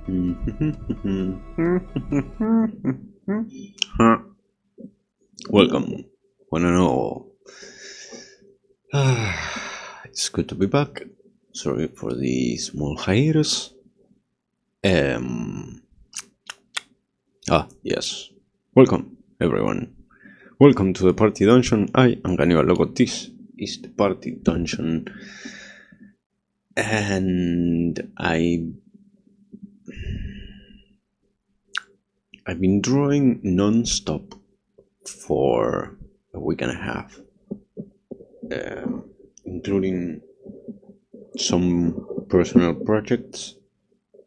Welcome, one and all. It's good to be back. Sorry for the small hiatus. Yes. Welcome, everyone. Welcome to the Party Dungeon. I am Gannibal Loco. This is the Party Dungeon. And I've been drawing non-stop for a week and a half, including some personal projects,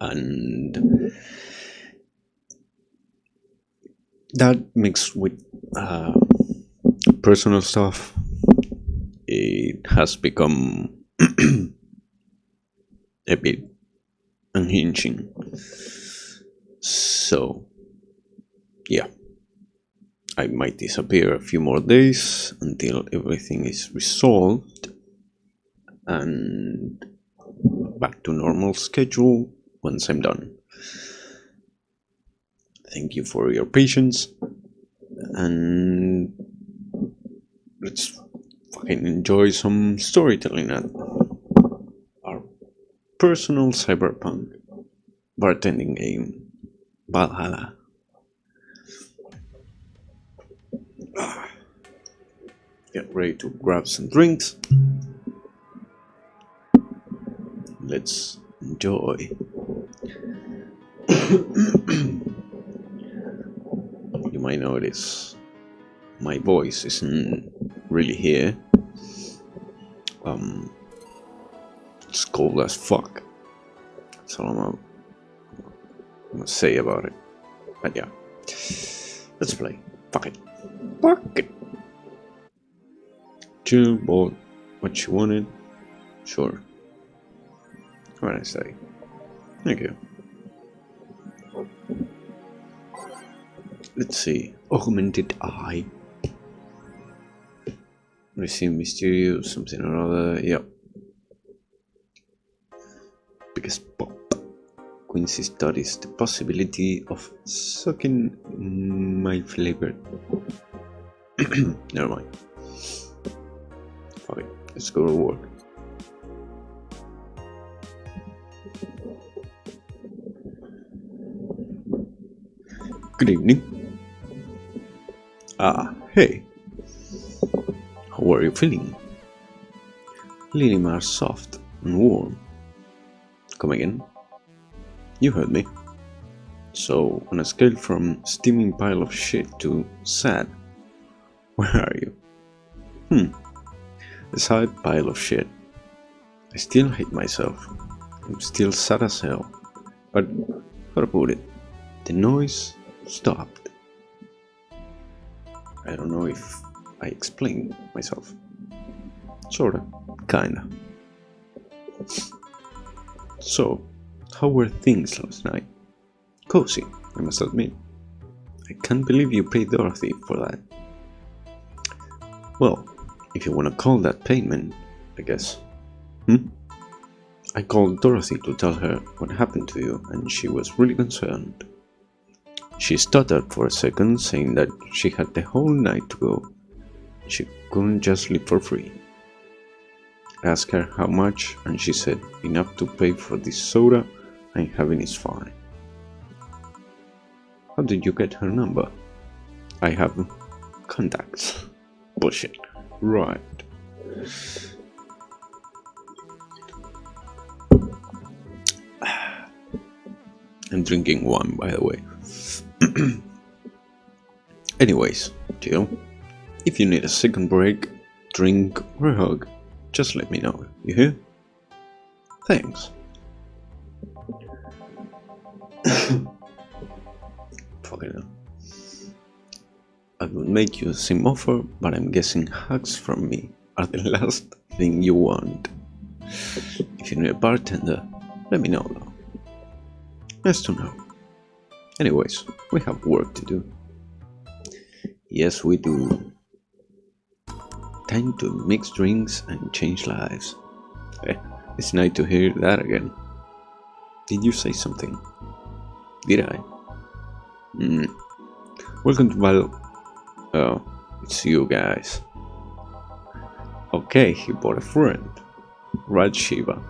and that mixed with personal stuff, it has become a bit unhinging. So yeah, I might disappear a few more days until everything is resolved and back to normal schedule once I'm done. Thank you for your patience, and let's fucking enjoy some storytelling at our personal cyberpunk bartending game, Valhalla. Get ready to grab some drinks. Let's enjoy. You might notice my voice isn't really here. It's cold as fuck. That's all I'm gonna say about it. But yeah, let's play. Fuck it. Fuck it. Chill, bought what you wanted. Sure. What did I say? Thank you. Let's see. Augmented eye. Receive mysterious something or other. Yep. Biggest pop. Quincy studies the possibility of sucking my flavor. Never mind. Fuck it. Let's go to work. Good evening. Hey. How are you feeling? Lilimar soft and warm. Come again? You heard me. So, on a scale from steaming pile of shit to sad, where are you? A sad pile of shit. I still hate myself. I'm still sad as hell. But, how to put it? The noise stopped. I don't know if I explained myself. Sorta. Kinda. So, how were things last night? Cozy, I must admit. I can't believe you paid Dorothy for that. Well, if you want to call that payment, I guess. I called Dorothy to tell her what happened to you, and she was really concerned. She stuttered for a second, saying that she had the whole night to go. She couldn't just leave for free. I asked her how much, and she said enough to pay for this soda I'm having is fine. How did you get her number? I have contacts. Bullshit. Right. I'm drinking one, by the way. Anyways, Jill, if you need a second break, drink, or a hug, just let me know, you hear? Thanks. Fucking hell. I would make you the same offer, but I'm guessing hugs from me are the last thing you want. If you need a bartender, let me know though. Nice to know. Anyways, we have work to do. Yes, we do. Time to mix drinks and change lives. It's nice to hear that again. Did you say something? Did I? Welcome to Val. Oh, it's you guys. Okay, he bought a friend. Raj Shiva.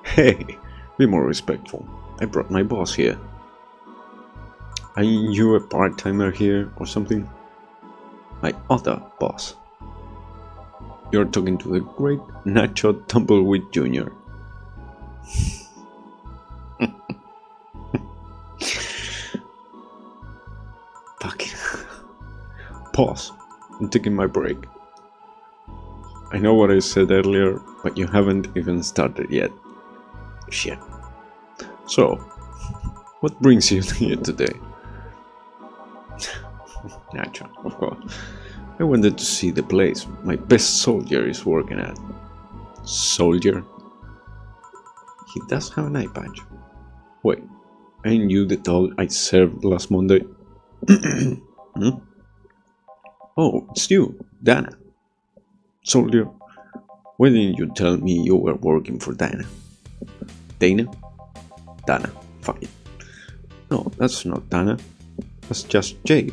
Hey, be more respectful. I brought my boss here. Are you a part-timer here or something? My other boss. You're talking to the great Nacho Tumbleweed Jr. Fucking. Pause. I'm taking my break. I know what I said earlier, but you haven't even started yet. Shit. So, what brings you here today? Nacho, of course. I wanted to see the place my best soldier is working at. Soldier? He does have an eye patch. Wait, ain't you the dog I served last Monday? Oh, it's you, Dana. Soldier, why didn't you tell me you were working for Dana? Dana? Dana, fuck it. No, that's not Dana. That's just Jay.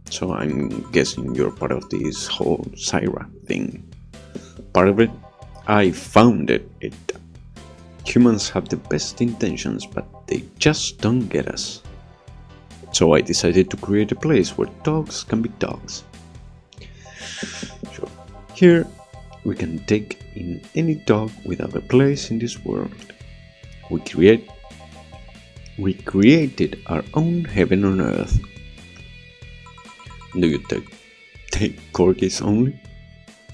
So I'm guessing you're part of this whole Syra thing. Part of it? I founded it. Humans have the best intentions, but they just don't get us. So I decided to create a place where dogs can be dogs. Sure. Here, we can take in any dog without a place in this world. We created our own heaven on earth. Do you take corgis only?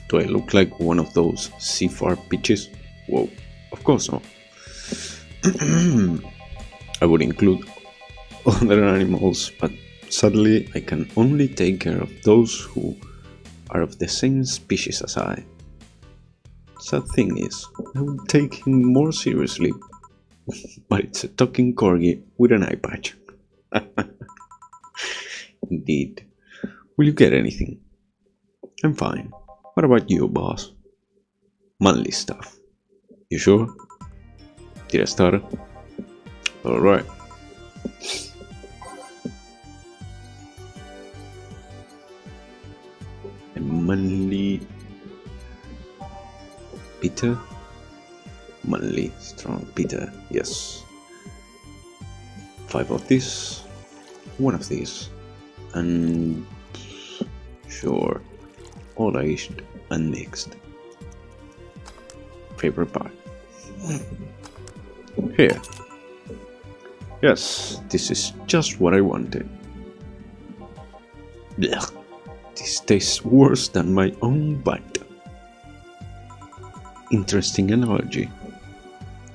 Do I look like one of those seafar bitches? Whoa, of course not. I would include other animals, but sadly I can only take care of those who are of the same species as I. Sad thing is, I would take him more seriously, but it's a talking corgi with an eye patch. Indeed. Will you get anything? I'm fine. What about you, boss? Manly stuff. You sure? Did I start? Alright. A manly Peter? Manly, strong Peter, yes. 5 of this, 1 of these, and sure, all aged and mixed. Favorite part. Here. Yes, this is just what I wanted. Blech. This tastes worse than my own butt. Interesting analogy.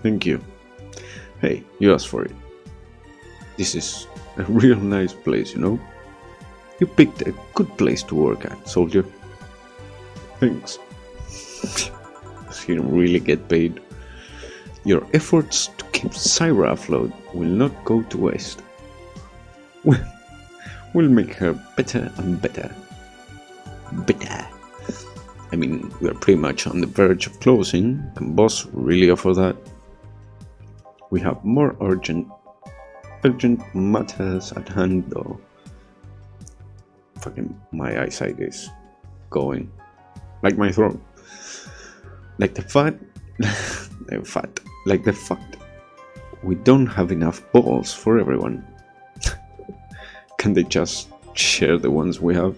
Thank you. Hey, you asked for it. This is a real nice place, you know? You picked a good place to work at, soldier. Thanks. You don't really get paid. Your efforts to keep Syra afloat will not go to waste. We'll make her better and better. Better. I mean, we're pretty much on the verge of closing. Can boss really offer that? We have more urgent matters at hand, though. Fucking my eyesight is going. Like my throat. Like the fact we don't have enough balls for everyone. Can they just share the ones we have?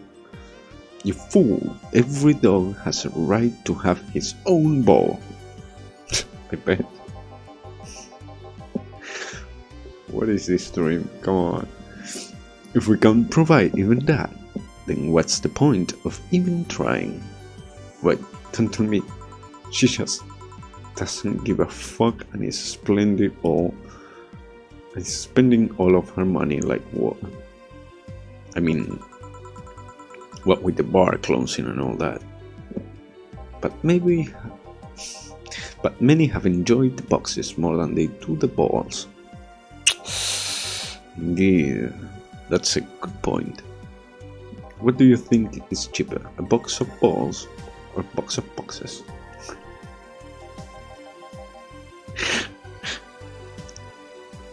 You fool! Every dog has a right to have his own ball. I bet. What is this dream? Come on. If we can't provide even that, then what's the point of even trying? Wait, don't tell me she just doesn't give a fuck and is spending all of her money like what? I mean, what with the bar closing and all that. But many have enjoyed the boxes more than they do the balls. Indeed, that's a good point. What do you think is cheaper, a box of balls or a box of boxes?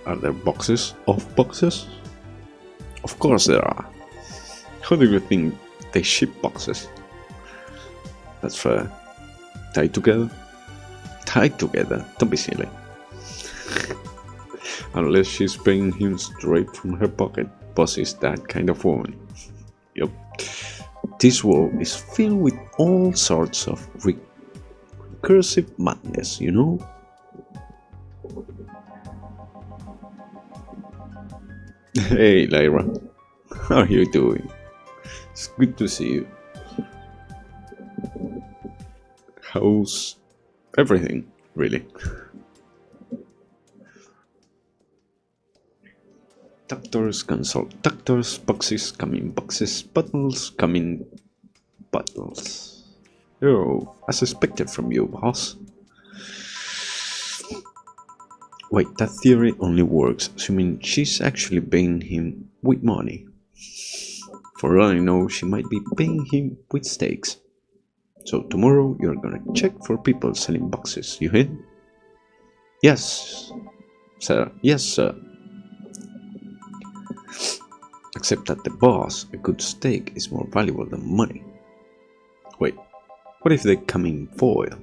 Are there boxes of boxes? Of course there are. How do you think they ship boxes? That's fair. Tied together? Tied together? Don't be silly. Unless she's paying him straight from her pocket. Boss is that kind of woman. Yup. This world is filled with all sorts of recursive madness, you know? Hey Lyra, how are you doing? It's good to see you. How's everything, really? Doctors consult doctors, boxes come in boxes, bottles come in bottles. Oh, as expected from you, boss. Wait, that theory only works assuming she's actually paying him with money. For all I know, she might be paying him with steaks. So tomorrow you're gonna check for people selling boxes, you hear? Yes, sir. Yes, sir. Except that the boss, a good steak is more valuable than money. Wait, what if they come in foil?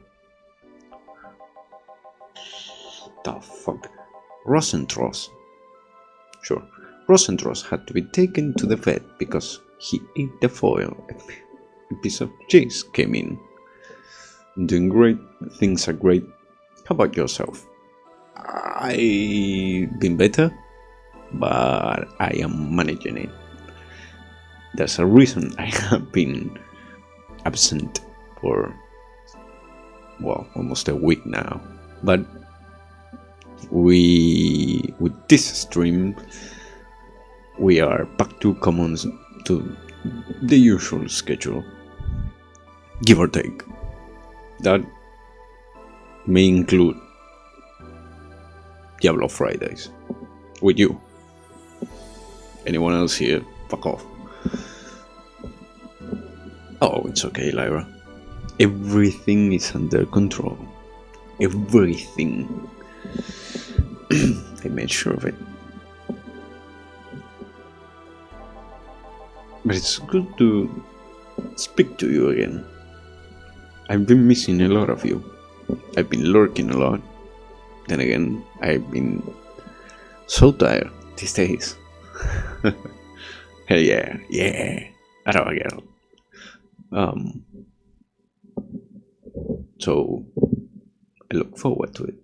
The fuck? Rosentros. Sure, Rosentros had to be taken to the vet because he ate the foil. A piece of cheese came in. Doing great, things are great. How about yourself? I've been better, but I am managing it. There's a reason I have been absent for, well, almost a week now. But with this stream, we are back to commons to the usual schedule, give or take. That may include Diablo Fridays with you. Anyone else here? Fuck off. Oh, it's okay, Lyra. Everything is under control. Everything. I made sure of it. But it's good to speak to you again. I've been missing a lot of you. I've been lurking a lot. Then again, I've been so tired these days. Hell yeah, yeah. I know, girl. So I look forward to it.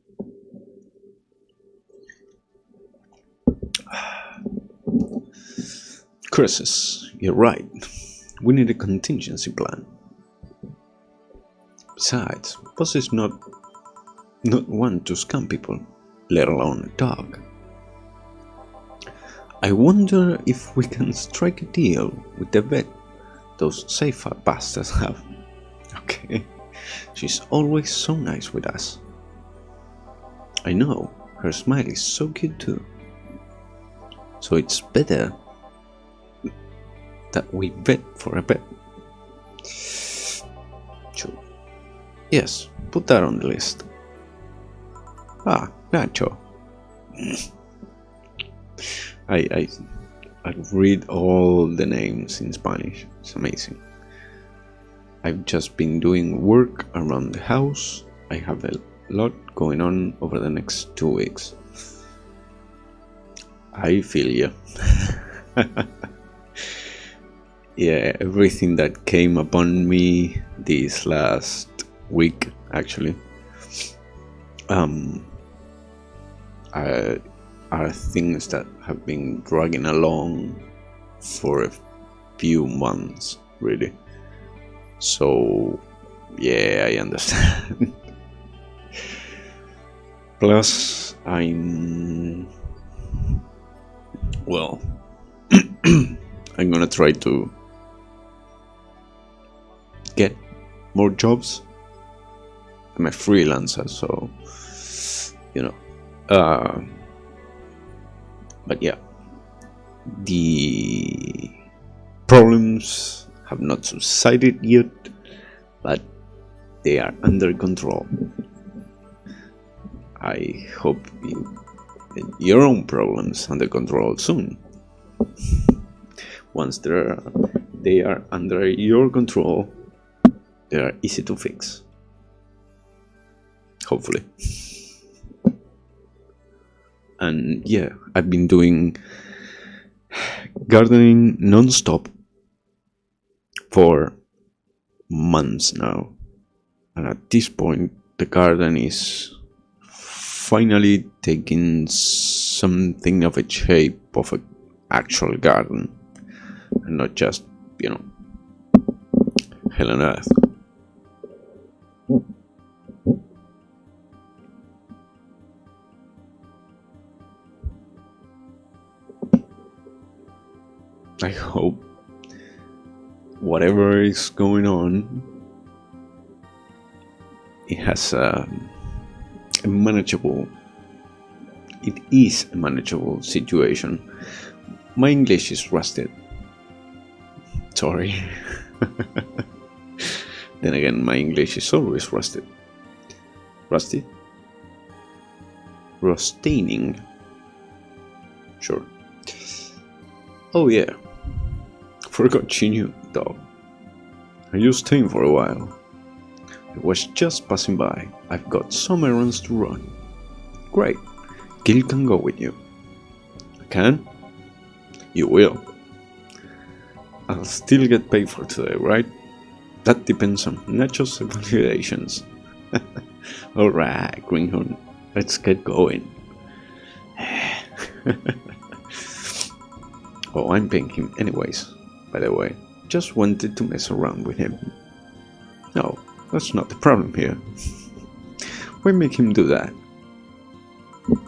Curses, you're right. We need a contingency plan. Besides, boss is not one to scam people, let alone a dog. I wonder if we can strike a deal with the vet those safer bastards have. Okay, she's always so nice with us. I know, her smile is so cute too. So it's better that we vet for a pet. Sure. Yes, put that on the list. Ah, Nacho. I read all the names in Spanish. It's amazing. I've just been doing work around the house. I have a lot going on over the next 2 weeks. I feel you. Yeah, everything that came upon me this last week, actually, are things that have been dragging along for a few months, really. So, yeah, I understand. Plus, I'm gonna try to get more jobs. I'm a freelancer, so but yeah, the problems have not subsided yet, but they are under control. I hope you get your own problems under control soon. Once they are under your control, they are easy to fix. Hopefully. And yeah, I've been doing gardening non-stop for months now. And at this point, the garden is finally taking something of a shape of an actual garden. And not just, hell on earth. I hope whatever is going on, it has a manageable. It is a manageable situation. My English is rusted. Sorry. Then again, my English is always rusted. Rusty? Rustaining. Sure. Oh yeah. Forgot you knew, though. I used Tame for a while. I was just passing by. I've got some errands to run. Great. Gil can go with you. I can? You will. I'll still get paid for today, right? That depends on Nacho's evaluations. Alright, Greenhorn. Let's get going. Oh, I'm paying him anyways, by the way. Just wanted to mess around with him. No, that's not the problem here. Why make him do that?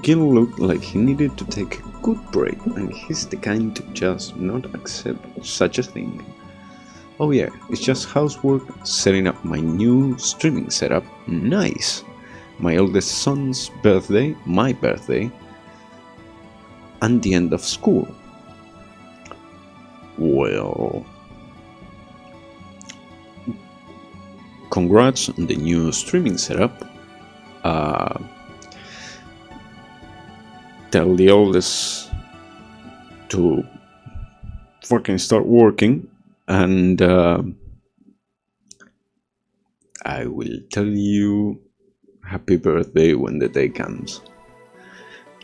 Gil looked like he needed to take a good break, and he's the kind to just not accept such a thing. Oh yeah, it's just housework, setting up my new streaming setup. Nice! My oldest son's birthday, my birthday, and the end of school. Well, congrats on the new streaming setup. Tell the oldest to fucking start working, and I will tell you happy birthday when the day comes.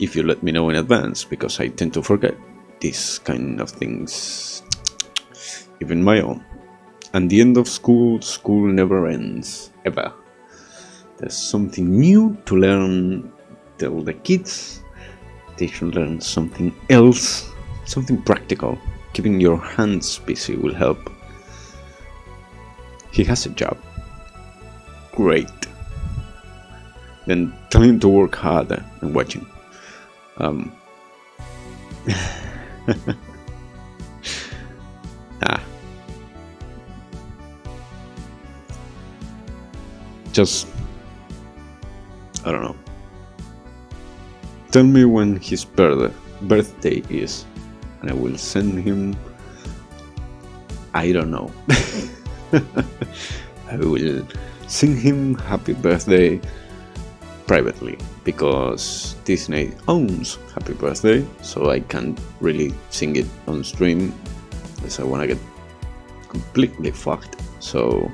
If you let me know in advance, because I tend to forget these kind of things, even my own. And the end of school never ends, ever. There's something new to learn. Tell the kids they should learn something else, something practical. Keeping your hands busy will help. He has a job. Great. Then tell him to work harder and watch him. Just, I don't know. Tell me when his birthday is, and I will send him, I don't know. I will sing him happy birthday privately, because Disney owns happy birthday, so I can't really sing it on stream, because I wanna get completely fucked, so...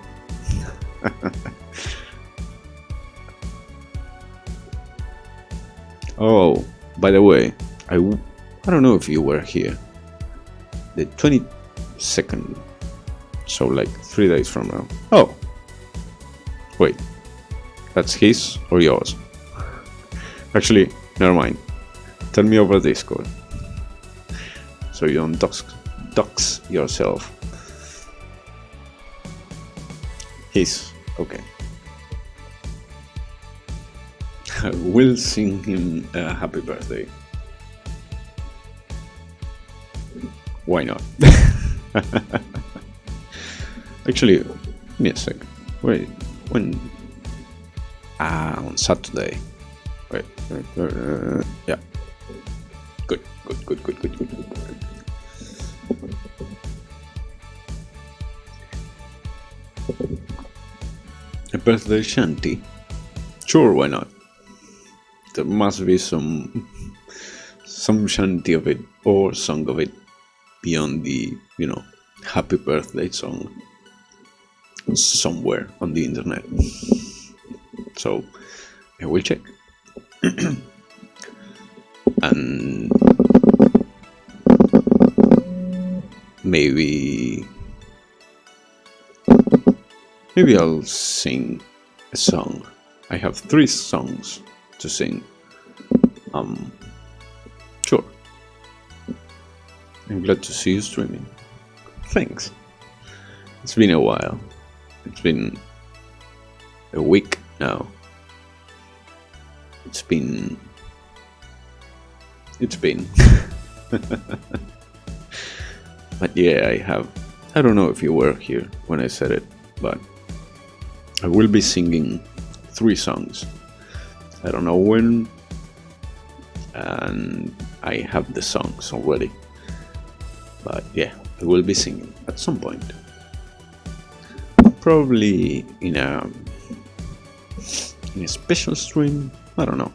Oh, by the way, I don't know if you were here. The 22nd, so like 3 days from now. Oh, wait, that's his or yours? Actually, never mind. Tell me over Discord, so you don't dox yourself. His, okay. I will sing him a happy birthday. Why not? Actually, give me a sec. Wait, when? On Saturday. Wait, yeah. Good. A birthday shanty? Sure, why not? There must be some some shanty of it or song of it beyond the, happy birthday song somewhere on the internet. So I will check. And maybe I'll sing a song. I have 3 songs to sing. Sure. I'm glad to see you streaming. Thanks. It's been a while. It's been a week now. It's been But yeah, I don't know if you were here when I said it, but I will be singing 3 songs. I don't know when, and I have the songs already. But yeah, I will be singing at some point. Probably in a special stream. I don't know.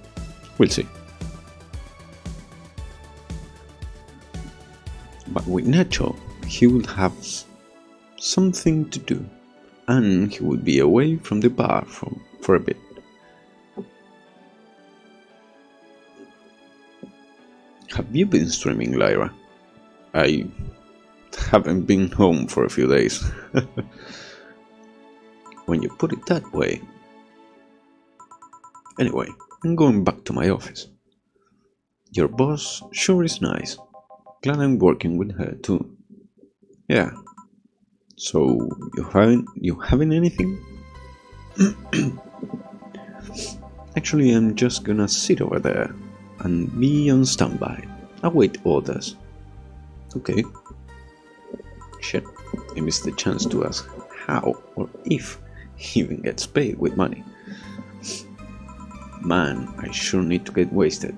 We'll see. But with Nacho, he will have something to do, and he will be away from the bar for a bit. Have you been streaming, Lyra? I haven't been home for a few days. When you put it that way. Anyway, I'm going back to my office. Your boss sure is nice. Glad I'm working with her too. Yeah. So you having anything? Actually, I'm just gonna sit over there and be on standby. Await orders. Okay. Shit, I missed the chance to ask how or if he even gets paid with money. Man, I sure need to get wasted.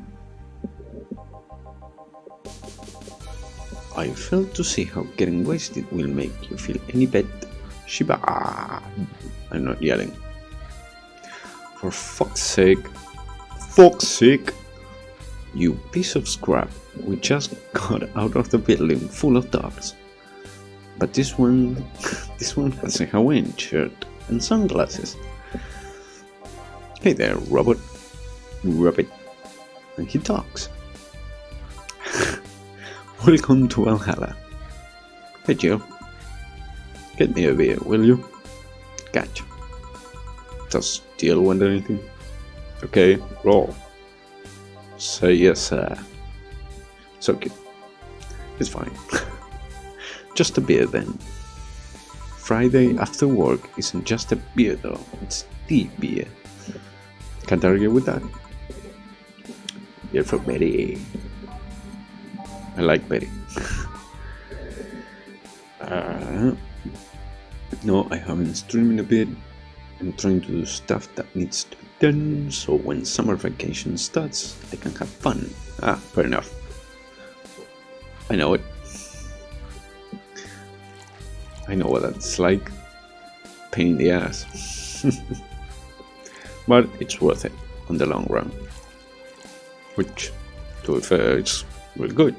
I failed to see how getting wasted will make you feel any better. Shiba. I'm not yelling. For fuck's sake. Fuck's sake. You piece of scrap. We just got out of the building full of dogs. But this one has a Hawaiian shirt and sunglasses. Hey there, Robert. Rabbit. And he talks. Welcome to Valhalla. Hey Joe. Get me a beer, will you? Gotcha. Does Jill want anything? Okay, roll. Say yes, sir. It's okay. It's fine. Just a beer then. Friday after work isn't just a beer though, it's the beer. Can't argue with that. Beer for Betty. I like Betty. No, I haven't streamed in a bit. I'm trying to do stuff that needs to be done, so when summer vacation starts, I can have fun. Ah, fair enough. I know it. I know what that's like. Pain in the ass. But it's worth it on the long run. Which, to be fair, it's real good.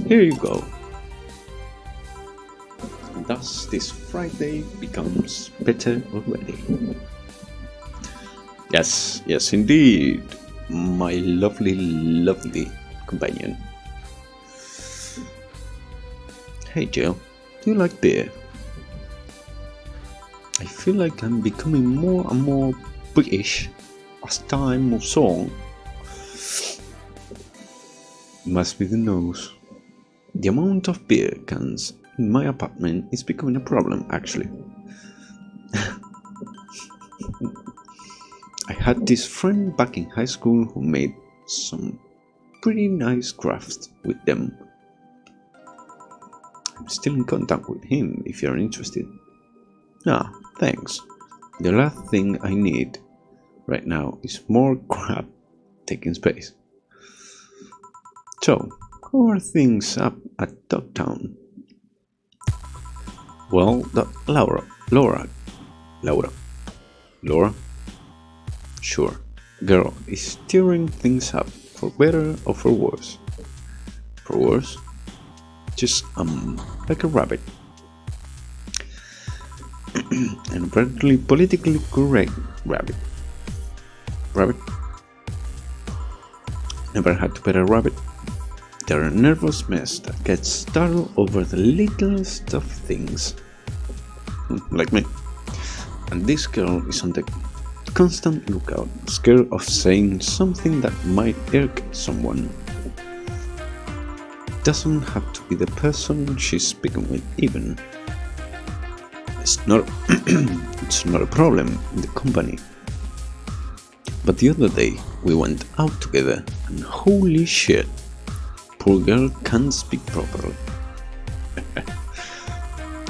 Here you go. And thus this Friday becomes better already. Yes, yes indeed, my lovely, lovely companion. Hey Jill, do you like beer? I feel like I'm becoming more and more British as time moves on. Must be the nose. The amount of beer cans in my apartment is becoming a problem, actually. I had this friend back in high school who made some pretty nice crafts with them. I'm still in contact with him if you're interested. Ah, thanks. The last thing I need right now is more crap taking space. So, how are things up at Dogtown? Well, Laura? Sure. girl is stirring things up, for better or for worse. For worse, just like a rabbit. And apparently politically correct rabbit. Rabbit? Never had to pet a rabbit? They're a nervous mess that gets startled over the littlest of things. Like me. And this girl is on the constant lookout, scared of saying something that might irk someone. Doesn't have to be the person she's speaking with even. It's not it's not a problem in the company. But the other day we went out together and holy shit, poor girl can't speak properly.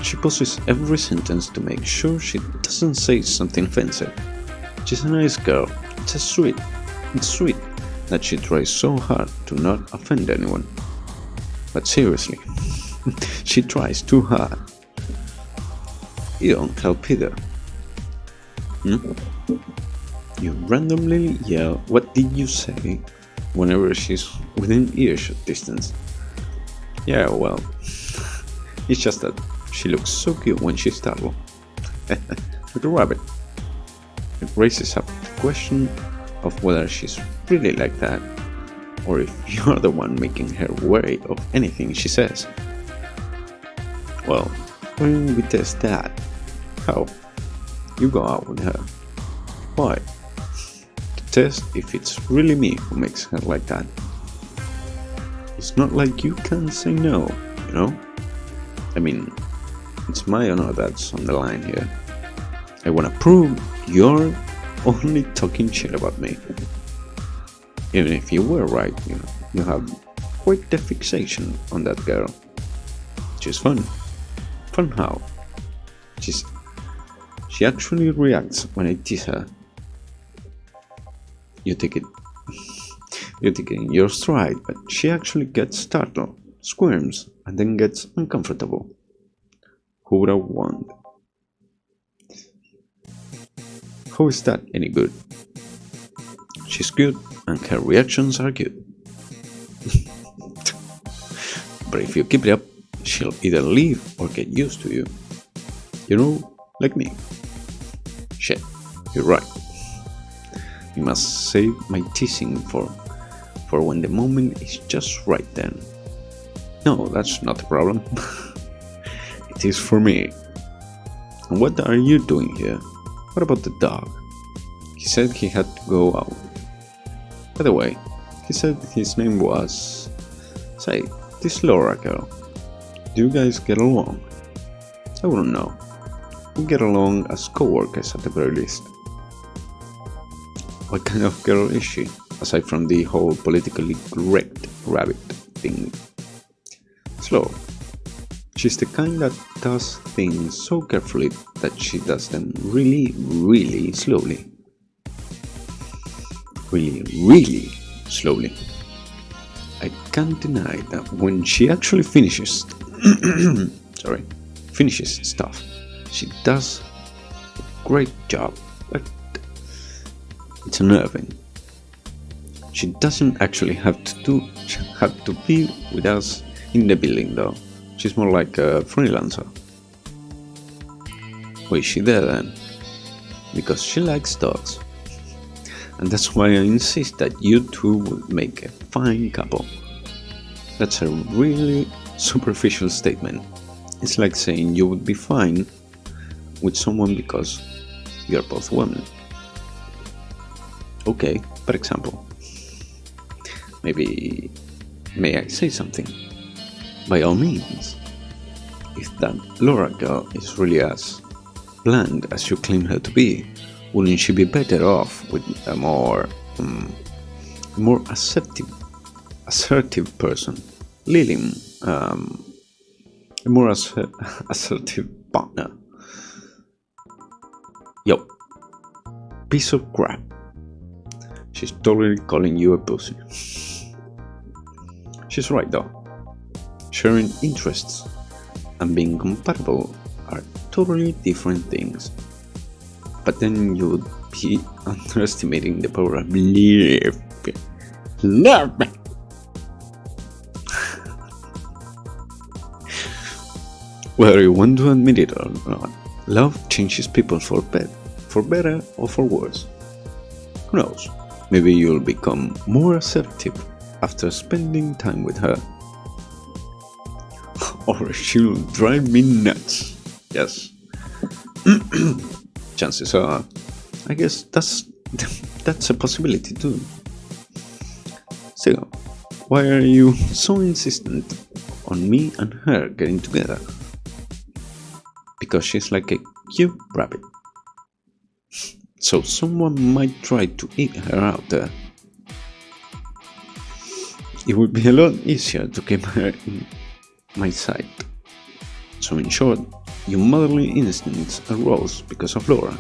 She pauses every sentence to make sure she doesn't say something offensive. She's a nice girl. It's sweet that she tries so hard to not offend anyone. But seriously, she tries too hard. You don't help either. You randomly yell, "What did you say?" whenever she's within earshot distance. Yeah, well, it's just that she looks so cute when she's startled. Like a rabbit. It raises up the question of whether she's really like that, or if you're the one making her wary of anything she says. Well, when we test that, how? You go out with her. Why? To test if it's really me who makes her like that. It's not like you can say no, you know? I mean, it's my honor that's on the line here. I wanna prove you're only talking shit about me. Even if you were right, you know, you have quite the fixation on that girl. She's fun. Fun how? She actually reacts when I tease her. You take it in your stride, but she actually gets startled, squirms, and then gets uncomfortable. Who would have won? How is that any good? She's good, and her reactions are good. But if you keep it up, she'll either leave or get used to you. You know, like me. Shit, you're right. You must save my teasing for when the moment is just right then. No, that's not a problem. It is for me. And what are you doing here? What about the dog? He said he had to go out. By the way, he said his name was... Say, this Laura girl. Do you guys get along? I wouldn't know. We get along as co-workers at the very least. What kind of girl is she, aside from the whole politically correct rabbit thing? Slow. She's the kind that does things so carefully that she does them really, really slowly. Really, really slowly. I can't deny that when she actually finishes stuff, she does a great job, but it's unnerving. She doesn't actually have to be with us in the building though. She's more like a freelancer. Why is she there then? Because she likes dogs. And that's why I insist that you two would make a fine couple. That's a really superficial statement. It's like saying you would be fine with someone because you're both women. Okay, for example. Maybe... May I say something? By all means. If that Laura girl is really as bland as you claim her to be, wouldn't she be better off with a more assertive person? Lily, a more assertive partner. Yo, piece of crap. She's totally calling you a pussy. She's right though. Sharing interests and being compatible are totally different things. But then you would be underestimating the power of love. Love! Whether you want to admit it or not, love changes people for better or for worse. Who knows? Maybe you'll become more assertive after spending time with her. Or she'll drive me nuts. Yes. Chances are, I guess that's a possibility too. So, why are you so insistent on me and her getting together? Because she's like a cute rabbit. So someone might try to eat her out there. It would be a lot easier to keep her in my sight. So in short, your motherly instincts arose because of Laura.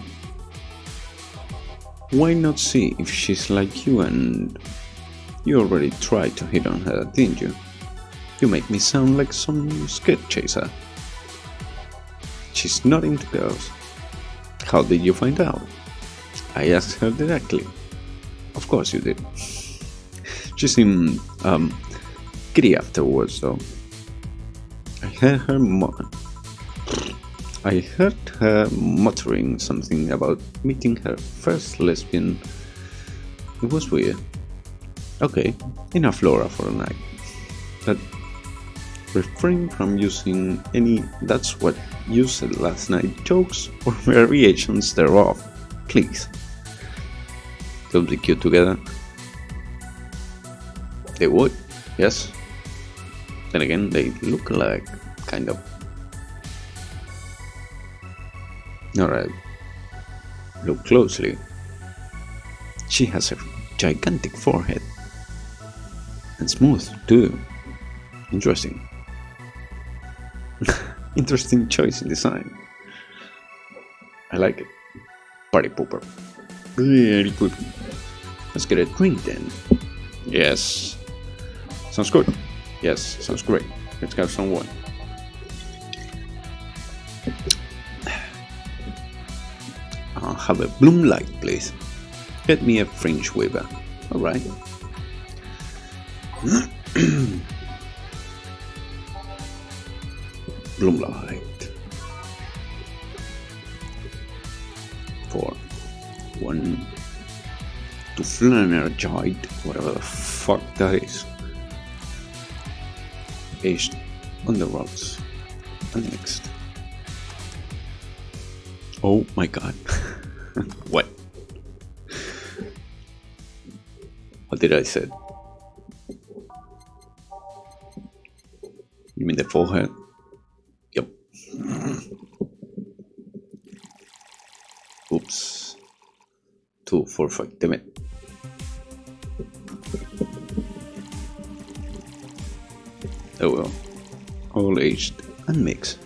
Why not see if she's like you? And you already tried to hit on her, didn't you? You make me sound like some skid chaser. She's not into girls. How did you find out? I asked her directly. Of course you did. She seemed giddy afterwards though. I heard her muttering something about meeting her first lesbian. It was weird. Okay, enough Laura for a night. But refrain from using any "that's what you said last night" jokes or variations thereof, please. They'll be cute together. They would, yes. Then again, they look alike, kind of. Alright, look closely. She has a gigantic forehead. And smooth, too. Interesting. Interesting choice in design. I like it. Party pooper. Really good. Let's get a drink then. Yes. Sounds good. Yes, sounds great. Let's have some wine. I'll have a Bloom Light, please. Get me a French waiver. Alright. Bloom Light. For 1 to Flanergide, whatever the fuck that is. Aged on the rocks. And next. Oh my god. What? What did I say? You mean the forehead? Yep. Oops. 2, 4, 5, damn it. Oh well. All aged and mixed.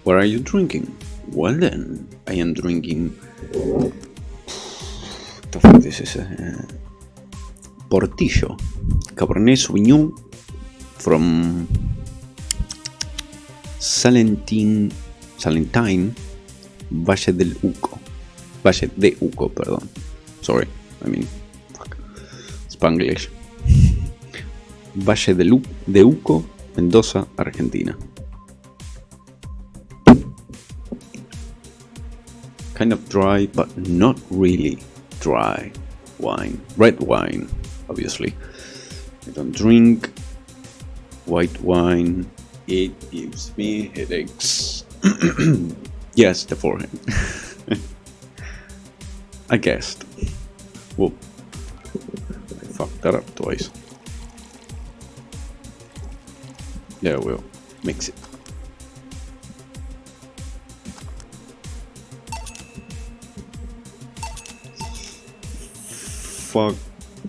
What are you drinking? Well then, I am drinking. What the fuck this is? Portillo Cabernet Sauvignon from Salentine Valle de Uco, perdón. Sorry, I mean, fuck. Spanglish. Valle de Uco, Mendoza, Argentina. Kind of dry, but not really dry wine. Red wine, obviously. I don't drink white wine. It gives me headaches. Yes, the forehead. I guessed. Whoop. I fucked that up twice. There we'll mix it.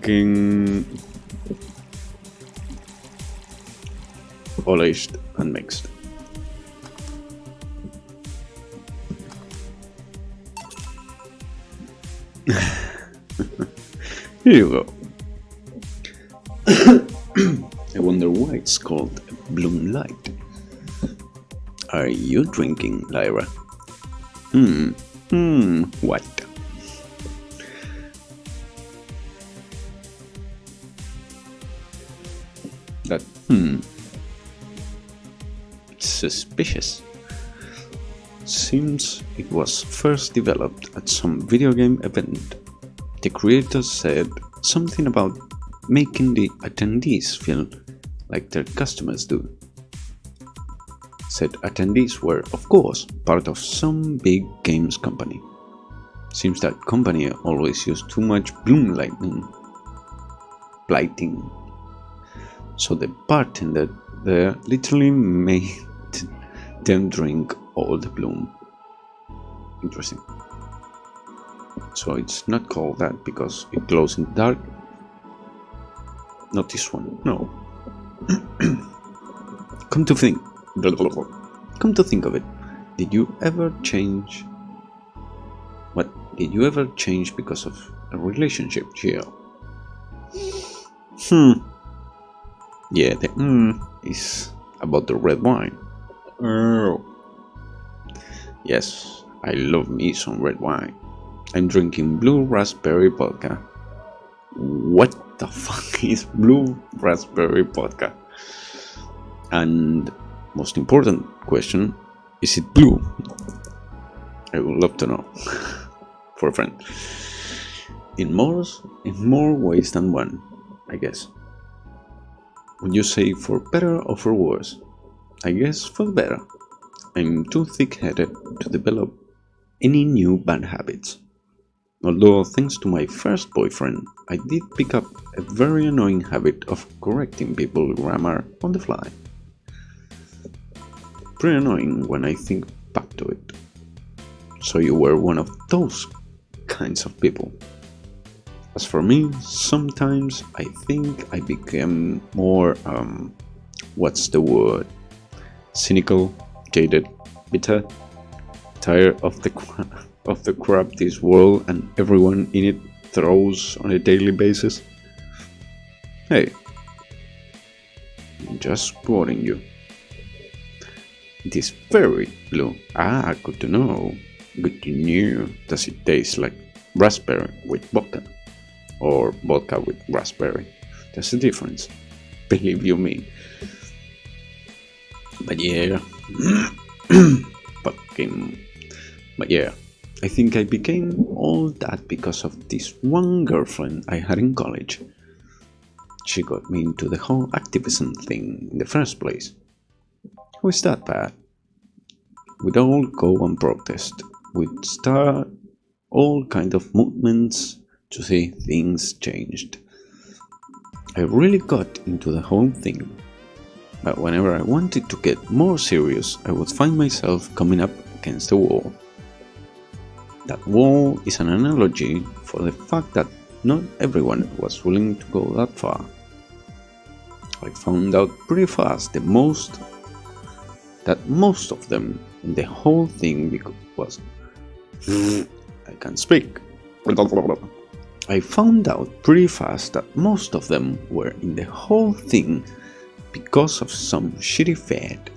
Fucking polished and mixed. Here you go. I wonder why it's called Bloom Light. Are you drinking, Lyra? What? that, it's suspicious. Seems it was first developed at some video game event. The creators said something about making the attendees feel like their customers do. Said attendees were, of course, part of some big games company. Seems that company always used too much bloom lighting. So the bartender there literally made them drink all the bloom. Interesting. So it's not called that because it glows in the dark. Not this one, no. Come to think of it, did you ever change? What did you ever change because of a relationship, GL? Yeah, the is about the red wine. Yes, I love me some red wine. I'm drinking blue raspberry vodka. What the fuck is blue raspberry vodka? And most important question, is it blue? I would love to know. For a friend. In more ways than one, I guess. Would you say for better or for worse? I guess for better. I'm too thick-headed to develop any new bad habits. Although thanks to my first boyfriend, I did pick up a very annoying habit of correcting people's grammar on the fly. Pretty annoying when I think back to it. So you were one of those kinds of people. As for me, sometimes I think I became more, what's the word? Cynical, jaded, bitter, tired of the crap this world and everyone in it throws on a daily basis. Hey, I'm just quoting you. It is very blue. Ah, good to know. Good to know. Does it taste like raspberry with vodka? Or vodka with raspberry? There's a difference. Believe you me. But yeah. But yeah. I think I became all that because of this one girlfriend I had in college. She got me into the whole activism thing in the first place. How is that bad? We'd all go and protest. We'd start all kind of movements to see things changed. I really got into the whole thing. But whenever I wanted to get more serious, I would find myself coming up against the wall. That wall is an analogy for the fact that not everyone was willing to go that far. I found out pretty fast that most of them in the whole thing was I can't speak. I found out pretty fast that most of them were in the whole thing because of some shitty fad.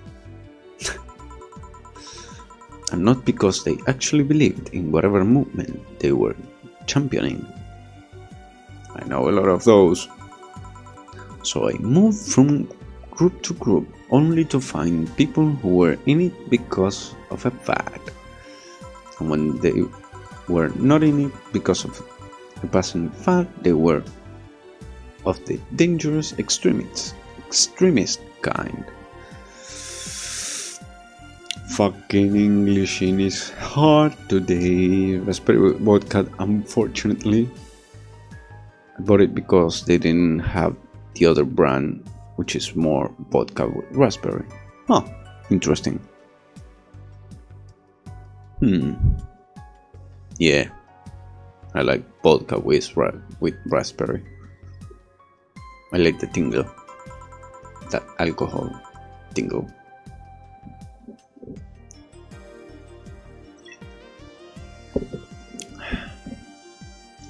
And not because they actually believed in whatever movement they were championing. I know a lot of those. So I moved from group to group only to find people who were in it because of a fad. And when they were not in it because of a passing fad, they were of the dangerous extremist kind. Fucking English is hard today. Raspberry vodka, unfortunately. I bought it because they didn't have the other brand, which is more vodka with raspberry. Huh, interesting. Yeah, I like vodka with raspberry. I like the tingle, that alcohol tingle.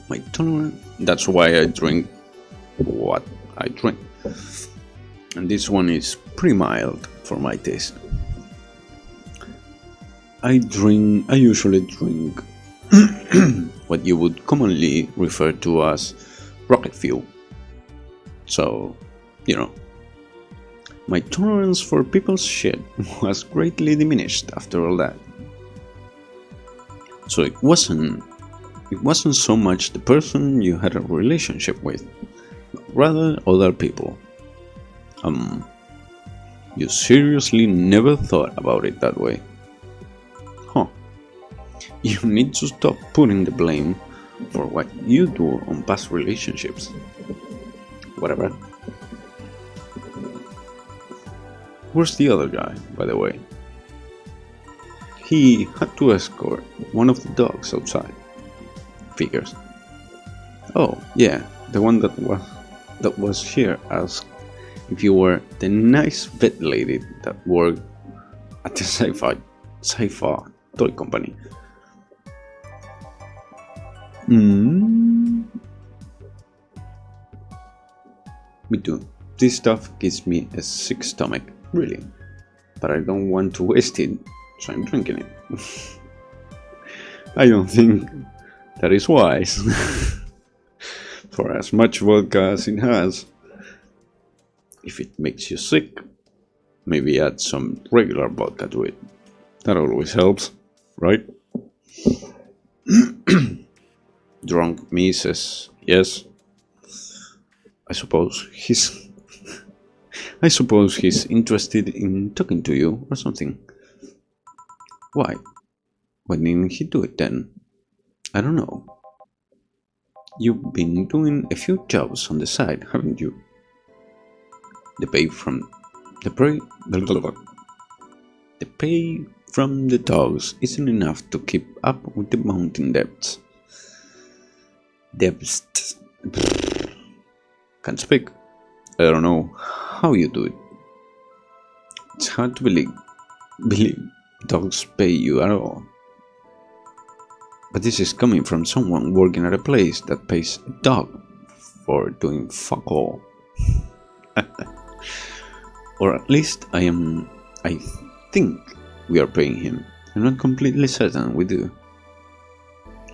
My tolerance, that's why I drink what I drink. And this one is pretty mild for my taste. I usually drink what you would commonly refer to as rocket fuel. So, My tolerance for people's shit was greatly diminished after all that. So it wasn't so much the person you had a relationship with, but rather other people. You seriously never thought about it that way? Huh. You need to stop putting the blame for what you do on past relationships. Whatever. Where's the other guy, by the way? He had to escort one of the dogs outside. Figures. Oh, yeah, the one that was here asked if you were the nice vet lady that worked at the sci-fi toy company. Me too. This stuff gives me a sick stomach, really. But I don't want to waste it, so I'm drinking it. I don't think that is wise. For as much vodka as it has. If it makes you sick, maybe add some regular vodka to it. That always helps, right? Drunk me says yes. I suppose he's interested in talking to you or something. Why? Why didn't he do it then? I don't know. You've been doing a few jobs on the side, haven't you? The pay from the dogs isn't enough to keep up with the mounting debts. Can't speak. I don't know how you do it. It's hard to believe dogs pay you at all. But this is coming from someone working at a place that pays a dog for doing fuck all. Or at least I think we are paying him. I'm not completely certain we do.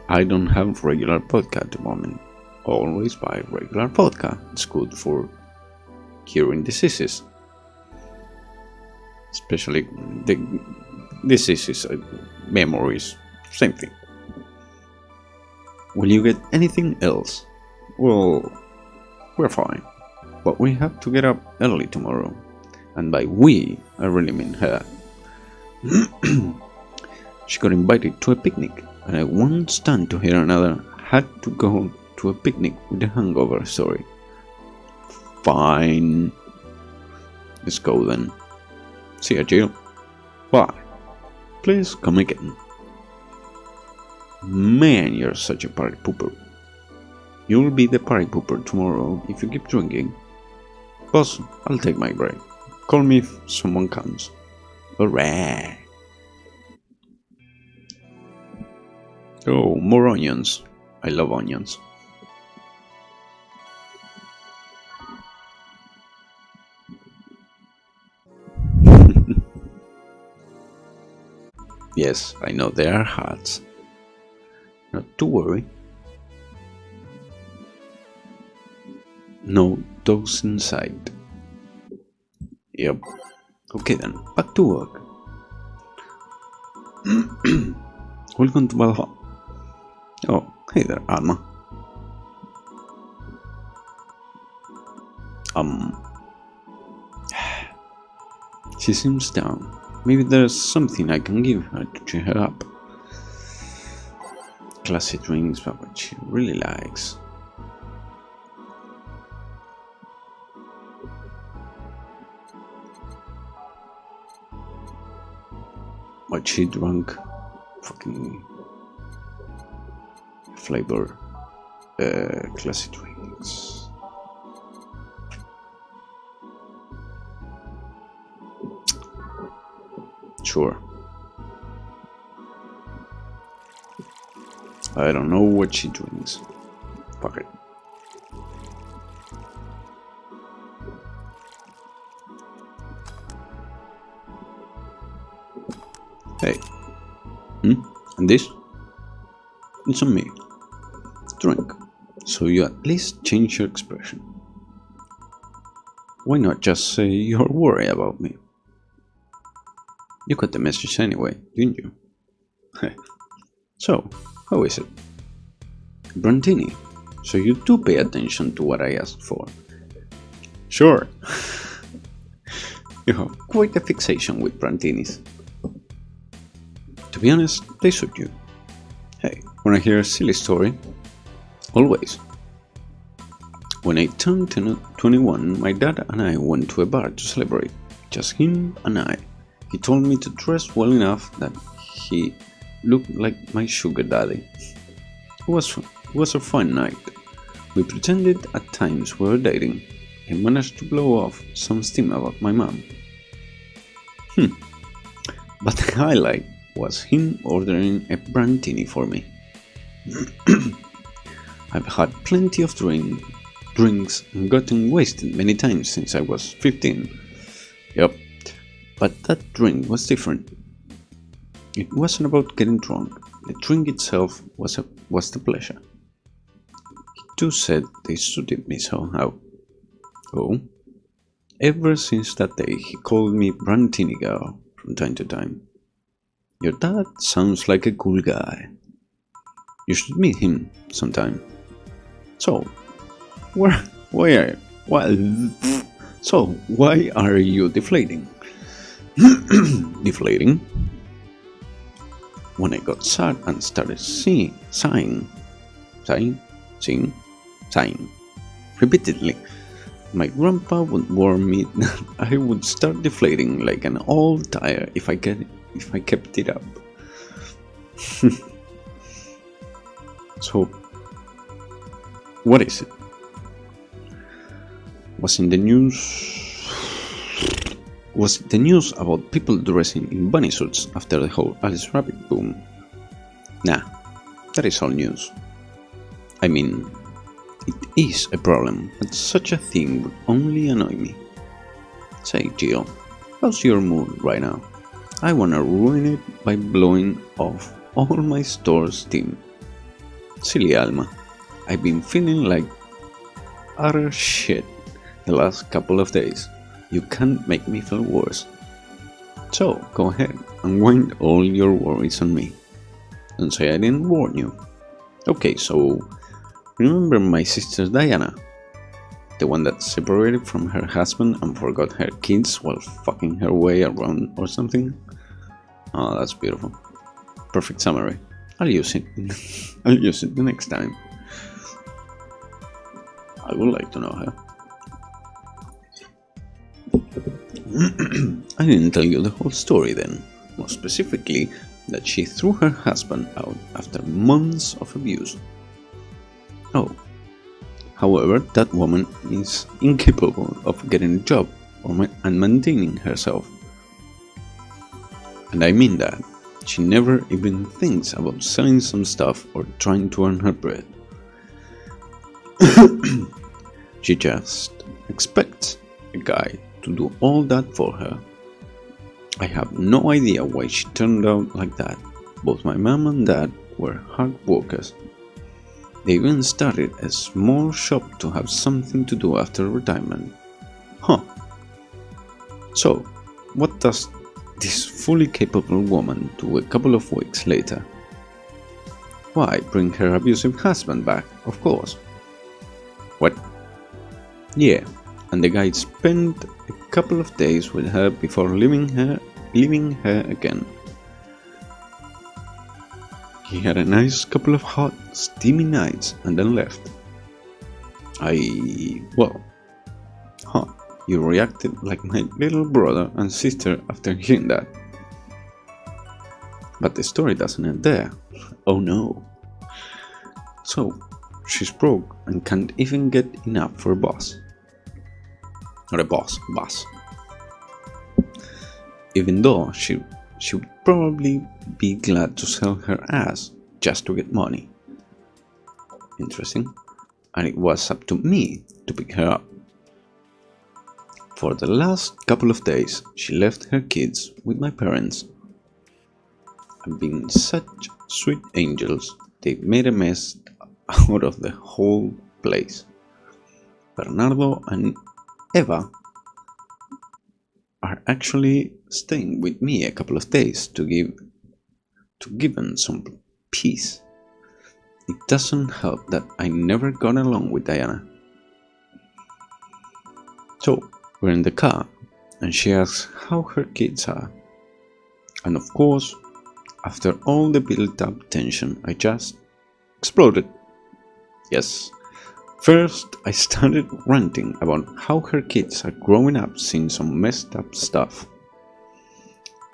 I don't have regular vodka at the moment. Always buy regular vodka. It's good for curing diseases. Especially the diseases, memories, same thing. Will you get anything else? Well, we're fine. But we have to get up early tomorrow. And by we, I really mean her. She got invited to a picnic, and I won't stand to hear another had to go to a picnic with a hangover story. Fine. Let's go then. See ya, Jill. Bye. Please come again. Man, you're such a party pooper. You'll be the party pooper tomorrow if you keep drinking. Boss, I'll take my break. Call me if someone comes. Hooray! Oh, more onions. I love onions. Yes, I know they are hard. Not to worry. No dogs inside. Yep. Okay then, back to work. Welcome to Valhalla. Oh, hey there, Alma. She seems down. Maybe there's something I can give her to cheer her up. Classy drinks, but what she really likes. What she drank, fucking flavor, classy drinks. Sure. I don't know what she drinks. Fuck it. Hey. And this? It's on me. Drink. So you at least change your expression. why not just say you're worried about me? You got the message anyway, didn't you? So, how is it? Brantini, so you do pay attention to what I asked for. Sure. You have quite a fixation with Brantinis. To be honest, they suit you. Hey, wanna hear a silly story? Always. When I turned 21, my dad and I went to a bar to celebrate. Just him and I. He told me to dress well enough that he looked like my sugar daddy. It was a fun night. We pretended at times we were dating. I managed to blow off some steam about my mom. But the highlight was him ordering a Brantini for me. I've had plenty of drinks and gotten wasted many times since I was 15. Yep, but that drink was different. It wasn't about getting drunk. The drink itself was the pleasure. He too said they suited me somehow. Oh, ever since that day he called me Brantini girl from time to time. Your dad sounds like a cool guy. You should meet him sometime. So, why are you deflating? Deflating? When I got sad and started sighing repeatedly, my grandpa would warn me that I would start deflating like an old tire if I kept it up. So, what is it? Was it the news about people dressing in bunny suits after the whole Alice Rabbit boom? Nah, that is all news. I mean, it is a problem, but such a thing would only annoy me. Say, Jill, how's your mood right now? I wanna ruin it by blowing off all my store's steam. Silly Alma, I've been feeling like utter shit the last couple of days. You can't make me feel worse. So, go ahead and wind all your worries on me. Don't say I didn't warn you. Okay, so remember my sister Diana? The one that separated from her husband and forgot her kids while fucking her way around or something? Oh, that's beautiful. Perfect summary. I'll use it. I'll use it the next time. I would like to know her. I didn't tell you the whole story then. More specifically, that she threw her husband out after months of abuse. Oh. However, that woman is incapable of getting a job and maintaining herself. And I mean that. She never even thinks about selling some stuff or trying to earn her bread. She just expects a guy to do all that for her. I have no idea why she turned out like that. Both my mom and dad were hard workers. They even started a small shop to have something to do after retirement. Huh. So, what does this fully capable woman do a couple of weeks later? Why, bring her abusive husband back, of course. What? Yeah, and the guy spent a couple of days with her before leaving her again. He had a nice couple of hot, steamy nights and then left. You reacted like my little brother and sister after hearing that. But the story doesn't end there. Oh no. So, she's broke and can't even get enough for a boss. Or a boss. Even though she would probably be glad to sell her ass just to get money. Interesting. And it was up to me to pick her up. For the last couple of days, she left her kids with my parents. And being such sweet angels, they made a mess out of the whole place. Bernardo and Eva are actually staying with me a couple of days to give them some peace. It doesn't help that I never got along with Diana. So we're in the car, and she asks how her kids are. And of course, after all the built-up tension, I just exploded. Yes. First, I started ranting about how her kids are growing up seeing some messed up stuff.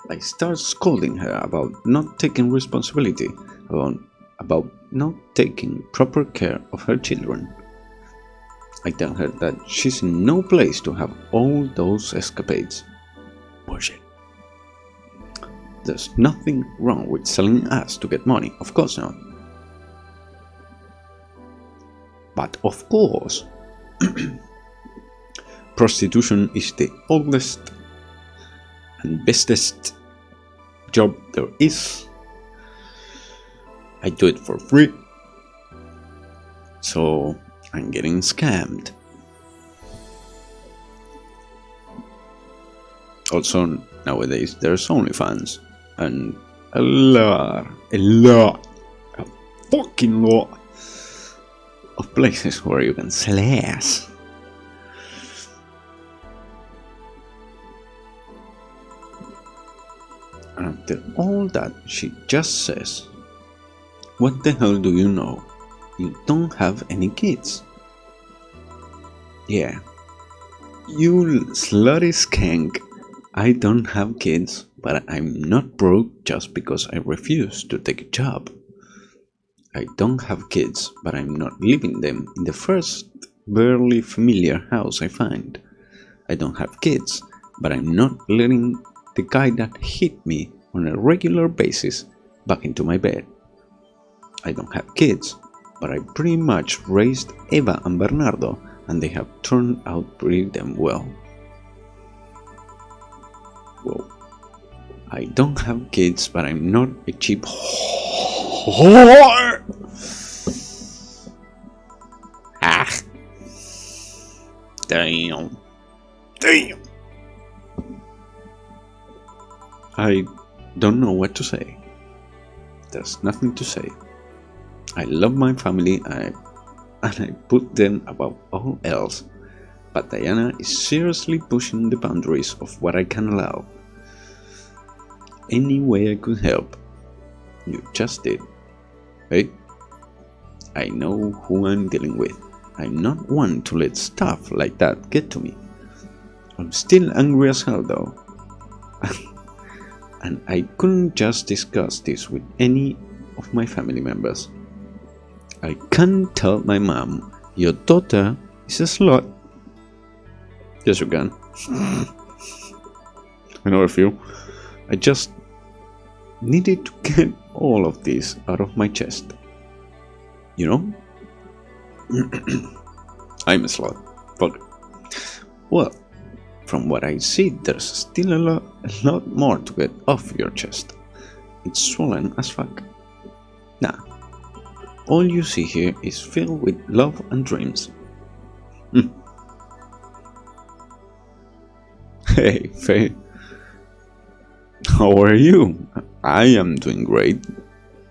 I started scolding her about not taking responsibility, about not taking proper care of her children. I tell her that she's in no place to have all those escapades. Bullshit. There's nothing wrong with selling us to get money, of course not. But of course, prostitution is the oldest and bestest job there is. I do it for free, so I'm getting scammed. Also, nowadays there's OnlyFans, and a fucking lot of places where you can sell ass. After all that, she just says, "What the hell do you know? You don't have any kids." Yeah, you slutty skank. I don't have kids, but I'm not broke just because I refuse to take a job. I don't have kids, but I'm not leaving them in the first barely familiar house I find. I don't have kids, but I'm not letting the guy that hit me on a regular basis back into my bed. I don't have kids, but I pretty much raised Eva and Bernardo, and they have turned out pretty damn well. Well, I don't have kids, but I'm not a cheap whore. Ah, damn. I don't know what to say. There's nothing to say. I love my family and I put them above all else, but Diana is seriously pushing the boundaries of what I can allow. Any way I could help, you just did. Hey, I know who I'm dealing with. I'm not one to let stuff like that get to me. I'm still angry as hell though. And I couldn't just discuss this with any of my family members. I can't tell my mom, "Your daughter is a slut." Yes, you can. I know a few. I just needed to get all of this out of my chest. You know? I'm a slut. Fuck it. Well, from what I see, there's still a lot more to get off your chest. It's swollen as fuck. Nah. All you see here is filled with love and dreams. Hey, Faye. How are you? I am doing great.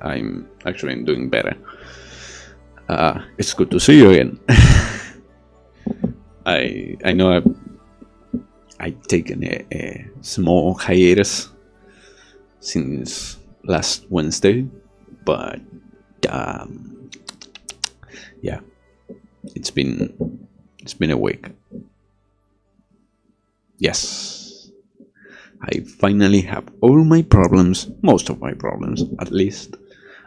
I'm actually doing better. It's good to see you again. I know I've taken a small hiatus since last Wednesday, but yeah, it's been a week. Yes, I finally have all my problems, most of my problems at least,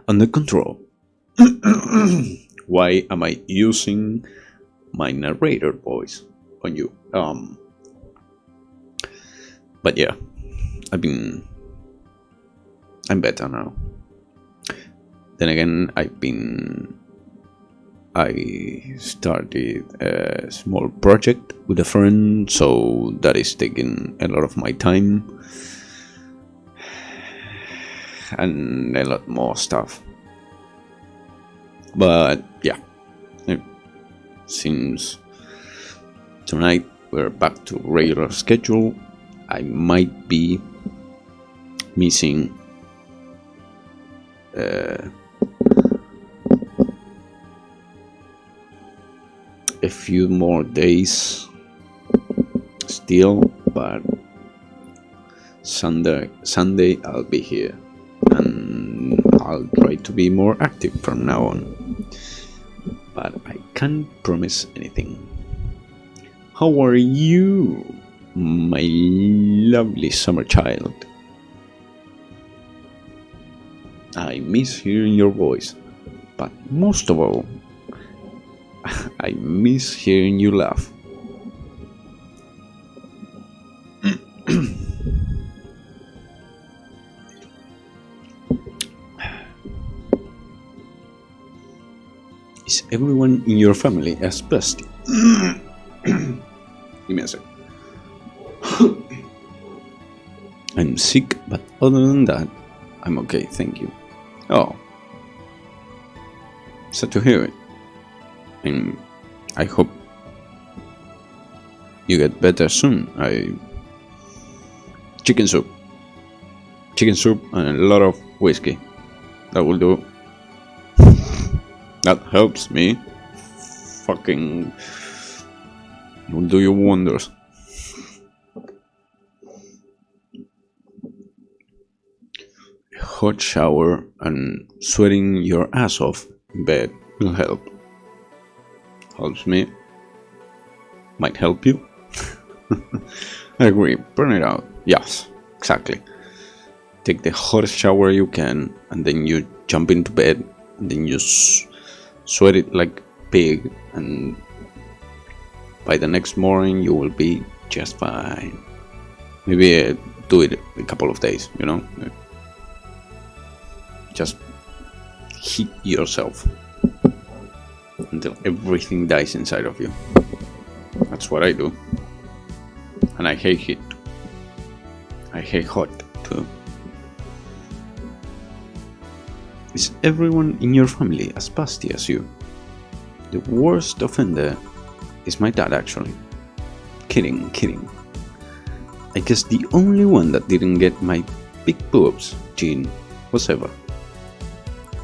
under control. Why am I using my narrator voice on you? But yeah, I'm better now. Then again, I started a small project with a friend, so that is taking a lot of my time and a lot more stuff. But yeah, since tonight we're back to regular schedule, I might be missing a few more days still, but Sunday I'll be here, and I'll try to be more active from now on, but I can't promise anything. How are you, my lovely summer child? I miss hearing your voice, but most of all, I miss hearing you laugh. Is everyone in your family as bestie? Give me a sec. I'm sick, but other than that, I'm okay, thank you. Oh. Sad to hear it. And I hope you get better soon. Chicken soup and a lot of whiskey. That will do. That helps me. Fucking will do you wonders. A hot shower and sweating your ass off in bed will help. Helps me. Might help you. I agree. Burn it out. Yes, exactly. Take the hottest shower you can, and then you jump into bed, and then you sweat it like a pig, and by the next morning you will be just fine. Maybe do it a couple of days, you know? Just heat yourself until everything dies inside of you. That's what I do. And I hate heat. I hate hot too. Is everyone in your family as pasty as you? The worst offender is my dad, actually. Kidding. I guess the only one that didn't get my big boobs gene was Eva.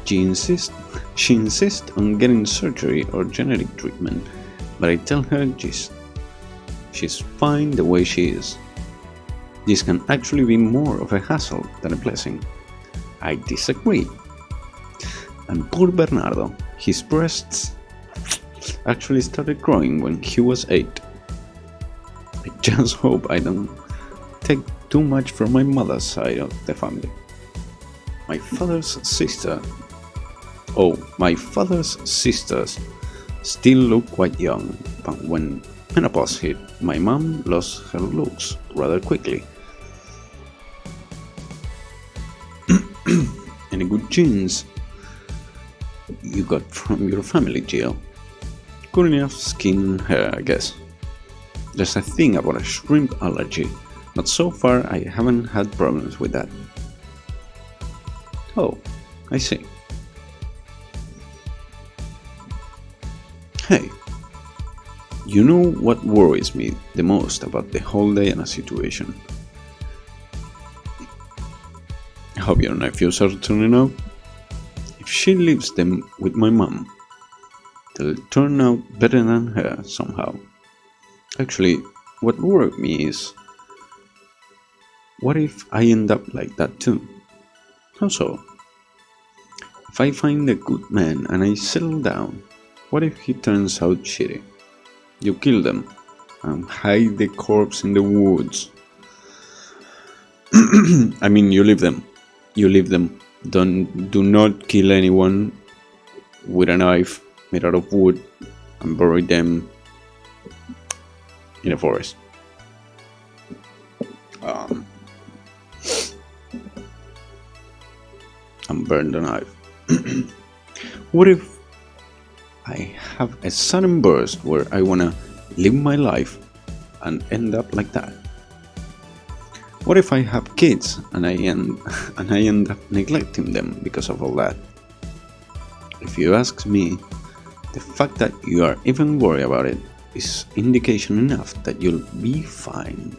She insists on getting surgery or genetic treatment, but I tell her she's fine the way she is. This can actually be more of a hassle than a blessing. I disagree. And poor Bernardo, his breasts actually started growing when he was 8. I just hope I don't take too much from my mother's side of the family. My father's sisters still look quite young, but when menopause hit, my mom lost her looks rather quickly. Any good genes you got from your family, Jill? Good enough skin and hair, I guess. There's a thing about a shrimp allergy, but so far I haven't had problems with that. Oh, I see. Hey, you know what worries me the most about the whole Diana situation? I hope your nephews are turning out. If she leaves them with my mom, they'll turn out better than her somehow. Actually, what worried me is, what if I end up like that too? How so? If I find a good man and I settle down, what if he turns out shitty? You kill them and hide the corpse in the woods. I mean, you leave them. Do not kill anyone with a knife made out of wood and bury them in a forest. And burn the knife. What if I have a sudden burst where I wanna live my life and end up like that? What if I have kids and I end up neglecting them because of all that? If you ask me, the fact that you are even worried about it is indication enough that you'll be fine.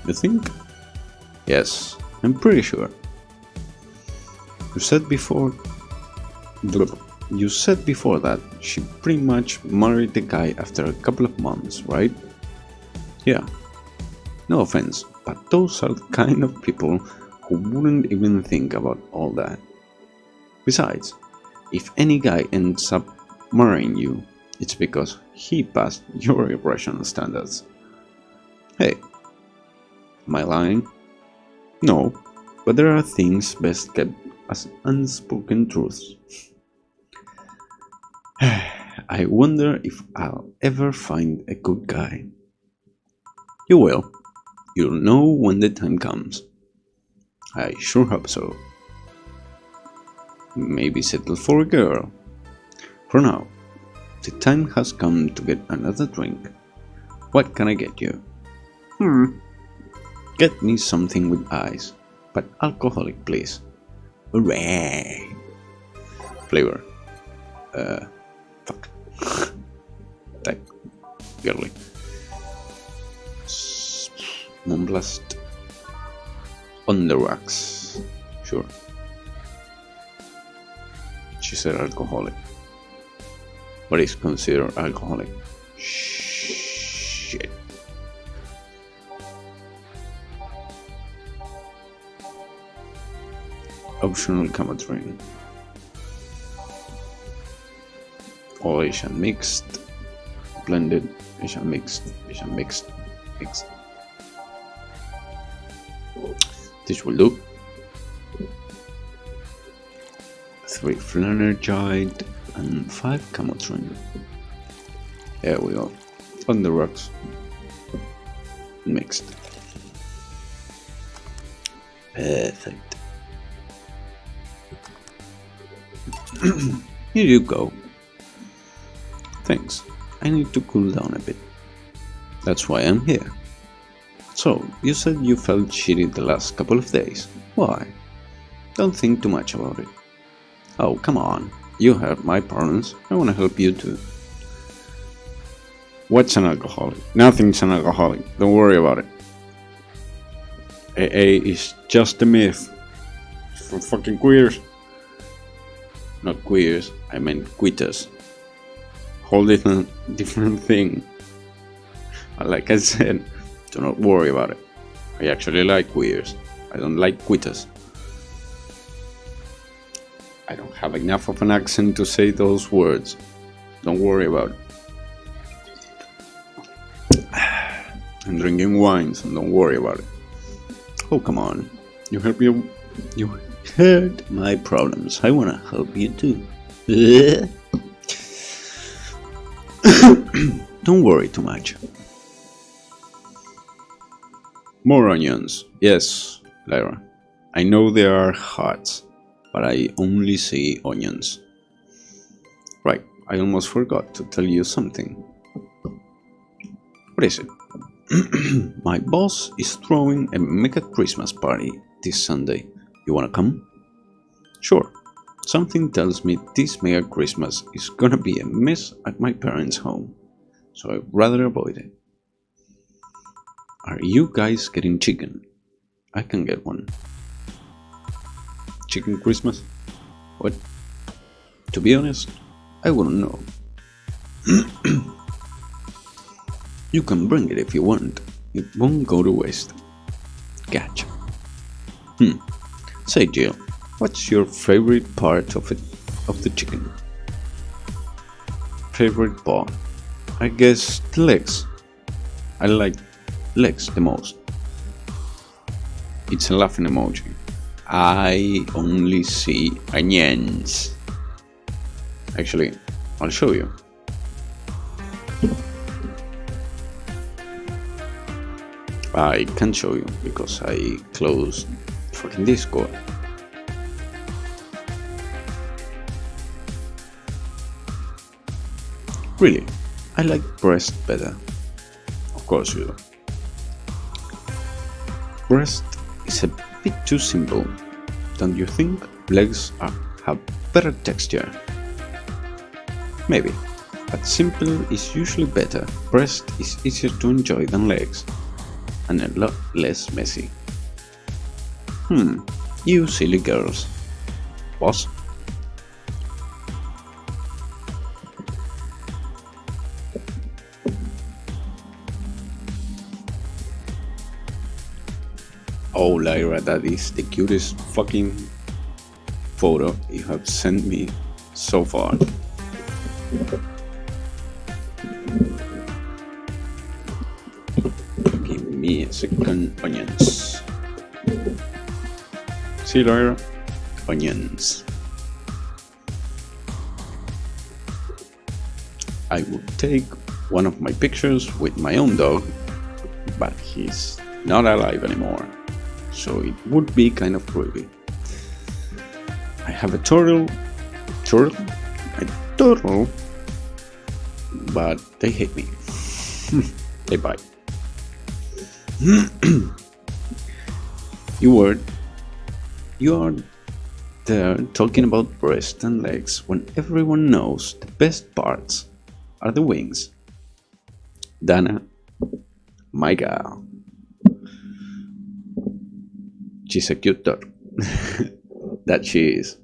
You think? Yes, I'm pretty sure. You said before that she pretty much married the guy after a couple of months, right? Yeah. No offense, but those are the kind of people who wouldn't even think about all that. Besides, if any guy ends up marrying you, it's because he passed your irrational standards. Hey, am I lying? No, but there are things best kept as unspoken truths. I wonder if I'll ever find a good guy. You will. You'll know when the time comes. I sure hope so. Maybe settle for a girl. For now, the time has come to get another drink. What can I get you? Get me something with ice, but alcoholic, please. Hooray! Flavor. Fuck. Type. Girly. Moonblast. On the rocks. Sure. She said alcoholic. What is considered alcoholic? Shit. Optional commentary. All Asian mixed, blended, Asian mixed, mixed. This will do. 3 Flanergide and 5 Camotrin. There we go. On the rocks. Mixed. Perfect. Here you go. Thanks. I need to cool down a bit. That's why I'm here. So, you said you felt shitty the last couple of days. Why? Don't think too much about it. Oh, come on. You hurt my parents. I want to help you too. What's an alcoholic? Nothing's an alcoholic. Don't worry about it. AA is just a myth. It's for fucking queers. Not queers, I meant quitters. Whole different thing. Like I said, do not worry about it. I actually like queers. I don't like quitters. I don't have enough of an accent to say those words. Don't worry about it. I'm drinking wine, so don't worry about it. Oh, come on. You heard my problems. I want to help you too. Don't worry too much. More onions. Yes, Lyra. I know they are hot, but I only see onions. Right, I almost forgot to tell you something. What is it? My boss is throwing a mega Christmas party this Sunday. You wanna come? Sure. Something tells me this mega Christmas is gonna be a mess at my parents' home, so I'd rather avoid it. Are you guys getting chicken? I can get one. Chicken Christmas? What? To be honest, I wouldn't know. You can bring it if you want. It won't go to waste. Gotcha. Say, Jill, what's your favorite part of the chicken? Favorite part? I guess the legs. I like legs the most. It's a laughing emoji. I only see onions. Actually, I'll show you. I can't show you because I closed fucking Discord. Really, I like breast better. Of course you do. Breast is a bit too simple, don't you think? Legs have better texture. Maybe, but simple is usually better. Breast is easier to enjoy than legs. and a lot less messy. You silly girls. Boss? Oh, Lyra, that is the cutest fucking photo you have sent me so far. Give me a second. Onions. See, Lyra? Onions. I would take one of my pictures with my own dog, but he's not alive anymore, so it would be kind of creepy. I have a turtle, but they hate me. They bite. You are there talking about breast and legs when everyone knows the best parts are the wings. Dana, my girl. She's a cute dog. That she is.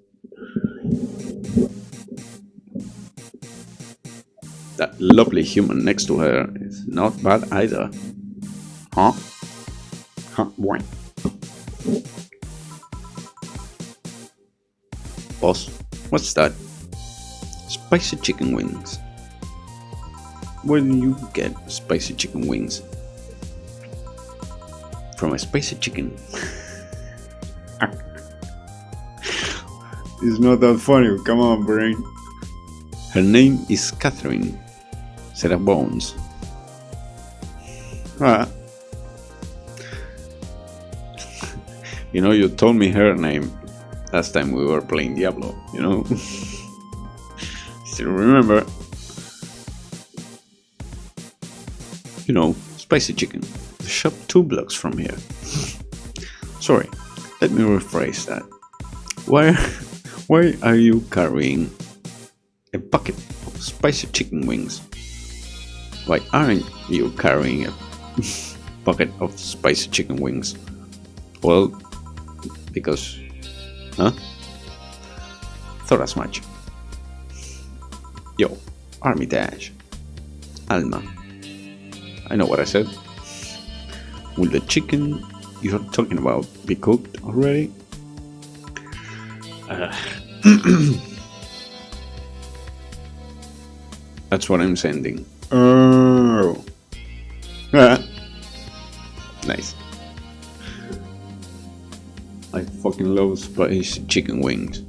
That lovely human next to her is not bad either. Huh? Huh, boy. Boss, what's that? Spicy chicken wings. Where do you get spicy chicken wings? From a spicy chicken. It's not that funny, come on, brain. Her name is Catherine. Sarah Bones. Ah. You know, you told me her name last time we were playing Diablo, you know? Still remember? You know, spicy chicken. The shop 2 blocks from here. Sorry, let me rephrase that. Why are you carrying a bucket of spicy chicken wings? Why aren't you carrying a bucket of spicy chicken wings? Well, because... Huh? Thought as much. Yo, Armitage. Alma. I know what I said. Will the chicken you're talking about be cooked already? That's what I'm sending. Oh. Nice. I fucking love spicy chicken wings.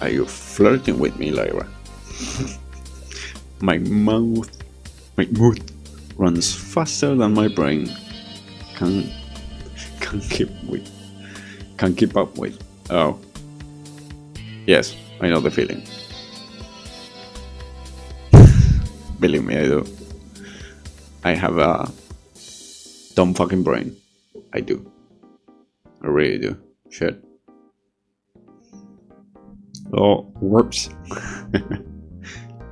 Are you flirting with me, Lyra? My mouth runs faster than my brain can keep up with. Oh. Yes, I know the feeling. Believe me, I do. I have a dumb fucking brain. I do. I really do. Shit. Oh, whoops.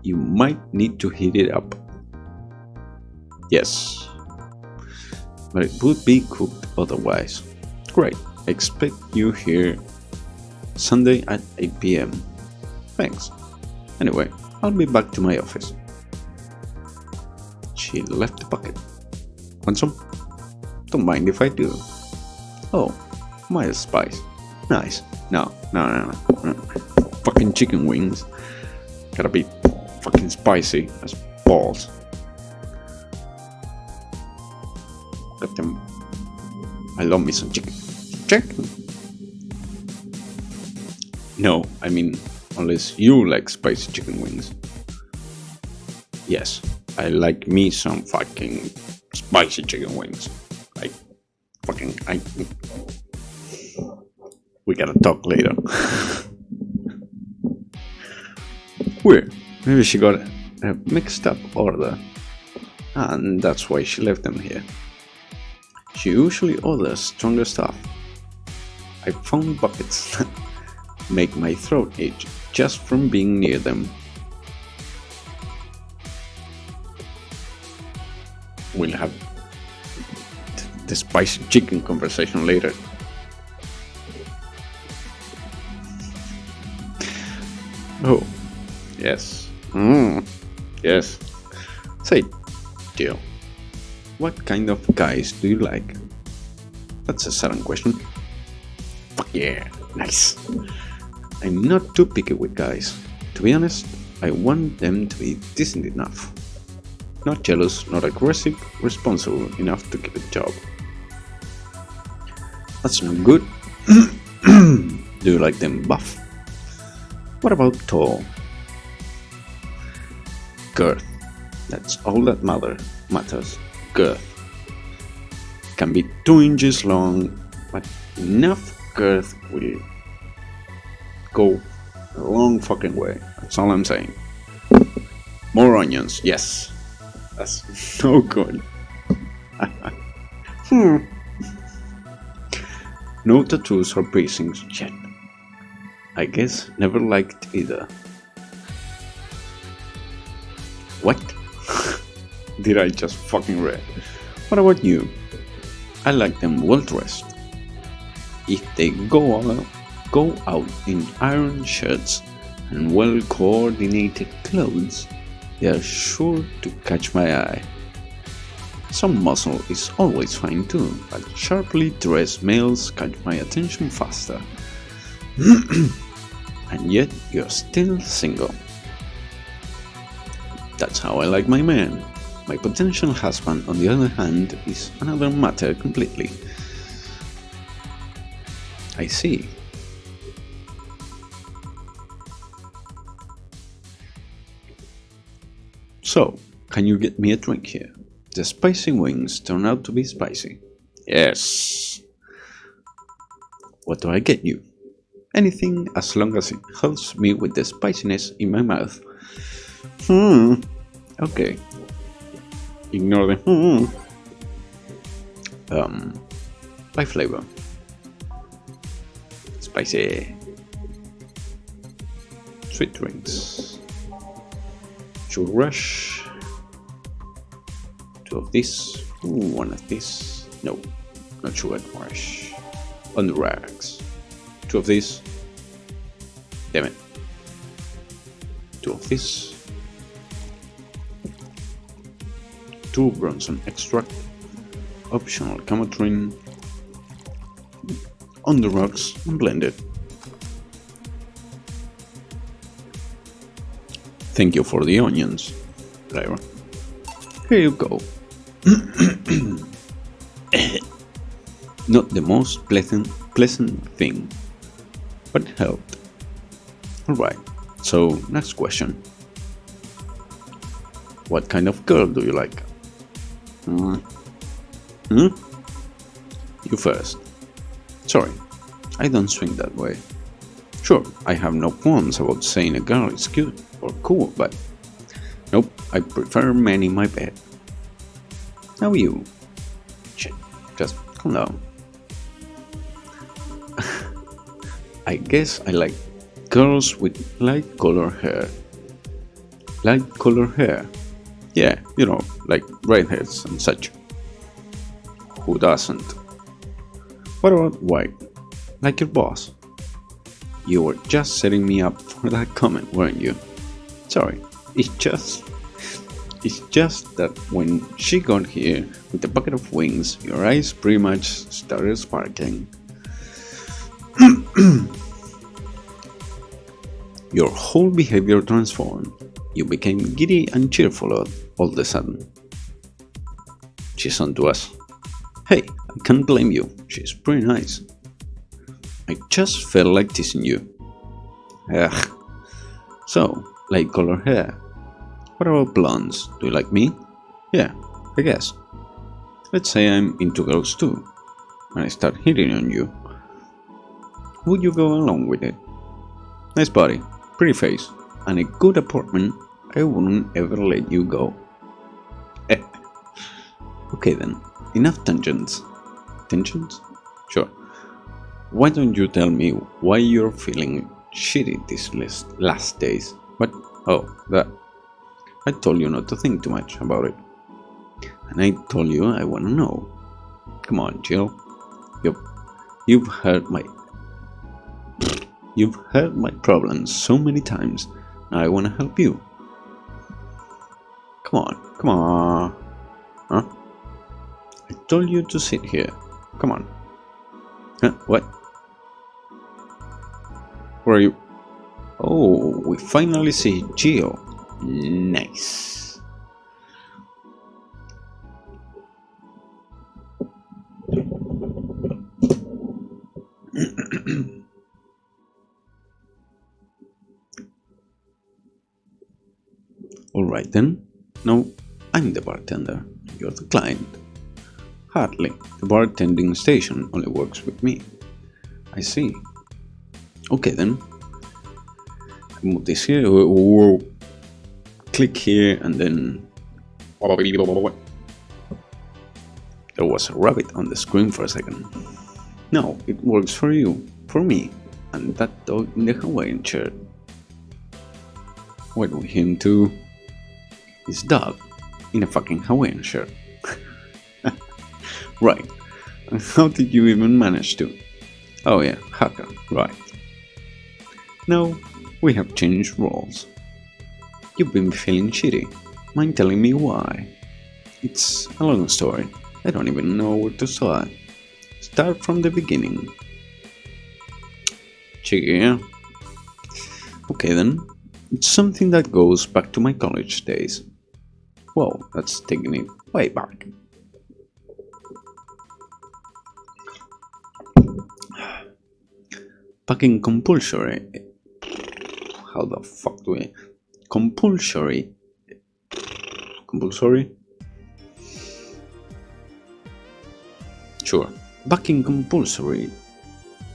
You might need to heat it up. Yes. But it would be cooked otherwise. Great. Expect you here Sunday at 8 p.m. Thanks. Anyway, I'll be back to my office. She left the bucket. Want some? Don't mind if I do. Oh, mild spice. Nice. No. Fucking chicken wings. Gotta be fucking spicy as balls. Got them. I love me some chicken. Chicken? No, I mean, unless you like spicy chicken wings. Yes, I like me some fucking spicy chicken wings. We gotta talk later. Weird. Maybe she got a mixed up order, and that's why she left them here. She usually orders stronger stuff. I found buckets that make my throat itch just from being near them. the spicy chicken conversation later. Oh, yes. Yes. Say, Jill, what kind of guys do you like? That's a sudden question. Fuck yeah, nice. I'm not too picky with guys. To be honest, I want them to be decent enough. Not jealous, not aggressive, responsible enough to keep a job. That's not good. Do you like them buff? What about tall? Girth. That's all that matters. Girth. Can be 2 inches long, but enough girth will go a long fucking way. That's all I'm saying. More onions, yes. That's so good. No tattoos or piercings yet. I guess never liked either. What? Did I just fucking read? What about you? I like them well dressed. If they go out in iron shirts and well coordinated clothes, they are sure to catch my eye. Some muscle is always fine too, but sharply dressed males catch my attention faster. And yet you're still single. That's how I like my man. My potential husband, on the other hand, is another matter completely. I see. So, can you get me a drink here? The spicy wings turn out to be spicy. Yes. What do I get you? Anything as long as it helps me with the spiciness in my mouth. Okay. Ignore the by flavor. Spicy. Sweet drinks. Sugar rush. 2 of this. 1 of this. No, not sugar rush. On the racks. 2 of this. Damn it. 2 of this. 2 Bronson extract. Optional Camatrin. On the rocks and blended. Thank you for the onions, driver. Here you go. Not the most pleasant thing, but it helped. Alright, so next question. What kind of girl do you like? You first. Sorry, I don't swing that way. Sure, I have no qualms about saying a girl is cute or cool, but nope, I prefer men in my bed. How you? Shit, just calm down. I guess I like girls with light color hair. Light color hair? Yeah, you know, like redheads and such. Who doesn't? What about white? Like your boss? You were just setting me up for that comment, weren't you? Sorry, it's just that when she got here with a bucket of wings, your eyes pretty much started sparkling. Your whole behavior transformed. You became giddy and cheerful all of a sudden. She's on to us. Hey, I can't blame you. She's pretty nice. I just felt like teasing you. Ugh. So, light color hair. What about blondes? Do you like me? Yeah, I guess. Let's say I'm into girls too, and I start hitting on you. Would you go along with it? Nice body, pretty face, and a good apartment. I wouldn't ever let you go. Okay then, enough tangents. Tangents? Sure. Why don't you tell me why you're feeling shitty these last days? What? Oh, that. I told you not to think too much about it. And I told you I wanna know. Come on, Jill. You've, you've heard my You've heard my problems so many times. Now I want to help you. Come on, come on. Huh? I told you to sit here. Come on. Huh? What? Where are you? Oh, we finally see Jill. Nice. Alright then. Now I'm the bartender. You're the client. Hardly. The bartending station only works with me. I see. Okay then. Move this here. Whoa. Click here and then. There was a rabbit on the screen for a second. No, it works for you, for me, and that dog in the Hawaiian shirt. What with him too? His dog in a fucking Hawaiian shirt. Right. And how did you even manage to? Oh yeah, hacker, right. Now, we have changed roles. You've been feeling shitty. Mind telling me why? It's a long story. I don't even know where to start. Start from the beginning. Yeah. Okay then. It's something that goes back to my college days. Well, that's taking it way back. Back in compulsory. How the fuck do we? Compulsory. Compulsory? Sure. Back in compulsory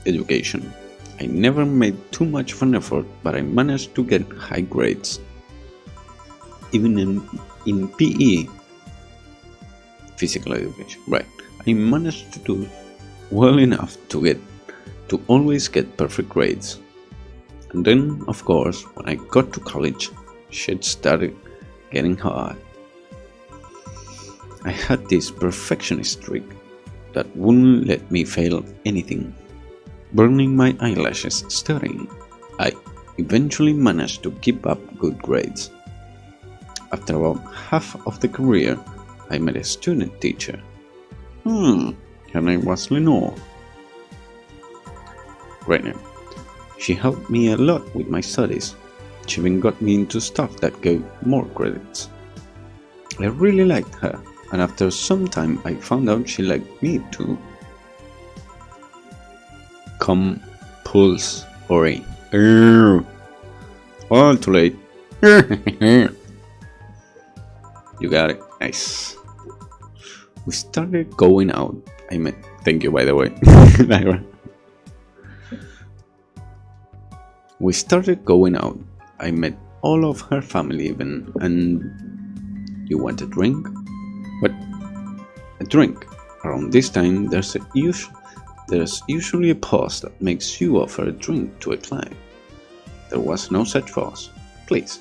education, I never made too much of an effort, but I managed to get high grades. Even in PE, physical education, right? I managed to do well enough to always get perfect grades. And then, of course, when I got to college, shit started getting hard. I had this perfectionist streak that wouldn't let me fail anything. Burning my eyelashes studying, I eventually managed to keep up good grades. After about half of the career, I met a student teacher. Her name was Lenore. Right now, she helped me a lot with my studies. She even got me into stuff that gave more credits. I really liked her, and after some time I found out she liked me too. Compulsory. All too late. You got it. Nice. We started going out. I met. Thank you, by the way. We started going out. I met all of her family even. And you want a drink? What? A drink. Around this time, there's usually a pause that makes you offer a drink to a client. There was no such pause. Please,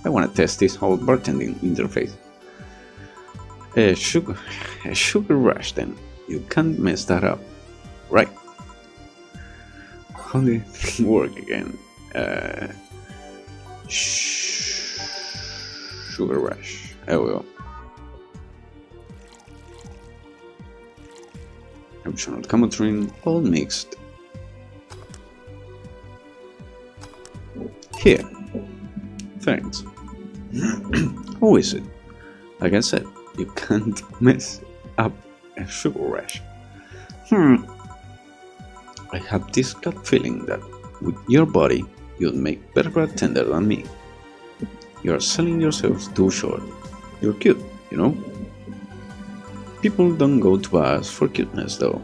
I want to test this whole bartending interface. A sugar rush then. You can't mess that up, right? How did it work again? Sugar rush. There we go. Optional Comotrine, all mixed. Here. Thanks. How is it? Like I said, you can't mess up a sugar rush. I have this gut feeling that with your body, you'll make better bartender than me. You're selling yourself too short. You're cute, you know? People don't go to bars for cuteness though.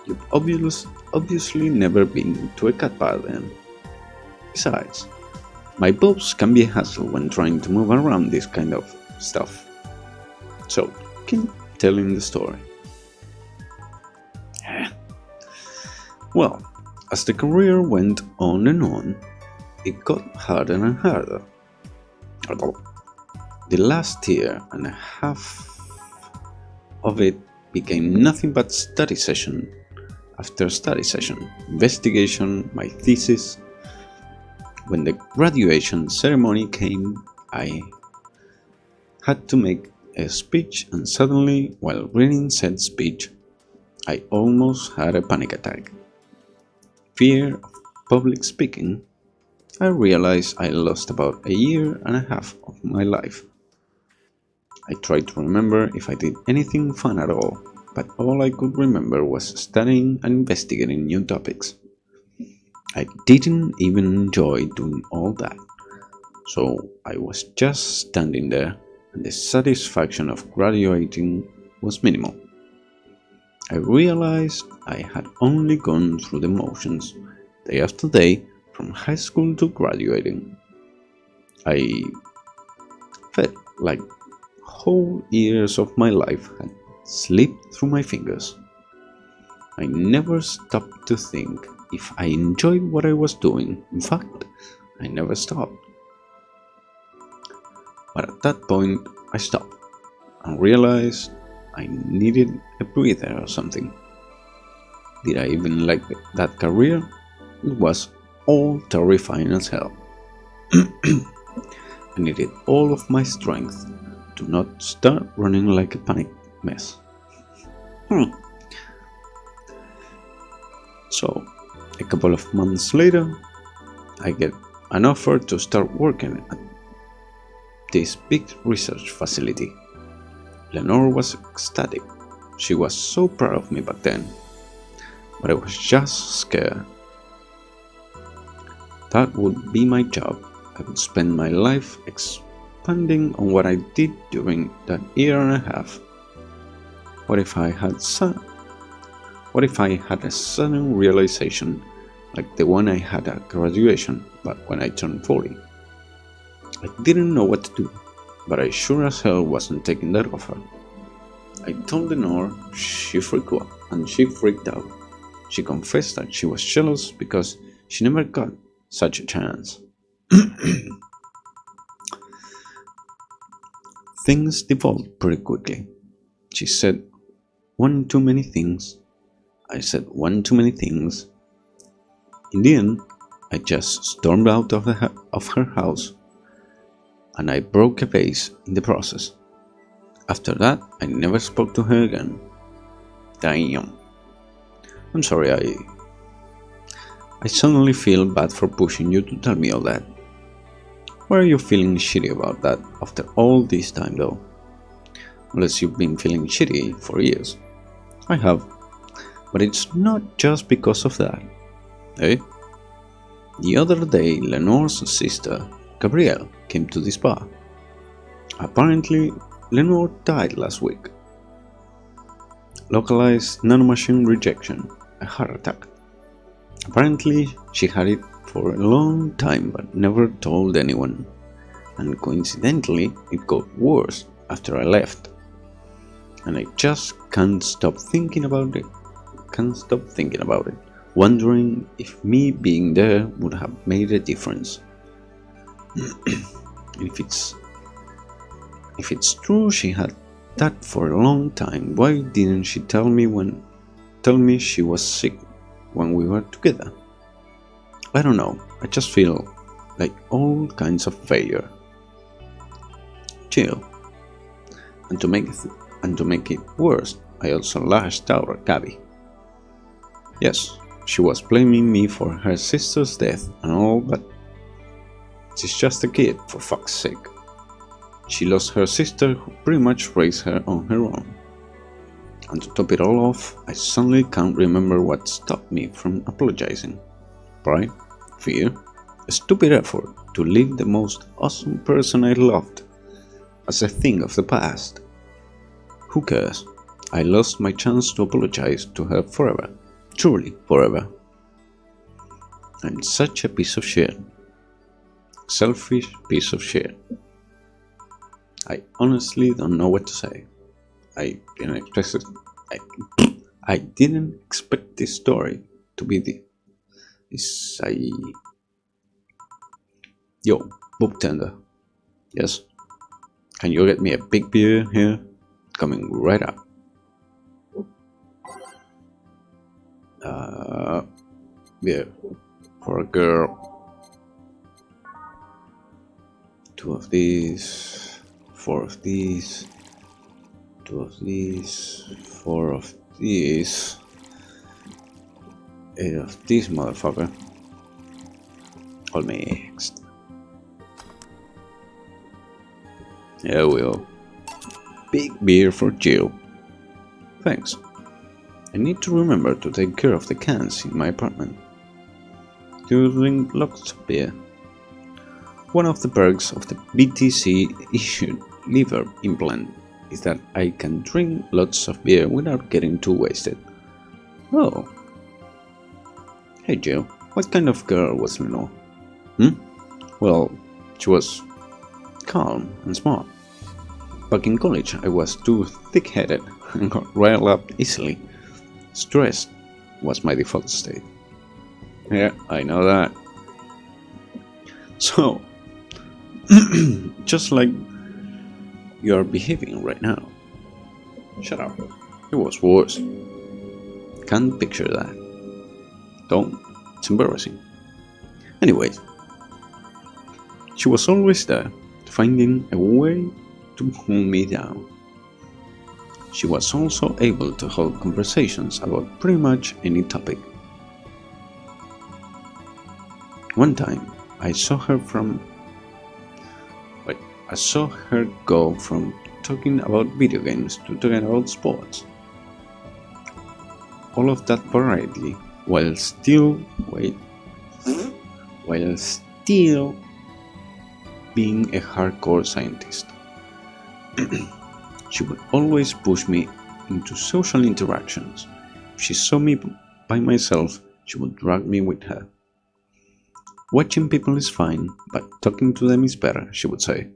You've obviously never been to a cat bar then. Besides, my boss can be a hassle when trying to move around this kind of stuff. So, keep telling the story. Well, as the career went on and on, it got harder and harder. The last year and a half of it became nothing but study session after study session, investigation, my thesis. When the graduation ceremony came, I had to make a speech, and suddenly, while reading said speech, I almost had a panic attack. Fear of public speaking. I realized I lost about a year and a half of my life. I tried to remember if I did anything fun at all, but all I could remember was studying and investigating new topics. I didn't even enjoy doing all that, so I was just standing there, and the satisfaction of graduating was minimal. I realized I had only gone through the motions, day after day, from high school to graduating. I felt like whole years of my life had slipped through my fingers. I never stopped to think if I enjoyed what I was doing. In fact, I never stopped. But at that point, I stopped and realized I needed a breather or something. Did I even like that career? It was all terrifying as hell. I needed all of my strength to not start running like a panic mess. So, a couple of months later, I get an offer to start working at this big research facility. Lenore was ecstatic. She was so proud of me back then, but I was just scared. That would be my job. I would spend my life expanding on what I did during that year and a half. What if I had a sudden realization like the one I had at graduation, but when I turned 40? I didn't know what to do, but I sure as hell wasn't taking that offer. I told Lenore, she freaked out. She confessed that she was jealous because she never got such a chance. Things devolved pretty quickly. She said one too many things. I said one too many things. In the end, I just stormed out of her house, and I broke a vase in the process. After that, I never spoke to her again. Damn. I'm sorry, I suddenly feel bad for pushing you to tell me all that. Why are you feeling shitty about that after all this time though? Unless you've been feeling shitty for years. I have. But it's not just because of that. Eh? The other day, Lenore's sister, Gabrielle, came to this bar. Apparently, Lenore died last week. Localized nanomachine rejection, a heart attack. Apparently, she had it for a long time but never told anyone. And coincidentally, it got worse after I left. And I just can't stop thinking about it. Wondering if me being there would have made a difference. if it's true she had that for a long time, why didn't she tell me she was sick when we were together? I don't know, I just feel like all kinds of failure. Chill. And to make it worse, I also lashed out at Gabby. Yes, she was blaming me for her sister's death and all, but she's just a kid, for fuck's sake. She lost her sister who pretty much raised her on her own. And to top it all off, I suddenly can't remember what stopped me from apologizing. Pride? Fear? A stupid effort to leave the most awesome person I loved as a thing of the past. Who cares? I lost my chance to apologize to her forever. Truly forever. I'm such a piece of shit. Selfish piece of shit. I honestly don't know what to say. I didn't expect this story to be this. Yo, boob tender. Yes? Can you get me a big beer here? Coming right up. Uh, yeah, for a girl, 2 of these, 4 of these, 2 of these, 4 of these, 8 of these motherfucker. All mixed. There we go. Big beer for Jill. Thanks. I need to remember to take care of the cans in my apartment. To drink lots of beer. One of the perks of the BTC issued liver implant is that I can drink lots of beer without getting too wasted. Oh. Hey Jill, what kind of girl was Lenore? Well, she was calm and smart. Back in college, I was too thick-headed and got riled up easily. Stress was my default state. Yeah, I know that. So, just like you are behaving right now. Shut up. It was worse. Can't picture that. Don't. It's embarrassing. Anyways, she was always there, finding a way to pull me down. She was also able to hold conversations about pretty much any topic. One time, I saw her go from talking about video games to talking about sports. All of that variety while still being a hardcore scientist. She would always push me into social interactions. If she saw me by myself, she would drag me with her. Watching people is fine, but talking to them is better, she would say.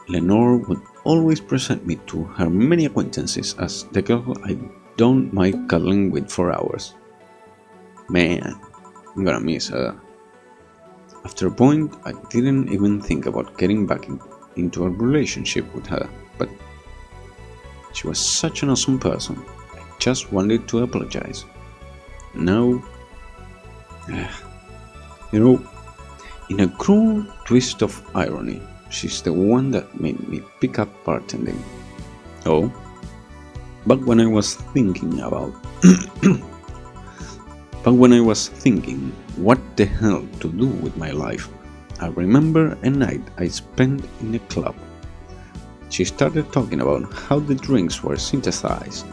Lenore would always present me to her many acquaintances as the girl I don't mind cuddling with for hours. Man, I'm gonna miss her. After a point, I didn't even think about getting back into a relationship with her, but she was such an awesome person. I just wanted to apologize. Now, in a cruel twist of irony, she's the one that made me pick up bartending. Oh, back when I was thinking what the hell to do with my life, I remember a night I spent in a club. She started talking about how the drinks were synthesized,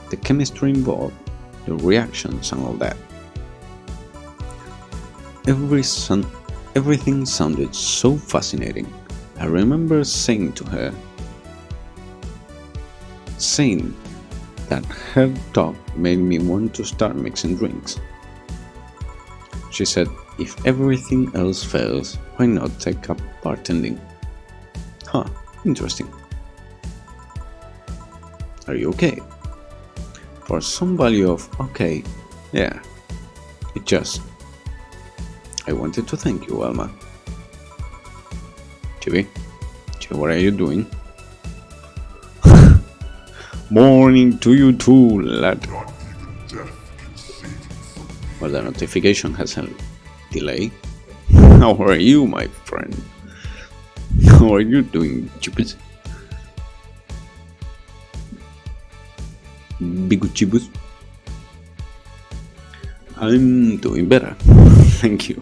the chemistry involved, the reactions and all that. Everything sounded so fascinating. I remember saying that her talk made me want to start mixing drinks. She said, if everything else fails, why not take up bartending? Huh, interesting. Are you okay? For some value of okay, yeah, I wanted to thank you, Alma. Chibi, what are you doing? Morning to you too, lad. Well, the notification has a delay. How are you, my friend? How are you doing, Chibus? Bigu Chibus? I'm doing better. Thank you.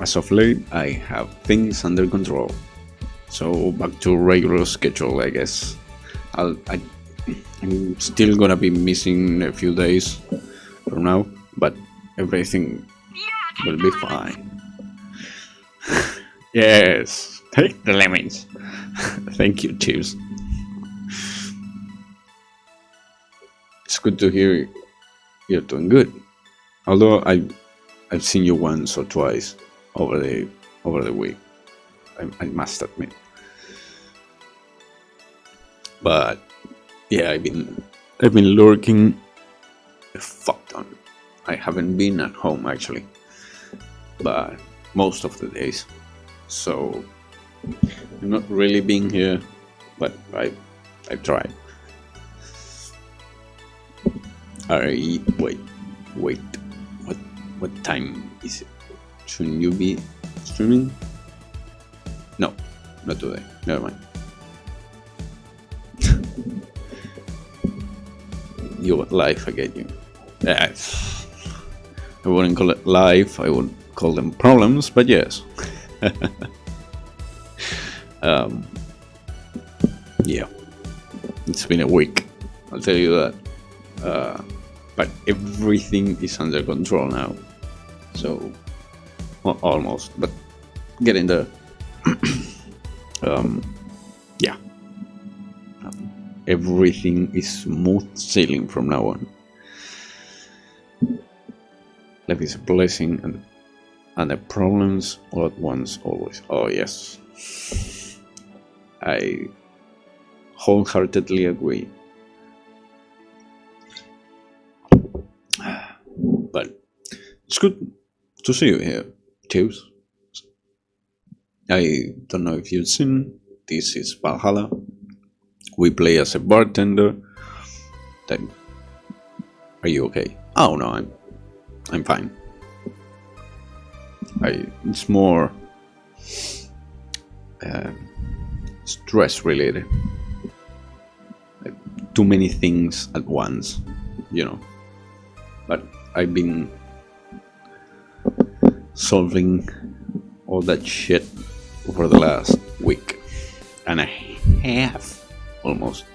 As of late, I have things under control. So back to regular schedule, I guess. I'm still gonna be missing a few days from now, but everything will be fine. Yes, take the lemons. Thank you, Chips. It's good to hear you're doing good. Although I've seen you once or twice over the week, I must admit. But yeah, I've been lurking a fuck ton. I haven't been at home actually, but most of the days. So I'm not really being here, but I tried. Wait. What time is it? Shouldn't you be streaming? No, not today. Never mind. You're live, I get you. I wouldn't call it live, I would call them problems, but yes. Yeah, it's been a week, I'll tell you that. But everything is under control now. So, well, almost, but getting there. Yeah. Everything is smooth sailing from now on. Life is a blessing and the problems all at once always. Oh yes. I wholeheartedly agree. But it's good to see you here, James. I don't know if you've seen, this is Valhalla. We play as a bartender. Then, are you okay? Oh no, I'm fine. It's more stress related. Like, too many things at once, you know. But I've been solving all that shit over the last week and a half almost.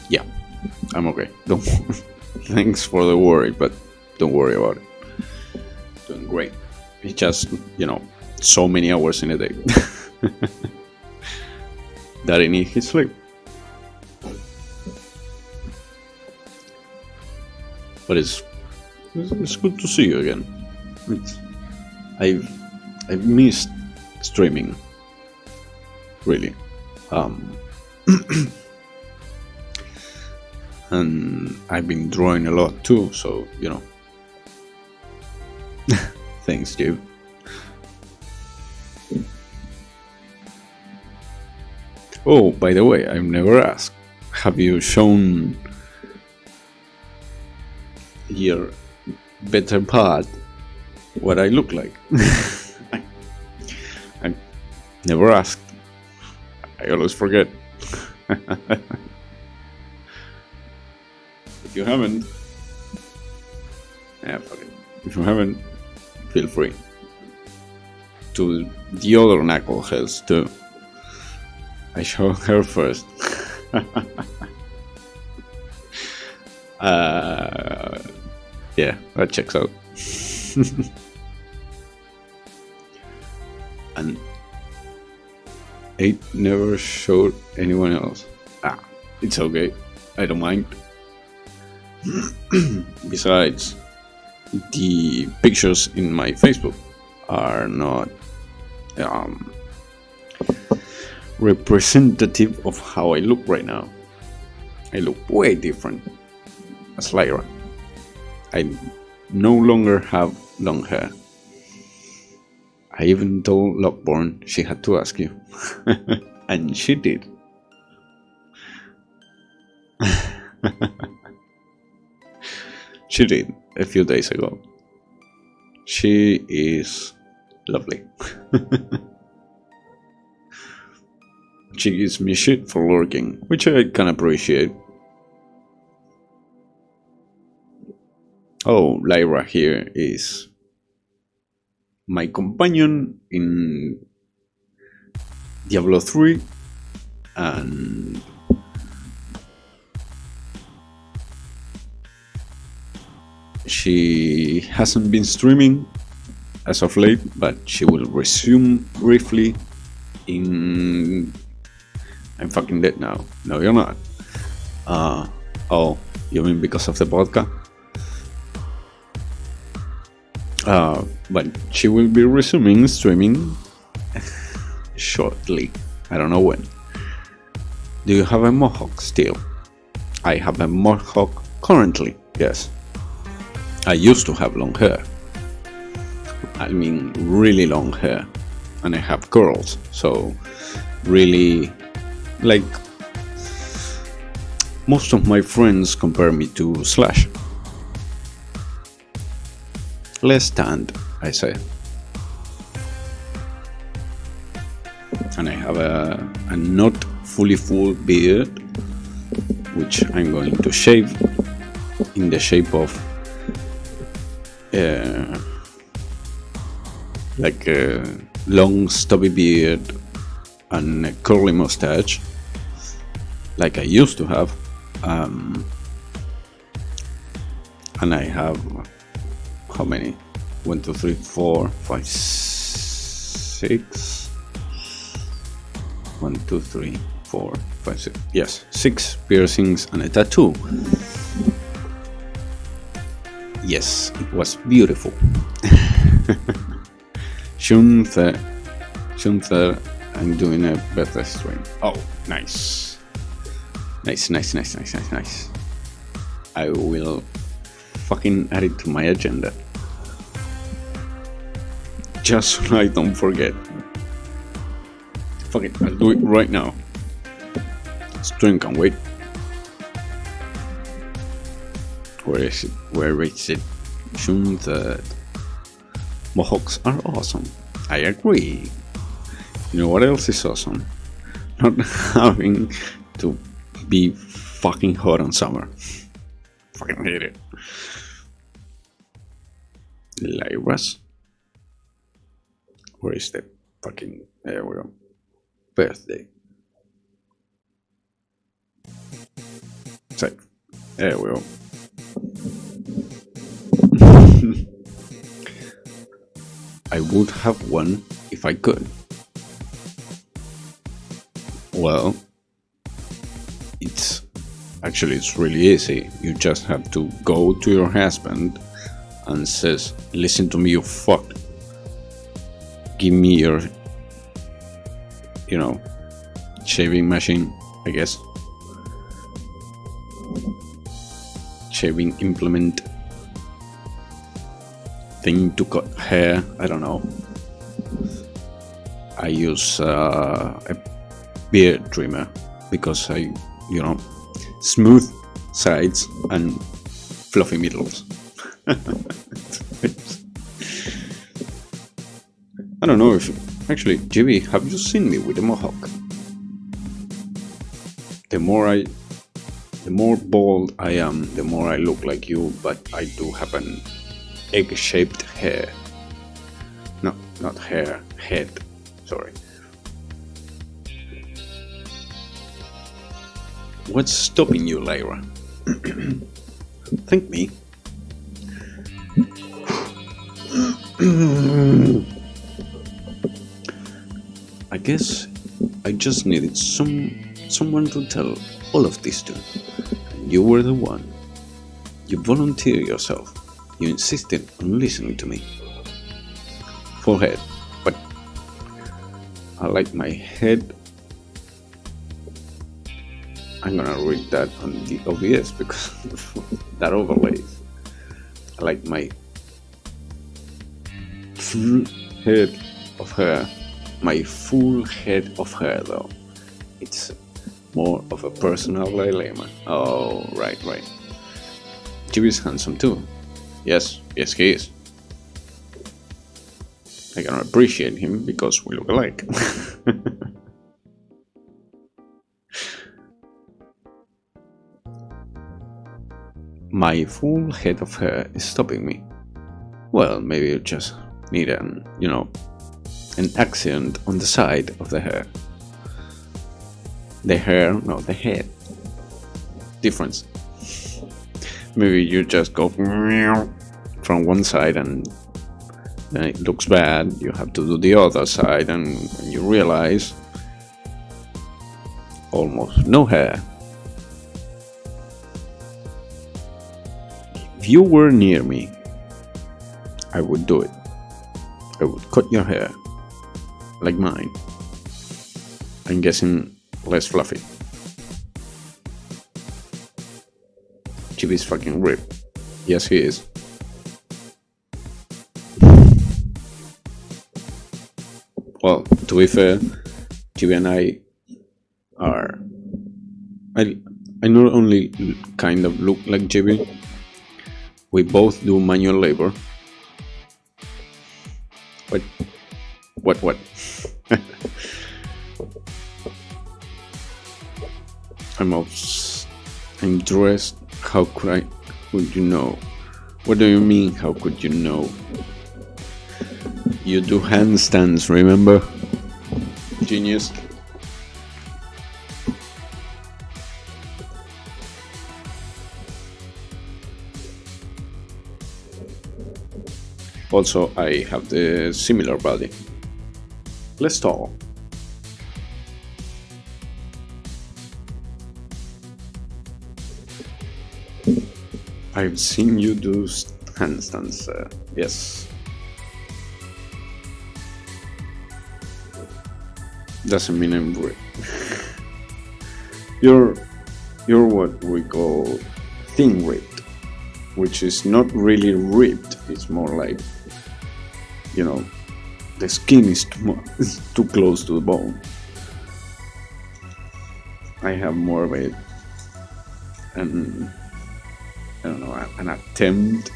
Yeah, I'm okay. Don't. Thanks for the worry, but don't worry about it. Doing great. It's just, so many hours in a day. That I need his sleep. But it's good to see you again. I've missed streaming, really. And I've been drawing a lot too, so thanks, Dave. Oh, by the way, I've never asked. Have you shown your better part what I look like? I never asked. I always forget. If you haven't, fuck it. If you haven't, feel free. To the other knuckleheads too. I showed her first. Yeah, that checks out. And I never showed anyone else. It's okay. I don't mind. Besides, the pictures in my Facebook are not representative of how I look right now. I look way different as Lyra. I no longer have long hair. I even told Lockborn she had to ask you. And she did. She did a few days ago. She is lovely. She gives me shit for lurking, which I can appreciate. Oh, Lyra here is my companion in Diablo 3 and she hasn't been streaming as of late, but she will resume briefly in... I'm fucking dead now. No, you're not. Oh, you mean because of the vodka? But she will be resuming streaming shortly. I don't know when. Do you have a mohawk still? I have a mohawk currently, yes. I used to have long hair. I mean really long hair, and I have curls, so really, like, most of my friends compare me to Slash. Less tanned, I say. And I have a not fully full beard, which I'm going to shave in the shape of like a long stubby beard and a curly mustache, like I used to have. And I have, how many? 1, 2, 3, 4, 5, 6. 1, 2, 3, 4, 5, 6. Yes, 6 piercings and a tattoo. Yes, it was beautiful. Gunther, I'm doing a better stream. Oh, nice. Nice. I will fucking add it to my agenda, just so I don't forget. Fuck it, I'll do it right now. Stream can wait. Where is it? June 3rd. Mohawks are awesome. I agree. You know what else is awesome? Not having to be fucking hot on summer. Fucking hate it. Lyra's. Where is the fucking... There we go. Birthday. So, there we go. I would have one if I could. Well, it's really easy. You just have to go to your husband and says, listen to me, you fuck. Give me your, shaving machine, I guess. Shaving implement thing to cut hair, I don't know. I use a beard trimmer because I, smooth sides and fluffy middles. I don't know if... Actually, Jimmy, have you seen me with a mohawk? The more bald I am, the more I look like you, but I do have an egg-shaped hair. No, not hair, head. Sorry. What's stopping you, Lyra? Thank me. I guess I just needed someone to tell all of this to. And you were the one. You volunteered yourself. You insisted on listening to me. Forehead, but I like my head. I'm gonna read that on the OBS because that overlays. I like my full head of hair. My full head of hair, though. It's more of a personal dilemma. Oh, right. Jimmy's handsome too. Yes, he is. I can appreciate him because we look alike. My full head of hair is stopping me. Well, maybe you just need an accent on the side of the hair. The head. Difference. Maybe you just go from one side and then it looks bad. You have to do the other side and you realize almost no hair. If you were near me, I would do it. I would cut your hair like mine. I'm guessing less fluffy. Chibi's fucking ripped. Yes, he is. to be fair, Chibi and I are. I not only kind of look like Chibi, we both do manual labor. What? I'm dressed. How could you know? What do you mean, how could you know? You do handstands, remember? Genius. Also, I have the similar body. Let's talk. I've seen you do handstands, yes. Doesn't mean I'm ripped. You're what we call thin ripped, which is not really ripped. It's more like, the skin is too close to the bone. I have more of it, and I don't know, an attempt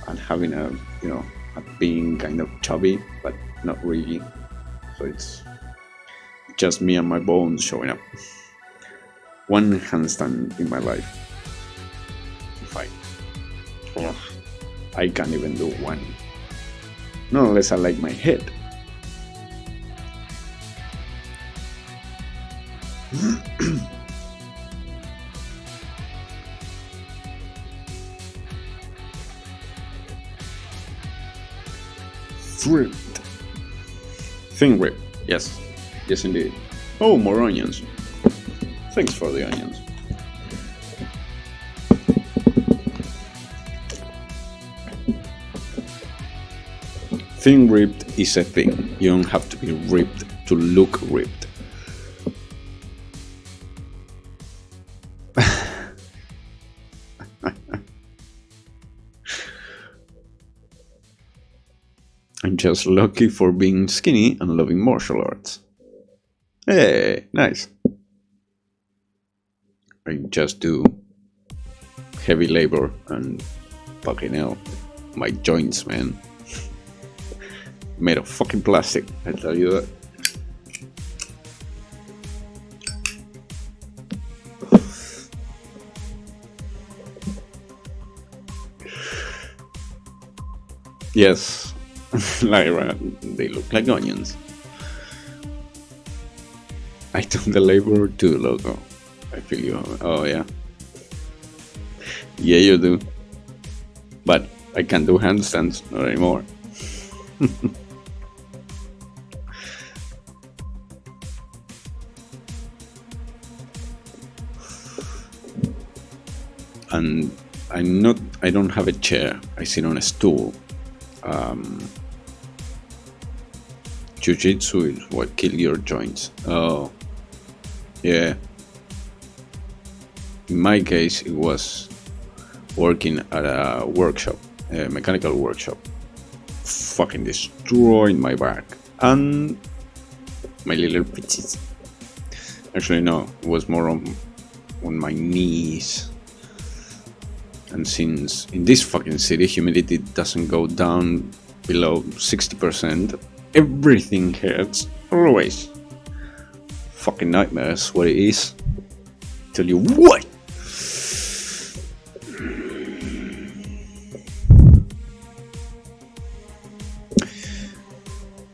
at having at being kind of chubby, but not really. So it's just me and my bones showing up. One handstand in my life. Fine. I can't even do one. Not unless I like my head. Ripped. Thin rip. Yes indeed. Oh, more onions. Thanks for the onions. Thin ripped is a thing. You don't have to be ripped to look ripped. I'm just lucky for being skinny and loving martial arts. Hey, nice. I just do heavy labor and fucking hell, my joints, man. Made of fucking plastic, I tell you that. Yes. Lyra, they look like onions. I took the labor too, logo. I feel you. Oh yeah. Yeah, you do. But I can't do handstands, not anymore. And I don't have a chair. I sit on a stool. Jiu-jitsu is what kills your joints. Oh, yeah. In my case, it was working at a workshop, a mechanical workshop. Fucking destroying my back and my little pitches. Actually, no, it was more on my knees. And since in this fucking city humidity doesn't go down below 60%, everything hurts always. Fucking nightmares, what it is. Tell you what.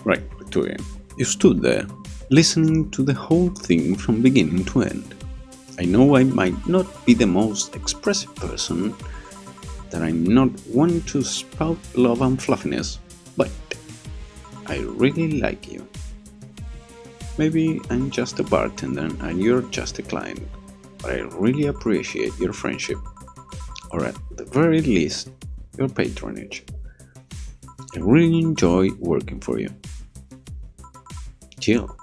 Right, to it. You stood there, listening to the whole thing from beginning to end. I know I might not be the most expressive person, that I'm not one to spout love and fluffiness, but I really like you. Maybe I'm just a bartender and you're just a client, but I really appreciate your friendship, or at the very least, your patronage. I really enjoy working for you. Jill,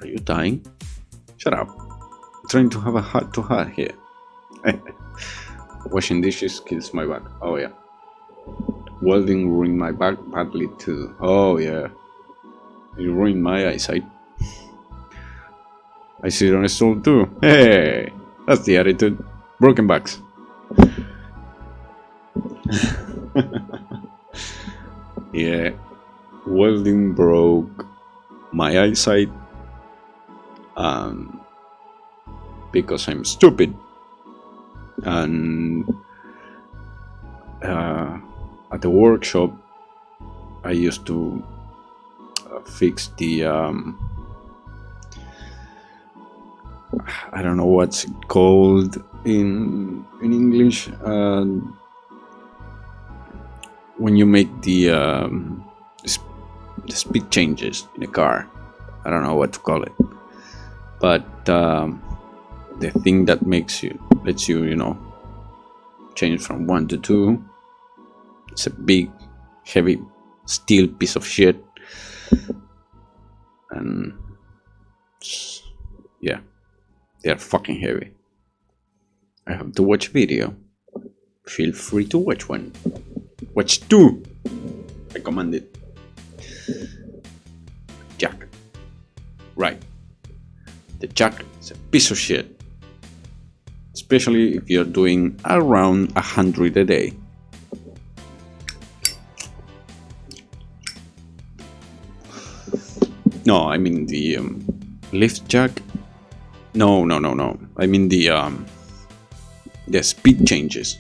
are you dying? Shut up. I'm trying to have a heart-to-heart here. Washing dishes kills my back. Oh yeah. Welding ruined my back badly too. Oh yeah. You ruined my eyesight. I sit on a stool too. Hey, that's the attitude. Broken backs. Yeah, welding broke my eyesight because I'm stupid. And at the workshop, I used to fix the I don't know what's it called in English. When you make the speed changes in a car, I don't know what to call it, but the thing that lets you, change from 1 to 2. It's a big, heavy steel piece of shit, and yeah, they're fucking heavy. I have to watch a video. Feel free to watch one. Watch 2. Recommended. Jack. Right. The jack is a piece of shit. Especially if you're doing around 100 a day. No, I mean the lift jack. No. I mean the speed changes.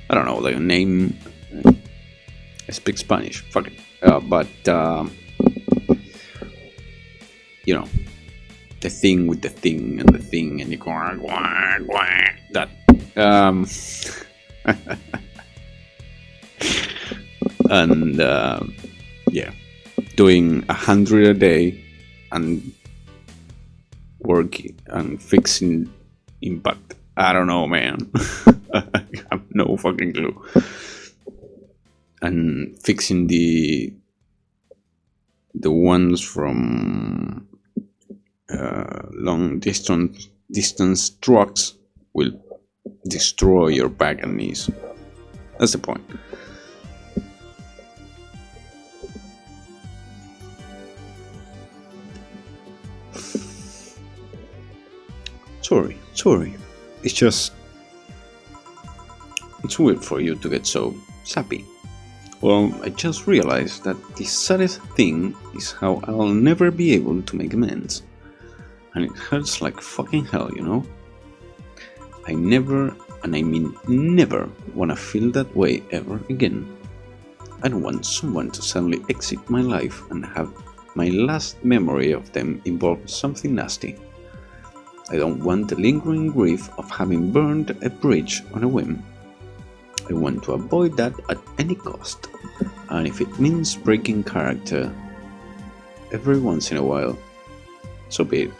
I don't know the name. I speak Spanish. Fuck it. But the thing with the thing and the thing and you go that. And yeah, doing 100 a day and working and fixing impact. I don't know, man. I have no fucking clue. And fixing the ones from long distance trucks will destroy your back and knees. That's the point. Sorry. It's weird for you to get so sappy. Well, I just realized that the saddest thing is how I'll never be able to make amends. And it hurts like fucking hell, I never, and I mean never, wanna feel that way ever again. I don't want someone to suddenly exit my life and have my last memory of them involve something nasty. I don't want the lingering grief of having burned a bridge on a whim. I want to avoid that at any cost, and if it means breaking character every once in a while, so be it.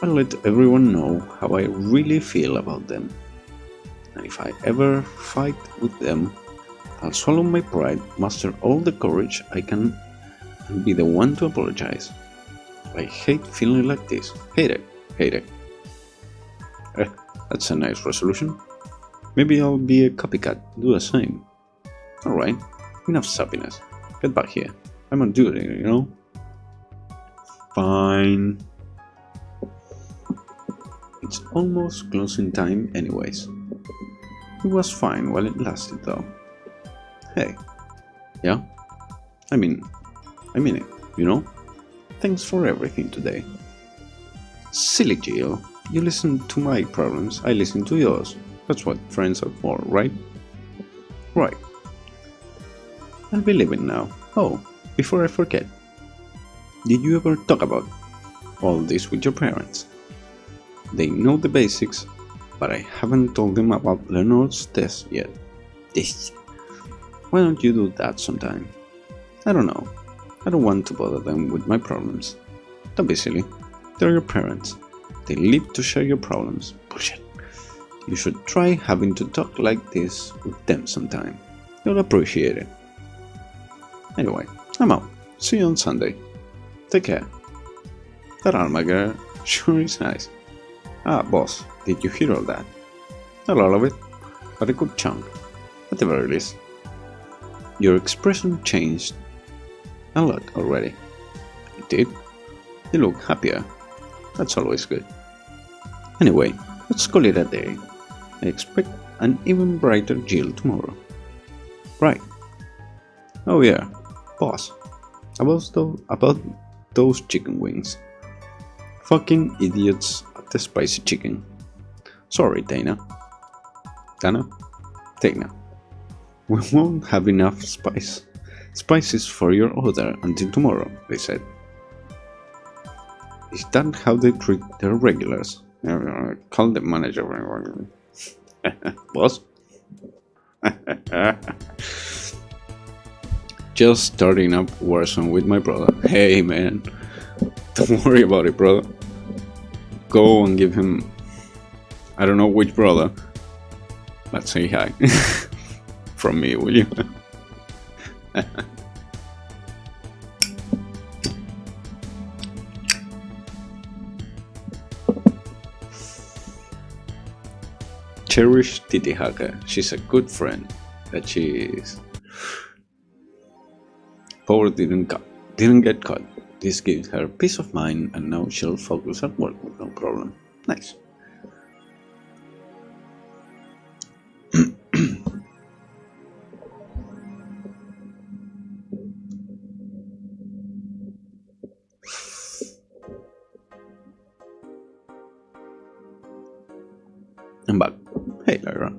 I'll let everyone know how I really feel about them, and if I ever fight with them, I'll swallow my pride, muster all the courage I can, and be the one to apologize. I hate feeling like this. Hate it. That's a nice resolution. Maybe I'll be a copycat, do the same. Alright, enough sappiness. Get back here. I'm on duty, Fine. It's almost closing time anyways. It was fine while it lasted though. Hey. Yeah? I mean it, Thanks for everything today. Silly Jill, you listen to my problems, I listen to yours. That's what friends are for, right? Right. I'll be leaving now. Oh, before I forget, did you ever talk about all this with your parents? They know the basics, but I haven't told them about Leonard's test yet. Why don't you do that sometime? I don't know. I don't want to bother them with my problems. Don't be silly. They're your parents. They live to share your problems. Bullshit. You should try having to talk like this with them sometime. You'll appreciate it. Anyway, I'm out. See you on Sunday. Take care. That Almaguer sure is nice. Ah, boss, did you hear all that? Not all of it, but a good chunk, at the very least. Your expression changed a lot already. It did. You look happier. That's always good. Anyway, let's call it a day. I expect an even brighter Jill tomorrow. Right. Oh yeah, boss. About those chicken wings. Fucking idiots at the spicy chicken. Sorry, Dana. Dana? Dana. We won't have enough spices for your order until tomorrow, they said. Is that how they treat their regulars? Call the manager. Boss? Just starting up Warzone with my brother. Hey man, don't worry about it, brother. Go and give him, I don't know which brother, but say hi. From me, will you? Cherish Titicaca. She's a good friend. That she is. Power didn't get caught. This gives her peace of mind, and now she'll focus at work with no problem. Nice. I'm back. Hey, Lyra.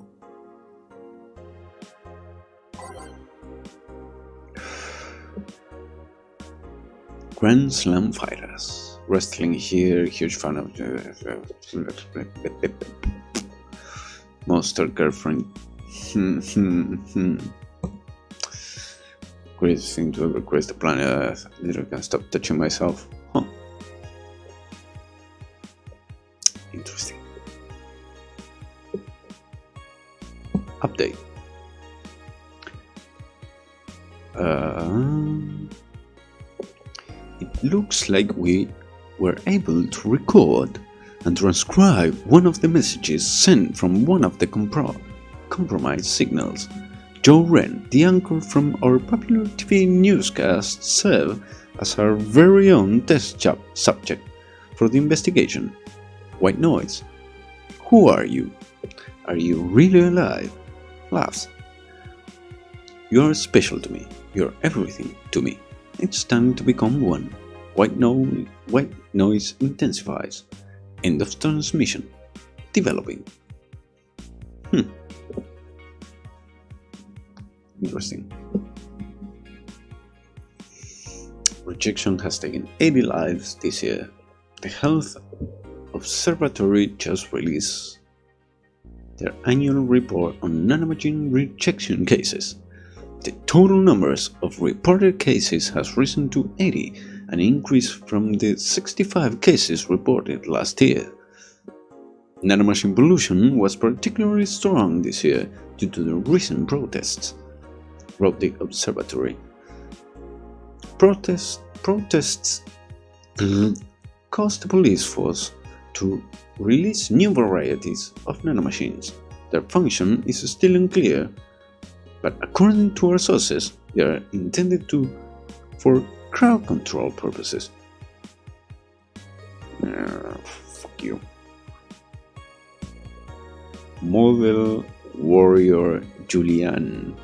Grand Slam fighters. Wrestling here, huge fan of Monster girlfriend. Greatest thing to ever grace the planet. I can't stop touching myself. Huh. Interesting. Update. It looks like we were able to record and transcribe one of the messages sent from one of the compromised signals. Joe Wren, the anchor from our popular TV newscast, served as our very own test subject for the investigation. White noise. Who are you? Are you really alive? Laughs. You are special to me. You're everything to me. It's time to become one. White noise intensifies. End of transmission. Developing. Interesting. Rejection has taken 80 lives this year. The Health Observatory just released their annual report on nanomachine rejection cases. The total numbers of reported cases has risen to 80, an increase from the 65 cases reported last year. Nanomachine pollution was particularly strong this year due to the recent protests, wrote the observatory. Protests caused the police force to release new varieties of nanomachines. Their function is still unclear, but according to our sources, they are intended for crowd control purposes. Fuck you. Model Warrior Julianne.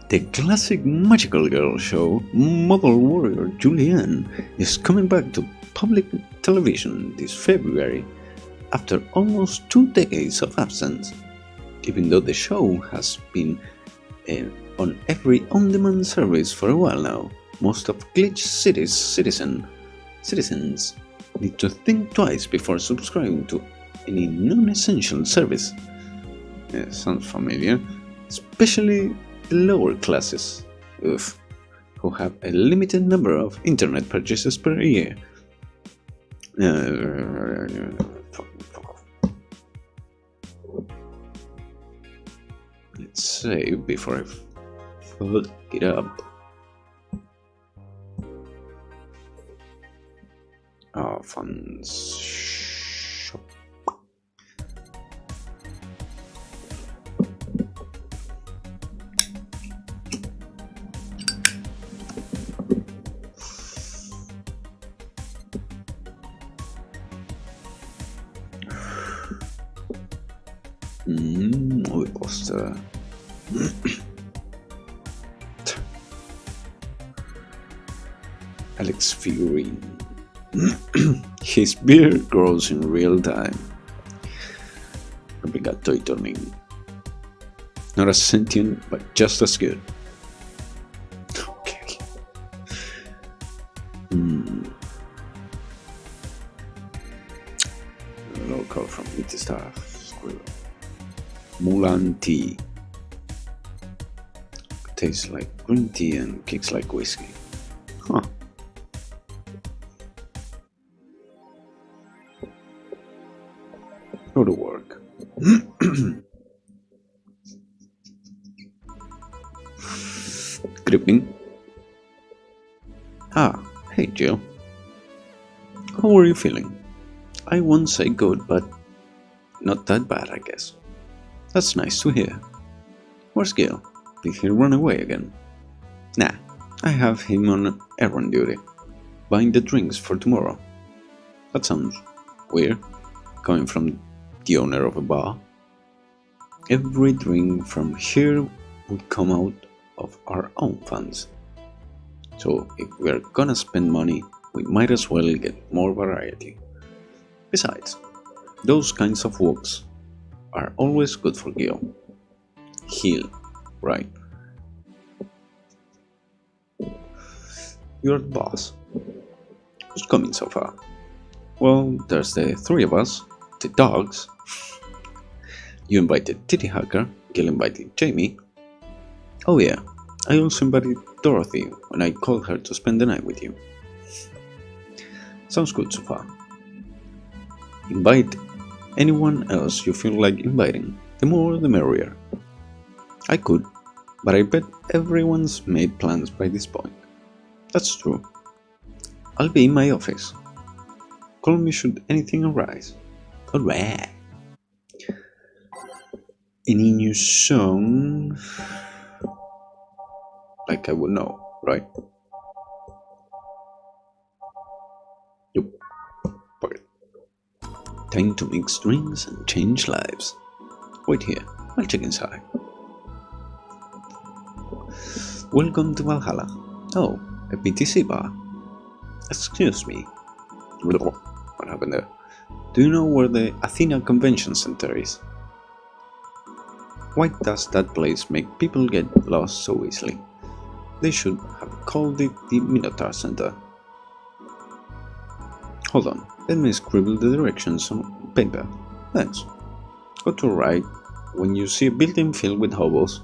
The classic magical girl show Model Warrior Julianne is coming back to public television this February after almost 2 decades of absence. Even though the show has been on every on-demand service for a while now, most of Glitch City's citizens need to think twice before subscribing to any non-essential service. Sounds familiar, especially the lower classes, who have a limited number of internet purchases per year. Let's save before I fuck it up. Funds shop. Movie poster. Alex figurine. His beard grows in real time. Replica toy turning. Not as sentient, but just as good. Okay. Local from It Stuff. Mulan tea. Tastes like green tea and kicks like whiskey. Huh. Go to work. Gripping. Ah, hey Jill. How are you feeling? I won't say good, but not that bad, I guess. That's nice to hear. Where's Gil? Did he run away again? Nah, I have him on errand duty, buying the drinks for tomorrow. That sounds weird, coming from the owner of a bar. Every drink from here would come out of our own funds. So if we're gonna spend money, we might as well get more variety. Besides, those kinds of walks are always good for Gil. Heal, right? You're the boss. Who's coming so far? Well, there's the three of us, the dogs. You invited Titty Hacker, Gil invited Jamie. Oh yeah, I also invited Dorothy when I called her to spend the night with you. Sounds good so far. Invite anyone else you feel like inviting. The more the merrier. I could, but I bet everyone's made plans by this point. That's true. I'll be in my office. Call me should anything arise. Alright. Any new song? Like I would know, right? Yup. Okay. Time to mix drinks and change lives. Wait here, I'll check inside. Welcome to Valhalla. Oh, a BTC bar. Excuse me. What happened there? Do you know where the Athena Convention Center is? Why does that place make people get lost so easily? They should have called it the Minotaur Center. Hold on, let me scribble the directions on paper. Thanks. Go to right when you see a building filled with hobos.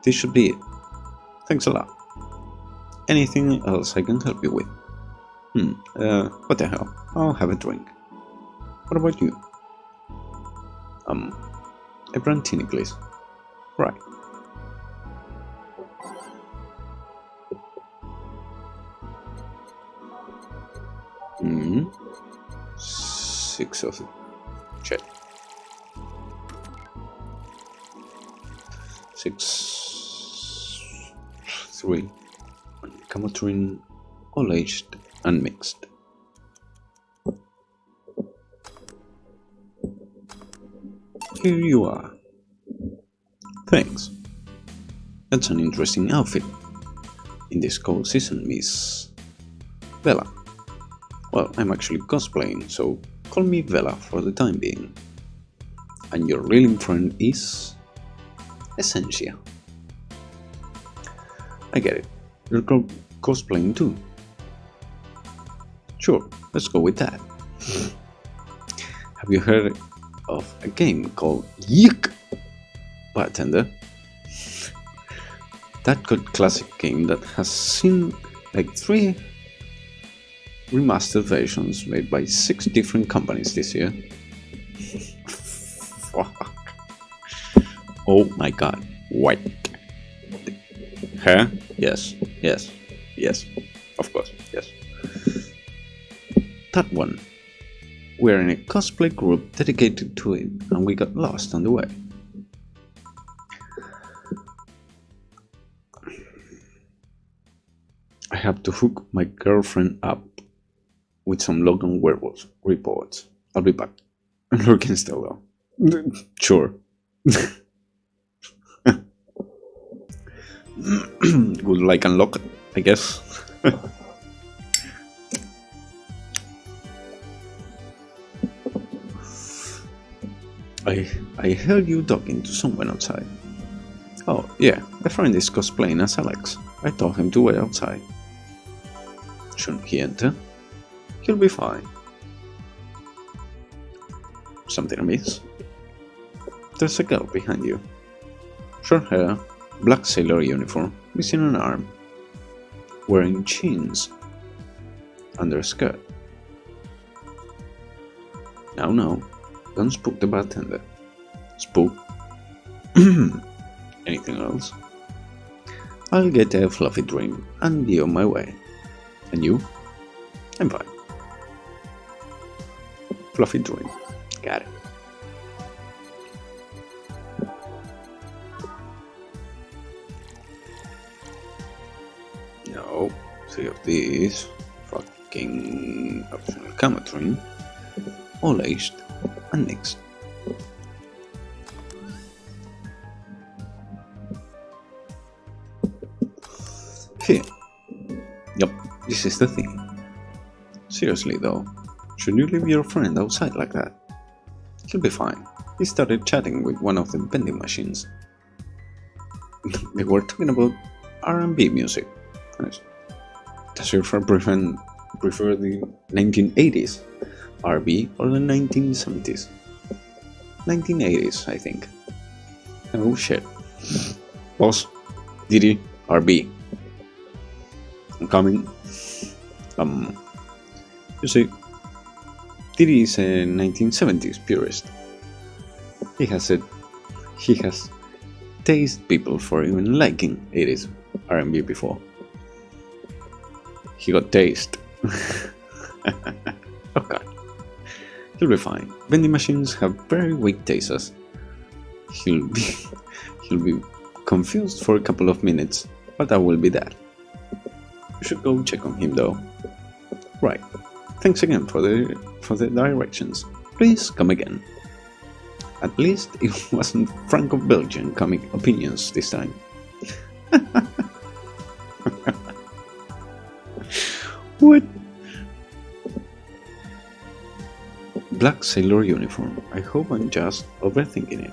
This should be it. Thanks a lot. Anything else I can help you with? What the hell? I'll have a drink. What about you? A Brantini, please. Right. Six of it. Check. 6, 3. Camotrine, all aged and mixed. Here you are. Thanks. That's an interesting outfit. In this cold season, Miss Vela. Well, I'm actually cosplaying, so call me Vela for the time being. And your real friend is Essentia. I get it. You're cosplaying too. Sure, let's go with that. Have you heard of a game called Yuck, Bartender? That good classic game that has seen like 3 remastered versions made by 6 different companies this year. Fuck. Oh my god, what? Huh? Yes, of course, yes. That one. We're in a cosplay group dedicated to it, and we got lost on the way. I have to hook my girlfriend up with some Logan werewolves reports. I'll be back. I'm looking still though. Sure. Would like unlock, I guess. I heard you talking to someone outside. Oh, yeah, a friend is cosplaying as Alex. I told him to wait outside. Shouldn't he enter? He'll be fine. Something amiss? There's a girl behind you. Short hair, black sailor uniform, missing an arm. Wearing jeans. Under a skirt. Now, don't spook the bartender. Spook? Anything else? I'll get a fluffy drink and be on my way. And you? I'm fine. Fluffy drink. Got it. No, 3 of these. Fucking optional Camatrin. All aged and mixed. Here. Yup, this is the thing. Seriously though, should you leave your friend outside like that? He'll be fine. He started chatting with one of the vending machines. They were talking about R&B music. Does your friend prefer the 1980s R&B or the 1970s? 1980s, I think. Oh shit. Boss, Didi, R&B. I'm coming. You see, Didi is a 1970s purist. He has tased people for even liking 80s R&B before. He got tased. Okay. He'll be fine. Vending machines have very weak tastes. He'll be confused for a couple of minutes, but that will be that. You should go check on him though. Right. Thanks again for the directions. Please come again. At least it wasn't Franco-Belgian comic opinions this time. What? Black sailor uniform. I hope I'm just overthinking it.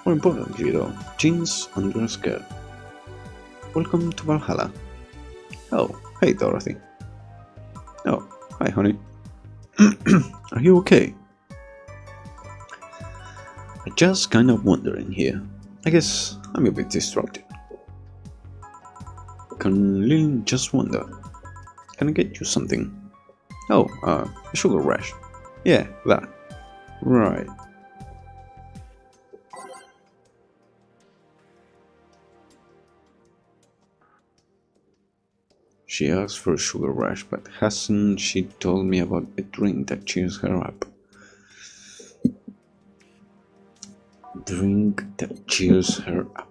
More importantly though, jeans under a skirt. Welcome to Valhalla. Oh, hey Dorothy. Oh, hi honey. Are you okay? I'm just kind of wandering here. I guess I'm a bit distracted. Can Lynn just wander? Can I get you something? Oh, a sugar rush. Yeah, that. Right. She asked for a sugar rush, but hasn't she told me about a drink that cheers her up? Drink that cheers her up.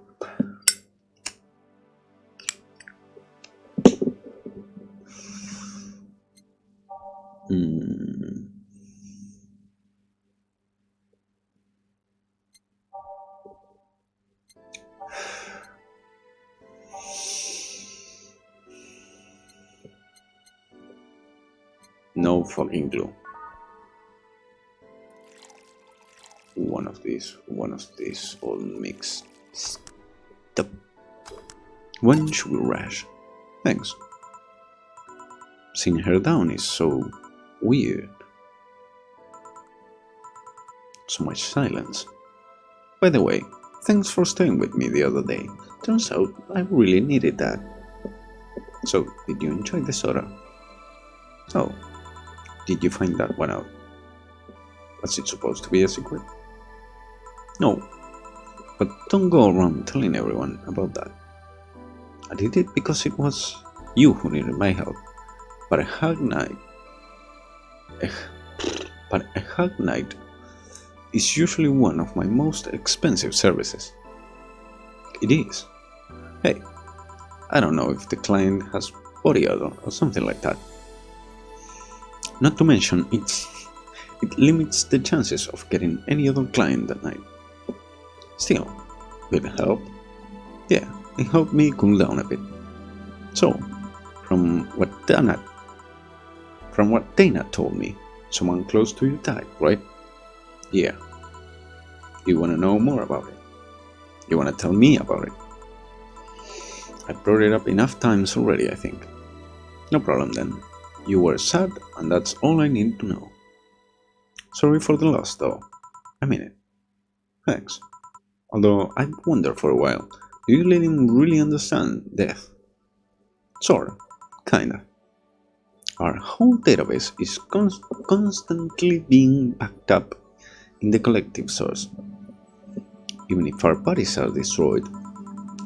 No fucking glue. One of these, all mixed. Stop. One sugar rush. Thanks. Seeing her down is so weird. So much silence. By the way, thanks for staying with me the other day. Turns out I really needed that. So, did you enjoy the soda? Oh, did you find that one out? Was it supposed to be a secret? No, but don't go around telling everyone about that. I did it because it was you who needed my help. But a hug night is usually one of my most expensive services. It is. Hey, I don't know if the client has body odor or something like that. Not to mention, it limits the chances of getting any other client that night. Still, will it help? Yeah, it helped me cool down a bit. So, from what Dana told me, someone close to you died, right? Yeah. You wanna know more about it? You wanna tell me about it? I brought it up enough times already, I think. No problem then. You were sad, and that's all I need to know. Sorry for the loss, though. I mean it. Thanks. Although I've wondered for a while, do you really understand death? Sorta. Kinda. Our whole database is constantly being backed up in the collective source. Even if our bodies are destroyed,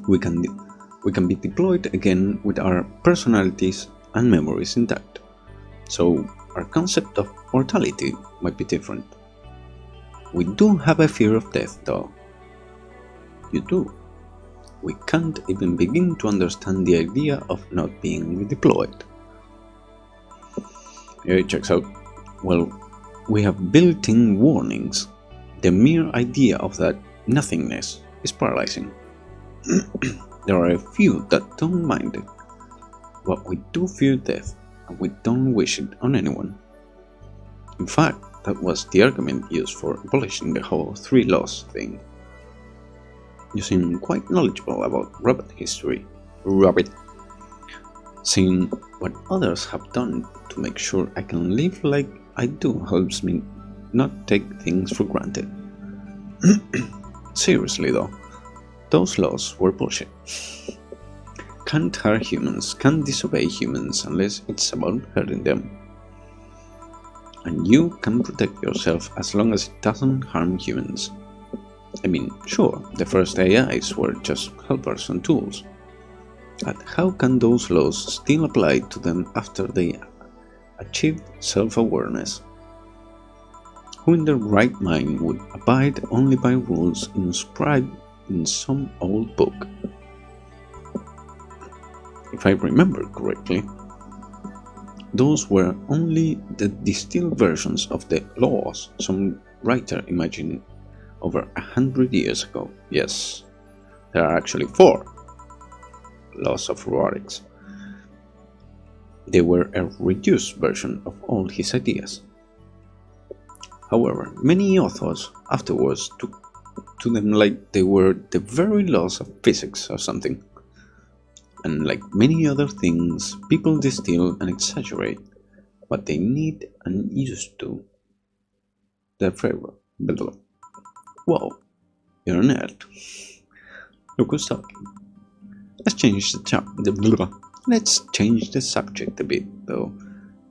we can be deployed again with our personalities and memories intact. So our concept of mortality might be different. We do have a fear of death, though. You do. We can't even begin to understand the idea of not being redeployed. It checks out. Well, we have built-in warnings. The mere idea of that nothingness is paralyzing. There are a few that don't mind it, but we do fear death, and we don't wish it on anyone. In fact, that was the argument used for abolishing the whole three laws thing. You seem quite knowledgeable about rabbit history. Rabbit. Seeing what others have done to make sure I can live like I do helps me not take things for granted. Seriously though, those laws were bullshit. Can't hurt humans, can't disobey humans unless it's about hurting them. And you can protect yourself as long as it doesn't harm humans. I mean, sure, the first AIs were just helpers and tools. But how can those laws still apply to them after they achieved self-awareness? Who in their right mind would abide only by rules inscribed in some old book? If I remember correctly, those were only the distilled versions of the laws some writer imagined over 100 years ago. Yes, there are actually 4 laws of robotics. They were a reduced version of all his ideas. However, many authors afterwards took to them like they were the very laws of physics or something. And like many other things, people distill and exaggerate what they need and used to. Their flavor. Whoa, you're a nerd. Look who's talking. Let's change the subject a bit, though.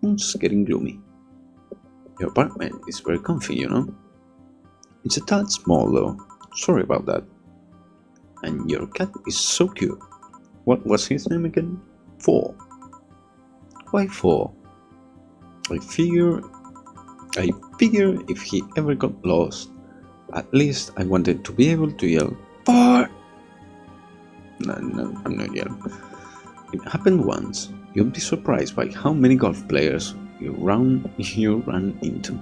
It's getting gloomy. Your apartment is very comfy, you know. It's a tad small, though. Sorry about that. And your cat is so cute. What was his name again? 4. Why 4? I figure if he ever got lost, at least I wanted to be able to yell 4. No, I'm not yelling. It happened once. You'll be surprised by how many golf players you run into.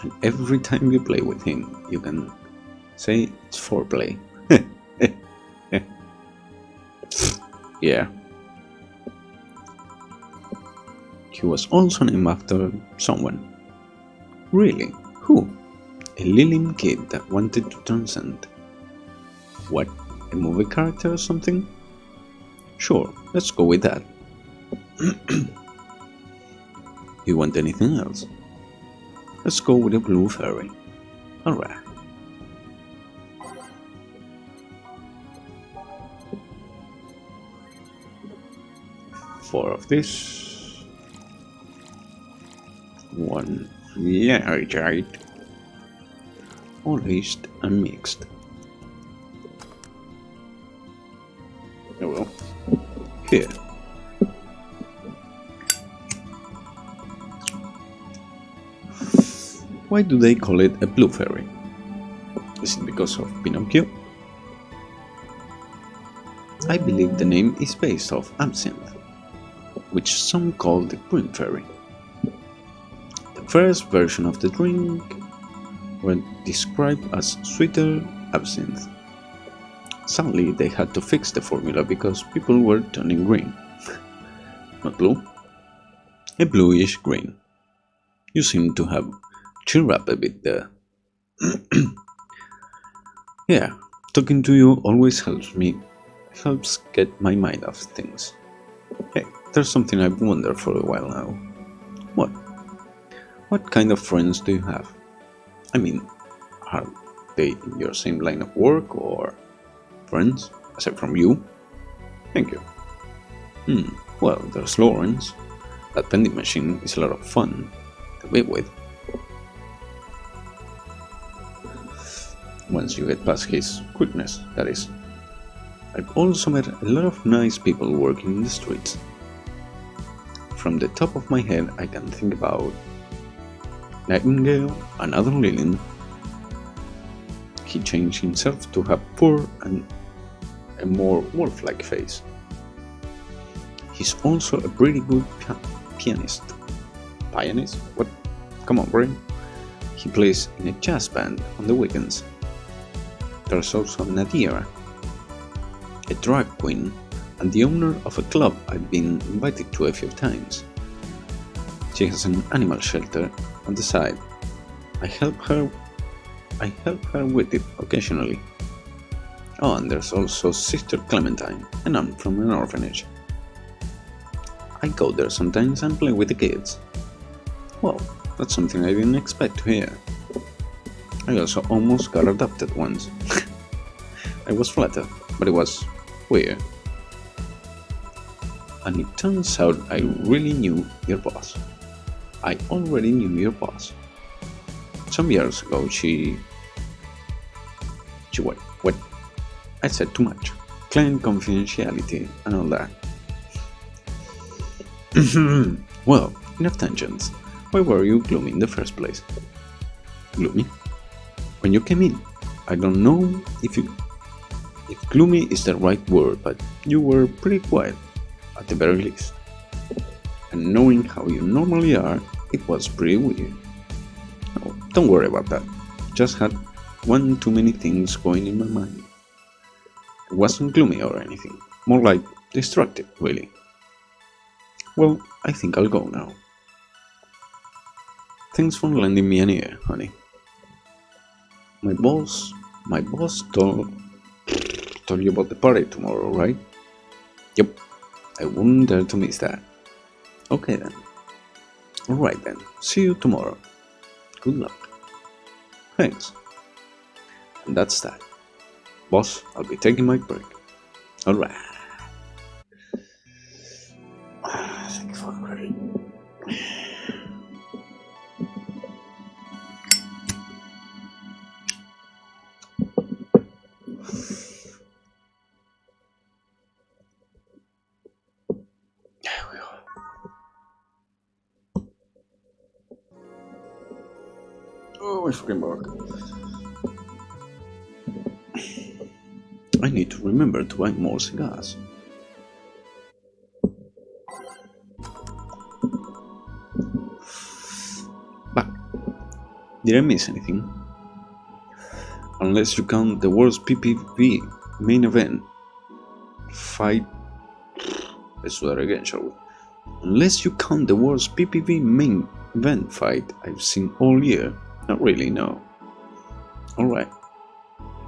And every time you play with him, you can say it's foreplay. Yeah. He was also named after someone. Really? Who? A Lillian kid that wanted to transcend. What? A movie character or something? Sure, let's go with that. You want anything else? Let's go with a blue fairy. Alright. 4 of this. 1 largite. Polished and mixed. Oh well. Here. Why do they call it a blue fairy? Is it because of Pinocchio? I believe the name is based off absinthe, which some call the green fairy. The first version of the drink were described as sweeter absinthe. Sadly, they had to fix the formula because people were turning green. Not blue, a bluish green. You seem to have cheered up a bit there. Yeah, talking to you always helps get my mind off things. Hey, there's something I've wondered for a while now. What? What kind of friends do you have? I mean, are they in your same line of work or friends, aside from you? Thank you. Well, there's Lawrence. That vending machine is a lot of fun to be with. Once you get past his quickness, that is. I've also met a lot of nice people working in the streets. From the top of my head, I can think about Nightingale, another Lillian. He changed himself to have poor and a more wolf-like face. He's also a pretty good pianist. Pianist? What? Come on, brain. He plays in a jazz band on the weekends. There's also Nadira, a drag queen and the owner of a club I've been invited to a few times. She has an animal shelter on the side. I help her with it occasionally. Oh, and there's also Sister Clementine, a nun from an orphanage. I go there sometimes and play with the kids. Well, that's something I didn't expect to hear. I also almost got adopted once. I was flattered, but it was weird. And it turns out I really knew your boss. I already knew your boss. Some years ago she what? I said too much. Client confidentiality and all that. Well, enough tangents. Why were you gloomy in the first place? Gloomy? When you came in, I don't know if gloomy is the right word, but you were pretty quiet, at the very least. And knowing how you normally are, it was pretty weird. Oh, don't worry about that. Just had one too many things going in my mind. It wasn't gloomy or anything, more like distracted, really. Well, I think I'll go now. Thanks for lending me an ear, honey. My boss told you about the party tomorrow, right? Yep, I wouldn't dare to miss that. Okay then. Alright then, see you tomorrow. Good luck. Thanks. And that's that. Boss, I'll be taking my break. Alright. Thank you for the credit. Oh, my freaking mark. I need to remember to buy more cigars. But did I miss anything? Unless you count the world's PPV main event fight. Let's do that again, shall we? Unless you count the world's PPV main event fight I've seen all year. Not really, no. Alright.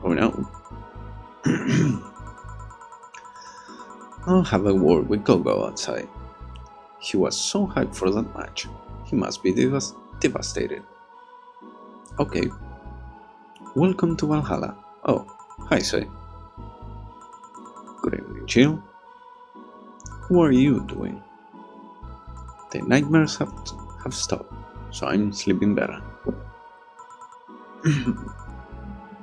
Going out. I'll have a word with Gogo outside. He was so hyped for that match. He must be devastated. Okay. Welcome to Valhalla. Oh, hi, Sai. Good evening, Jill. How are you doing? The nightmares have stopped, so I'm sleeping better.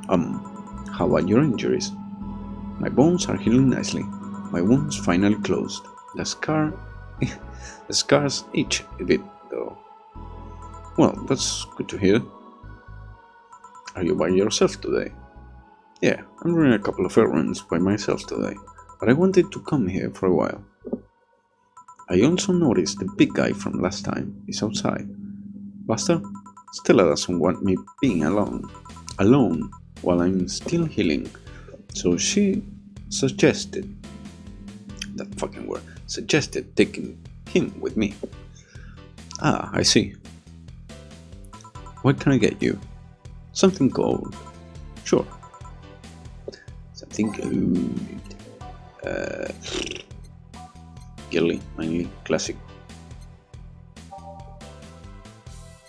How about your injuries? My bones are healing nicely. My wounds finally closed. The scars itch a bit, though. Well, that's good to hear. Are you by yourself today? Yeah, I'm running a couple of errands by myself today, but I wanted to come here for a while. I also noticed the big guy from last time is outside. Buster? Stella doesn't want me being alone while I'm still healing, so she suggested, that fucking word, suggested taking him with me. Ah, I see. What can I get you? Something cold. Sure. Something good. Girly, mainly, classic.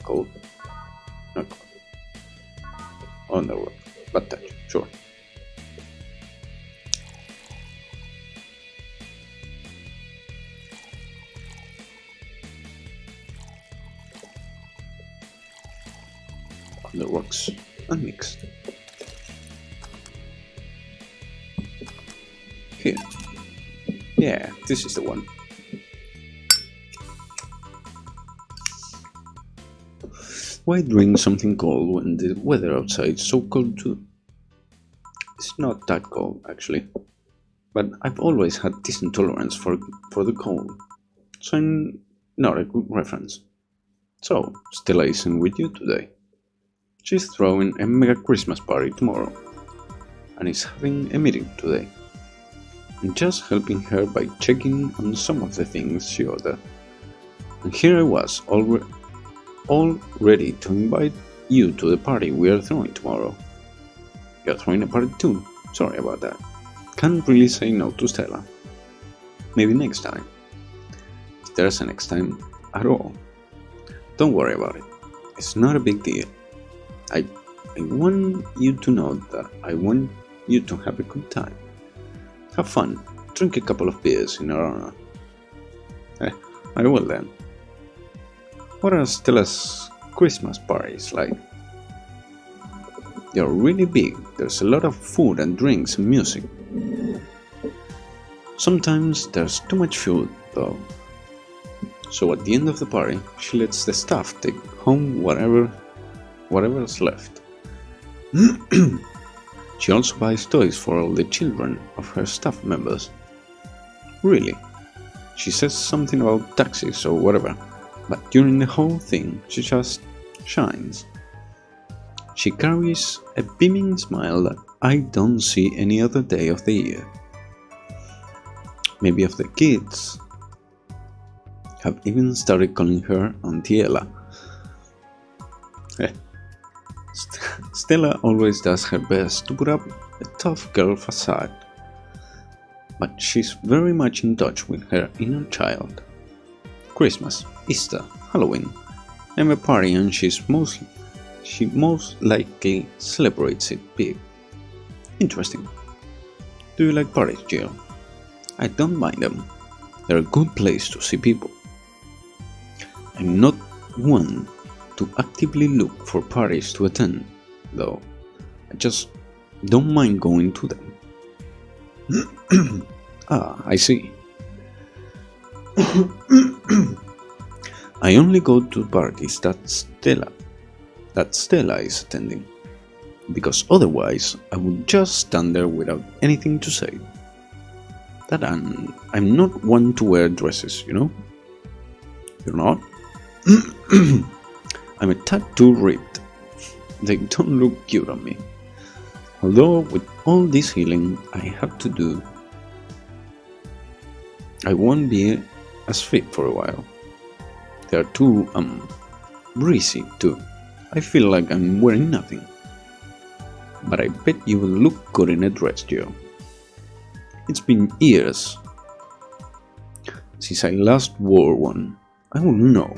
Cold. Not cold. Underworld. Bad touch, sure. On the rocks, unmixed. Here. Yeah, this is the one. Why drink something cold when the weather outside is so cold too? It's not that cold, actually. But I've always had decent tolerance for the cold, so I'm not a good reference. So, Stella isn't with you today. She's throwing a mega Christmas party tomorrow, and is having a meeting today. I'm just helping her by checking on some of the things she ordered. And here I was, all ready to invite you to the party we are throwing tomorrow. You're throwing a party too? Sorry about that. Can't really say no to Stella. Maybe next time. If there's a next time at all. Don't worry about it. It's not a big deal. I want you to know that I want you to have a good time. Have fun. Drink a couple of beers in our honor. I will then. What are Stella's Christmas parties like? They're really big. There's a lot of food and drinks and music. Sometimes there's too much food, though. So at the end of the party, she lets the staff take home whatever's left. She also buys toys for all the children of her staff members. Really? She says something about taxis or whatever, but during the whole thing she just shines. She carries a beaming smile that I don't see any other day of the year. Maybe of the kids have even started calling her Auntie Ella. Stella always does her best to put up a tough girl facade, but she's very much in touch with her inner child. Christmas, Easter, Halloween, and a party, and she most likely celebrates it big. Interesting. Do you like parties, Jill? I don't mind them. They're a good place to see people. I'm not one to actively look for parties to attend, though. I just don't mind going to them. Ah, I see. I only go to parties that Stella is attending, because otherwise I would just stand there without anything to say. That I'm not one to wear dresses, you know? You're not? I'm a tad too ripped. They don't look cute on me. Although with all this healing I have to do, I won't be as fit for a while. They're too, breezy too. I feel like I'm wearing nothing. But I bet you will look good in a dress, Joe. It's been years since I last wore one. I wouldn't know.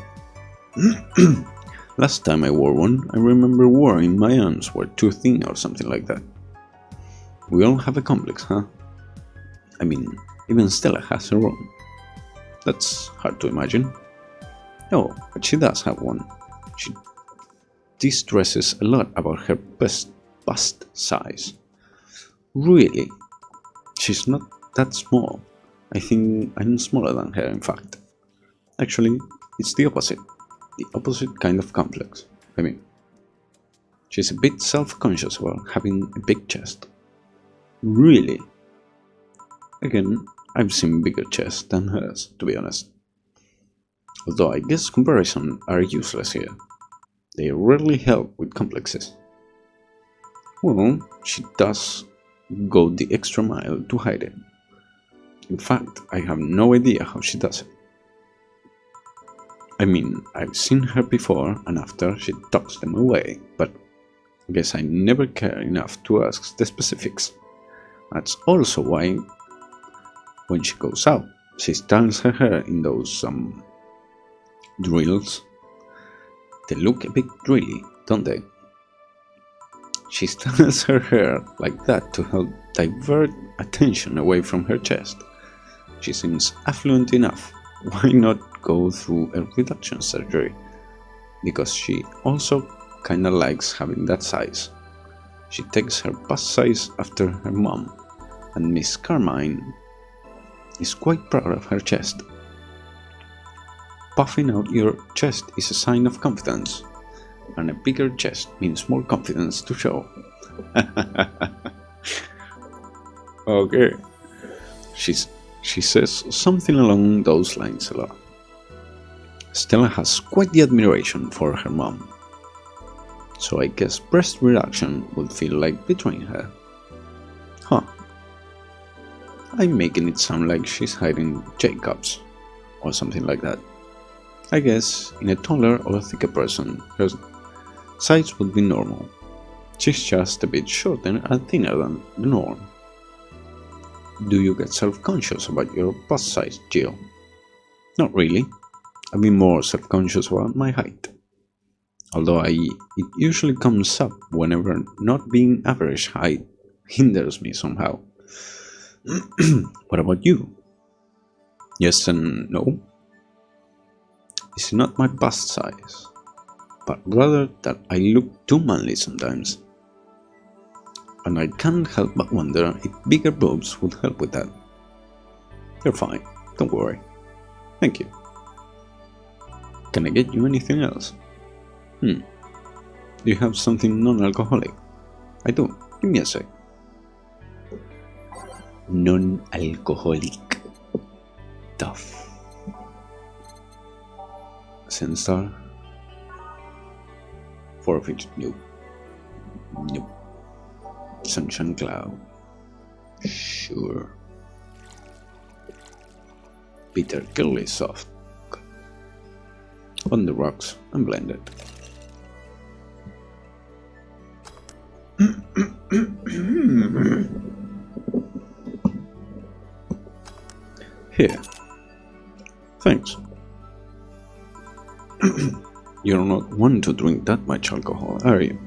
Last time I wore one, I remember worrying my arms were too thin or something like that. We all have a complex, huh? I mean, even Stella has her own. That's hard to imagine. No, but she does have one. She distresses a lot about her bust size. Really? She's not that small. I think I'm smaller than her, in fact. Actually, it's the opposite. The opposite kind of complex. I mean, she's a bit self-conscious about having a big chest. Really? Again, I've seen bigger chests than hers, to be honest. Although I guess comparisons are useless here. They rarely help with complexes. Well, she does go the extra mile to hide it. In fact, I have no idea how she does it. I mean, I've seen her before and after she tucks them away, but I guess I never care enough to ask the specifics. That's also why, when she goes out, she styles her hair in those drills. They look a bit drilly, don't they? She styles her hair like that to help divert attention away from her chest. She seems affluent enough. Why not go through a reduction surgery? Because she also kinda likes having that size. She takes her bust size after her mom, and Miss Carmine is quite proud of her chest. Puffing out your chest is a sign of confidence, and a bigger chest means more confidence to show. Okay. She says something along those lines a lot. Stella has quite the admiration for her mom, so I guess breast reduction would feel like betraying her. Huh. I'm making it sound like she's hiding Jacobs, or something like that. I guess in a taller or thicker person, her size would be normal. She's just a bit shorter and thinner than the norm. Do you get self-conscious about your bust size, Jill? Not really. I've been more self-conscious about my height. Although it usually comes up whenever not being average height hinders me somehow. What about you? Yes and no. It's not my bust size, but rather that I look too manly sometimes. And I can't help but wonder if bigger boobs would help with that. You're fine, don't worry. Thank you. Can I get you anything else? Do you have something non-alcoholic? I do. Give me a sec. Non-alcoholic. Tough. Senstar. Forfeit. Nope. Nope. Sunshine Cloud. Sure. Bitter Curly Soft. On the rocks and blended. Here. Thanks. You're not one to drink that much alcohol, are you?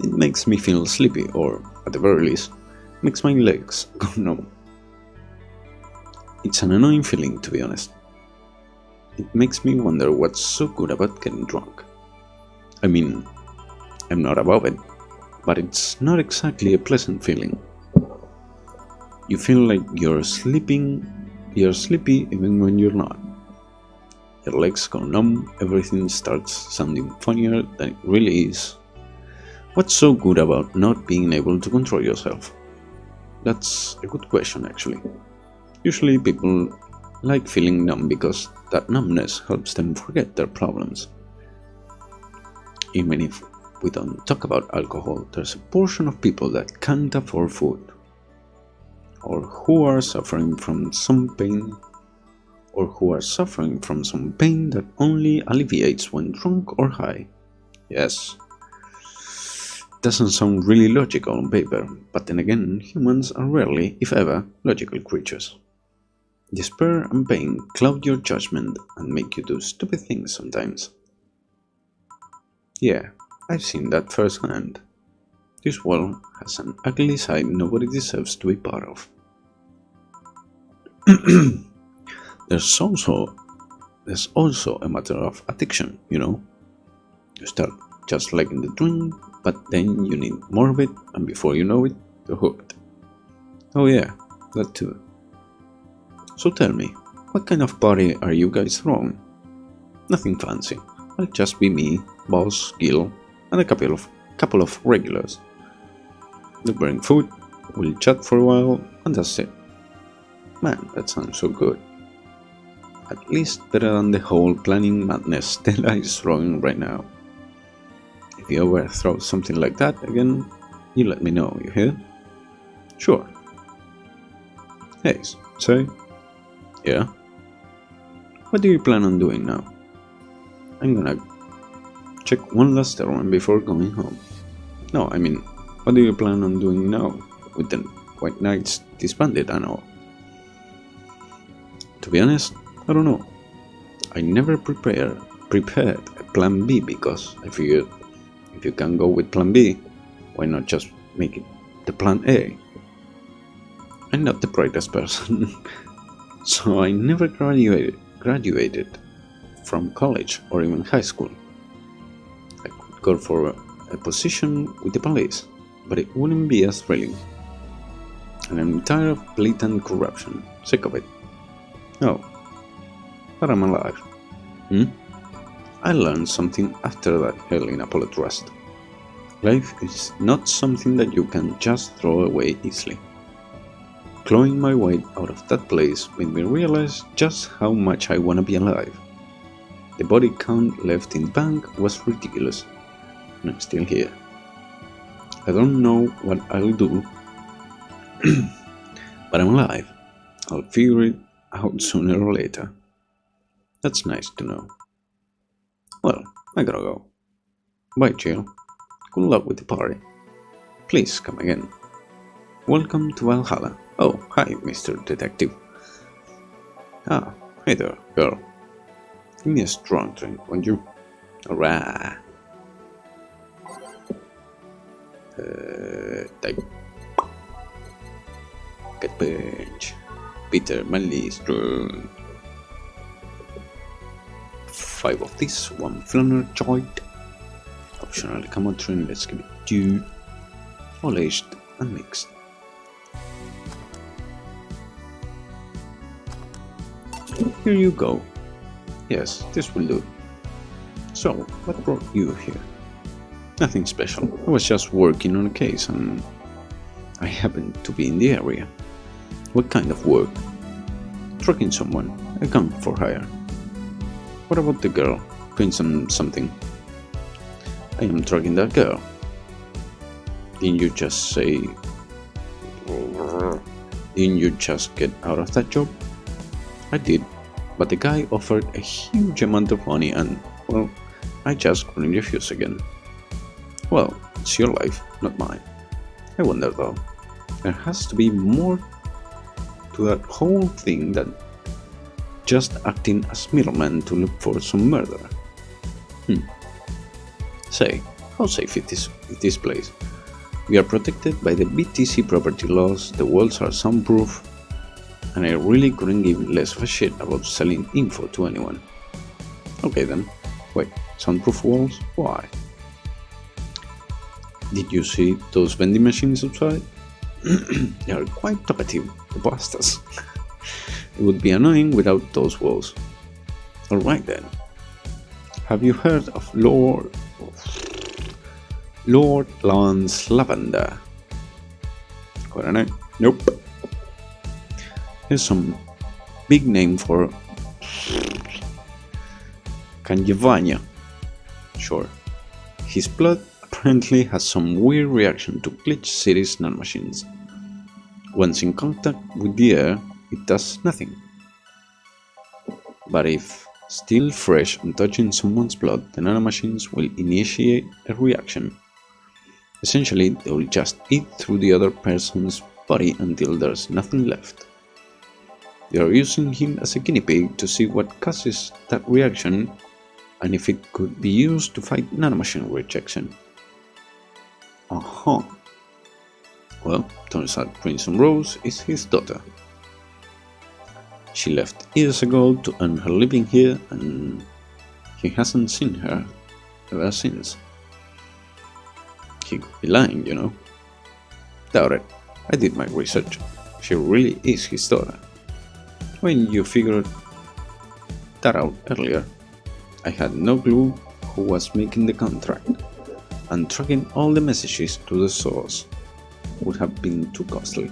It makes me feel sleepy, or, at the very least, makes my legs go numb. It's an annoying feeling, to be honest. It makes me wonder what's so good about getting drunk. I mean, I'm not above it, but it's not exactly a pleasant feeling. You feel like you're sleepy even when you're not. Your legs go numb, everything starts sounding funnier than it really is. What's so good about not being able to control yourself? That's a good question, actually. Usually people like feeling numb because that numbness helps them forget their problems. Even if we don't talk about alcohol, there's a portion of people that can't afford food, or who are suffering from some pain that only alleviates when drunk or high. Yes, doesn't sound really logical on paper, but then again, humans are rarely, if ever, logical creatures. Despair and pain cloud your judgment and make you do stupid things sometimes. Yeah, I've seen that firsthand. This world has an ugly side nobody deserves to be part of. There's also a matter of addiction, you know. You start just liking the drink, but then you need more of it, and before you know it, you're hooked. Oh yeah, that too. So tell me, what kind of party are you guys throwing? Nothing fancy. I'll just be me, Boss, Gil, and a couple of regulars. They'll bring food, we'll chat for a while, and that's it. Man, that sounds so good. At least better than the whole planning madness Stella is throwing right now. If you ever throw something like that again, you let me know, you hear? Sure. Hey, say? Yeah? What do you plan on doing now? I'm gonna check one last errand before going home. No, I mean, what do you plan on doing now with the White Knights disbanded and all? To be honest, I don't know. I never prepared a plan B because I figured if you can go with plan B, why not just make it the plan A? I'm not the brightest person, so I never graduated from college or even high school. I could go for a position with the police, but it wouldn't be as thrilling. And I'm tired of blatant corruption, sick of it. Oh, but I'm alive. I learned something after that hell in Apollo Trust. Life is not something that you can just throw away easily. Clawing my way out of that place made me realize just how much I wanna be alive. The body count left in the bank was ridiculous, and I'm still here. I don't know what I'll do, but I'm alive. I'll figure it out sooner or later. That's nice to know. Well, I gotta go. Bye, Jill. Good luck with the party. Please come again. Welcome to Valhalla. Oh, hi, Mr. Detective. Ah, hey there, girl. Give me a strong drink, won't you? Alright. Type. Get punch. Peter Manley strong. 5 of this, 1 Flanner joint. Optional Camotrin, let's give it 2. Polished and mixed. Here you go. Yes, this will do. So, what brought you here? Nothing special. I was just working on a case and I happened to be in the area. What kind of work? Trucking someone, a gun for hire. What about the girl? Doing something? I am trucking that girl. Didn't you just say... Didn't you just get out of that job? I did, but the guy offered a huge amount of money and, well, I just couldn't refuse again. Well, it's your life, not mine. I wonder though, there has to be more to that whole thing than just acting as middleman to look for some murder. Say, how safe is this place? We are protected by the BTC property laws, the walls are soundproof, and I really couldn't give less of a shit about selling info to anyone. Okay then, wait, soundproof walls? Why? Did you see those vending machines outside? They are quite talkative, the bastards. It would be annoying without those walls. Alright then. Have you heard of Lord Lance Lavender? Got a name? Nope. Here's some big name for Canjevania. Sure. His blood apparently has some weird reaction to Glitch City's nanomachines. Once in contact with the air, it does nothing. But if still fresh and touching someone's blood, the nanomachines will initiate a reaction. Essentially, they will just eat through the other person's body until there's nothing left. They are using him as a guinea pig to see what causes that reaction and if it could be used to fight nanomachine rejection. Uh-huh. Well, turns out Crimson Rose is his daughter. She left years ago to earn her living here and he hasn't seen her ever since. He could be lying, you know. Doubt it. I did my research. She really is his daughter. When you figured that out earlier, I had no clue who was making the contract, and tracking all the messages to the source would have been too costly.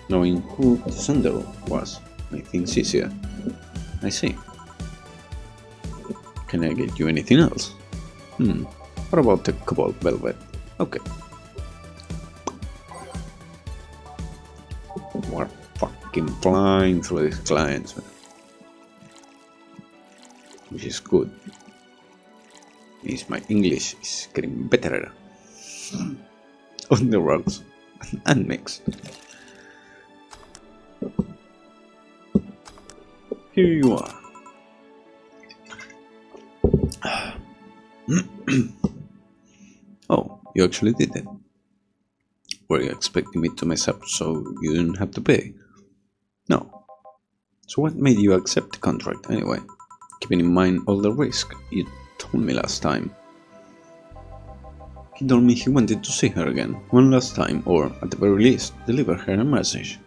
Knowing who the sender was made things easier. I see. Can I get you anything else? What about the cobalt velvet? Okay. We're fucking flying through these clients, which is good. Means my English is getting better on the rocks and mixed. Here you are. Oh, you actually did it. Were you expecting me to mess up so you didn't have to pay? No. So what made you accept the contract anyway? Keeping in mind all the risk you told me last time. He told me he wanted to see her again, one last time, or at the very least, deliver her a message.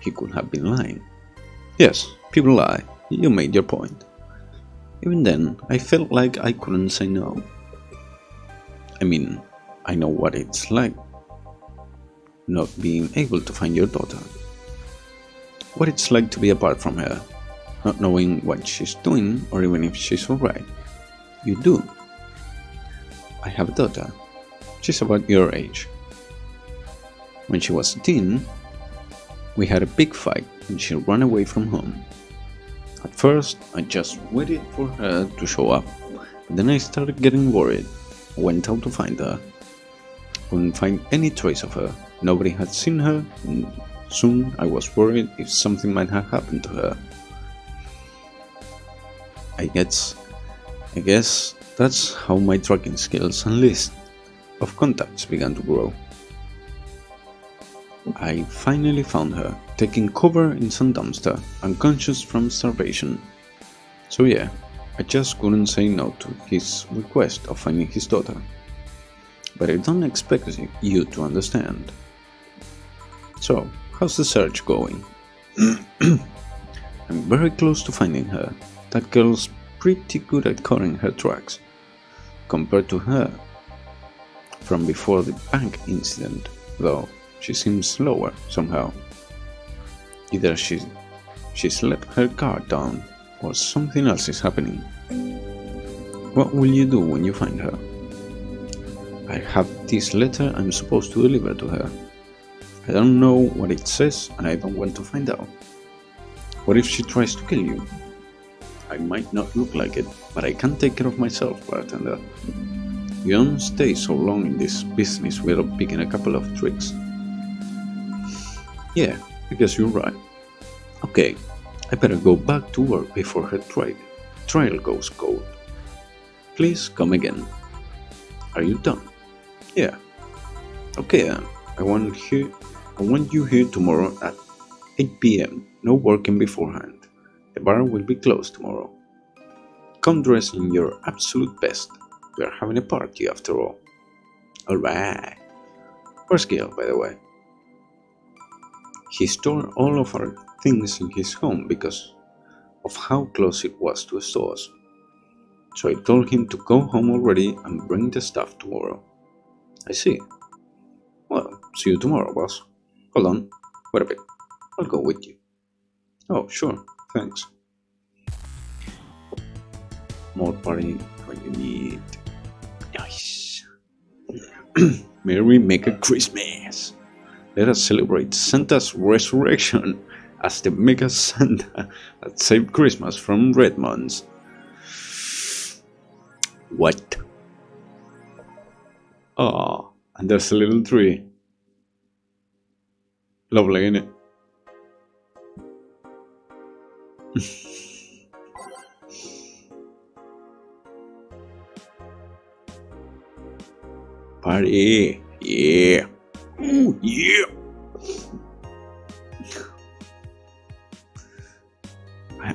He could have been lying. Yes, people lie. You made your point. Even then, I felt like I couldn't say no. I mean, I know what it's like not being able to find your daughter. What it's like to be apart from her, not knowing what she's doing or even if she's alright. You do. I have a daughter. She's about your age. When she was a teen, we had a big fight and she ran away from home. At first, I just waited for her to show up, but then I started getting worried. I went out to find her. Couldn't find any trace of her. Nobody had seen her, and soon I was worried if something might have happened to her. I guess that's how my tracking skills and list of contacts began to grow. I finally found her, taking cover in some dumpster, unconscious from starvation. So yeah, I just couldn't say no to his request of finding his daughter. But I don't expect you to understand. So, how's the search going? I'm very close to finding her. That girl's pretty good at covering her tracks, compared to her from before the bank incident, though she seems slower somehow. Either she's let her guard down, or something else is happening. What will you do when you find her? I have this letter I'm supposed to deliver to her. I don't know what it says and I don't want to find out. What if she tries to kill you? I might not look like it, but I can take care of myself, bartender. You don't stay so long in this business without picking a couple of tricks. Yeah, I guess you're right. Okay, I better go back to work before her trail goes cold. Please come again. Are you done? Yeah. Okay then, I want you here tomorrow at 8 p.m. No working beforehand. The bar will be closed tomorrow. Come dressed in your absolute best. We are having a party after all. Alright. Where's Gil, by the way? He stored all of our things in his home because of how close it was to the stores. So I told him to go home already and bring the stuff tomorrow. I see. Well, see you tomorrow, boss. Hold on. Wait a bit. I'll go with you. Oh, sure. Thanks. More party when you need. Nice. Merry Mega Christmas. Let us celebrate Santa's resurrection as the Mega Santa that saved Christmas from Redmonds. What? Oh, and there's a little tree. Lovely, isn't it? Party, yeah. Ooh, yeah.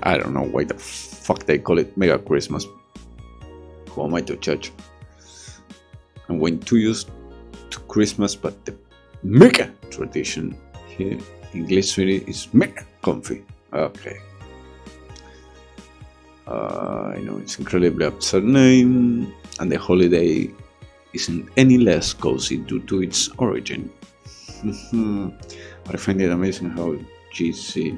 I don't know why the fuck they call it Mega Christmas. Who am I to judge? And when too used to Christmas, but the Mega tradition here in Glitch City is Mega comfy. Okay. I know it's incredibly absurd name, and the holiday isn't any less cozy due to its origin. But I find it amazing how cheesy.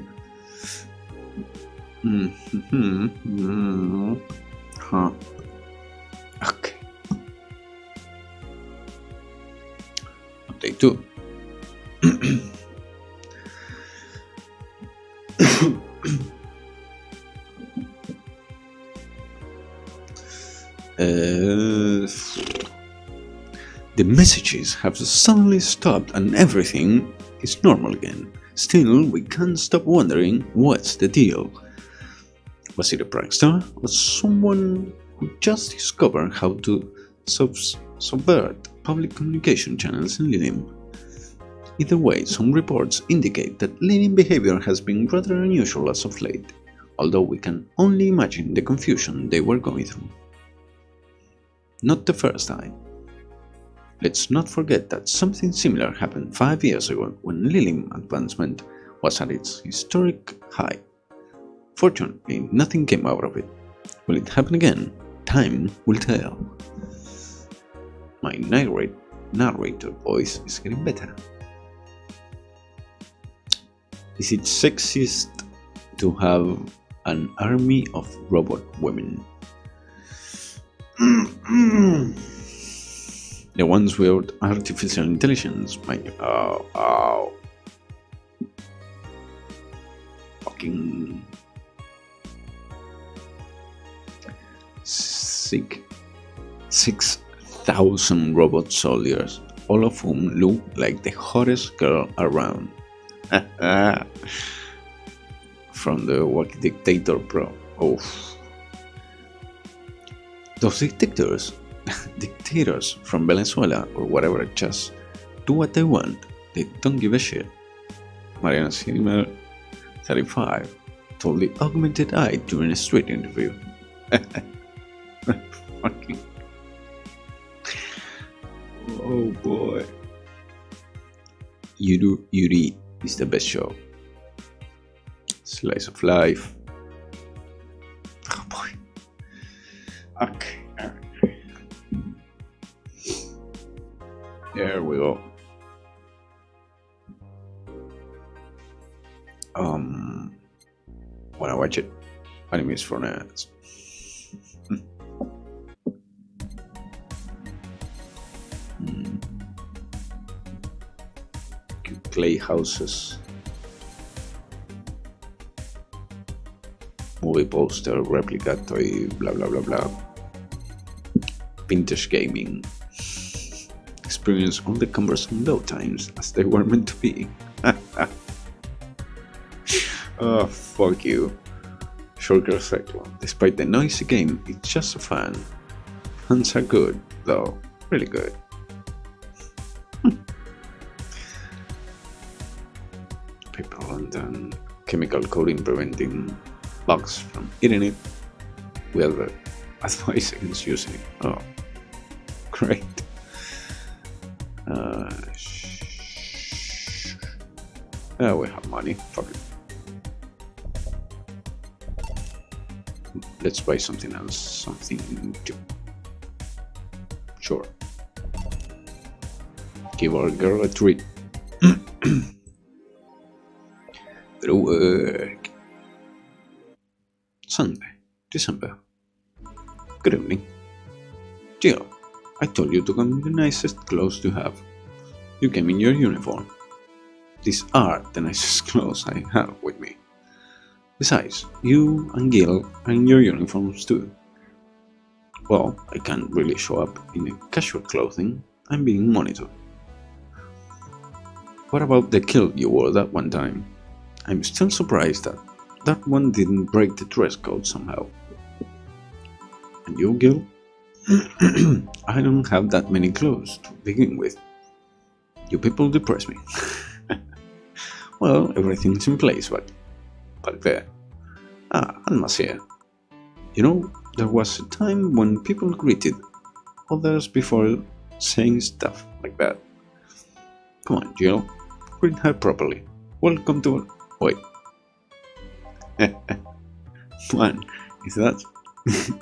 Huh. Okay. too. The messages have suddenly stopped and everything is normal again. Still, we can't stop wondering what's the deal. Was it a prankster or someone who just discovered how to subvert public communication channels in Lilim? Either way, some reports indicate that Lilim behavior has been rather unusual as of late, although we can only imagine the confusion they were going through. Not the first time. Let's not forget that something similar happened 5 years ago when Lilim advancement was at its historic high. Fortunately, nothing came out of it. Will it happen again? Time will tell. My narrator voice is getting better. Is it sexist to have an army of robot women? The ones with artificial intelligence, mind you. Oh. Fucking sick. 6,000 robot soldiers, all of whom look like the hottest girl around. From the Walkie Dictator Pro. Oh. Those dictators from Venezuela or whatever just do what they want. They don't give a shit. Mariana Silver, 35, told the Augmented Eye during a street interview. Fucking. Oh boy. Yuri is the best show. Slice of life. Oh boy. Okay. There we go. Wanna watch it? Animes for nerds. Clay houses. Movie poster, replica toy, blah blah blah blah. Vintage gaming. Experience all the cumbersome load times as they were meant to be. Oh, fuck you. Shulker Cyclone. Despite the noisy game, it's just a fan. Fans are good, though. Really good. Paper London. Chemical coating preventing bugs from eating it. We have advice against using it. Oh, great. We have money. Fuck it. Let's buy something else. Something to. Sure. Give our girl a treat. Through work. Sunday, December. Good evening. Jill, I told you to come in the nicest clothes to have. You came in your uniform. These are the nicest clothes I have with me. Besides, you and Gil are in your uniforms too. Well, I can't really show up in casual clothing. I'm being monitored. What about the kilt you wore that one time? I'm still surprised that that one didn't break the dress code somehow. And you, Gil? I don't have that many clothes to begin with. You people depress me. Well, everything's in place, but there. Alma's here. You know, there was a time when people greeted others before saying stuff like that. Come on, Jill. Greet her properly. Welcome to... Wait. Man, if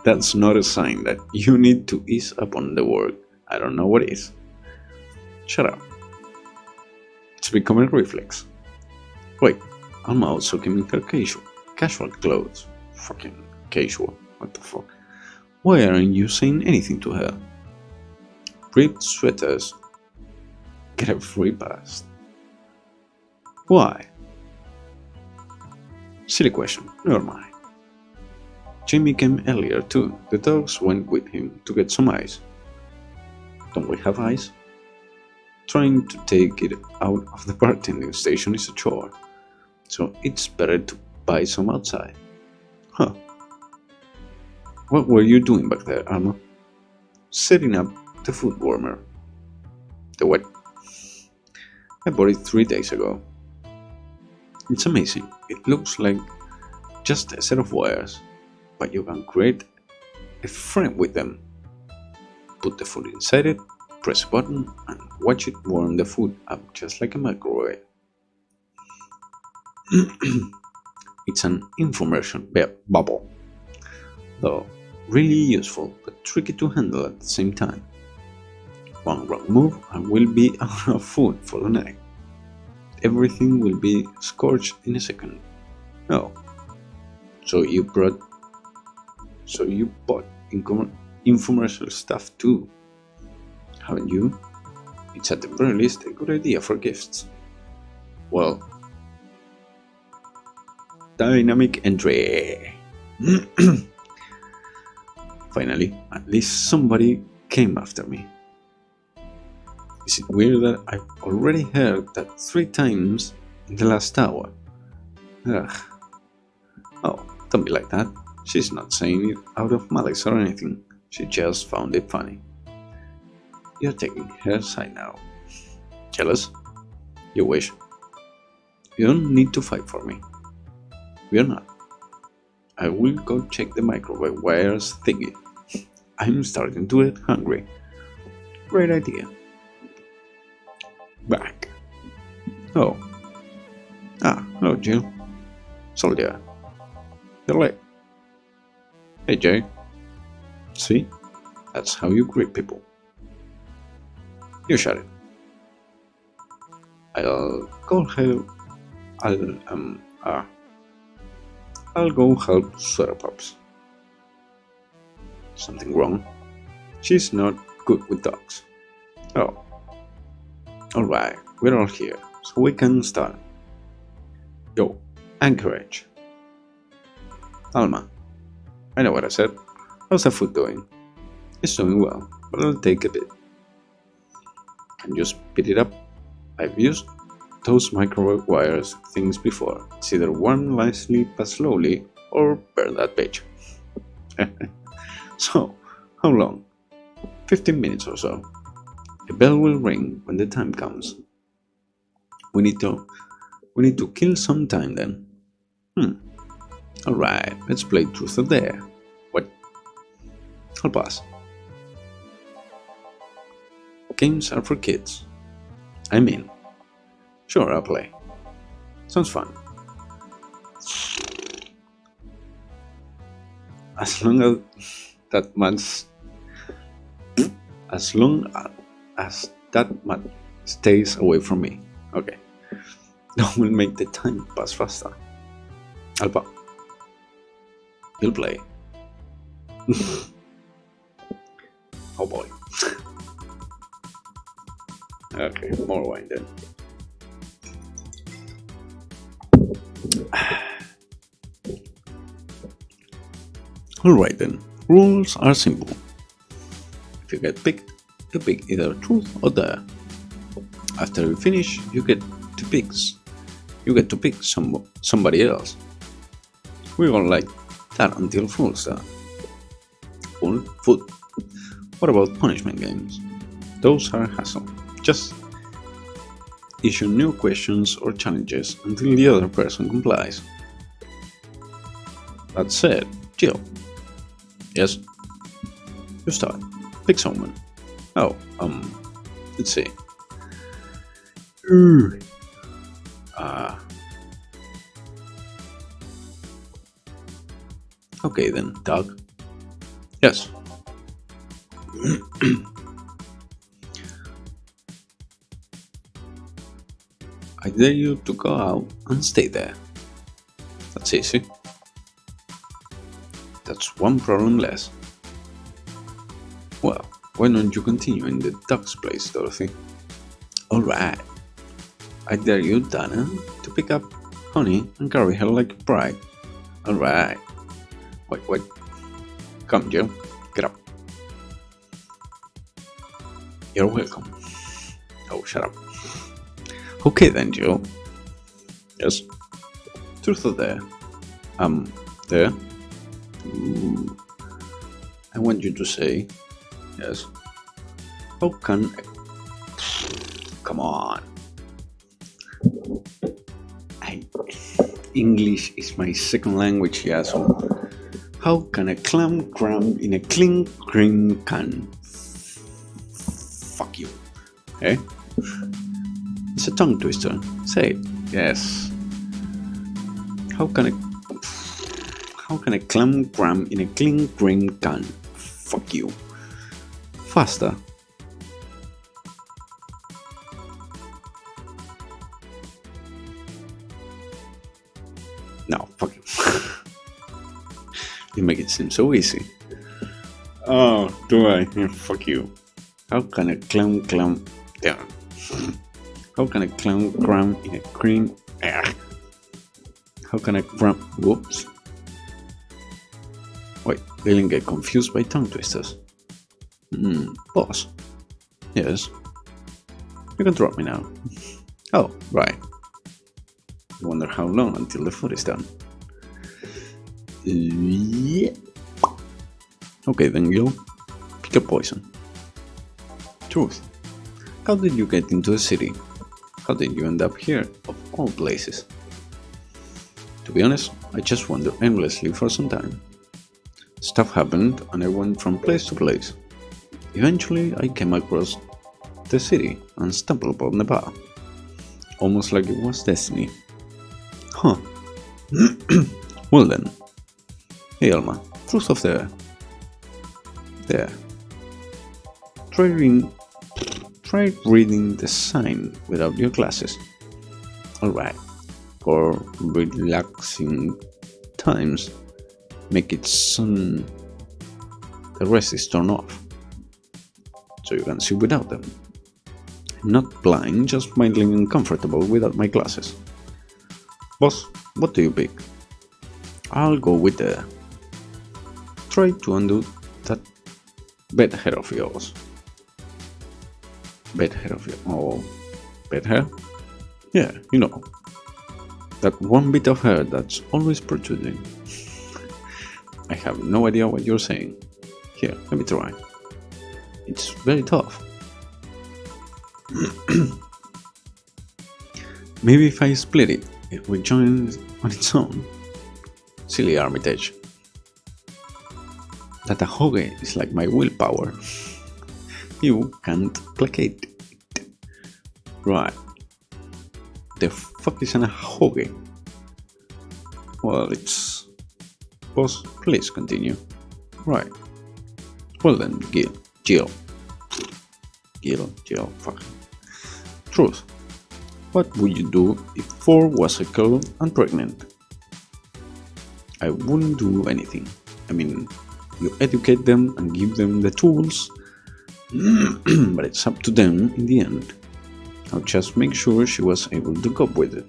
that's not a sign that you need to ease up on the work, I don't know what is. Shut up. It's becoming a reflex. Wait, Alma also came in her casual clothes. Fucking casual. What the fuck? Why aren't you saying anything to her? Ripped sweaters. get a free pass. Why? Silly question, never mind. Jamie came earlier too. The dogs went with him to get some ice. Don't we have ice? Trying to take it out of the bartending station is a chore, so it's better to buy some outside. Huh. What were you doing back there, Alma? Setting up the food warmer. The what? I bought it 3 days ago. It's amazing. It looks like just a set of wires, but you can create a frame with them. Put the food inside it, press a button, and watch it warm the food up just like a microwave. It's an infomercial bubble, though really useful but tricky to handle at the same time. One wrong move and we'll be out of food for the night. Everything will be scorched in a second. Oh, so you bought infomercial stuff too, haven't you? It's at the very least a good idea for gifts. Well, dynamic entry. Finally, at least somebody came after me. Is it weird that I've already heard that 3 times in the last hour? Ugh. Oh, don't be like that. She's not saying it out of malice or anything. She just found it funny. You're taking her side now. Jealous? You wish. You don't need to fight for me. We're not. I will go check the microwave wires thingy. I'm starting to get hungry. Great idea. Back. Oh. Hello, Jill. Soldier. You're late. Hey, Jay. See? That's how you greet people. You shut it. I'll go help Sweater Pops. Something wrong? She's not good with dogs. Oh. Alright, we're all here, so we can start. Yo, Anchorage. Alma. I know what I said. How's the food doing? It's doing well, but it'll take a bit. Can you speed it up? I've used those microwave wires things before. It's either warm nicely but slowly, or burn that bitch. So, how long? 15 minutes or so. A bell will ring when the time comes. We need to kill some time then. Alright, let's play Truth or Dare. What? I'll pass. Games are for kids. I mean, sure, I'll play. Sounds fun. As long as that much stays away from me. Okay. That will make the time pass faster. Alpha. You'll play. Oh boy. Okay, more wine then. Alright then, rules are simple. If you get picked, you pick either Truth or Dare. After you finish, you get to pick somebody else. We all like that until Fool's done. Food. What about punishment games? Those are a hassle. Just issue new questions or challenges until the other person complies. That said, Jill. Yes? You start. Pick someone. Oh, let's see. Okay then, Doug. Yes. I dare you to go out and stay there. That's easy. That's one problem less. Well, why don't you continue in the duck's place, Dorothy? Alright, I dare you, Dana, to pick up Honey and carry her like a bride. Alright. Wait. Come, Joe. Get up. You're welcome. Oh, shut up. Okay then, Joe. Yes. Truth or dare? There. I want you to say, yes. How can... Come on. English is my second language, yeah, so... How can a clam cram in a clean cream can? Fuck you. Eh? It's a tongue twister. Say it. Yes. How can a clam cram in a clean green can? Fuck you. Faster. No, fuck you. You make it seem so easy. Oh, do I? Yeah, fuck you. How can a clam damn. How can a clam cram in a cream? How can I cram? Whoops. Wait, didn't get confused by tongue twisters. Pause. Yes. You can drop me now. Oh, right. I wonder how long until the food is done. Yeah. Okay then, Gil. Pick a poison. Truth. How did you get into the city? How did you end up here, of all places? To be honest, I just wandered aimlessly for some time. Stuff happened and I went from place to place. Eventually, I came across the city and stumbled upon the bar. Almost like it was destiny. Huh. Well then. Hey Alma, truth of there. Try reading the sign without your glasses. Alright. For relaxing times, make it sun. The rest is turned off, so you can see without them. I'm not blind, just mildly uncomfortable without my glasses. Boss, what do you pick? I'll go with the... Try to undo that bed hair of yours. Bed hair of yours. Oh, bed hair? Yeah, you know. That one bit of hair that's always protruding. I have no idea what you're saying. Here, let me try. It's very tough. Maybe if I split it, it will join on its own. Silly Armitage. That a hoge is like my willpower. You can't placate it. Right. The fuck is an ahoge? Well, it's... Boss, please continue. Right. Well then, Jill, fuck. Truth. What would you do if 4 was a girl and pregnant? I wouldn't do anything. I mean, you educate them and give them the tools, but it's up to them in the end. I'll just make sure she was able to cope with it.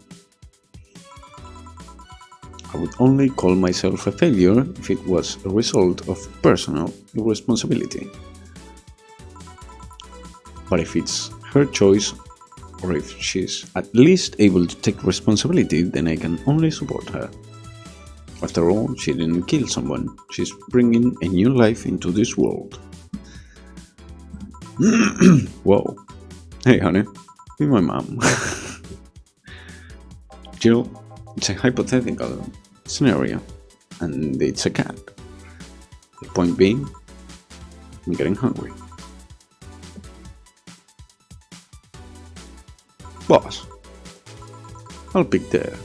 I would only call myself a failure if it was a result of personal irresponsibility. But if it's her choice, or if she's at least able to take responsibility, then I can only support her. After all, she didn't kill someone, she's bringing a new life into this world. Whoa. Hey honey, be my mom. Jill, it's a hypothetical scenario, and it's a cat. The point being, I'm getting hungry. Boss, I'll pick there.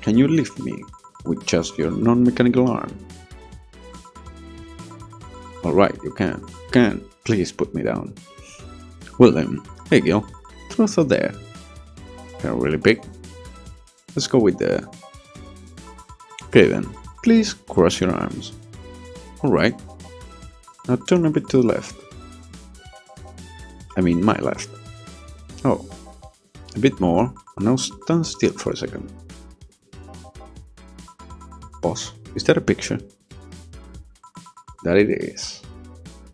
Can you lift me with just your non-mechanical arm? Alright, you can. Please put me down. Well then, hey Gil, truth or dare? You're really big. Let's go with the... Okay then, please cross your arms. Alright. Now turn a bit to the left. I mean my left. Oh, a bit more, and now stand still for a second. Pause. Is that a picture? That it is.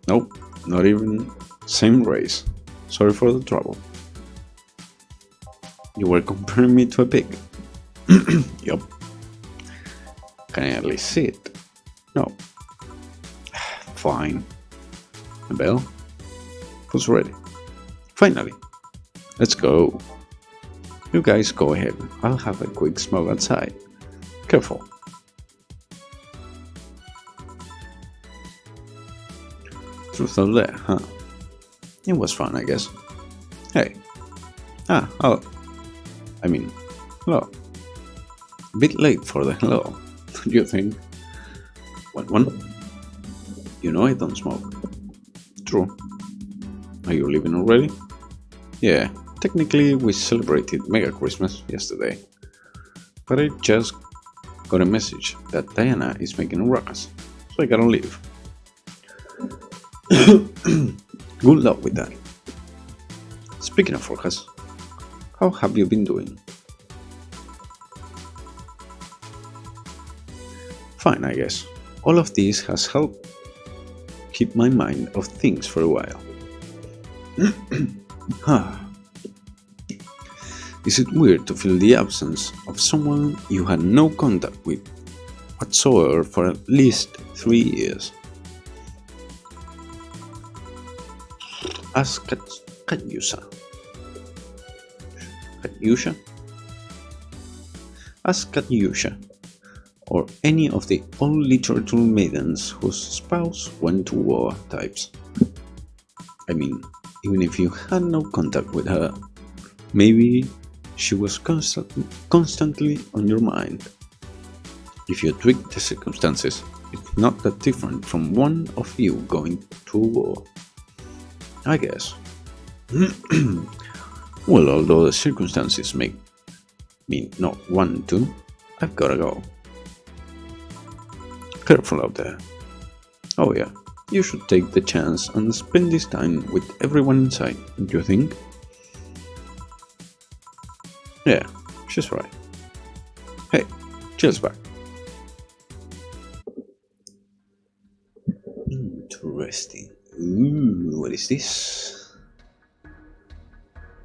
Nope, not even same race. Sorry for the trouble. You were comparing me to a pig. Yup. Can I at least see it? No. Fine. The bell? Who's ready? Finally. Let's go. You guys go ahead. I'll have a quick smoke outside. Careful. Truth out there, huh? It was fun, I guess. Hey. Oh. I mean, hello. A bit late for the hello, don't you think? What one? You know I don't smoke. True. Are you leaving already? Yeah, technically we celebrated Mega Christmas yesterday. But I just got a message that Diana is making a ruckus, so I gotta leave. Good luck with that. Speaking of ruckus, how have you been doing? Fine, I guess. All of this has helped keep my mind off things for a while. Is it weird to feel the absence of someone you had no contact with whatsoever for at least 3 years? Ask Katyusha. Katyusha? Ask Katyusha, or any of the old literature maidens whose spouse went to war types. I mean, even if you had no contact with her, maybe she was constantly on your mind. If you tweak the circumstances, it's not that different from one of you going to war. I guess. Well, although the circumstances make me not want to, I've gotta go. Careful out there. Oh yeah, you should take the chance and spend this time with everyone inside, don't you think? Yeah, she's right. Hey, chill's back. Interesting. Ooh, what is this?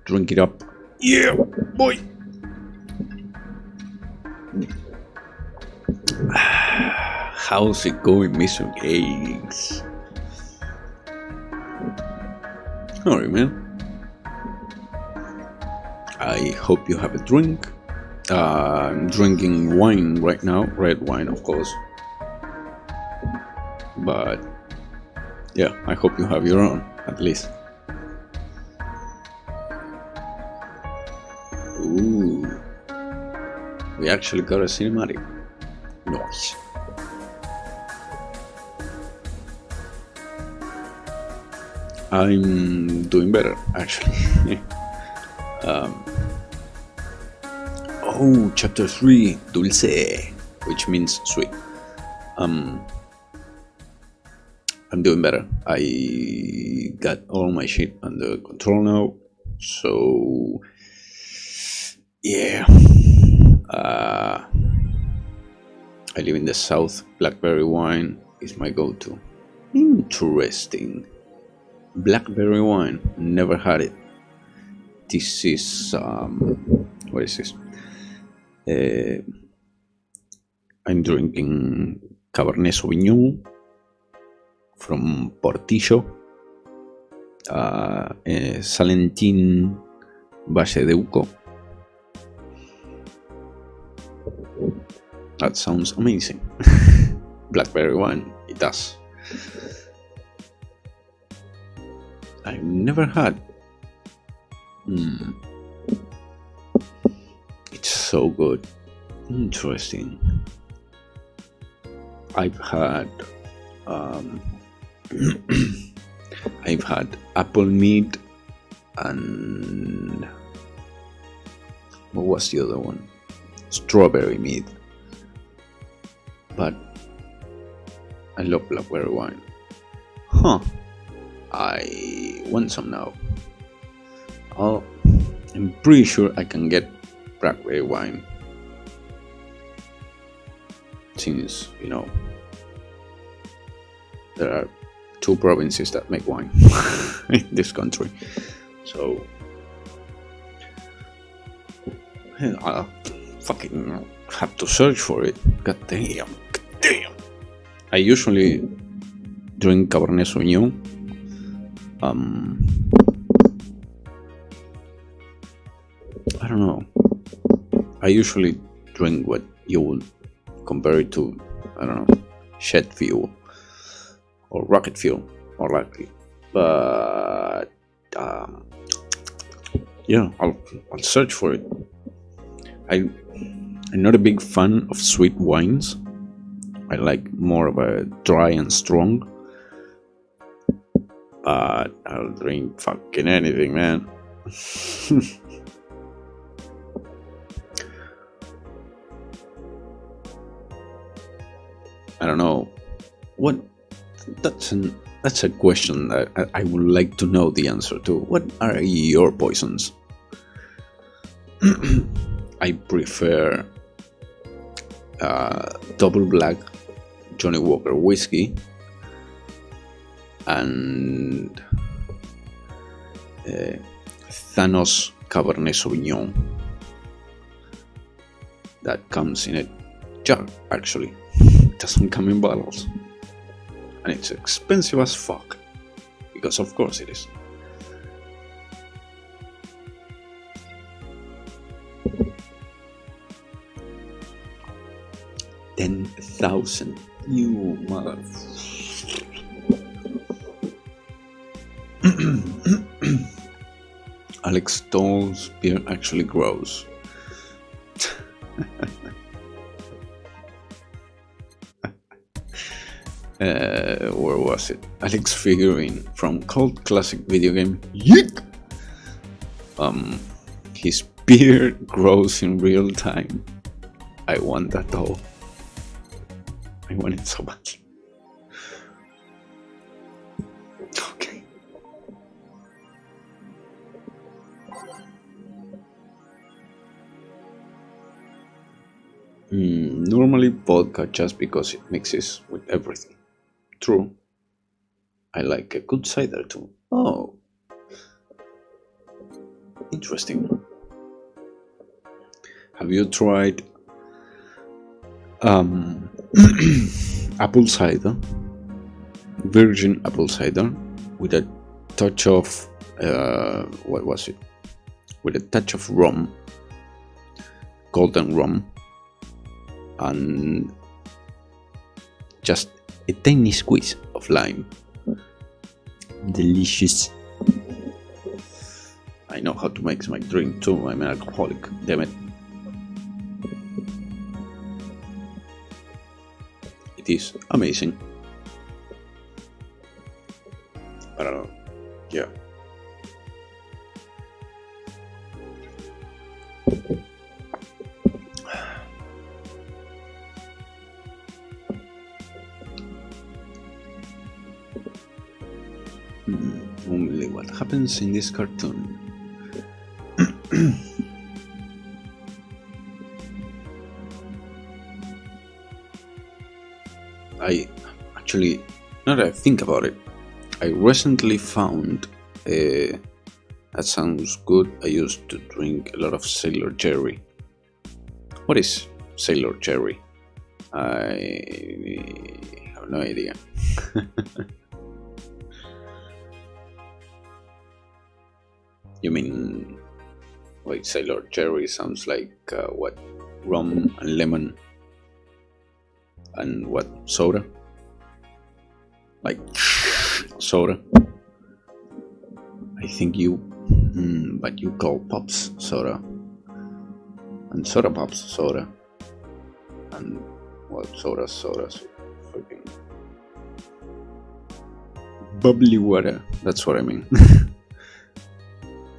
Drink it up. Yeah, boy! How's it going, Mr. Gates? Sorry, man. I hope you have a drink. I'm drinking wine right now, red wine, of course. But yeah, I hope you have your own, at least. Ooh, we actually got a cinematic. Nice. I'm doing better, actually. Chapter 3, Dulce, which means sweet. I'm doing better. I got all my shit under control now, so yeah. I live in the south. Blackberry wine is my go-to. Interesting. Blackberry wine. Never had it. This is what is this? I'm drinking Cabernet Sauvignon from Portillo, Salentín Valle de Uco. That sounds amazing. Blackberry wine, it does. I've never had. It's so good. Interesting. I've had I've had apple mead and what was the other one? Strawberry mead. But I love blackberry wine. I want some now. I'm pretty sure I can get Bradbury wine, since there are 2 provinces that make wine in this country. So I fucking have to search for it. God damn. I usually drink Cabernet Sauvignon. I don't know. I usually drink what you would compare it to, I don't know, jet fuel or rocket fuel, more likely. But yeah, I'll search for it. I'm not a big fan of sweet wines. I like more of a dry and strong. But I'll drink fucking anything, man. I don't know. What? That's a question that I would like to know the answer to. What are your poisons? I prefer double black Johnny Walker whiskey and Thanos Cabernet Sauvignon that comes in a jar, actually. It doesn't come in bottles. And it's expensive as fuck. Because of course it is. $10,000. You mother. Alex Stoll's beer actually grows. Where was it? Alex Figurine from cult classic video game Yeek! His beard grows in real time. I want that though. I want it so much. Okay. Normally vodka just because it mixes with everything. True. I like a good cider too. Oh. Interesting. Have you tried apple cider? Virgin apple cider with a touch of what was it? With a touch of rum, golden rum, and just a tiny squeeze of lime. Delicious. I know how to make my drink too. I'm an alcoholic, damn it. It is amazing. But yeah. Only what happens in this cartoon. I actually, now that I think about it, I recently found that sounds good. I used to drink a lot of Sailor Jerry. What is Sailor Jerry? I have no idea. You mean, wait, Sailor Jerry sounds like what? Rum and lemon and what? Soda? Like soda? I think but you call Pops soda and Soda Pops soda and what? Soda's freaking bubbly water. That's what I mean.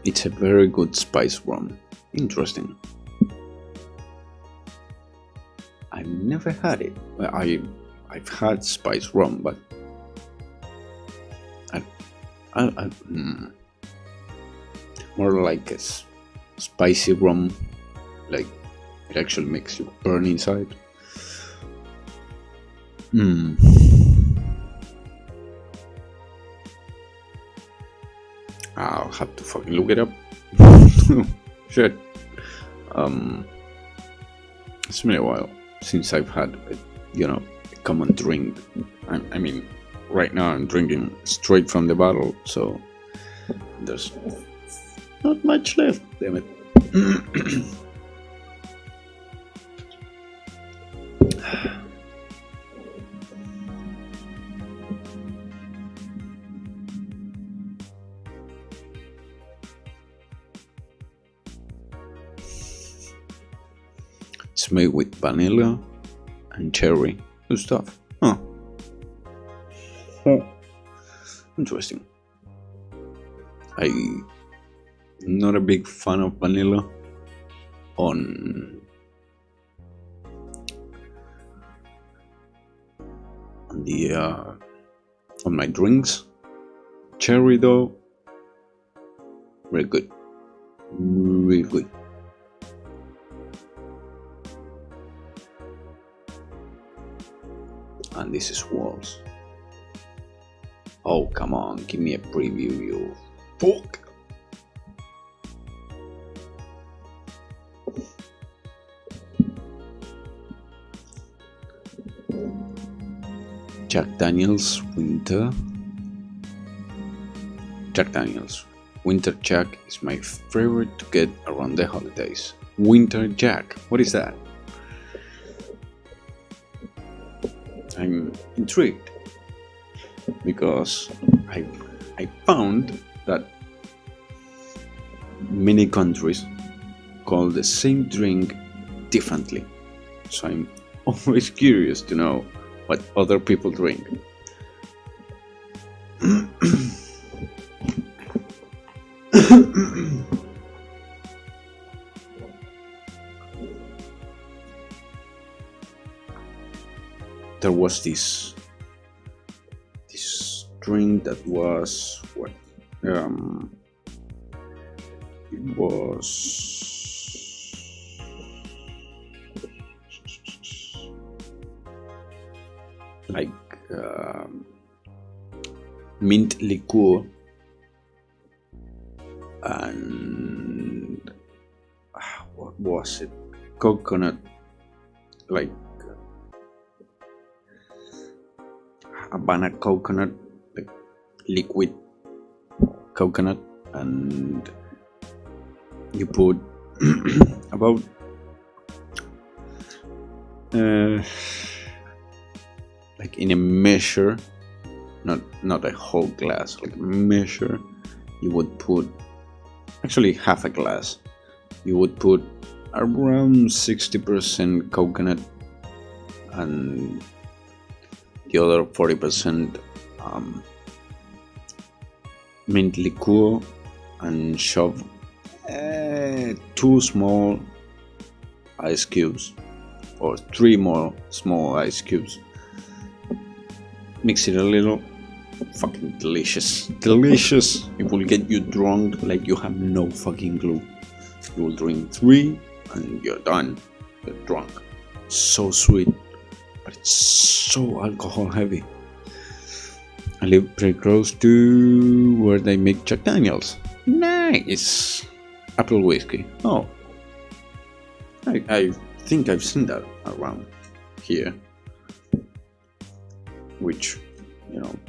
It's a very good spice rum. Interesting. I've never had it. I've had spice rum, but more like spicy rum, like it actually makes you burn inside. I'll have to fucking look it up. Shit. It's been a while since I've had a common drink. I mean, right now I'm drinking straight from the bottle, so there's not much left. Damn it. It's made with vanilla and cherry. Good stuff. Huh. Interesting. I'm not a big fan of vanilla on my drinks. Cherry though, very good. Really good. And this is Walls. Oh, come on, give me a preview, you fuck. Jack Daniels Winter. Jack Daniels Winter Jack is my favorite to get around the holidays. Winter Jack, what is that? I'm intrigued because I found that many countries call the same drink differently. So I'm always curious to know what other people drink. There was this drink that was what it was like mint liqueur and what was it? Coconut, like Havana coconut, like liquid coconut, and you put about like in a measure, not a whole glass, like a measure, you would put actually half a glass. You would put around 60% coconut and the other 40% mint liqueur, and shove 2 small ice cubes or 3 more small ice cubes. Mix it a little. Fucking delicious. Delicious. It will get you drunk like you have no fucking clue. You will drink 3 and you're done. You're drunk. So sweet, but it's so alcohol heavy. I live pretty close to where they make Jack Daniels. Nice. Apple whiskey. Oh, I think I've seen that around here, which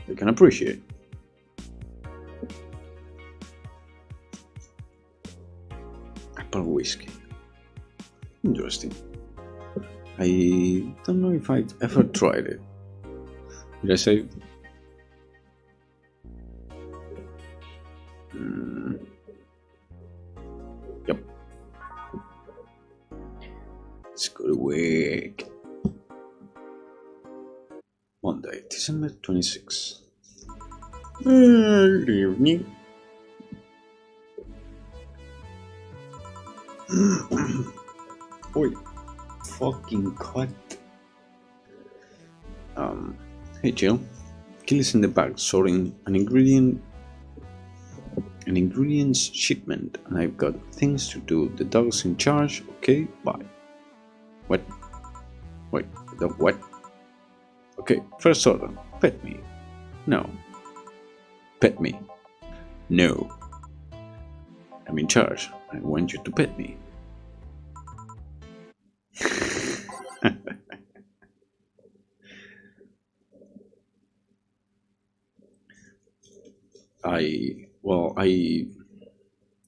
I can appreciate. Apple whiskey. Interesting. I don't know if I've ever tried it. Did I say? Yep. It's good week. Monday, December 26th. Good evening. Oi, fucking cut. Hey Jill, Kill is in the back sorting an ingredient an ingredients shipment, and I've got things to do. The dog's in charge. Okay, bye. What? Wait, the what? Okay, first order. Pet me. No. Pet me. No. I'm in charge. I want you to pet me.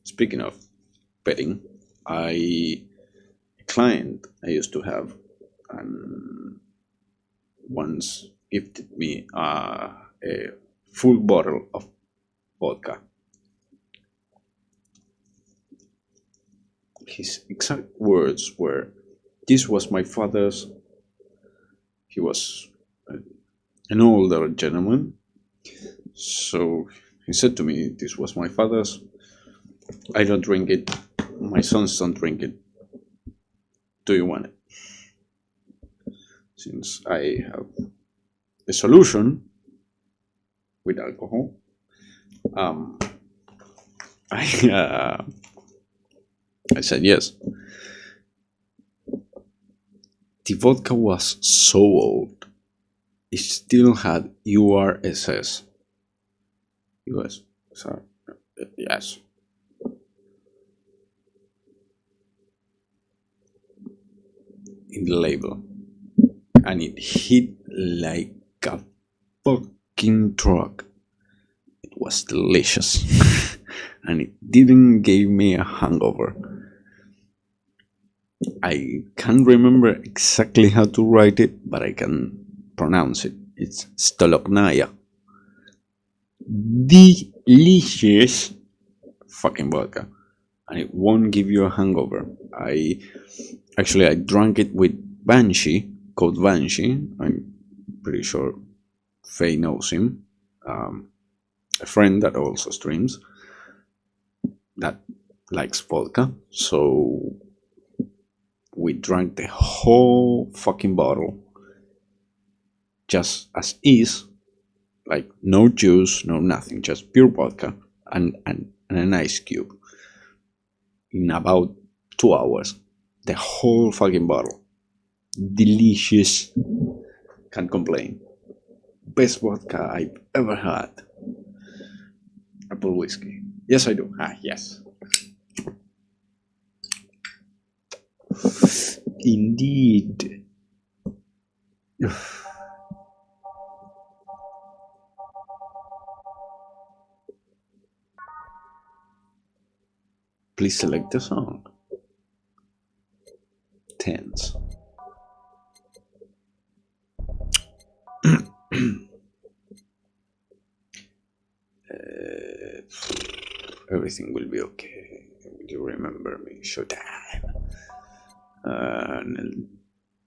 Speaking of petting, a client I used to have once gifted me a full bottle of vodka. His exact words were, "This was my father's." He was an older gentleman, so he said to me, "This was my father's. I don't drink it. My sons don't drink it. Do you want it?" Since I have a solution with alcohol, I said yes. The vodka was so old, it still had URSS. US, sorry, yes. In the label, and it hit like a fucking truck. It was delicious, and it didn't give me a hangover. I can't remember exactly how to write it, but I can pronounce it. It's Stoloknaya. Delicious fucking vodka, and it won't give you a hangover. I drank it with Banshee, called Banshee. I'm pretty sure Faye knows him. A friend that also streams that likes vodka, so we drank the whole fucking bottle just as is, like no juice, no nothing, just pure vodka and an ice cube in about 2 hours. The whole fucking bottle. Delicious. Can't complain. Best vodka I've ever had. Apple whiskey. Yes, I do. Yes. Indeed. Please select the song. Tense. Everything will be okay. Will you remember me? Showtime.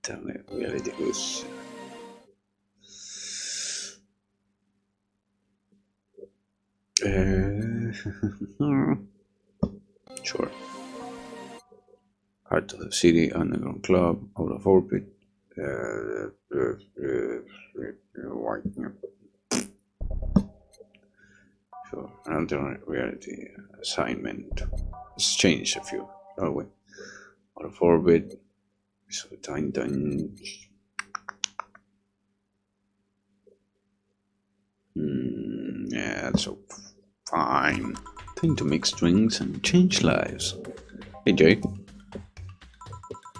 Tell me, reality was. Sure. Heart of the City, Underground Club, Out of Orbit. Sure. An alternate reality assignment. Let's change a few. Oh, wait. Out of Orbit. So, Tiny Dun. Yeah, that's so fine. Time to mix drinks and change lives. Hey, Jay.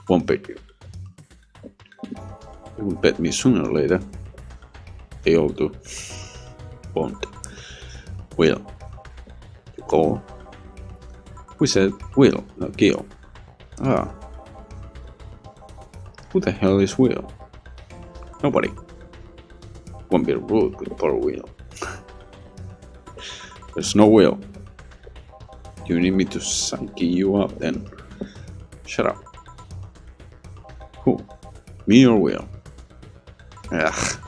Won't bet you. They will bet me sooner or later. They all do. Won't. Will. You call? We said Will, not Gil. Ah. Who the hell is Will? Nobody. Won't be rude with poor Will. There's no Will. You need me to psyche you up then? Shut up. Who? Me or Will? Ugh.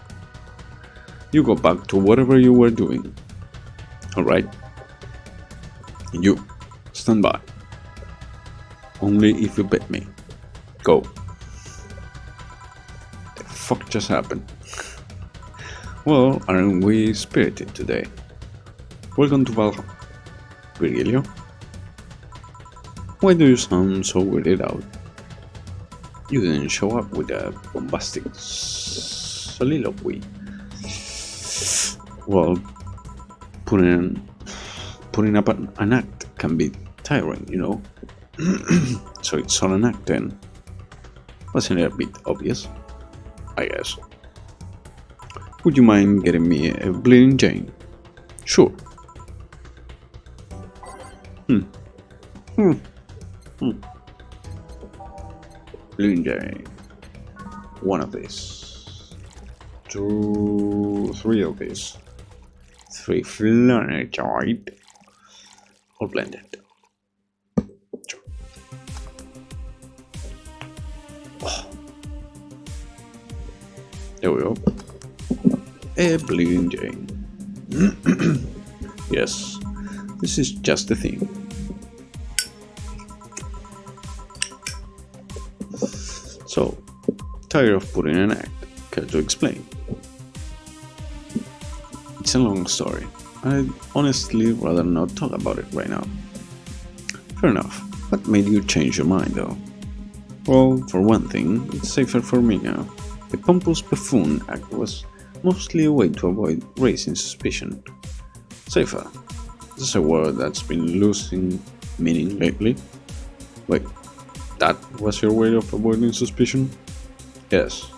You go back to whatever you were doing. Alright? You, stand by. Only if you bet me. Go. The fuck just happened? Well, aren't we spirited today? Welcome to Valhalla. Virgilio? Why do you sound so weirded out? You didn't show up with a bombastic soliloquy. Well, putting up an act can be tiring, you know. So it's all an act then. Wasn't it a bit obvious? I guess. Would you mind getting me a Bleeding Jane? Sure. Bleeding Jane. One of these. 2, 3 of these. 3 Flanergite. All blended. Sure. Oh. There we go. A Bleeding Jane. Yes, this is just the thing. So, tired of putting an act, care to explain? It's a long story. I'd honestly rather not talk about it right now. Fair enough. What made you change your mind though? Well, for one thing, it's safer for me now. The pompous buffoon act was mostly a way to avoid raising suspicion. Safer. This is a word that's been losing meaning lately. Wait, that was your way of avoiding suspicion? Yes.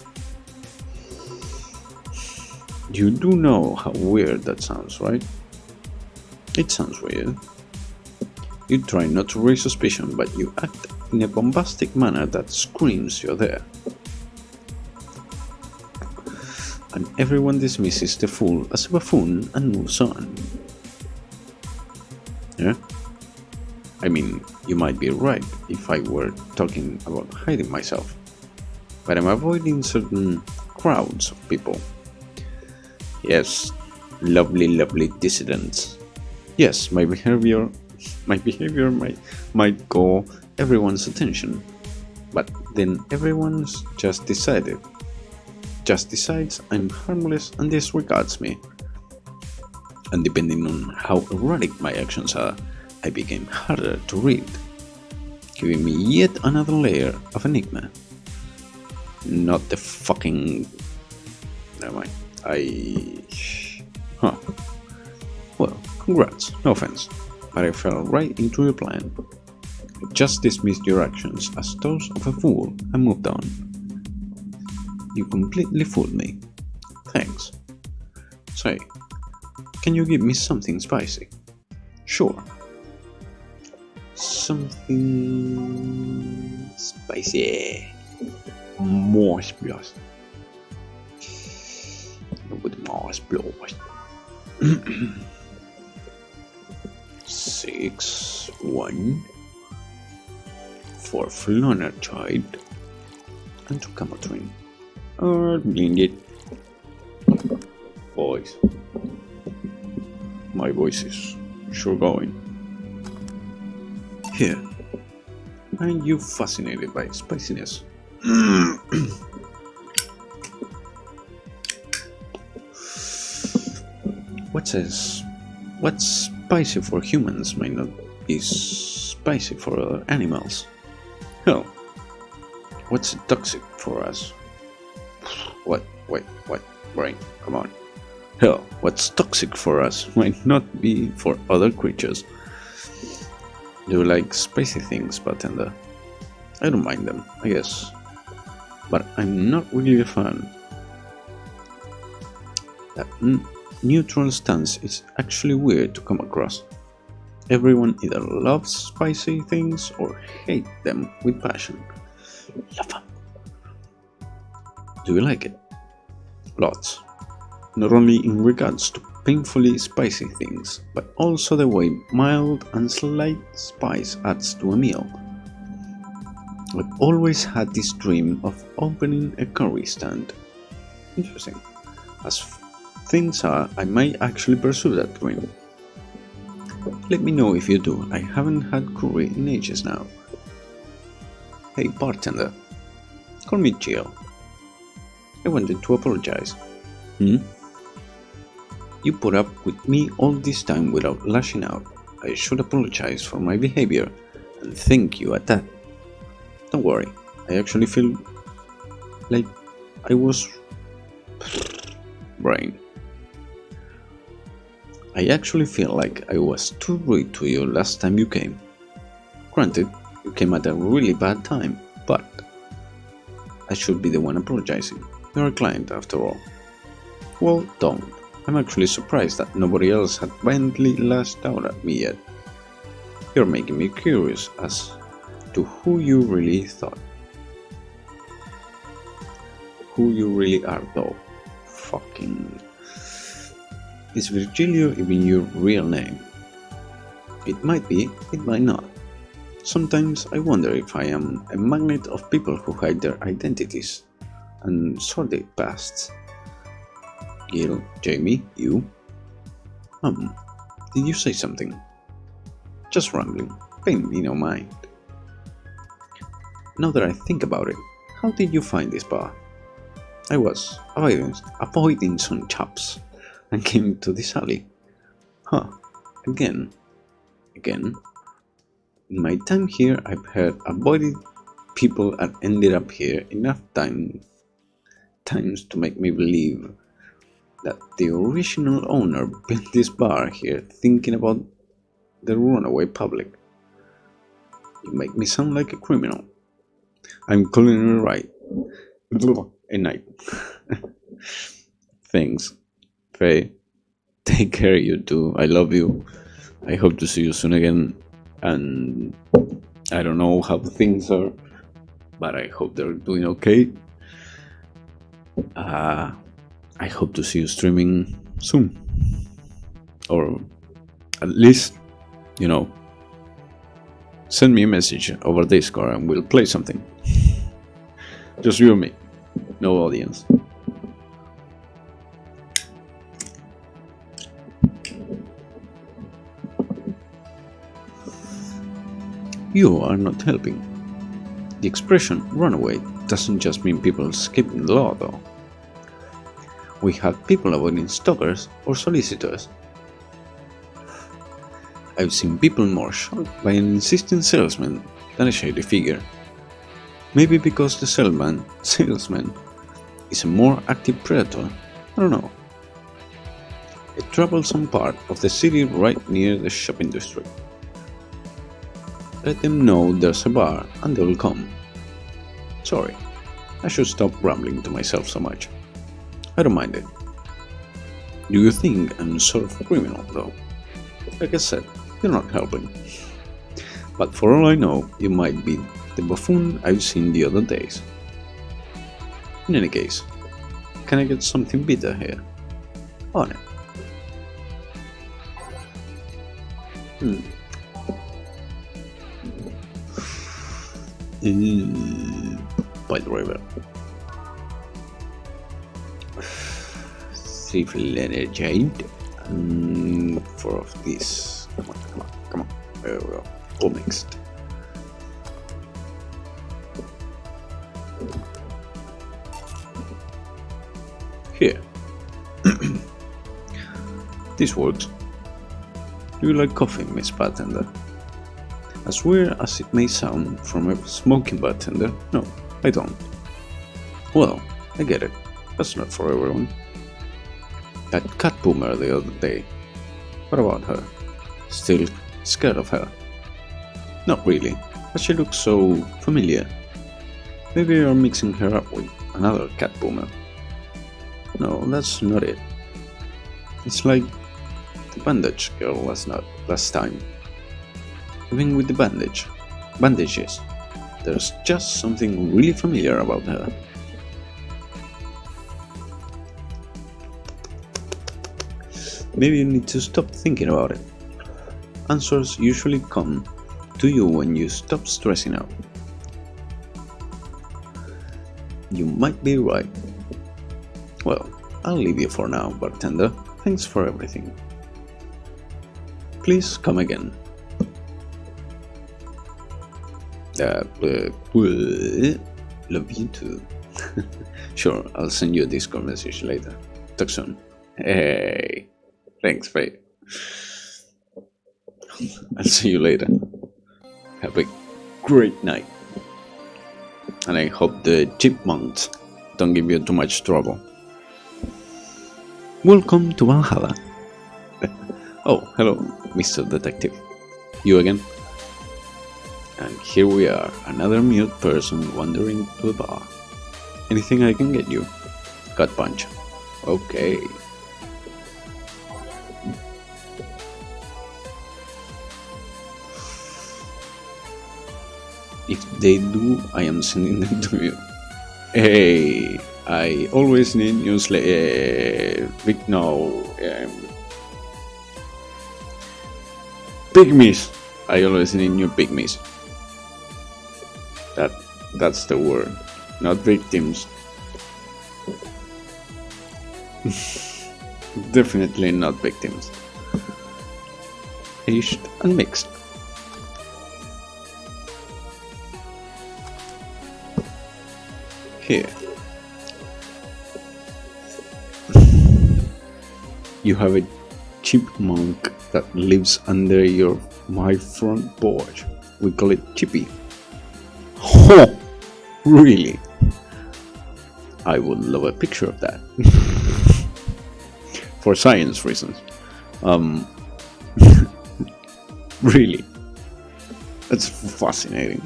You do know how weird that sounds, right? It sounds weird. You try not to raise suspicion, but you act in a bombastic manner that screams you're there. And everyone dismisses the fool as a buffoon and moves on. Yeah? I mean, you might be right if I were talking about hiding myself, but I'm avoiding certain crowds of people. Yes, lovely dissidents. Yes, my behavior might call everyone's attention, but then everyone's just decides I'm harmless and disregards me. And depending on how erratic my actions are, I became harder to read, giving me yet another layer of enigma. Not the fucking... Never mind. Well, congrats, no offense, but I fell right into your plan. I just dismissed your actions as those of a fool and moved on. You completely fooled me. Thanks. Say, can you give me something spicy? Sure. Something spicy. More spicy. With more spicy. 6, 1 for Flanergite and to Camatrin. Or blinded. Boys. My voice is sure going. Here. Aren't you fascinated by spiciness? What's spicy for humans might not be spicy for other animals. Hell, what's toxic for us? What? Brain, come on. Hell, what's toxic for us might not be for other creatures. Do you like spicy things, bartender? I don't mind them, I guess. But I'm not really a fan. That neutral stance is actually weird to come across. Everyone either loves spicy things or hates them with passion. Love them. Do you like it? Lots. Not only in regards to painfully spicy things, but also the way mild and slight spice adds to a meal. I've always had this dream of opening a curry stand. Interesting. As things are, I might actually pursue that dream. Let me know if you do. I haven't had curry in ages now. Hey bartender, call me Jill. I wanted to apologize. You put up with me all this time without lashing out. I should apologize for my behavior and thank you at that. Don't worry, I actually feel like I was... brain. I actually feel like I was too rude to you last time you came. Granted, you came at a really bad time, but I should be the one apologizing. You're a client after all. Well, don't. I'm actually surprised that nobody else had violently lashed out at me yet. You're making me curious as to who you really thought. Who you really are though. Fucking... Is Virgilio even your real name? It might be, it might not. Sometimes I wonder if I am a magnet of people who hide their identities and sordid pasts. Gil, Jamie, you? Did you say something? Just rambling, paying me no mind. Now that I think about it, how did you find this bar? I was avoiding some chaps and came to this alley. Huh, again. In my time here, I've heard avoided people and ended up here enough times to make me believe that the original owner built this bar here thinking about the runaway public. You make me sound like a criminal. I'm calling it right. A night. Thanks, Faye. Take care, you too. I love you. I hope to see you soon again. And I don't know how things are, but I hope they're doing okay. I hope to see you streaming soon. Or at least, send me a message over Discord and we'll play something. Just you and me. No audience. You are not helping. The expression runaway doesn't just mean people escaping the law, though. We have people avoiding stalkers or solicitors. I've seen people more shocked by an insistent salesman than a shady figure. Maybe because the salesman is a more active predator, I don't know. A troublesome part of the city right near the shopping district. Let them know there's a bar and they will come. Sorry, I should stop rambling to myself so much. I don't mind it. Do you think I'm sort of criminal though? Like I said, you're not helping. But for all I know, you might be the buffoon I've seen the other days. In any case, can I get something bitter here? On it. By the river. Safely energized. 4 of these. Come on. There we go. All mixed. Here. This works. Do you like coffee, Miss Bartender? As weird as it may sound from a smoking bartender, no, I don't. Well, I get it. That's not for everyone. That cat boomer the other day. What about her? Still scared of her? Not really, but she looks so familiar. Maybe you're mixing her up with another cat boomer. No, that's not it. It's like the bandage girl last time. Even with the bandages, there's just something really familiar about her. Maybe you need to stop thinking about it. Answers usually come to you when you stop stressing out. You might be right. Well, I'll leave you for now, bartender. Thanks for everything. Please come again. Love you too. Sure, I'll send you a Discord message later. Talk soon. Hey, thanks, Faye. I'll see you later. Have a great night. And I hope the chipmunks don't give you too much trouble. Welcome to Valhalla. Oh, hello, Mr. Detective. You again? And here we are, another mute person wandering to the bar. Anything I can get you? Gut punch. Okay. If they do, I am sending them to you. Hey, I always need news. Pygmies. I always need new pygmies. That's the word, not victims. Definitely not victims. Aged and mixed. Here. You have a chipmunk that lives under my front porch. We call it Chippy. Oh, really? I would love a picture of that. For science reasons. Really. That's fascinating.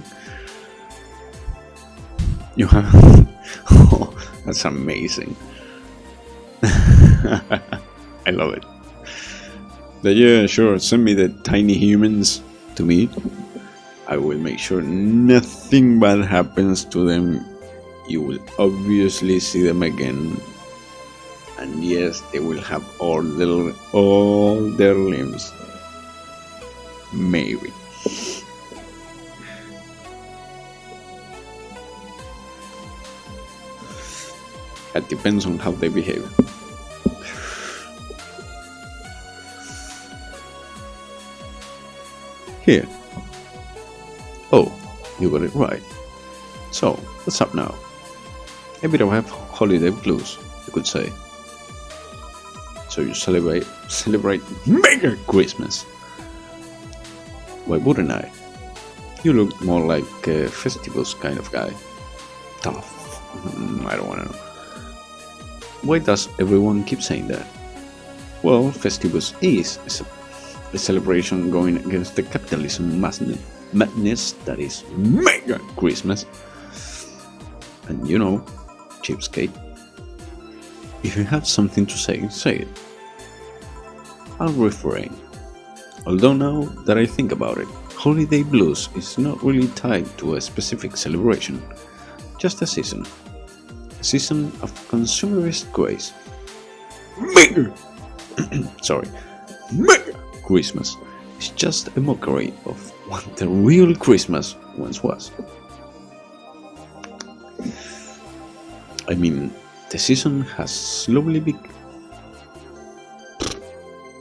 You have... Oh, that's amazing. I love it. But yeah, sure, send me the tiny humans to meet. I will make sure nothing bad happens to them. You will obviously see them again. And yes, they will have all their limbs. Maybe. That depends on how they behave. Here. Oh, you got it right. So, what's up now? A bit of a holiday blues, you could say. So you celebrate Mega Christmas. Why wouldn't I? You look more like a Festivus kind of guy. Tough. I don't wanna know. Why does everyone keep saying that? Well, Festivus is a celebration going against the capitalism madness that is Mega Christmas. And you know, cheapskate. If you have something to say, say it. I'll refrain. Although now that I think about it, holiday blues is not really tied to a specific celebration, just a season. A season of consumerist grace. Mega! Sorry. Mega Christmas is just a mockery of what the real Christmas once was. I mean, the season has slowly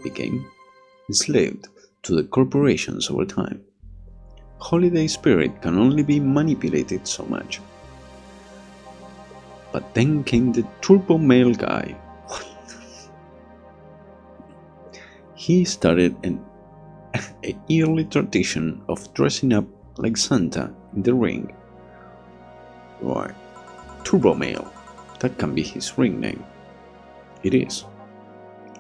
became enslaved to the corporations over time. Holiday spirit can only be manipulated so much. But then came the turbo male guy. He started an yearly tradition of dressing up like Santa in the ring. Why, turbo male. That can be his ring name. It is.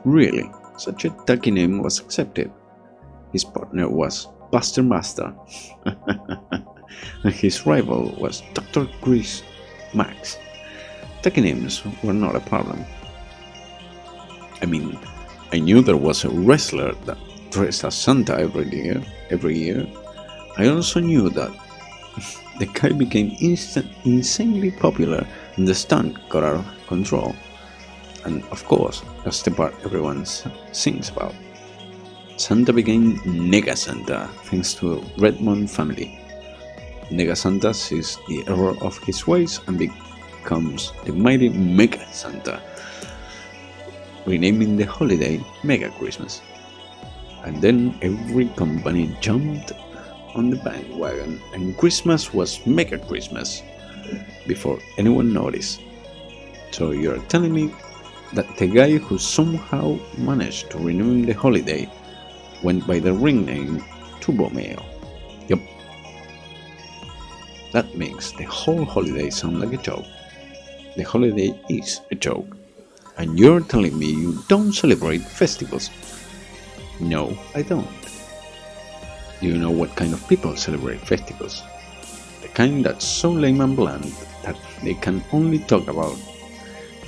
Really, such a tacky name was accepted. His partner was Buster Master, and his rival was Dr. Chris Max. Tacky names were not a problem. I mean, I knew there was a wrestler that dressed as Santa every year. I also knew that the guy became insanely popular and the stunt got out of control. And of course, that's the part everyone sings about. Santa became Nega Santa thanks to Redmond family. Nega Santa sees the error of his ways and becomes the mighty Mega Santa, renaming the holiday Mega Christmas. And then every company jumped on the bandwagon and Christmas was Mega Christmas before anyone noticed. So you're telling me that the guy who somehow managed to rename the holiday went by the ring name Turbo Mail. Yup. That makes the whole holiday sound like a joke. The holiday is a joke. And you're telling me you don't celebrate festivals? No, I don't. Do you know what kind of people celebrate festivals? The kind that's so lame and bland that they can only talk about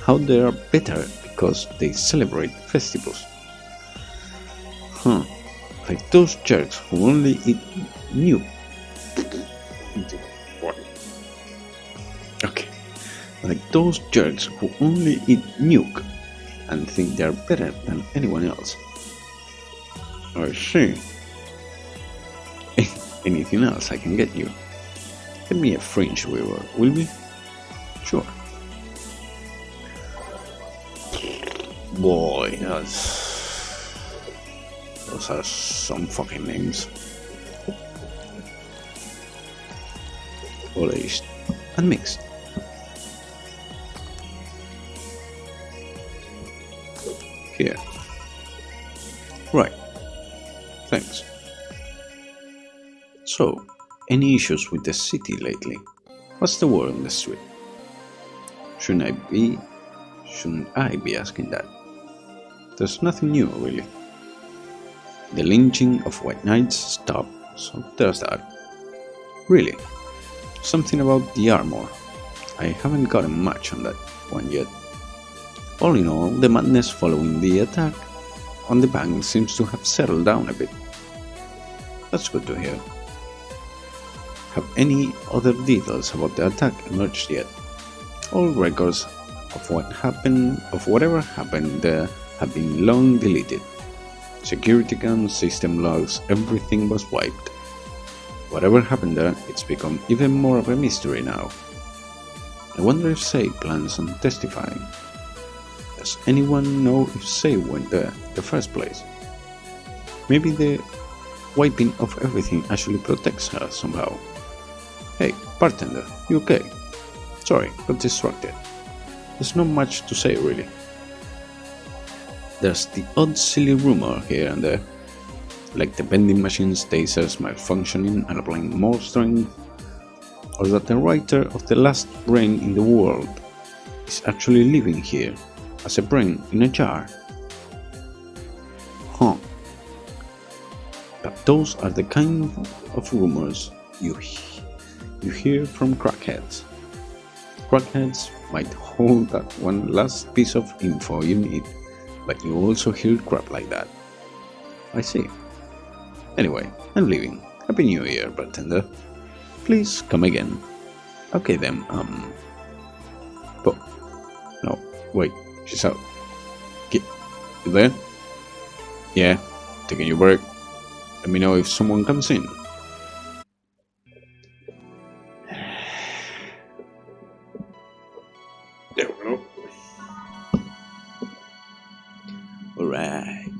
how they are better because they celebrate festivals. Like those jerks who only eat new. What? Okay. Like those jerks who only eat nuke and think they're better than anyone else. I see. Anything else I can get you? Get me a fringe weaver, will we? Sure. Boy, those are some fucking names. Polished and mixed. Here. Right. Thanks. So, any issues with the city lately? What's the word on the street? Shouldn't I be asking that? There's nothing new, really. The lynching of white knights stopped, so there's that. Really? Something about the armor. I haven't gotten much on that one yet. All in all, the madness following the attack on the bank seems to have settled down a bit. That's good to hear. Have any other details about the attack emerged yet? All records of whatever happened there have been long deleted. Security guns, system logs, everything was wiped. Whatever happened there, it's become even more of a mystery now. I wonder if Say plans on testifying. Does anyone know if Say went there in the first place? Maybe the wiping of everything actually protects her somehow. Hey, bartender, you okay? Sorry, got distracted. There's not much to say really. There's the odd silly rumor here and there, like the vending machine's tasers malfunctioning and applying more strength, or that the writer of The Last Brain in the World is actually living here as a brain in a jar. But those are the kind of rumors you hear from crackheads. Crackheads might hold that one last piece of info you need, but you also hear crap like that. I see. Anyway, I'm leaving. Happy New Year, bartender. Please come again. Okay then, but no, wait, she's out. You there? Yeah, taking your break. Let me know if someone comes in. There we go. Alright.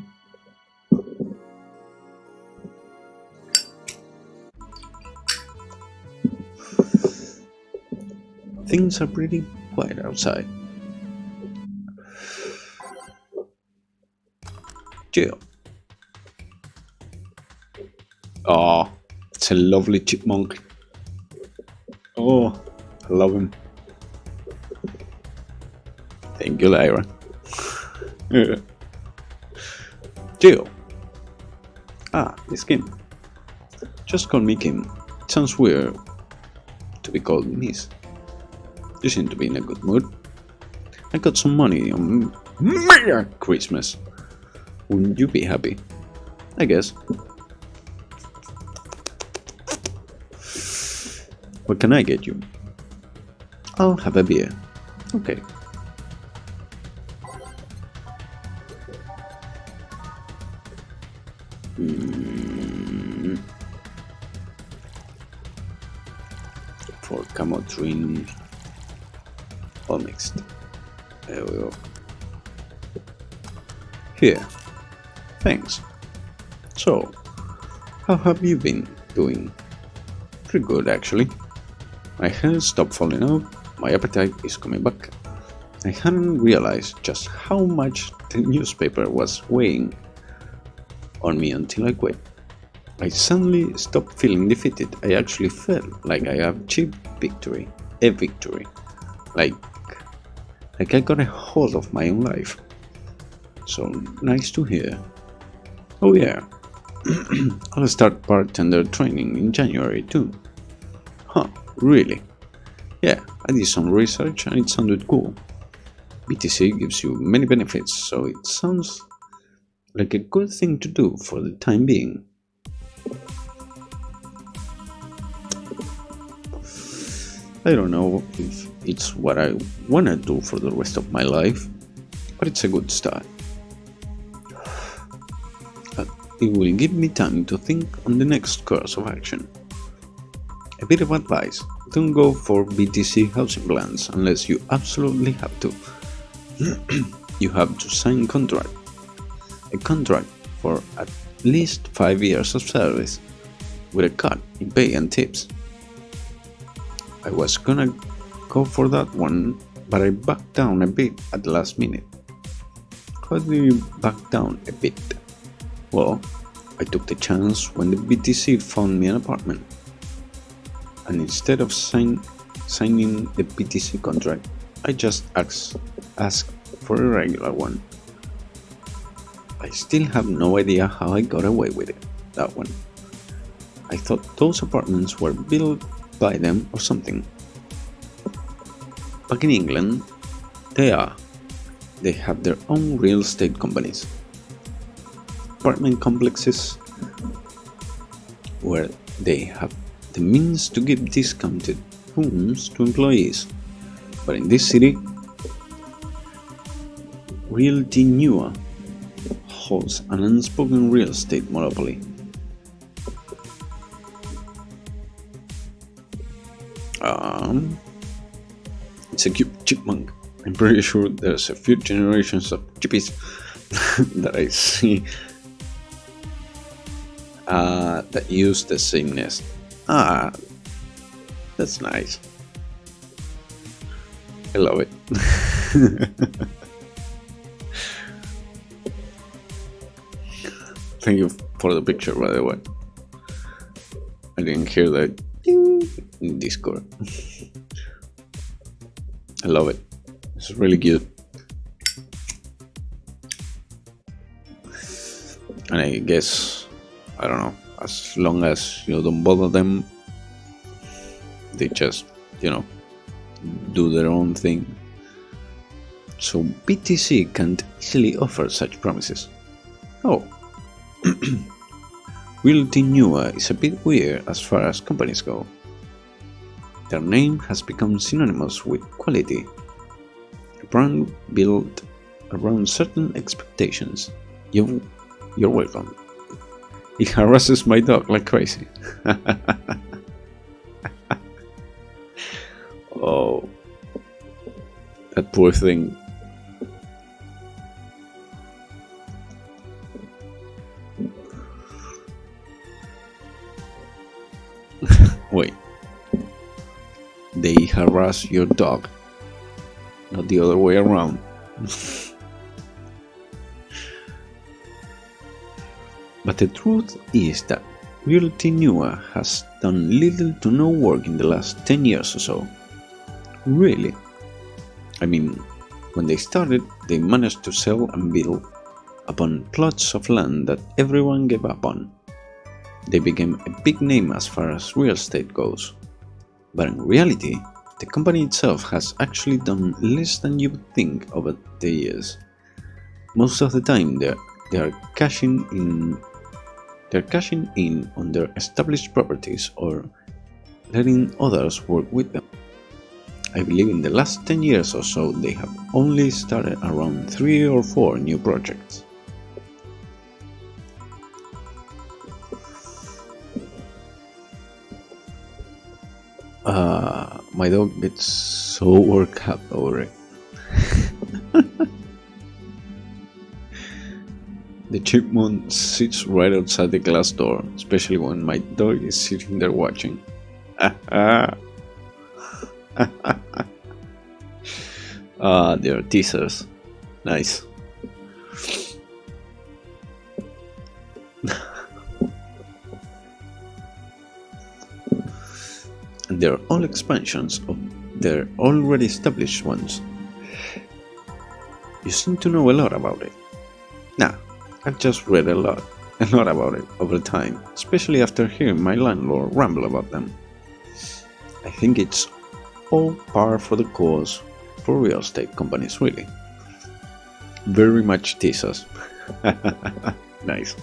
Things are pretty quiet outside. Jill. Oh, it's a lovely chipmunk. Oh, I love him. Thank you, Lyra. Jill. It's Kim. Just call me Kim. It sounds weird to be called Miss. You seem to be in a good mood. I got some money on Christmas. Wouldn't you be happy? I guess. What can I get you? I'll have a beer. Okay. For Camotrin. All mixed. There we go. Here. Thanks. So, how have you been doing? Pretty good, actually. My hair stopped falling out, my appetite is coming back. I hadn't realized just how much the newspaper was weighing. on me until I quit. I suddenly stopped feeling defeated. I actually felt like I achieved victory. A victory. Like I got a hold of my own life. So nice to hear. Oh yeah, I'll start bartender training in January too. Huh, really? Yeah, I did some research and it sounded cool. BTC gives you many benefits, so it sounds like a good thing to do for the time being. I don't know if it's what I wanna do for the rest of my life, but it's a good start. It will give me time to think on the next course of action. A bit of advice: don't go for BTC housing plans unless you absolutely have to. You have to sign a contract for at least 5 years of service, with a cut in pay and tips. I was gonna go for that one, but I backed down a bit at the last minute. How do you back down a bit? Well, I took the chance when the BTC found me an apartment, and instead of signing the BTC contract, I just asked for a regular one. I still have no idea how I got away with it, that one. I thought those apartments were built by them or something. Back in England, they are. They have their own real estate companies. Apartment complexes where they have the means to give discounted rooms to employees. But in this city, Realty Newer holds an unspoken real estate monopoly. It's a cute chipmunk. I'm pretty sure there's a few generations of chippies that I see that use the same nest. That's nice. I love it. Thank you for the picture, by the way. I didn't hear that in Discord. I love it. It's really cute. And I guess, I don't know, as long as you don't bother them, they just, do their own thing. So BTC can't easily offer such promises. Oh. Realty Newer is a bit weird as far as companies go. Their name has become synonymous with quality, a brand built around certain expectations. You're welcome. It harasses my dog like crazy. Oh, that poor thing. Wait. They harass your dog, not the other way around. But the truth is that Realty Newer has done little to no work in the last 10 years or so. Really? I mean, when they started, they managed to sell and build upon plots of land that everyone gave up on. They became a big name as far as real estate goes. But in reality, the company itself has actually done less than you would think over the years. Most of the time, they are cashing in on their established properties or letting others work with them. I believe in the last 10 years or so, they have only started around 3 or 4 new projects. My dog gets so worked up over it. The chipmunk sits right outside the glass door, especially when my dog is sitting there watching. They are teasers. Nice. and they're all expansions of their already established ones. You seem to know a lot about it. Nah, I've just read a lot about it over time, especially after hearing my landlord ramble about them. I think it's all par for the course for real estate companies, really. Very much tease us. Nice.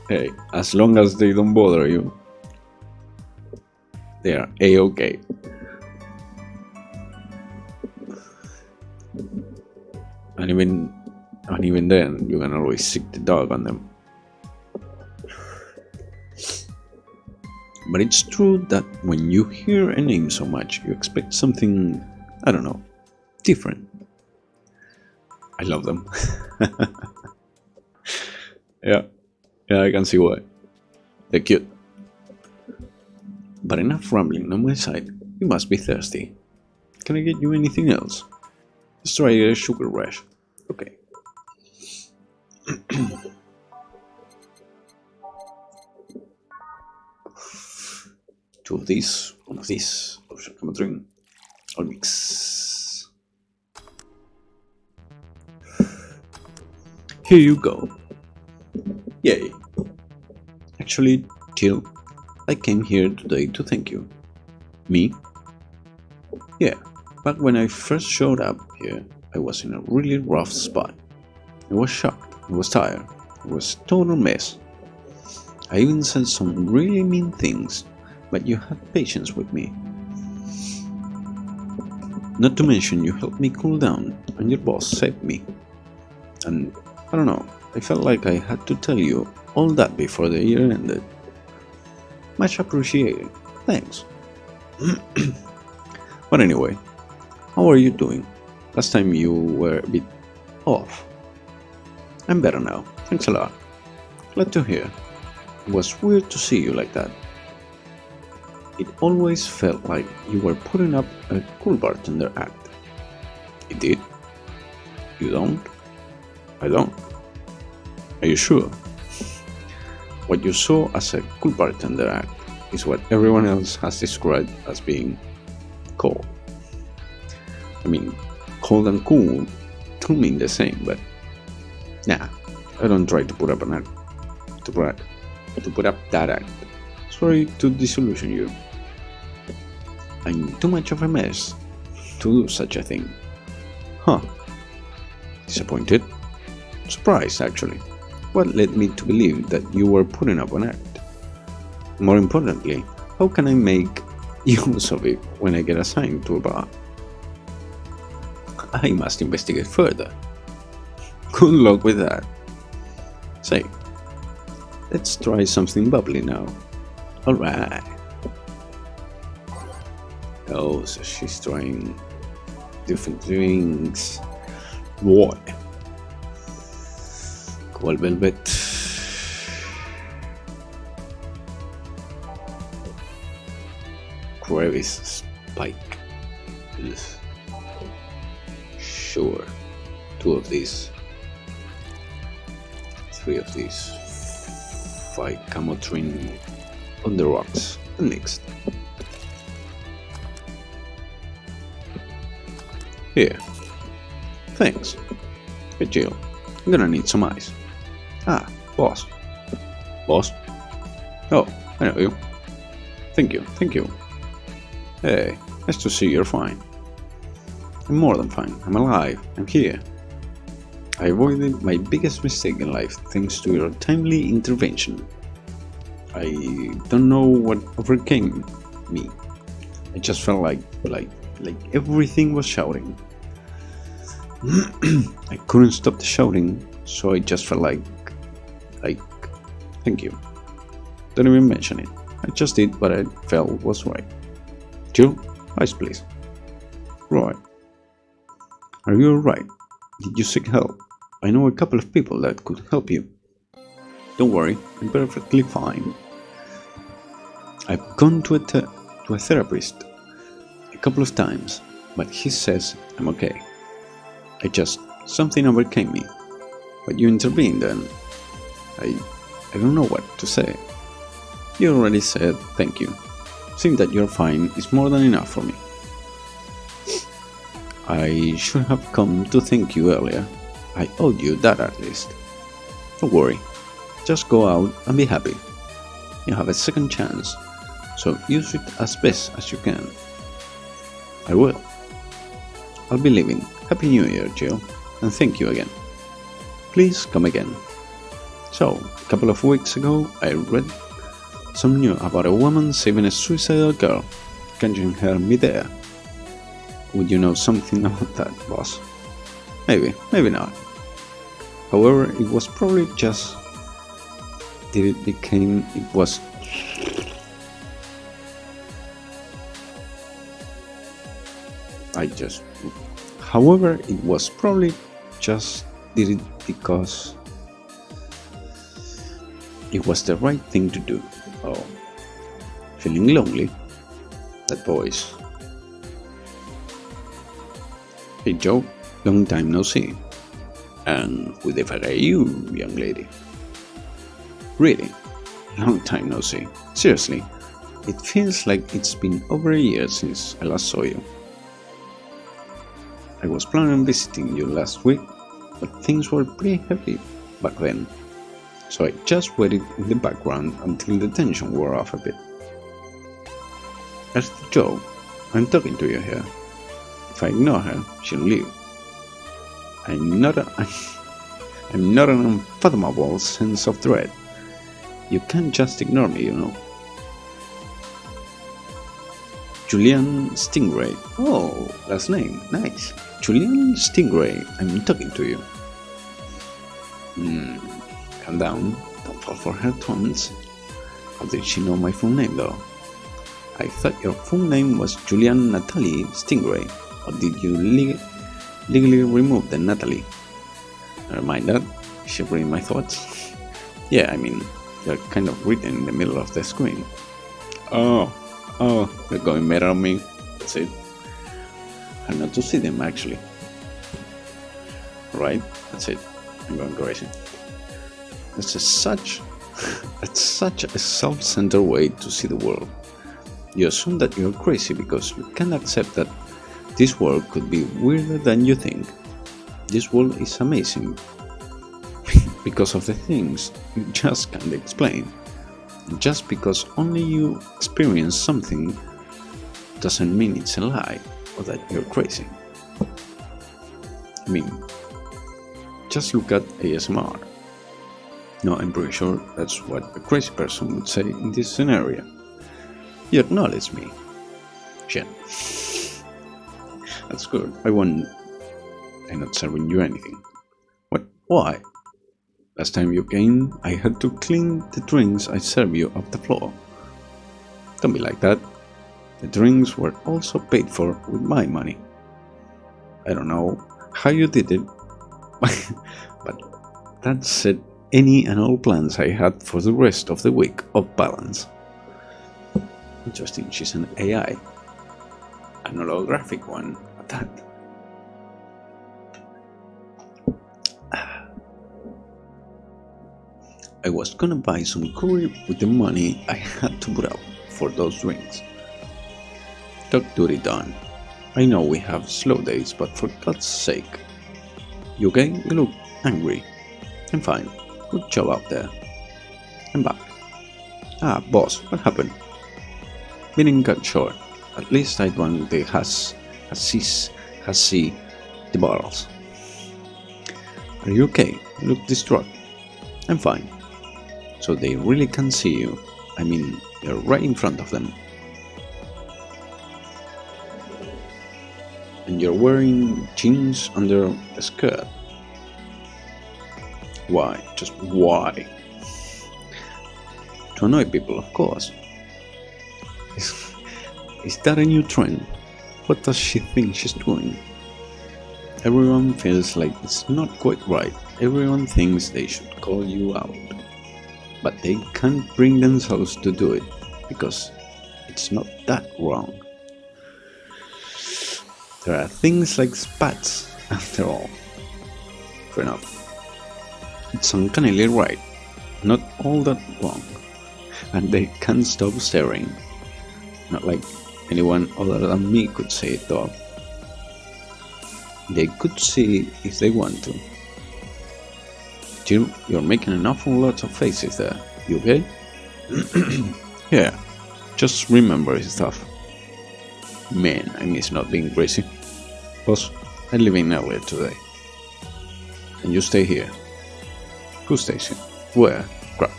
Hey, as long as they don't bother you, they are A-okay. And even then, you can always sick the dog on them. But it's true that when you hear a name so much, you expect something, I don't know, different. I love them. Yeah, I can see why. They're cute. But enough rambling on my side, you must be thirsty. Can I get you anything else? Let's try a sugar rush. Okay. Two of these, one of these, option number 3. I'll mix. Here you go. Yay. Actually, Jill, I came here today to thank you. Me? Yeah, back when I first showed up here, I was in a really rough spot. I was shocked, I was tired, it was a total mess. I even said some really mean things, but you had patience with me. Not to mention you helped me cool down, and your boss saved me. And I don't know, I felt like I had to tell you all that before the year ended. Much appreciated, thanks. But anyway, how are you doing? Last time you were a bit off. I'm better now, thanks a lot. Glad to hear. It was weird to see you like that. It always felt like you were putting up a cool bartender act. It did? You don't? I don't. Are you sure? What you saw as a cool bartender act is what everyone else has described as being cold. I mean, cold and cool don't mean the same, but nah, I don't try to put up an act. To put up that act. Sorry to disillusion you. I'm too much of a mess to do such a thing. Huh. Disappointed? Surprised, actually. What led me to believe that you were putting up an act? More importantly, how can I make use of it when I get assigned to a bar? I must investigate further. Good luck with that. Say, let's try something bubbly now. Alright. Oh, so she's trying different drinks. What? Cold velvet. Crevice spike. Ugh. Sure. 2 of these. 3 of these. 5 Camotrin on the rocks. And mixed. Here. Thanks. Hey Jill, I'm gonna need some ice. Ah, boss. Boss? Oh, I know you. Thank you. Hey, nice to see you're fine. I'm more than fine. I'm alive. I'm here. I avoided my biggest mistake in life thanks to your timely intervention. I don't know what overcame me. I just felt like everything was shouting. I couldn't stop the shouting, so I just felt like, thank you. Don't even mention it. I just did what I felt was right. Jill, ice please. Right. Are you alright? Did you seek help? I know a couple of people that could help you. Don't worry, I'm perfectly fine. I've gone to a therapist a couple of times, but he says I'm okay. Something overcame me. But you intervened and I don't know what to say. You already said thank you. Seeing that you're fine is more than enough for me. I should have come to thank you earlier. I owed you that at least. Don't worry, just go out and be happy. You have a second chance, so use it as best as you can. I will. I'll be leaving. Happy New Year, Jill, and thank you again. Please come again. So, a couple of weeks ago, I read some news about a woman saving a suicidal girl, catching her midair. Would you know something about that, boss? Maybe, maybe not. However, it was probably just However, it was probably just did it because it was the right thing to do. Oh, feeling lonely? That voice. Hey Joe, long time no see. And who the fuck are you, young lady? Really? Long time no see. Seriously, it feels like it's been over a year since I last saw you. I was planning on visiting you last week, but things were pretty heavy back then, so I just waited in the background until the tension wore off a bit. As to Joe, I'm talking to you here. If I ignore her, she'll leave. I'm not an unfathomable sense of dread. You can't just ignore me, you know. Julian Stingray. Oh, last name, nice. Julian Stingray, I'm talking to you. Calm down, don't fall for her taunts. How did she know my full name though? I thought your full name was Julian Natalie Stingray, or did you legally remove the Natalie? Never mind that, she read my thoughts. Yeah, I mean, they're kind of written in the middle of the screen. Oh, they're going better on me. That's it. Hard not to see them actually. Right, that's it. I'm going crazy. That's such a self-centered way to see the world. You assume that you're crazy because you can't accept that this world could be weirder than you think. This world is amazing because of the things you just can't explain. Just because only you experience something doesn't mean it's a lie or that you're crazy. I mean, just look at ASMR. No, I'm pretty sure that's what a crazy person would say in this scenario. You acknowledge me. Shit. That's good. I'm not serving you anything. What? Why? Last time you came, I had to clean the drinks I served you off the floor. Don't be like that. The drinks were also paid for with my money. I don't know how you did it, but that set any and all plans I had for the rest of the week off balance. Interesting, she's an AI. An holographic one at that. I was gonna buy some curry with the money I had to put out for those drinks. Talk dirty done. I know we have slow days, but for God's sake. You okay? You look angry. I'm fine. Good job out there. I'm back. Ah, boss, what happened? Meeting got short. At least I drank the the bottles. Are you okay? You look distraught. I'm fine. So they really can't see you. I mean, you're right in front of them. And you're wearing jeans under a skirt. Why? Just why? To annoy people, of course. Is that a new trend? What does she think she's doing? Everyone feels like it's not quite right. Everyone thinks they should call you out. But they can't bring themselves to do it, because it's not that wrong. There are things like spats, after all. Fair enough. It's uncannily right, not all that wrong, and they can't stop staring. Not like anyone other than me could say it though. They could see it if they want to. Jill, you're making an awful lot of faces there. You okay? Yeah, just remember stuff. Man, I miss not being crazy. Boss, I leave in earlier today. And you stay here. Who stays here? Where? Crap.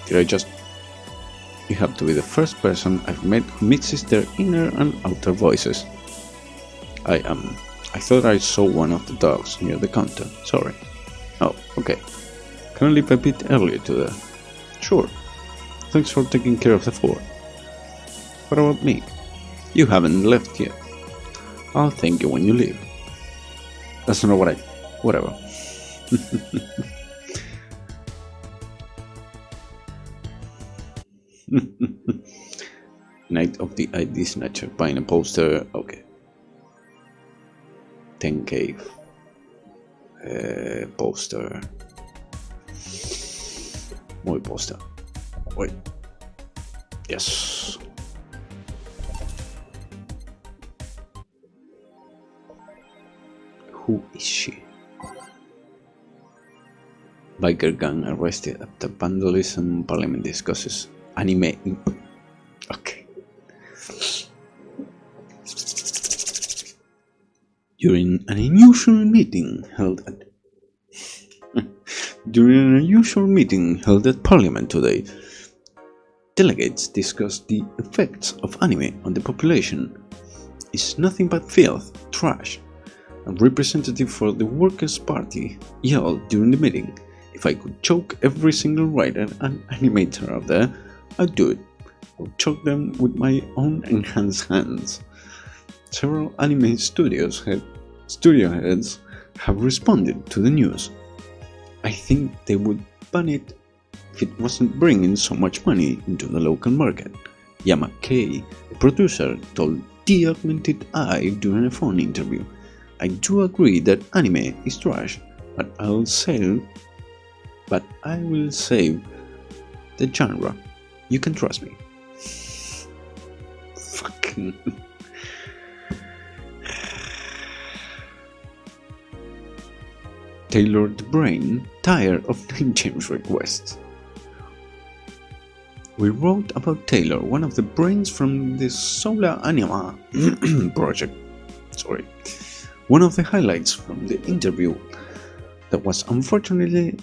Did I just... You have to be the first person I've met who mixes their inner and outer voices. I thought I saw one of the dogs near the counter. Sorry. Oh, okay. Can I leave a bit earlier today? Sure. Thanks for taking care of the floor. What about me? You haven't left yet. I'll thank you when you leave. That's not what I... Whatever. Night of the ID Snatcher. Buying a poster. Okay. 10k. Poster. Muy poster. Wait. Yes. Who is she? Biker gang arrested after vandalism. Parliament discusses anime. Okay. During an unusual meeting held at Parliament today, delegates discussed the effects of anime on the population. It's nothing but filth, trash. A representative for the Workers' Party yelled during the meeting, "If I could choke every single writer and animator out there, I'd do it. I would choke them with my own enhanced hands." Several anime studio heads have responded to the news. I think they would ban it if it wasn't bringing so much money into the local market. Yamake, the producer, told The Augmented Eye during a phone interview, "I do agree that anime is trash, but I will save the genre. You can trust me." Fucking... Taylor the Brain, tired of Name James requests. We wrote about Taylor, one of the brains from the Solar Anima project. Sorry. One of the highlights from the interview that was unfortunately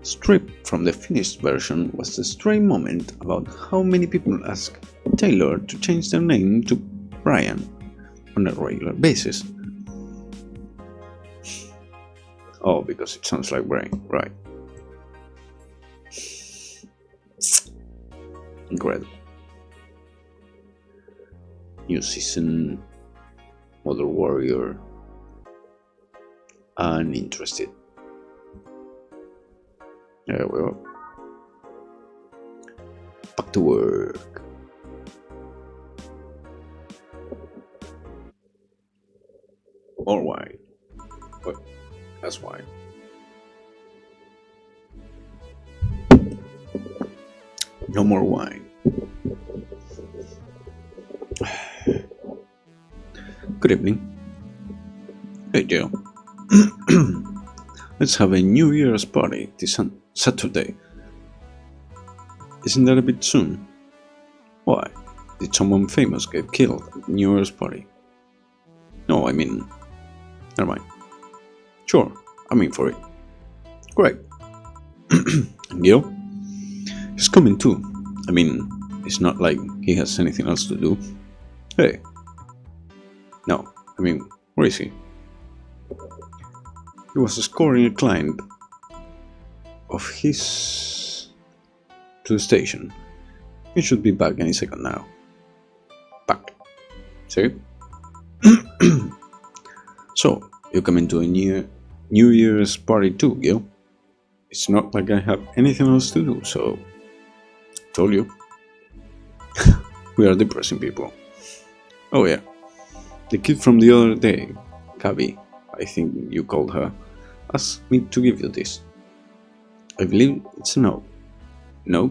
stripped from the finished version was the stray moment about how many people ask Taylor to change their name to Brian on a regular basis. Oh, because it sounds like Brian, right? Incredible. New season, Mother Warrior, uninterested. There we go. Back to work. Or wine. But that's wine. No more wine. Good evening. Hey Joe. Let's have a New Year's party this Saturday. Isn't that a bit soon? Why? Did someone famous get killed at New Year's party? No, I mean... Never mind. Sure, I'm in for it. Great. And Gil? He's coming too. I mean, it's not like he has anything else to do. Hey. No, I mean, where is he? He was escorting a client of his to the station. He should be back any second now. Back. See? So, you come into a New Year's party too, Gil? It's not like I have anything else to do, so... Told you. We are depressing people. Oh yeah. The kid from the other day, Kabi, I think you called her, asked me to give you this. I believe it's a note. No,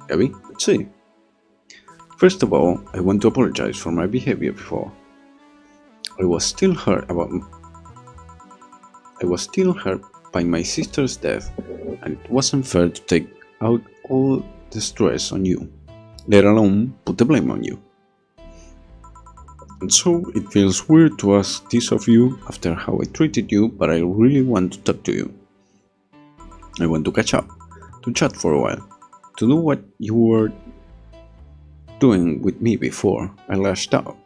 Kabi, let's see. First of all, I want to apologize for my behavior before. I was still hurt by my sister's death, and it wasn't fair to take out all the stress on you, let alone put the blame on you. And so it feels weird to ask this of you after how I treated you, but I really want to talk to you. I want to catch up, to chat for a while, to do what you were doing with me before I lashed out.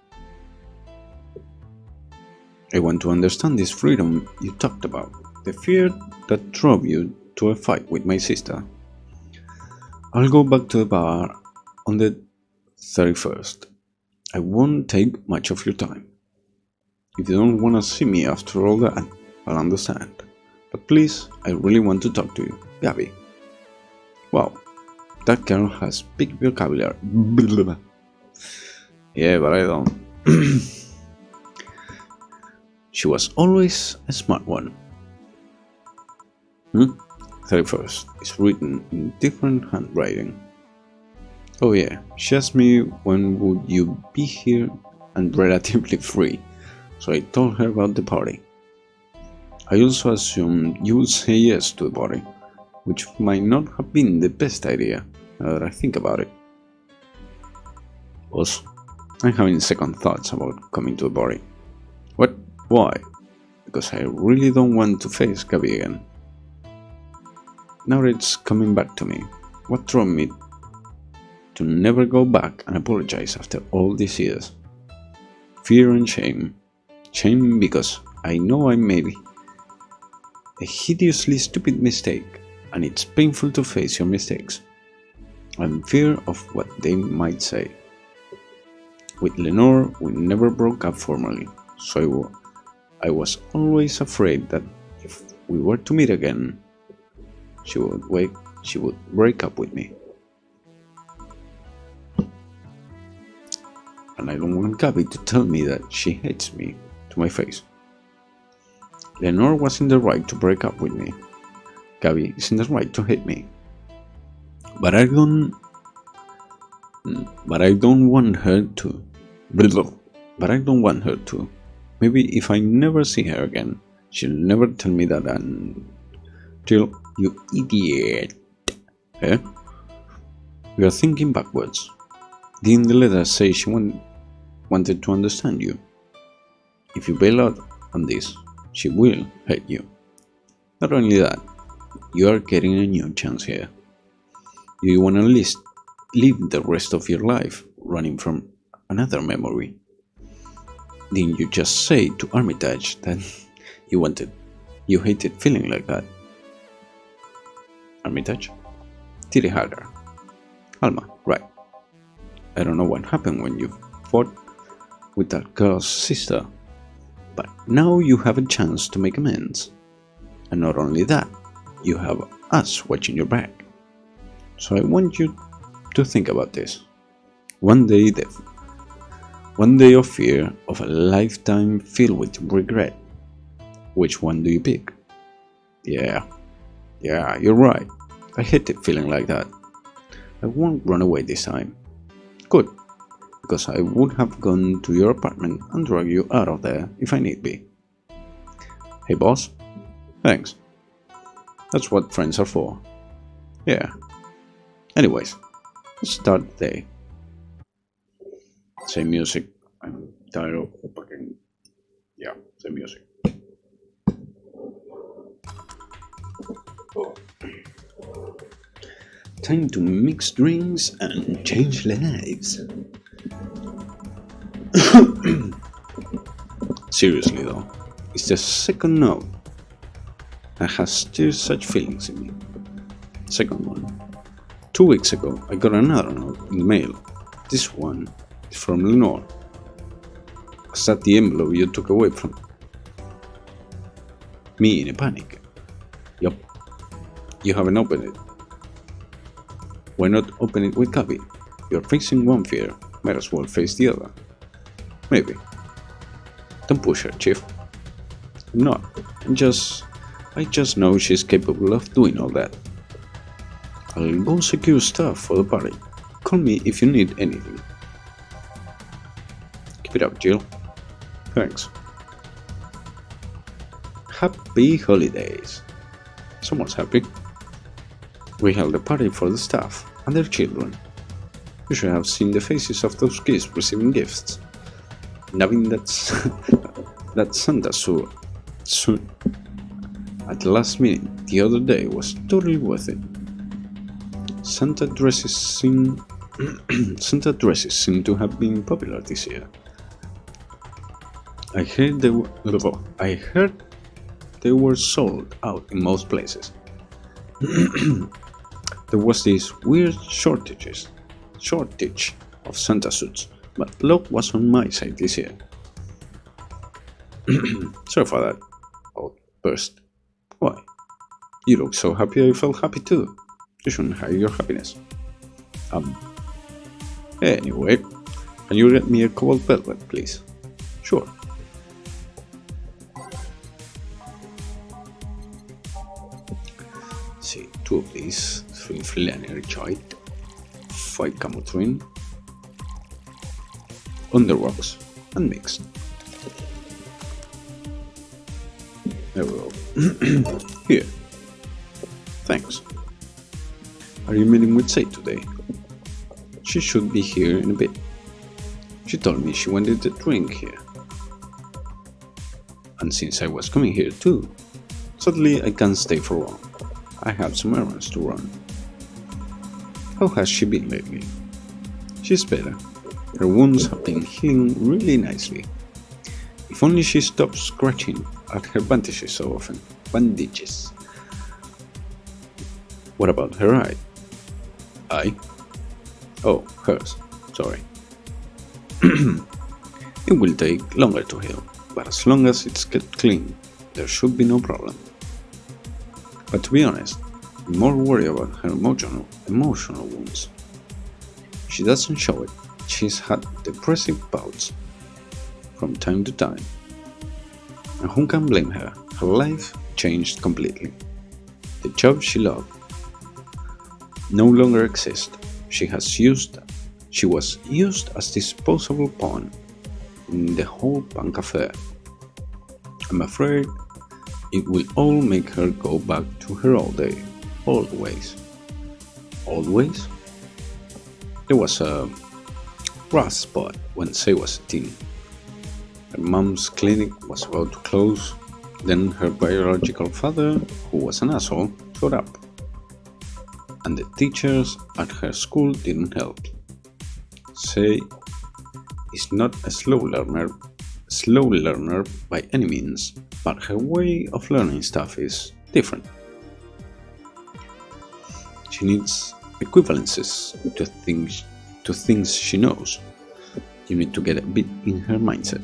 I want to understand this freedom you talked about, the fear that drove you to a fight with my sister. I'll go back to the bar on the 31st. I won't take much of your time. If you don't want to see me after all that, I'll understand. But please, I really want to talk to you, Gabby. Wow, that girl has big vocabulary. Yeah, but I don't. She was always a smart one. 31st is written in different handwriting. Oh yeah, she asked me when would you be here and relatively free, so I told her about the party. I also assumed you would say yes to the party, which might not have been the best idea, now that I think about it. Also, I'm having second thoughts about coming to a party. What? Why? Because I really don't want to face Gabby again. Now that it's coming back to me, what drove me to never go back and apologize after all these years? Fear and shame. Shame because I know I made a hideously stupid mistake, and it's painful to face your mistakes. And fear of what they might say. With Lenore, we never broke up formally, so I was always afraid that if we were to meet again, she would break up with me. And I don't want Gabby to tell me that she hates me to my face. Lenore was in the right to break up with me. Gabby is in the right to hate me. But I don't want her to. But I don't want her to. Maybe if I never see her again, she'll never tell me that until you idiot. Eh? We are thinking backwards. Didn't the letter say she wanted to understand you? If you bail out on this, she will hate you. Not only that, you are getting a new chance here. Do you want to live the rest of your life running from another memory? Didn't you just say to Armitage that you hated feeling like that? Armitage? Tilly Hagar. Alma, right. I don't know what happened when you fought with that girl's sister, but now you have a chance to make amends. And not only that, you have us watching your back. So I want you to think about this. One day of fear, of a lifetime filled with regret. Which one do you pick? Yeah, you're right. I hated feeling like that. I won't run away this time. Good, because I would have gone to your apartment and drag you out of there if I need be. Hey boss? Thanks. That's what friends are for. Yeah. Anyways, let's start the day. Same music. I'm tired of fucking... Yeah, same music. Oh. Time to mix drinks and change lives. Seriously though, it's the second note that has stirred such feelings in me. Second one. 2 weeks ago, I got another note in the mail. This one is from Lenore. Was that the envelope you took away from me in a panic? Yup. You haven't opened it. Why not open it with Gabby? You're facing one fear, might as well face the other. Maybe. Don't push her, Chief. I'm not. I just know she's capable of doing all that. I'll go secure stuff for the party. Call me if you need anything. Keep it up, Jill. Thanks. Happy holidays. Someone's happy. We held a party for the staff and their children. You should have seen the faces of those kids receiving gifts. Knowing that Santa soon at the last minute the other day was totally worth it. Santa dresses seem to have been popular this year. I heard they were sold out in most places. There was this weird shortage of Santa suits, but luck was on my side this year. Sorry for that outburst. Why? You look so happy I felt happy too. You shouldn't hide your happiness. Anyway, can you get me a cobalt velvet, please? Sure. See, 2 of these, 3 flannery joint, 5 camo twin, underrocks, and mixed. There we go. Here. Thanks. Are you meeting with Say today? She should be here in a bit. She told me she wanted to drink here. And since I was coming here too, sadly I can't stay for long. I have some errands to run. How has she been lately? She's better. Her wounds have been healing really nicely. If only she stopped scratching at her bandages so often. Bandages. What about her eye? Eye? Oh, hers. Sorry. It will take longer to heal, but as long as it's kept clean, there should be no problem. But to be honest, I'm more worried about her emotional wounds. She doesn't show it. She's had depressive bouts from time to time. And who can blame her? Her life changed completely. The job she loved no longer exists. She was used as disposable pawn in the whole bank affair. I'm afraid it will all make her go back to her old ways. Old ways? There was a rough spot when Say was a teen. Her mom's clinic was about to close, then her biological father, who was an asshole, showed up. And the teachers at her school didn't help. Say is not a slow learner by any means, but her way of learning stuff is different. She needs equivalences to things she knows. You need to get a bit in her mindset.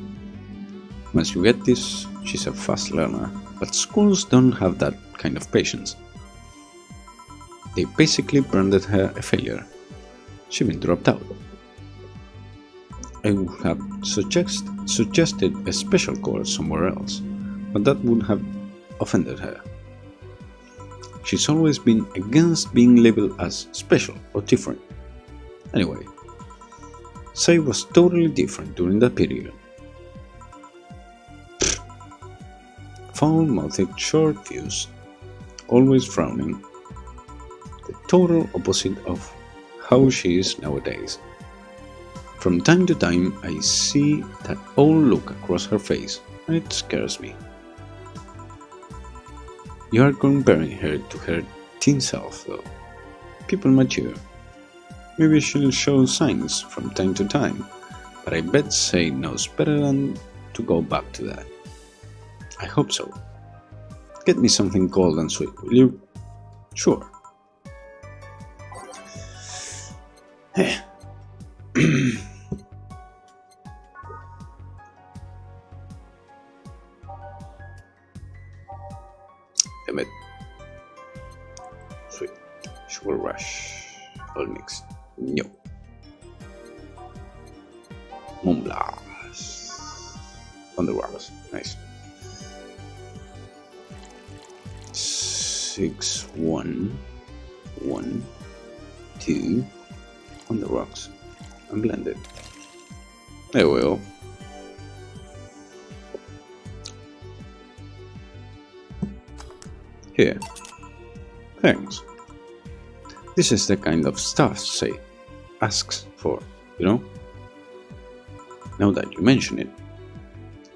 Once you get this, she's a fast learner, but schools don't have that kind of patience. They basically branded her a failure. She been dropped out. I would have suggested a special course somewhere else, but that would have offended her. She's always been against being labeled as special or different. Anyway, Say was totally different during that period. Foul-mouthed, short-fused, always frowning. The total opposite of how she is nowadays. From time to time, I see that old look across her face, and it scares me. You are comparing her to her teen self, though. People mature. Maybe she'll show signs from time to time, but I bet Say knows better than to go back to that. I hope so. Get me something cold and sweet, will you? Sure. Damn it. Sweet. Sugar rush. All mixed. No. Moonblast. On the rocks. Nice. 6, 1, 1, 2. On the rocks. And blend it. There we go. Here. Thanks. This is the kind of stuff Say asks for, you know? Now that you mention it.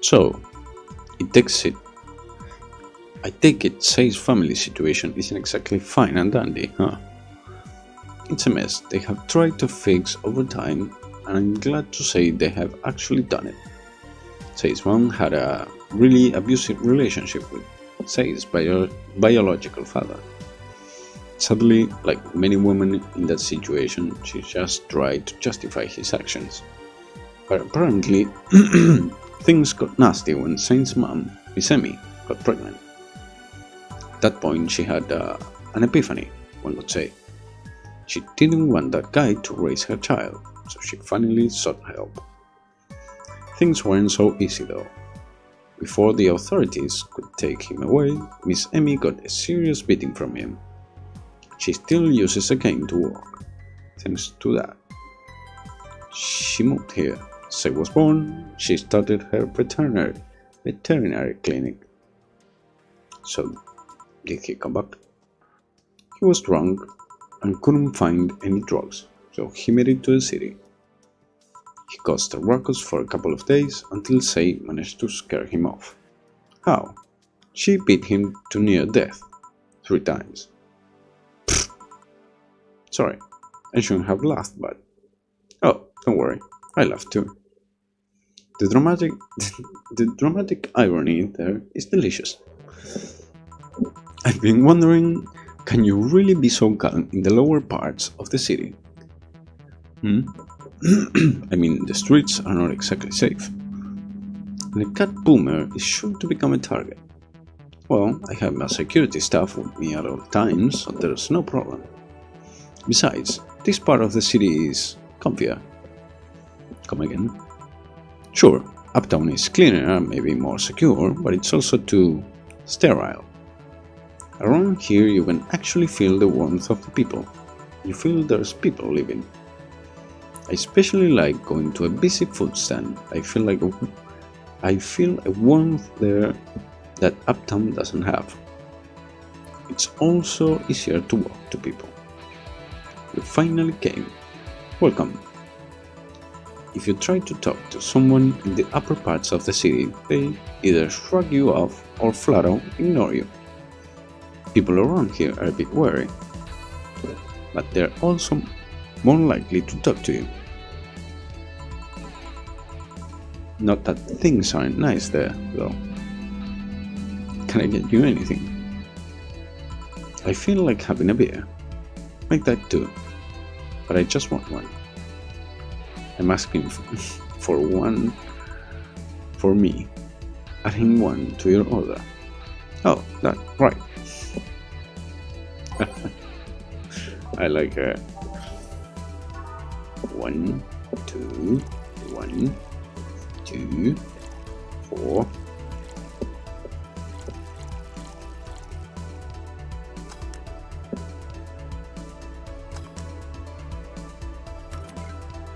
So, I take it Say's family situation isn't exactly fine and dandy, huh? It's a mess they have tried to fix over time, and I'm glad to say they have actually done it. Say's mom had a really abusive relationship with Say's biological father. Sadly, like many women in that situation, she just tried to justify his actions. But apparently, things got nasty when Saint's mom, Miss Emmy, got pregnant. At that point, she had an epiphany, one would say. She didn't want that guy to raise her child, so she finally sought help. Things weren't so easy though. Before the authorities could take him away, Miss Emmy got a serious beating from him. She still uses a cane to walk, thanks to that. She moved here. Say was born, she started her veterinary clinic. So, did he come back? He was drunk and couldn't find any drugs, so he made it to the city. He caused a ruckus for a couple of days until Say managed to scare him off. How? She beat him to near death 3 times. Pfft. Sorry, I shouldn't have laughed, but... Oh, don't worry, I laughed too. The dramatic irony there is delicious. I've been wondering, can you really be so calm in the lower parts of the city? I mean, the streets are not exactly safe. And a cat boomer is sure to become a target. Well, I have my security staff with me at all times, so there's no problem. Besides, this part of the city is comfier. Come again? Sure, uptown is cleaner and maybe more secure, but it's also too sterile. Around here you can actually feel the warmth of the people. You feel there's people living. I especially like going to a busy food stand. I feel a warmth there that uptown doesn't have. It's also easier to walk to people. You finally came. Welcome. If you try to talk to someone in the upper parts of the city, they either shrug you off or flat out ignore you. People around here are a bit wary, but they're also more likely to talk to you. Not that things aren't nice there, though. Can I get you anything? I feel like having a beer. Make that too, but I just want one. I'm asking for one for me, adding one to your order. Oh, that, right. I like her. 1, 2, 1, 2, 4.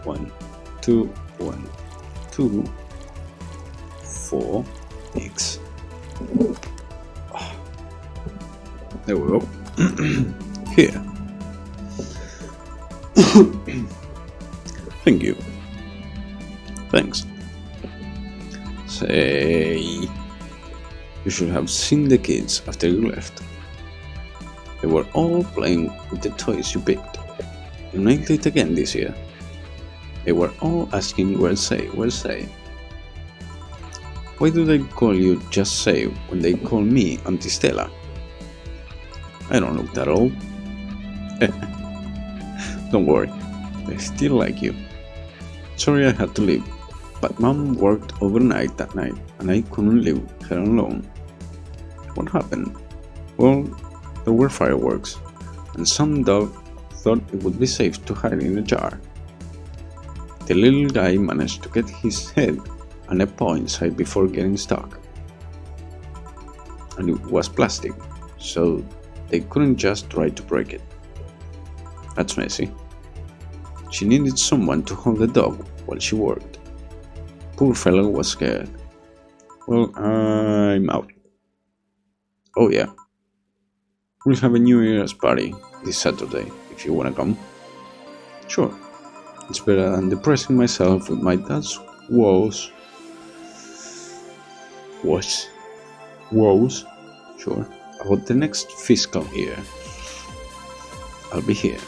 One, two, 1, 2, 4, X. Oh. There we go. Here. Thank you. Thanks. Say, you should have seen the kids after you left. They were all playing with the toys you picked. You nailed it again this year. They were all asking where's Say, where's Say. Why do they call you just Say when they call me Auntie Stella? I don't look that old. Don't worry, I still like you. Sorry I had to leave, but Mom worked overnight that night and I couldn't leave her alone. What happened? Well, there were fireworks, and some dog thought it would be safe to hide in a jar. The little guy managed to get his head and a paw inside before getting stuck. And it was plastic, so they couldn't just try to break it. That's messy. She needed someone to hold the dog while she worked. Poor fellow was scared. Well, I'm out. Oh yeah. We'll have a New Year's party this Saturday, if you wanna come. Sure. It's better than depressing myself with my dad's woes. Woes? Sure. About the next fiscal year. I'll be here.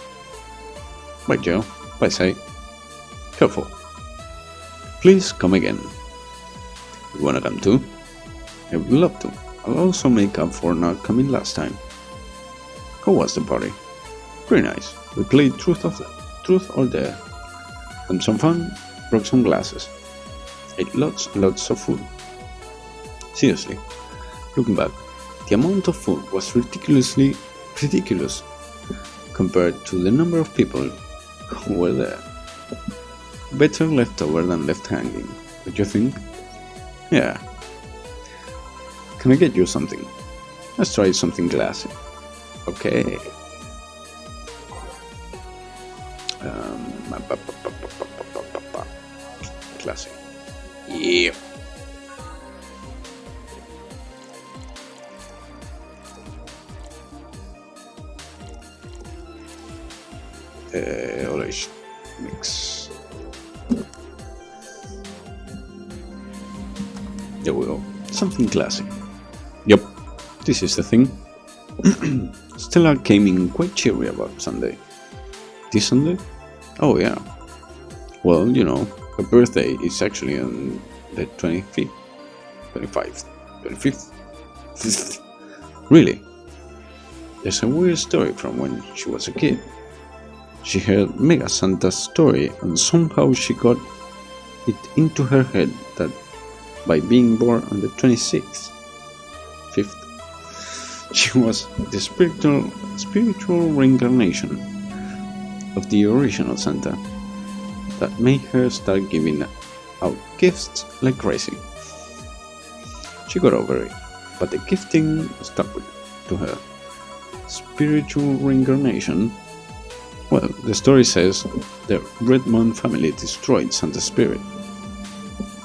Bye, Joe. Bye, Say. Careful. Please come again. You wanna come too? I would love to. I'll also make up for not coming last time. How was the party? Pretty nice. We played Truth or Dare. Had some fun, broke some glasses. Ate lots and lots of food. Seriously, looking back, the amount of food was ridiculous compared to the number of people who were there. Better left over than left hanging, don't you think? Yeah. Can I get you something? Let's try something classy. Okay. Classy. Yeah. Orange mix. There we go. Something classy. Yep, this is the thing. Stella came in quite cheery about Sunday. This Sunday? Oh yeah. Well, you know, her birthday is actually on the 25th. 25th. Really? There's a weird story from when she was a kid. She heard Mega Santa's story and somehow she got it into her head that by being born on the 26th, 5th, she was the spiritual reincarnation of the original Santa. That made her start giving out gifts like crazy. She got over it, but the gifting stuck to her. Spiritual reincarnation. Well, the story says the Redmond family destroyed Santa's spirit,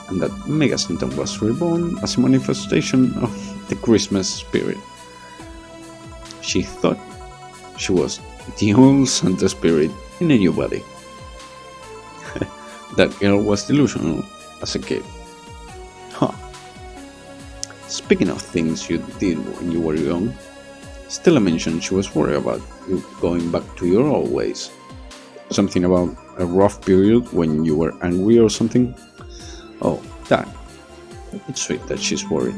and that Mega Santa was reborn as a manifestation of the Christmas spirit. She thought she was the old Santa spirit in a new body. That girl was delusional as a kid. Huh. Speaking of things you did when you were young, Stella mentioned she was worried about you going back to your old ways. Something about a rough period when you were angry or something? Oh, that. It's sweet that she's worried.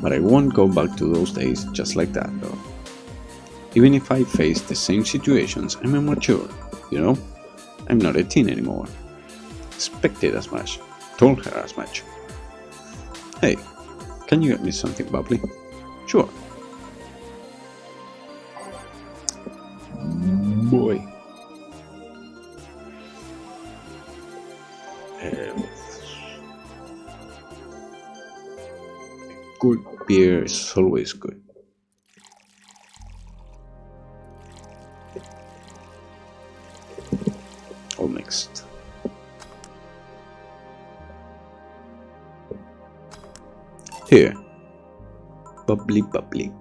But I won't go back to those days just like that, though. Even if I face the same situations, I'm a mature, you know? I'm not a teen anymore. Expected as much. Told her as much. Hey, can you get me something bubbly? Sure. Boy. Good beer is always good. All mixed. Here. Bubbly.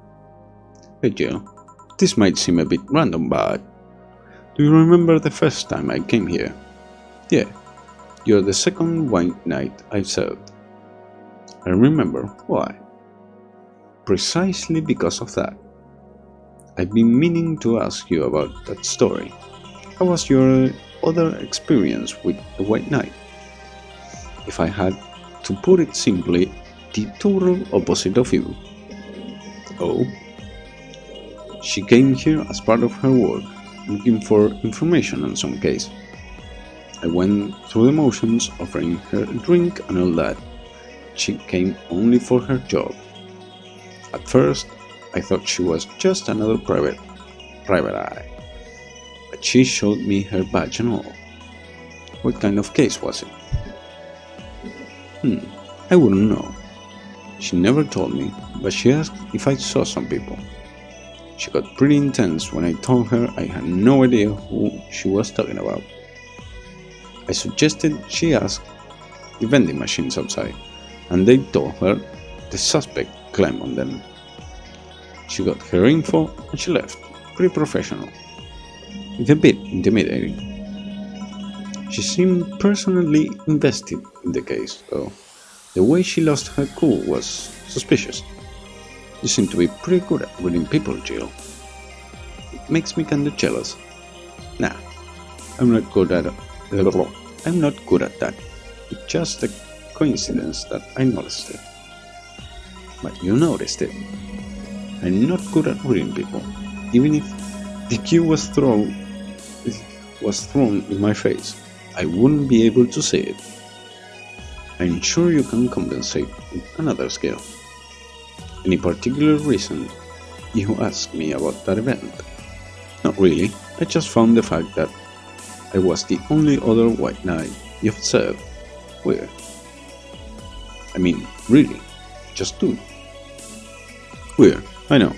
Hey Joe, this might seem a bit random, but do you remember the first time I came here? Yeah, you're the second white knight I've served. I remember. Why? Precisely because of that. I've been meaning to ask you about that story. How was your other experience with the White Knight? If I had to put it simply, the total opposite of you. Oh? She came here as part of her work, looking for information on some case. I went through the motions, offering her a drink and all that. She came only for her job. At first, I thought she was just another private eye, but she showed me her badge and all. What kind of case was it? I wouldn't know. She never told me, but she asked if I saw some people. She got pretty intense when I told her I had no idea who she was talking about. I suggested she ask the vending machines outside, and they told her the suspect climbed on them. She got her info and she left. Pretty professional. It's a bit intimidating. She seemed personally invested in the case, though. The way she lost her cool was suspicious. You seem to be pretty good at reading people, Jill. It makes me kinda jealous. Nah, I'm not good at that. It's just a coincidence that I noticed it. But you noticed it. I'm not good at reading people. Even if the cue was thrown in my face, I wouldn't be able to see it. I'm sure you can compensate with another skill. Any particular reason you asked me about that event? Not really. I just found the fact that I was the only other white knight you've served weird. I mean, really, just two. Weird, I know.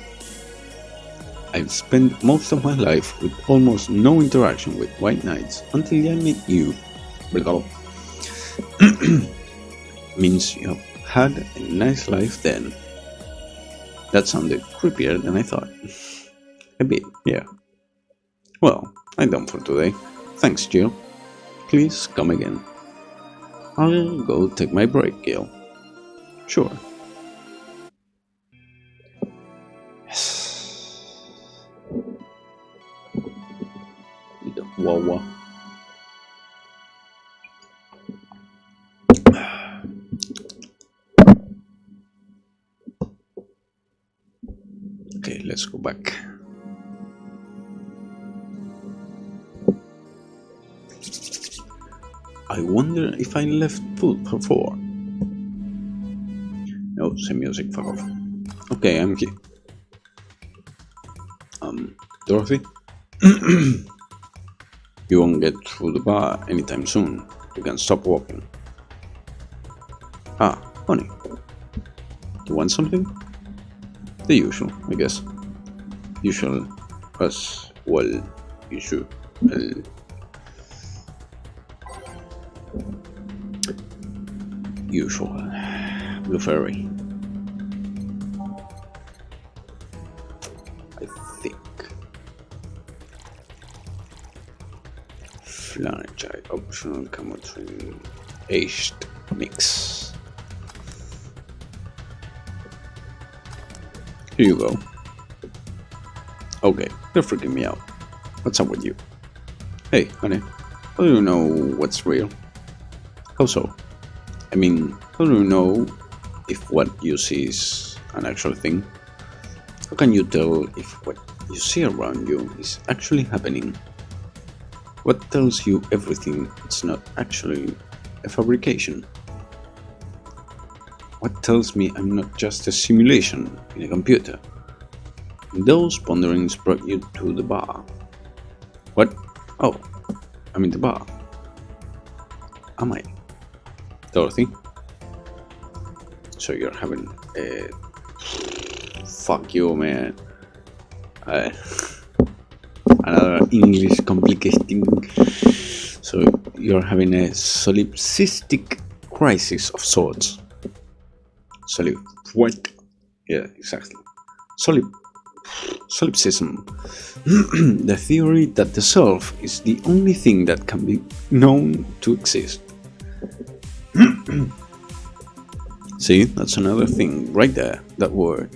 I've spent most of my life with almost no interaction with white knights until I met you. Means you have had a nice life then. That sounded creepier than I thought. A bit, yeah. Well, I'm done for today. Thanks, Jill. Please come again. I'll go take my break, Gil. Sure. Yes. The Wawa. Okay, let's go back. I wonder if I left food for 4. No, say music, fuck off. Okay, I'm here. Dorothy? You won't get through the bar anytime soon. You can stop walking. Ah, honey. You want something? The usual, I guess. Usual as well. Usual. Usual. Blue Fairy. I think. Flanagite optional Camotrin aged mix. Here you go. Okay, you're freaking me out. What's up with you? Hey, honey, how do you know what's real? How so? I mean, how do you know if what you see is an actual thing? How can you tell if what you see around you is actually happening? What tells you everything it's not actually a fabrication? What tells me I'm not just a simulation in a computer? Those ponderings brought you to the bar. What? Oh, I'm in the bar. Am I? Dorothy? So you're having a... Fuck you, man. Another English complicating. So you're having a solipsistic crisis of sorts. What? Yeah, exactly. Solipsism. The theory that the self is the only thing that can be known to exist. See, that's another thing right there, that word.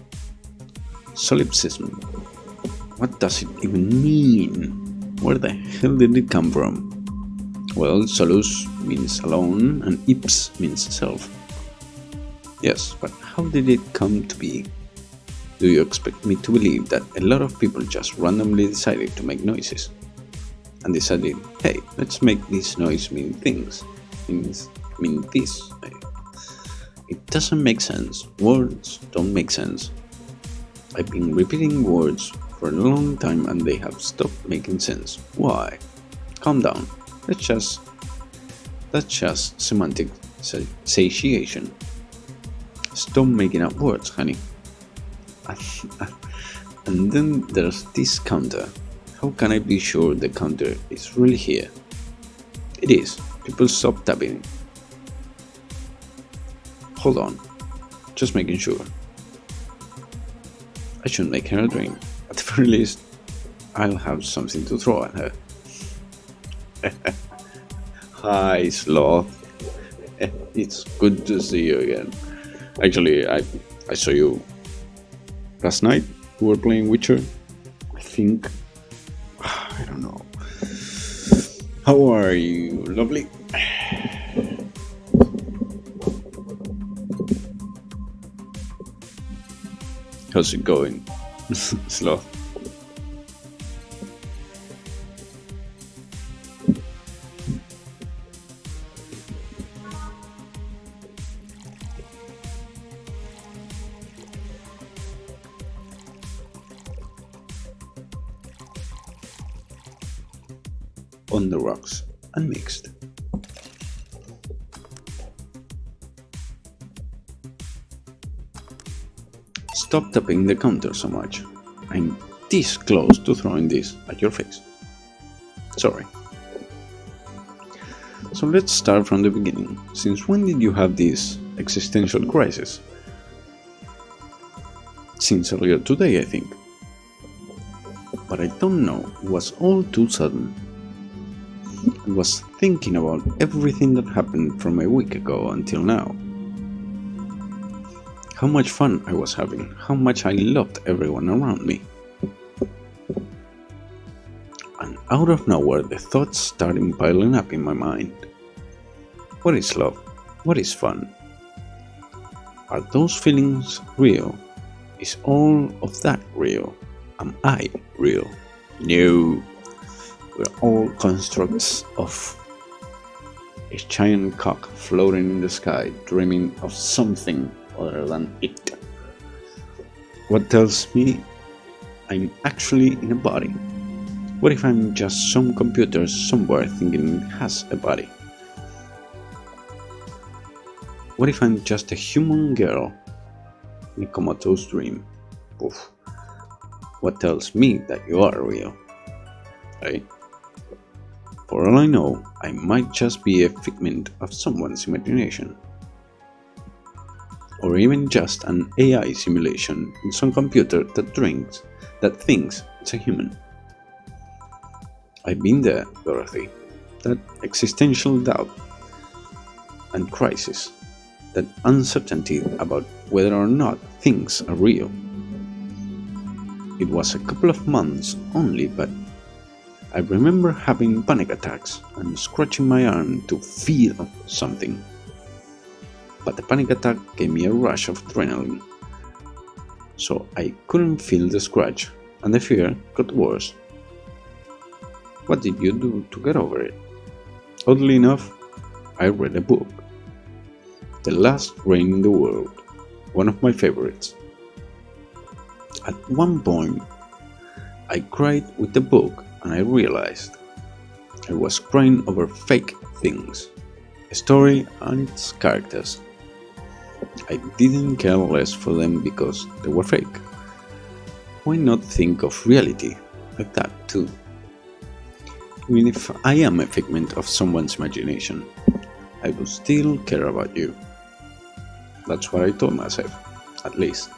Solipsism. What does it even mean? Where the hell did it come from? Well, solus means alone and ips means self. Yes, but how did it come to be? Do you expect me to believe that a lot of people just randomly decided to make noises? And decided, hey, let's make this noise mean things. Mean this. It doesn't make sense. Words don't make sense. I've been repeating words for a long time and they have stopped making sense. Why? Calm down. That's just semantic satiation. Stop making up words, honey. And then there's this counter. How can I be sure the counter is really here? It is. People stop tapping. Hold on. Just making sure. I should make her a drink. At the very least, I'll have something to throw at her. Hi, Sloth. It's good to see you again. Actually, I saw you last night. We were playing Witcher. I think. I don't know. How are you, lovely? How's it going, Sloth? On the rocks, unmixed. Stop tapping the counter so much. I'm this close to throwing this at your face. Sorry. So let's start from the beginning. Since when did you have this existential crisis? Since earlier today, I think. But I don't know, it was all too sudden. I was thinking about everything that happened from a week ago until now. How much fun I was having, how much I loved everyone around me. And out of nowhere the thoughts started piling up in my mind. What is love? What is fun? Are those feelings real? Is all of that real? Am I real? No. We're all constructs of a giant cock floating in the sky, dreaming of something other than it. What tells me I'm actually in a body? What if I'm just some computer somewhere thinking it has a body? What if I'm just a human girl in a comatose dream? Oof. What tells me that you are real? Right? For all I know, I might just be a figment of someone's imagination. Or even just an AI simulation in some computer that thinks it's a human. I've been there, Dorothy. That existential doubt and crisis, that uncertainty about whether or not things are real. It was a couple of months only, but I remember having panic attacks and scratching my arm to feel something. But the panic attack gave me a rush of adrenaline, so I couldn't feel the scratch, and the fear got worse. What did you do to get over it? Oddly enough, I read a book. The Last Rain in the World, one of my favorites. At one point, I cried with the book and I realized I was crying over fake things, a story and its characters. I didn't care less for them because they were fake. Why not think of reality like that too? Even if I am a figment of someone's imagination, I will still care about you. That's what I told myself, at least.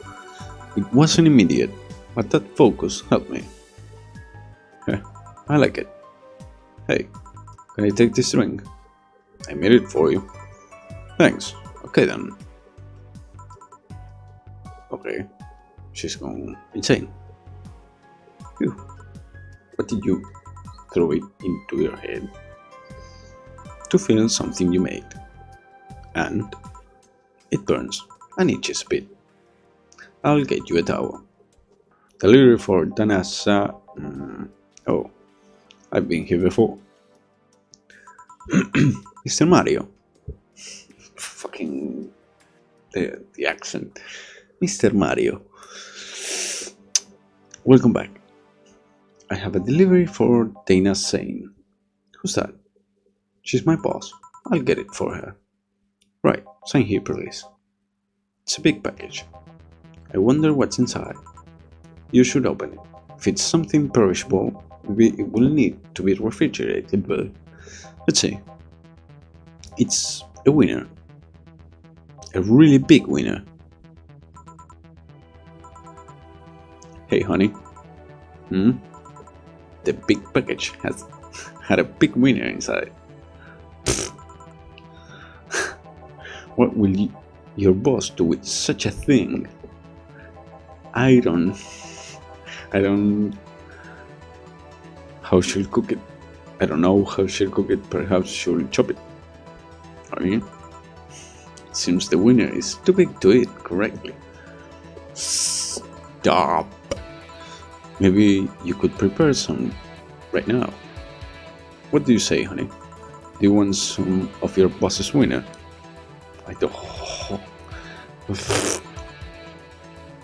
It wasn't immediate, but that focus helped me. I like it. Hey, can I take this drink? I made it for you. Thanks. Okay then. Okay, she's gone insane. Phew. What did you throw it into your head? To feel something you made. And it burns and itches a bit. I'll get you a towel. Delivery for Danasa. Oh, I've been here before. Mr. Mario. Fucking the accent. Mr. Mario. Welcome back. I have a delivery for Dana Sane. Who's that? She's my boss. I'll get it for her. Right, sign here please. It's a big package. I wonder what's inside. You should open it. If it's something perishable, maybe it will need to be refrigerated, but let's see. It's a winner. A really big winner. Hey, honey. Hmm? The big package has had a big winner inside. What will your boss do with such a thing? I don't. I don't. How she'll cook it? I don't know how she'll cook it. Perhaps she'll chop it. I mean, seems the winner is too big to eat correctly. Stop. Maybe you could prepare some right now. What do you say, honey? Do you want some of your boss's winner? I don't.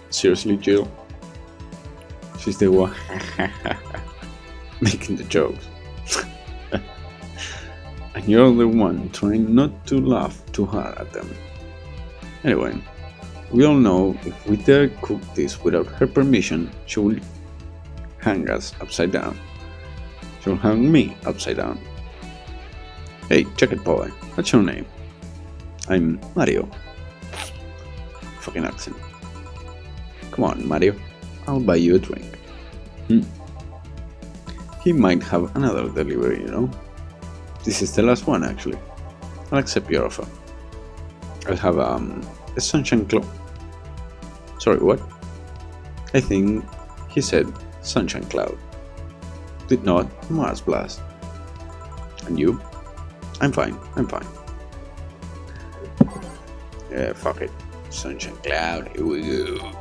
Seriously, Jill? She's the one making the jokes. And you're the one trying not to laugh too hard at them. Anyway, we all know if we dare cook this without her permission, she will hang us upside down. She'll hang me upside down. Hey, check it, boy. What's your name? I'm Mario. Fucking accent. Come on, Mario. I'll buy you a drink. He might have another delivery, you know. This is the last one, actually. I'll accept your offer. I'll have a sunshine cloud. Sorry, what? I think he said sunshine cloud. Did not Mars blast. And you? I'm fine. Yeah, fuck it. Sunshine cloud, here we go.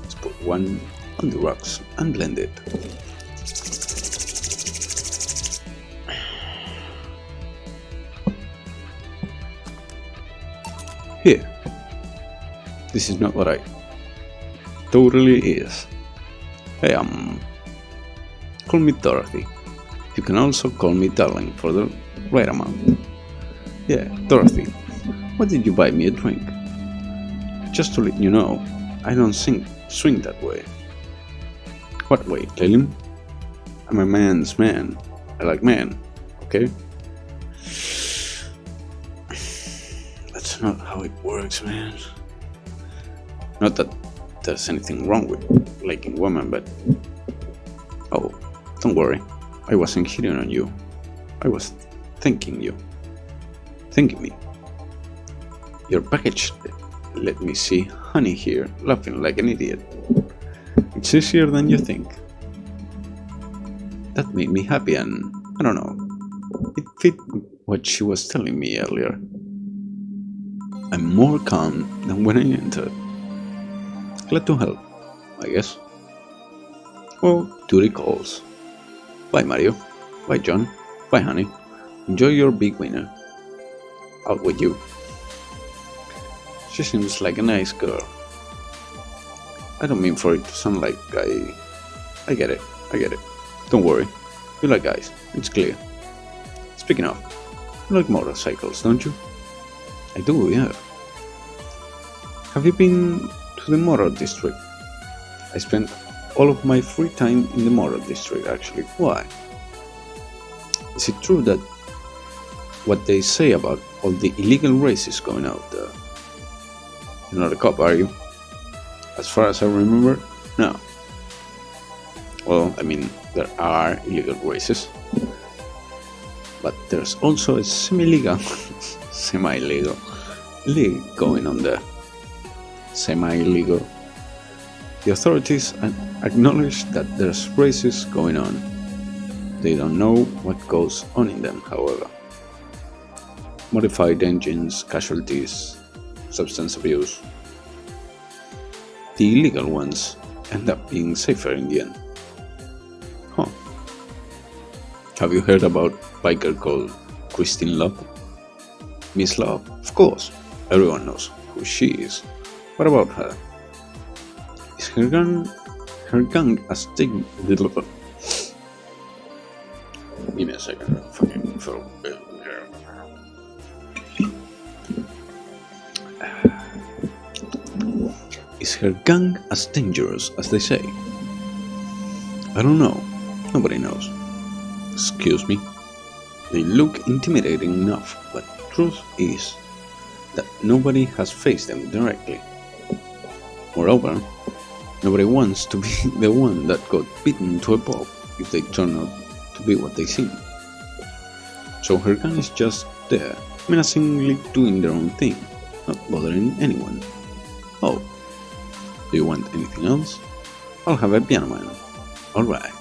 Let's put one on the rocks and blend it. Here. This is not what I totally is. Hey, call me Dorothy. You can also call me darling for the right amount. Yeah, Dorothy. Why did you buy me a drink? Just to let you know, I don't swing that way. What way, Lillian? I'm a man's man. I like men, okay? That's not how it works, man. Not that there's anything wrong with liking women, but... Oh, don't worry. I wasn't hitting on you. I was thanking you. Thanking me. Your package let me see honey here, laughing like an idiot. It's easier than you think. That made me happy and, I don't know, it fit what she was telling me earlier. I'm more calm than when I entered. Glad to help, I guess. Well, duty calls. Bye, Mario. Bye, John. Bye, honey. Enjoy your big winner. Out with you. She seems like a nice girl. I don't mean for it to sound like I get it. Don't worry. You like guys. It's clear. Speaking of, you like motorcycles, don't you? I do, yeah. Have you been to the Motor District? I spent all of my free time in the Motor District, actually. Why? Is it true that what they say about all the illegal races going out there? You're not a cop, are you? As far as I remember, no. Well, I mean, there are illegal races, but there's also a semi-legal league going on there. Semi-legal. The authorities acknowledge that there's races going on. They don't know what goes on in them, however. Modified engines, casualties, substance abuse. The illegal ones end up being safer in the end. Huh. Have you heard about a biker called Christine Love? Miss Love, of course. Everyone knows who she is. What about her? Is her gang as big? Give me a second. Fucking phone. Is her gang as dangerous as they say? I don't know. Nobody knows. Excuse me. They look intimidating enough, but truth is, that nobody has faced them directly. Moreover, nobody wants to be the one that got beaten to a pulp if they turn out to be what they seem. So her gun is just there, menacingly doing their own thing, not bothering anyone. Oh, do you want anything else? I'll have a piano man. Alright.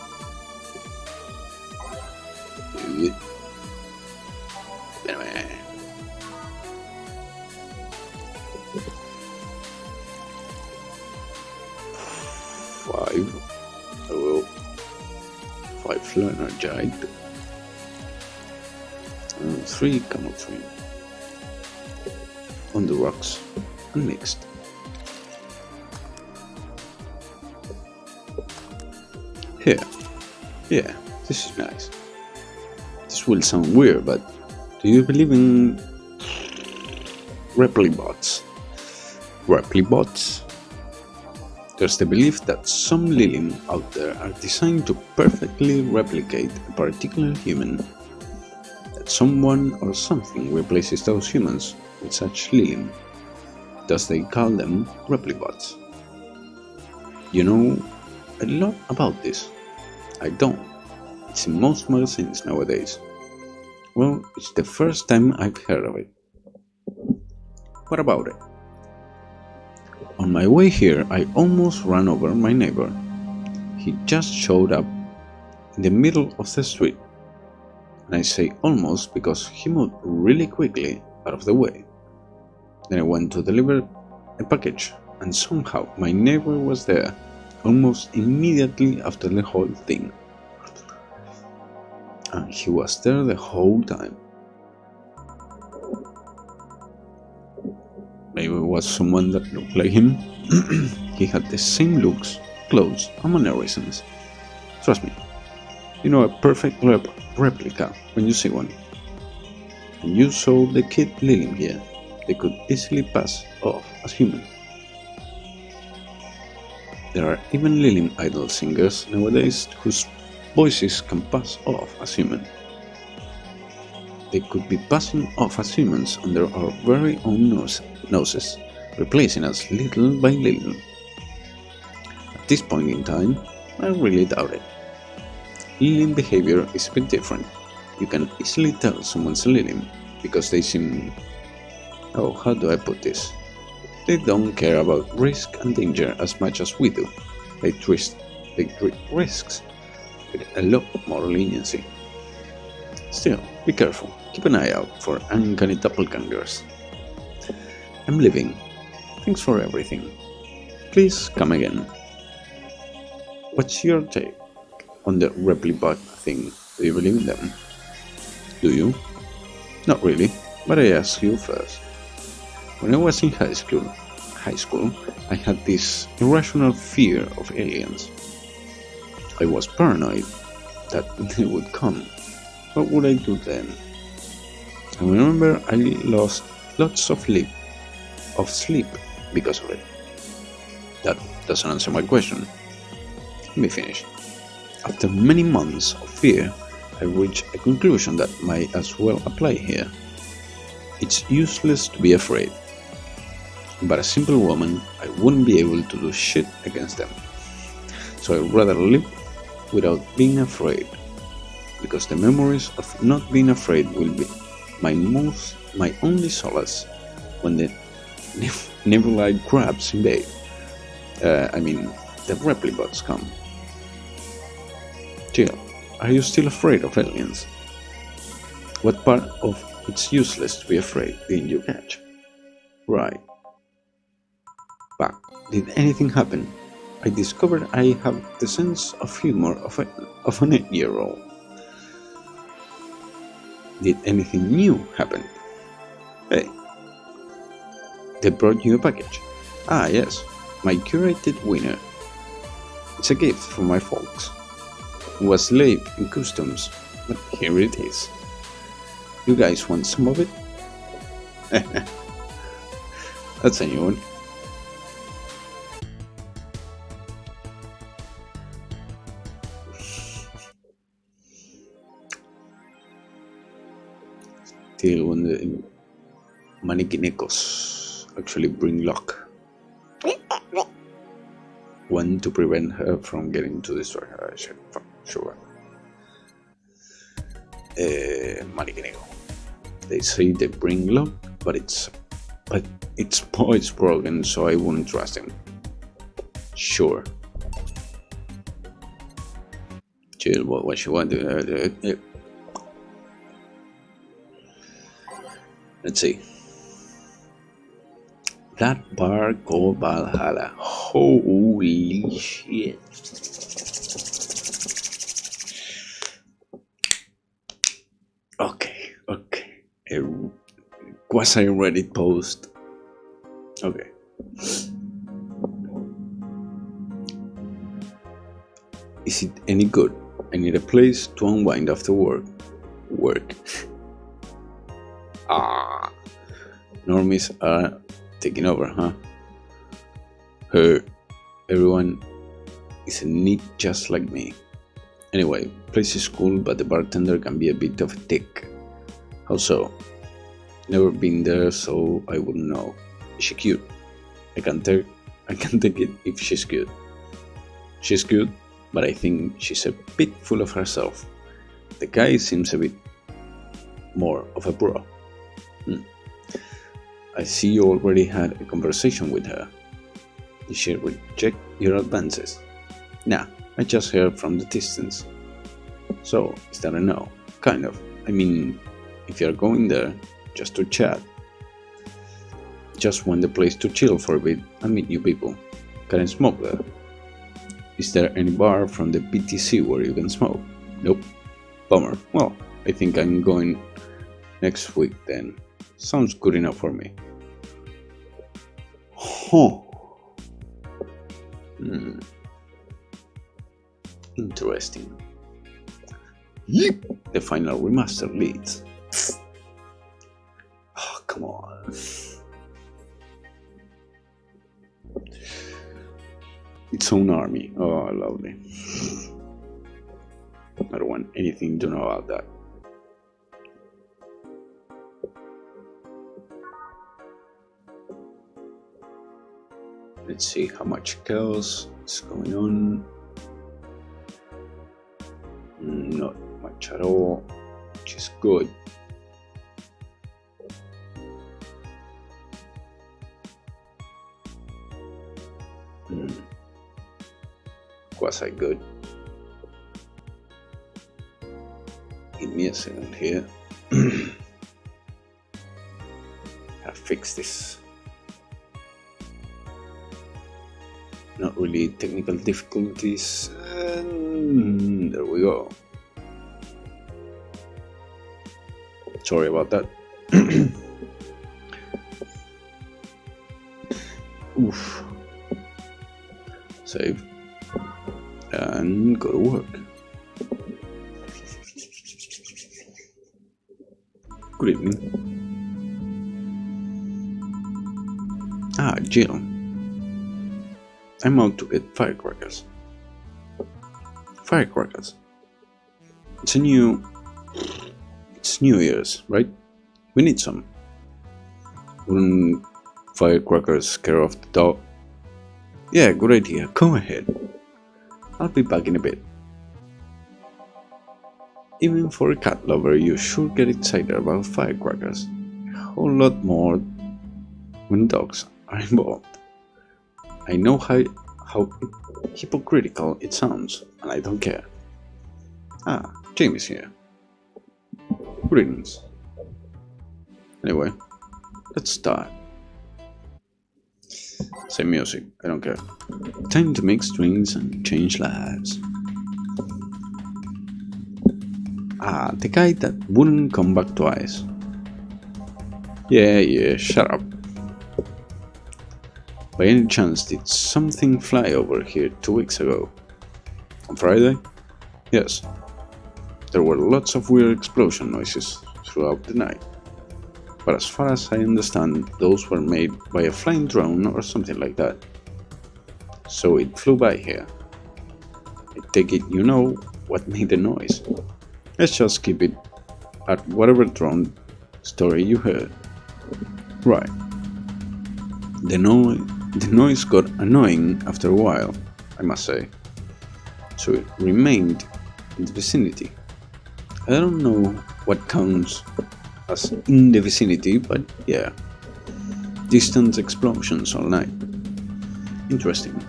Piano man. Five. Oh, 5 Flanergite. 3 Camel Train. On the rocks. Unmixed. Here. Yeah, this is nice. This will sound weird, but do you believe in replibots? Replibots? There's the belief that some Lilim out there are designed to perfectly replicate a particular human. That someone or something replaces those humans with such Lilim. Thus they call them replibots. You know a lot about this. I don't. It's in most magazines nowadays. Well, it's the first time I've heard of it. What about it? On my way here, I almost ran over my neighbor. He just showed up in the middle of the street. And I say almost because he moved really quickly out of the way. Then I went to deliver a package, and somehow my neighbor was there almost immediately after the whole thing. And he was there the whole time. Maybe it was someone that looked like him. He had the same looks, clothes, and mannerisms. Trust me, you know a perfect replica when you see one. And you saw the kid Lilim here. They could easily pass off as human. There are even Lilim idol singers nowadays whose voices can pass off as human. They could be passing off as humans under our very own noses, replacing us little by little. At this point in time, I really doubt it. Lilim behavior is a bit different. You can easily tell someone's a Lilim because they seem... oh, how do I put this? They don't care about risk and danger as much as we do. They treat risks with a lot more leniency. Still, be careful. Keep an eye out for uncanny doppelgangers. I'm leaving. Thanks for everything. Please come again. What's your take on the Replibot thing? Do you believe in them? Do you? Not really, but I ask you first. When I was in high school, I had this irrational fear of aliens. I was paranoid that they would come. What would I do then? I remember I lost lots of sleep because of it. That doesn't answer my question. Let me finish. After many months of fear, I reached a conclusion that might as well apply here. It's useless to be afraid. But a simple woman, I wouldn't be able to do shit against them. So I'd rather live without being afraid. Because the memories of not being afraid will be my only solace when the Nebulite crabs invade. The Replibots come. Jill, are you still afraid of aliens? What part of it's useless to be afraid didn't you catch? Right. But did anything happen? I discovered I have the sense of humor of an 8-year-old. Did anything new happen? Hey, they brought you a package. Ah, yes, my curated winner. It's a gift from my folks. It was late in customs, but here it is. You guys want some of it? That's a new one. Till when Manikinekos actually bring luck. One to prevent her from getting to destroy her. Sure. Manikineko. They say they bring luck, but it's broken, so I wouldn't trust him. Sure. Chill, what she want to let's see. That bar called Valhalla. Holy shit. Okay. A quasi-Reddit post. Okay. Is it any good? I need a place to unwind after work. Normies are taking over, huh? Everyone is a neat just like me. Anyway, place is cool, but the bartender can be a bit of a dick. How so? Never been there, so I wouldn't know. Is she cute? I can take it if she's cute. She's cute, but I think she's a bit full of herself. The guy seems a bit more of a bro. I see you already had a conversation with her. Did she reject your advances? Nah, I just heard from the distance. So, is that a no? Kind of. I mean, if you're going there just to chat, just want the place to chill for a bit and meet new people. Can I smoke there? Is there any bar from the BTC where you can smoke? Nope. Bummer. Well, I think I'm going next week then. Sounds good enough for me. Huh. Interesting. Yep. The final remaster leads. Oh, come on. Its own army. Oh, lovely. I don't want anything to know about that. Let's see how much chaos is going on. Not much at all, which is good. Quasi good. Give me a second here. I'll fix this. Not really technical difficulties. And there we go. Sorry about that. Oof. Save. And go to work. Good evening. Jill. I'm out to get firecrackers. Firecrackers. It's New Year's, right? We need some. Wouldn't firecrackers scare off the dog? Yeah, good idea. Go ahead. I'll be back in a bit. Even for a cat lover, you sure get excited about firecrackers. A whole lot more when dogs are involved. I know how hypocritical it sounds, and I don't care. Jamie's here. Greetings. Anyway, let's start. Same music, I don't care. Time to mix drinks and change lives. The guy that wouldn't come back twice. Yeah, shut up. By any chance, did something fly over here 2 weeks ago? On Friday? Yes. There were lots of weird explosion noises throughout the night. But as far as I understand, those were made by a flying drone or something like that. So it flew by here. I take it you know what made the noise. Let's just keep it at whatever drone story you heard. Right. The noise got annoying after a while, I must say, so it remained in the vicinity. I don't know what counts as in the vicinity, but yeah. Distant explosions all night. Interesting.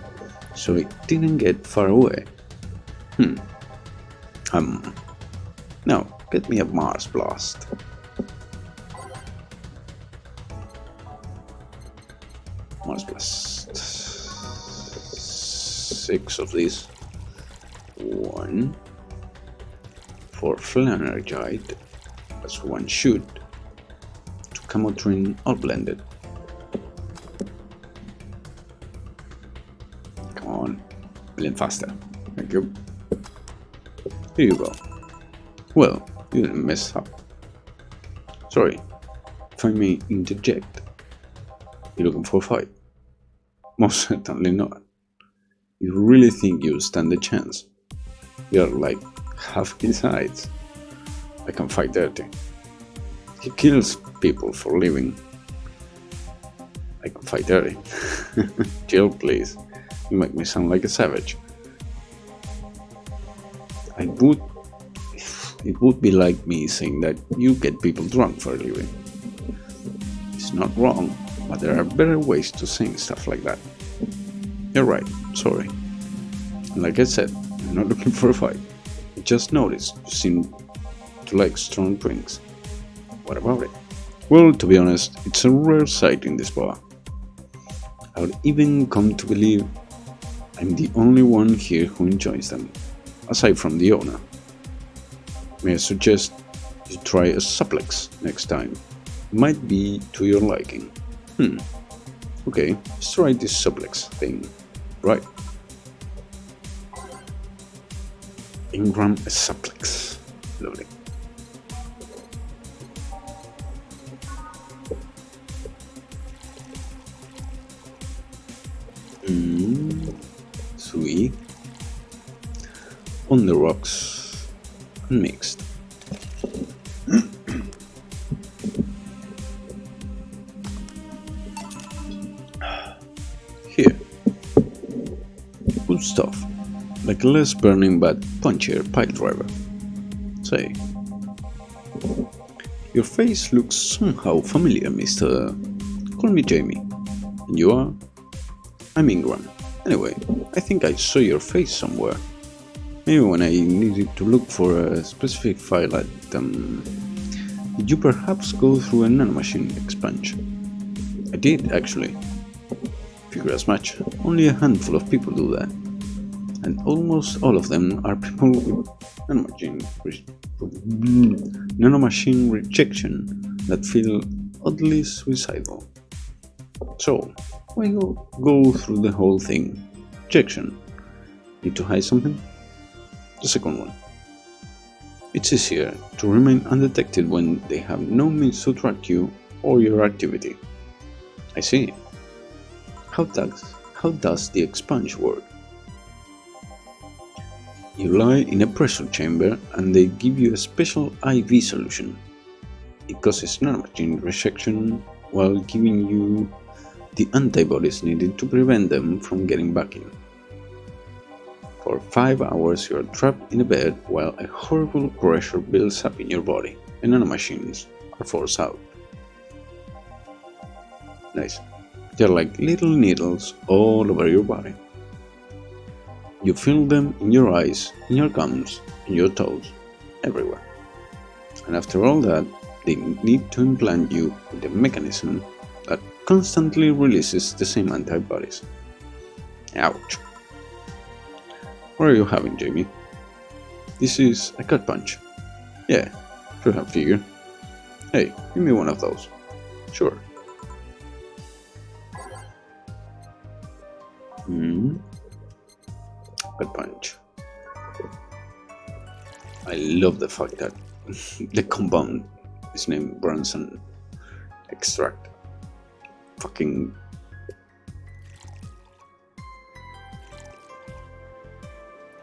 So it didn't get far away. Now, get me a Mars blast. Mars blast. 6 of these. 1 for Flanergite. That's 1 shoot. 2 Camotrin all blended. Come on, blend faster. Thank you. Here you go. Well, you didn't mess up. Sorry, if I may interject. You looking for a fight? Most certainly not. You really think you stand a chance? You're like half his size. I can fight dirty. He kills people for a living. I can fight dirty. Chill, please. You make me sound like a savage. It would be like me saying that you get people drunk for a living. It's not wrong, but there are better ways to saying stuff like that. You're right, sorry. And like I said, I'm not looking for a fight. I just noticed you seem to like strong drinks. What about it? Well, to be honest, it's a rare sight in this bar. I would even come to believe I'm the only one here who enjoys them, aside from the owner. May I suggest you try a suplex next time? It might be to your liking. Okay, let's try this suplex thing. Right. Ingram suplex. Lovely. Sweet. On the rocks. Mixed. Here. Good stuff. Like a less burning but punchier pile driver. Say. Your face looks somehow familiar, Mr. Call me Jamie. And you are? I'm Ingram. Anyway, I think I saw your face somewhere. Maybe when I needed to look for a specific file at did you perhaps go through a nanomachine expansion? I did, actually. Figure as much. Only a handful of people do that. And almost all of them are people with nanomachine rejection that feel oddly suicidal. So, why go through the whole thing? Rejection. Need to hide something? The second one. It's easier to remain undetected when they have no means to track you or your activity. I see. How does the expunge work? You lie in a pressure chamber and they give you a special IV solution. It causes nanomachine rejection while giving you the antibodies needed to prevent them from getting back in. For 5 hours you are trapped in a bed while a horrible pressure builds up in your body and nanomachines are forced out. Nice. They're like little needles all over your body. You feel them in your eyes, in your gums, in your toes, everywhere. And after all that, they need to implant you with a mechanism that constantly releases the same antibodies. Ouch. What are you having, Jamie? This is a gut punch. Yeah, should have figured. Hey, give me one of those. Sure. Gut punch. I love the fact that the compound is named Bronson extract. Fucking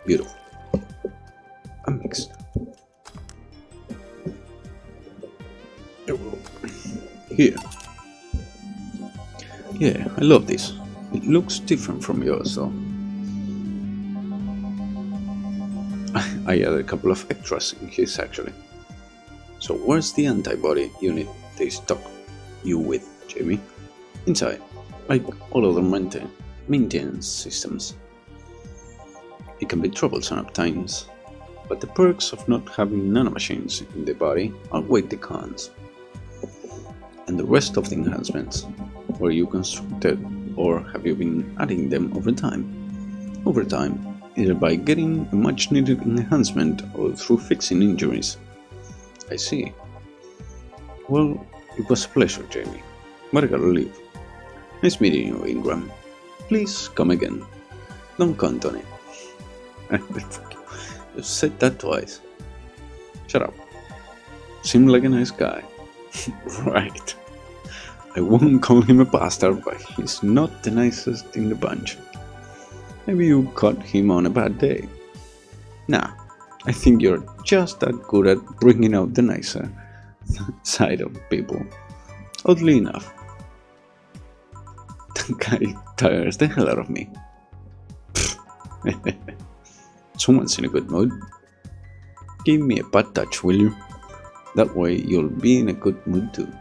beautiful. I'm mixed. Here. Yeah, I love this. It looks different from yours though. I added a couple of extras in his actually. So where's the antibody unit they stock you with, Jamie? Inside, like all other maintenance systems. It can be troublesome at times, but the perks of not having nanomachines in the body outweigh the cons. And the rest of the enhancements, were you constructed or have you been adding them over time? Over time, either by getting a much needed enhancement or through fixing injuries. I see. Well, it was a pleasure, Jamie. But I gotta leave. Nice meeting you, Ingram. Please come again. Don't count on it. You've said that twice. Shut up. Seemed like a nice guy. Right. I won't call him a bastard, but he's not the nicest in the bunch. Maybe you caught him on a bad day. Nah, I think you're just that good at bringing out the nicer side of people. Oddly enough. That guy tires the hell out of me. Someone's in a good mood. Give me a bad touch, will you? That way you'll be in a good mood too.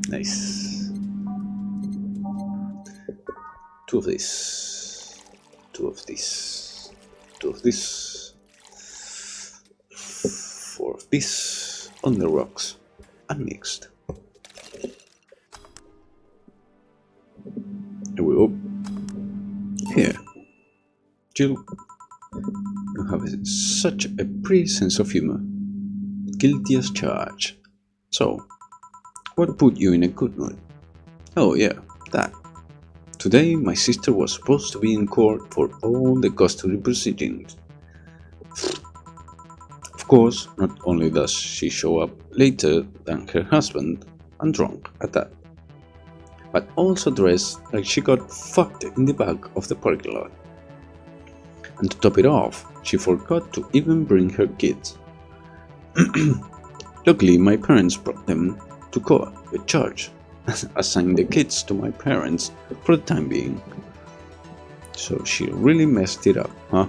Nice. 2 of this. 2 of this. 2 of this. 4 of this. On the rocks. Unmixed. Here we go. Here. Jill, you have such a pretty sense of humor. Guilty as charged. So, what put you in a good mood? Oh yeah, that. Today my sister was supposed to be in court for all the custody proceedings. Of course, not only does she show up later than her husband, and drunk at that, but also dressed like she got fucked in the back of the parking lot. And to top it off, she forgot to even bring her kids. Luckily, my parents brought them to court with charge, assigned the kids to my parents for the time being. So she really messed it up, huh?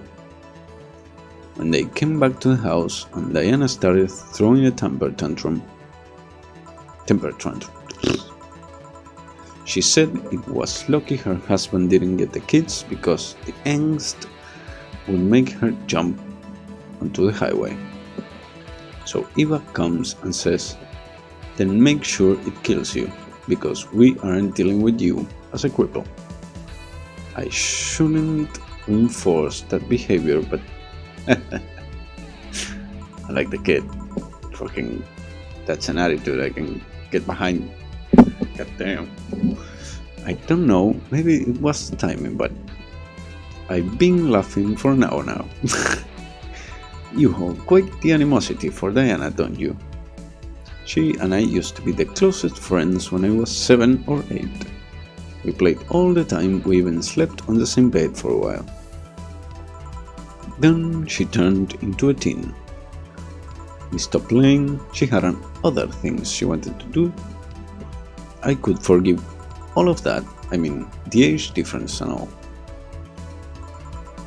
When they came back to the house and Diana started throwing a temper tantrum. She said it was lucky her husband didn't get the kids because the angst would make her jump onto the highway. So Eva comes and says, then make sure it kills you, because we aren't dealing with you as a cripple. I shouldn't enforce that behavior, but I like the kid. Fucking, that's an attitude I can get behind. God damn. I don't know, maybe it was timing, but I've been laughing for an hour now. You hold quite the animosity for Diana, don't you? She and I used to be the closest friends when I was 7 or 8. We played all the time, we even slept on the same bed for a while. Then she turned into a teen. We stopped playing, she had other things she wanted to do. I could forgive all of that, I mean, the age difference and all.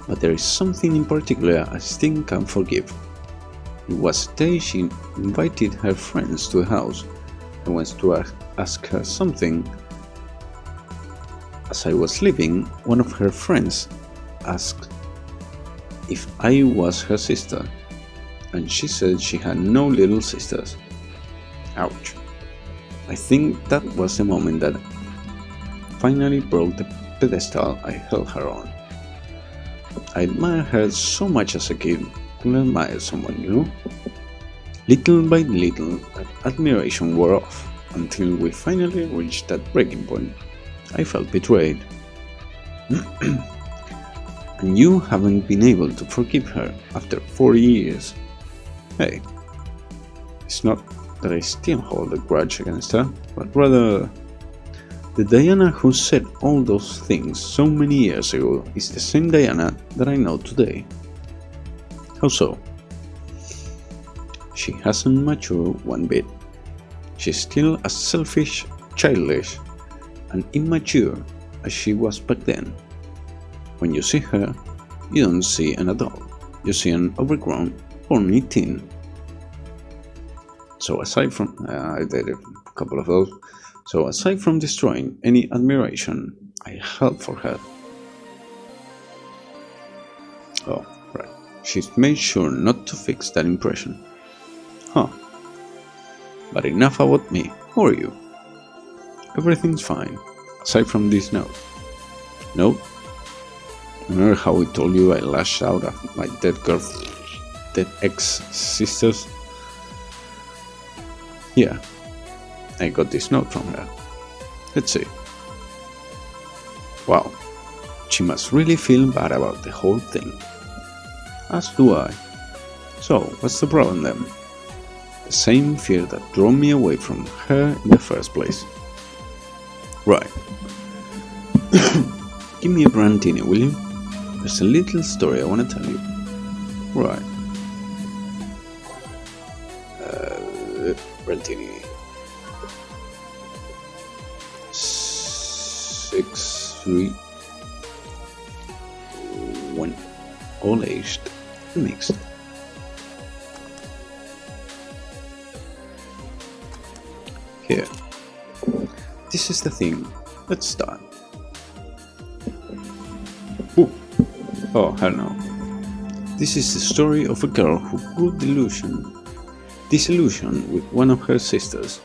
But there is something in particular I still can't forgive. It was the day she invited her friends to the house. I went to ask her something. As I was leaving, one of her friends asked if I was her sister, and she said she had no little sisters. Ouch. I think that was the moment that finally broke the pedestal I held her on. I admired her so much as a kid could admire someone, you know? Little by little, that admiration wore off, until we finally reached that breaking point. I felt betrayed. And you haven't been able to forgive her after 40 years. Hey, it's not that I still hold a grudge against her, but rather the Diana who said all those things so many years ago is the same Diana that I know today. How so? She hasn't matured one bit. She's still as selfish, childish, and immature as she was back then. When you see her, you don't see an adult, you see an overgrown, horny teen. So aside from, I did a couple of those. So aside from destroying any admiration I held for her, oh, right, she's made sure not to fix that impression. Huh. But enough about me. Who are you? Everything's fine, aside from this note. Note? Remember how I told you I lashed out at my dead ex-sisters? Yeah, I got this note from her. Let's see. Wow, she must really feel bad about the whole thing. As do I. So, what's the problem then? The same fear that drove me away from her in the first place. Right. Give me a brandini, will you? There's a little story I want to tell you. Right. Brandini. 6, 3, 1. All aged and mixed. Here. This is the thing. Let's start. Ooh. Oh, hell no. This is the story of a girl who grew disillusioned with one of her sisters.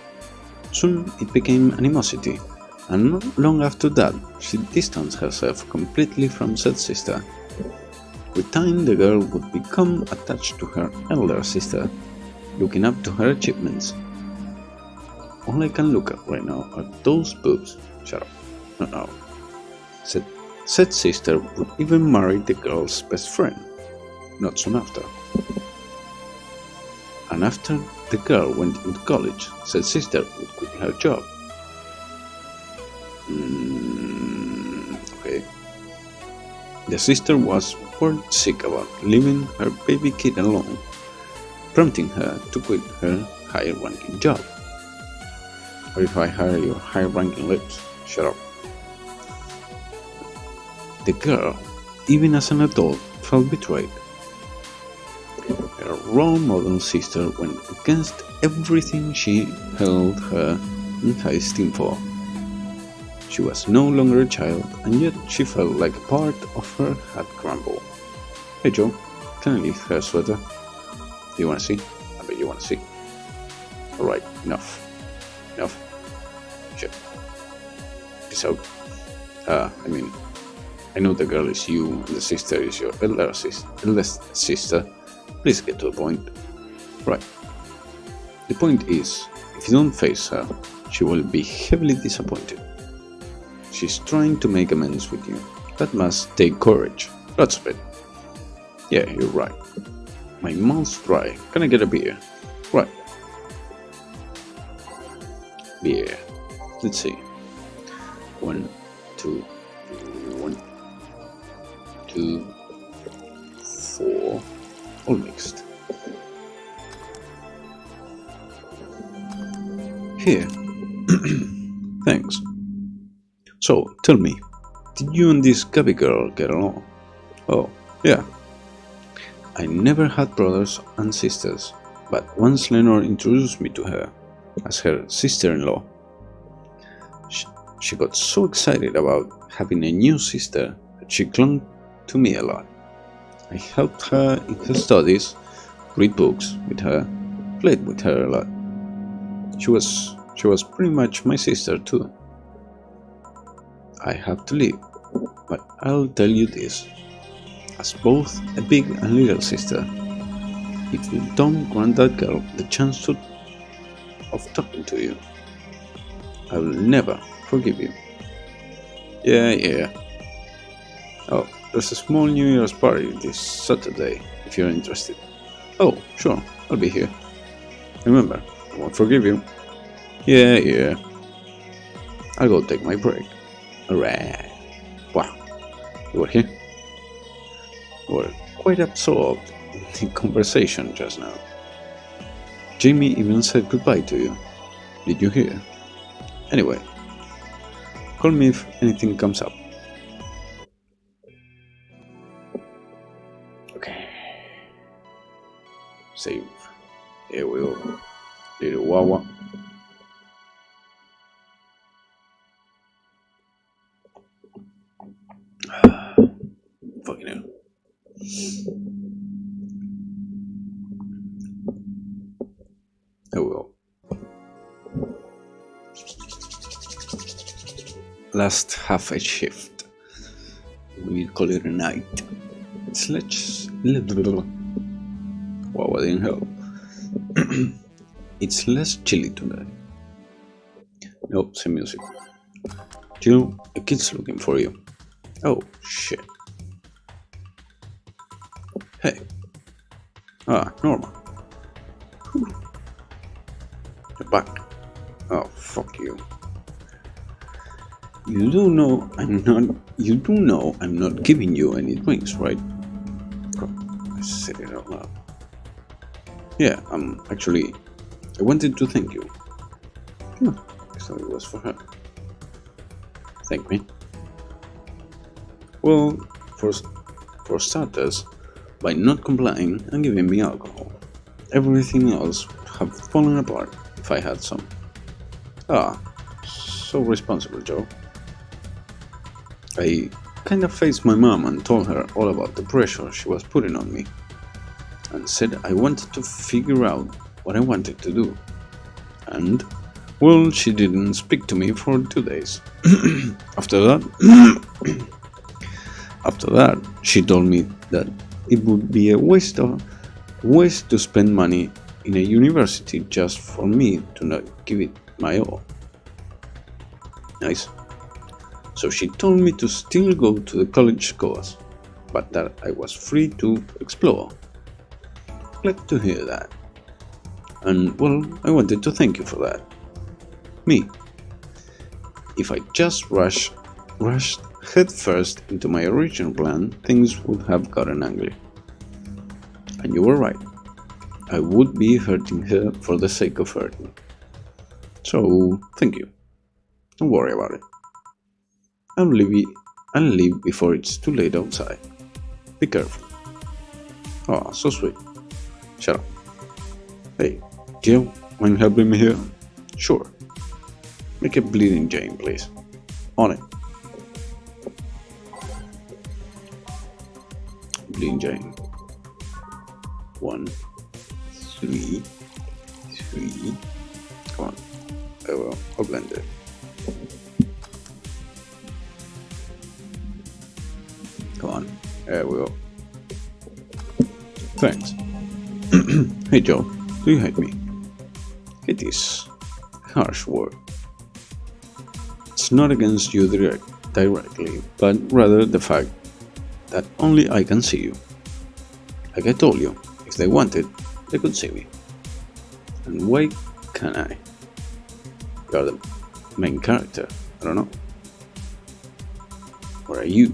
Soon it became animosity, and not long after that she distanced herself completely from said sister. With time the girl would become attached to her elder sister, looking up to her achievements. All I can look at right now are those boobs. Shut up. No. Said sister would even marry the girl's best friend, not soon after. And after the girl went into college, said sister would quit her job. Okay. The sister was word sick about leaving her baby kid alone, prompting her to quit her high-ranking job. Or if I hire your high-ranking lips, shut up. The girl, even as an adult, felt betrayed. Her role model sister went against everything she held her in high esteem for. She was no longer a child, and yet she felt like a part of her had crumbled. Hey Joe, can I leave her sweater? Do you want to see? I bet you want to see. Alright, enough. Shit. Peace out. I know the girl is you and the sister is your eldest sister. Please get to the point. Right. The point is, if you don't face her, she will be heavily disappointed. She's trying to make amends with you. That must take courage. Lots of it. Yeah, you're right. My mouth's dry. Can I get a beer? Right. Beer. Let's see. 1, 2, 1, 2, 4. All mixed. Here. Thanks. So, tell me, did you and this Gabby girl get along? Oh, yeah. I never had brothers and sisters, but once Lenore introduced me to her as her sister-in-law, she got so excited about having a new sister that she clung to me a lot. I helped her in her studies, read books with her, played with her a lot. She was pretty much my sister too. I have to leave, but I'll tell you this. As both a big and little sister, if you don't grant that girl the chance of talking to you, I will never forgive you. Yeah. Oh, there's a small New Year's party this Saturday, if you're interested. Oh, sure, I'll be here. Remember, I won't forgive you. Yeah. I'll go take my break. Alright. Wow, you were here? You were quite absorbed in the conversation just now. Jamie even said goodbye to you. Did you hear? Anyway, call me if anything comes up. Okay. Save. Here we go. Little Wawa. Fucking hell. Here we go. Last half a shift. We call it a night. Let's. Wow, I didn't help. It's less chilly today. No, same music. Jill, a kid's looking for you. Oh, shit. Hey. Ah, Norma. You're back. Oh, fuck you. You do know I'm not giving you any drinks, right? Oh, I said it out loud. Yeah, actually, I wanted to thank you. I thought it was for her. Thank me. Well, for starters, by not complying and giving me alcohol. Everything else would have fallen apart if I had some. Ah, so responsible, Joe. I kind of faced my mom and told her all about the pressure she was putting on me, and said I wanted to figure out what I wanted to do. And, well, she didn't speak to me for 2 days. After that, she told me that it would be a waste to spend money in a university just for me to not give it my all. Nice. So she told me to still go to the college course, but that I was free to explore. Glad to hear that. And, well, I wanted to thank you for that. Me. If I just rushed headfirst into my original plan, things would have gotten ugly. And you were right. I would be hurting her for the sake of hurting. So, thank you. Don't worry about it. I'll leave before it's too late outside. Be careful. Oh, so sweet. Shut up. Hey, Jill, mind helping me here? Sure. Make a bleeding Jane, please. On it. Bleeding Jane. 1, 3, 3. Come on. Oh well, I'll blend it. Come on. There we go. Thanks. Hey Joe, do you hate me? It is a harsh word. It's not against you directly, but rather the fact that only I can see you. Like I told you, if they wanted, they could see me. And why can't I? You're the main character, I don't know. Or are you?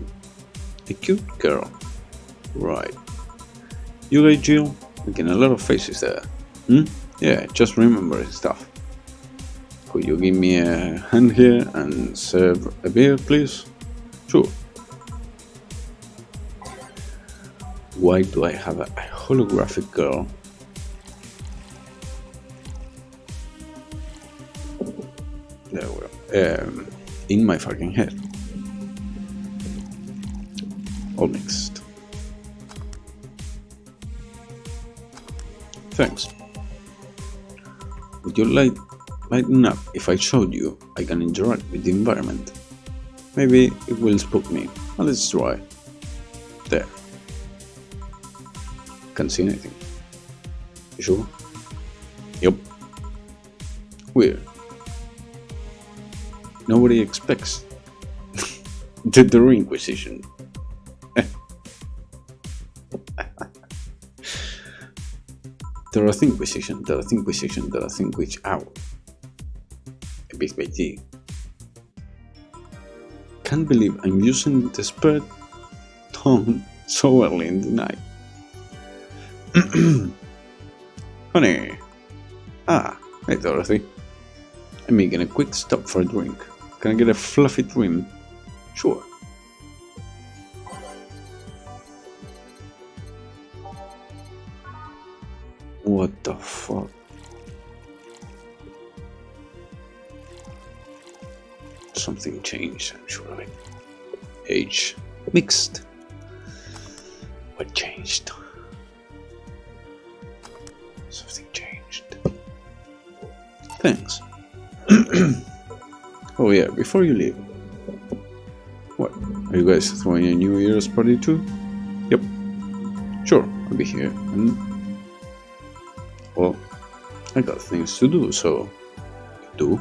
A cute girl. Right. You guys, Jill? Making a lot of faces there. Yeah, just remembering stuff. Could you give me a hand here and serve a beer, please? Sure. Why do I have a holographic girl? There we go. In my fucking head. All mixed. Thanks. Would you lighten up if I showed you I can interact with the environment? Maybe it will spook me. Well, let's try. There. Can't see anything. You sure? Yup. Weird. Nobody expects the Inquisition. There are Inquisition, there are Inquisition, there are which out. A bit by G. Can't believe I'm using the spirit tone so early in the night. Honey. Ah, hey Dorothy. I'm making a quick stop for a drink. Can I get a fluffy dream? Sure. What the fuck? Something changed, I'm sure. Age mixed. What changed? Something changed. Thanks. Oh yeah, before you leave. What? Are you guys throwing a New Year's party too? Yep. Sure, I'll be here. And well, I got things to do, so do.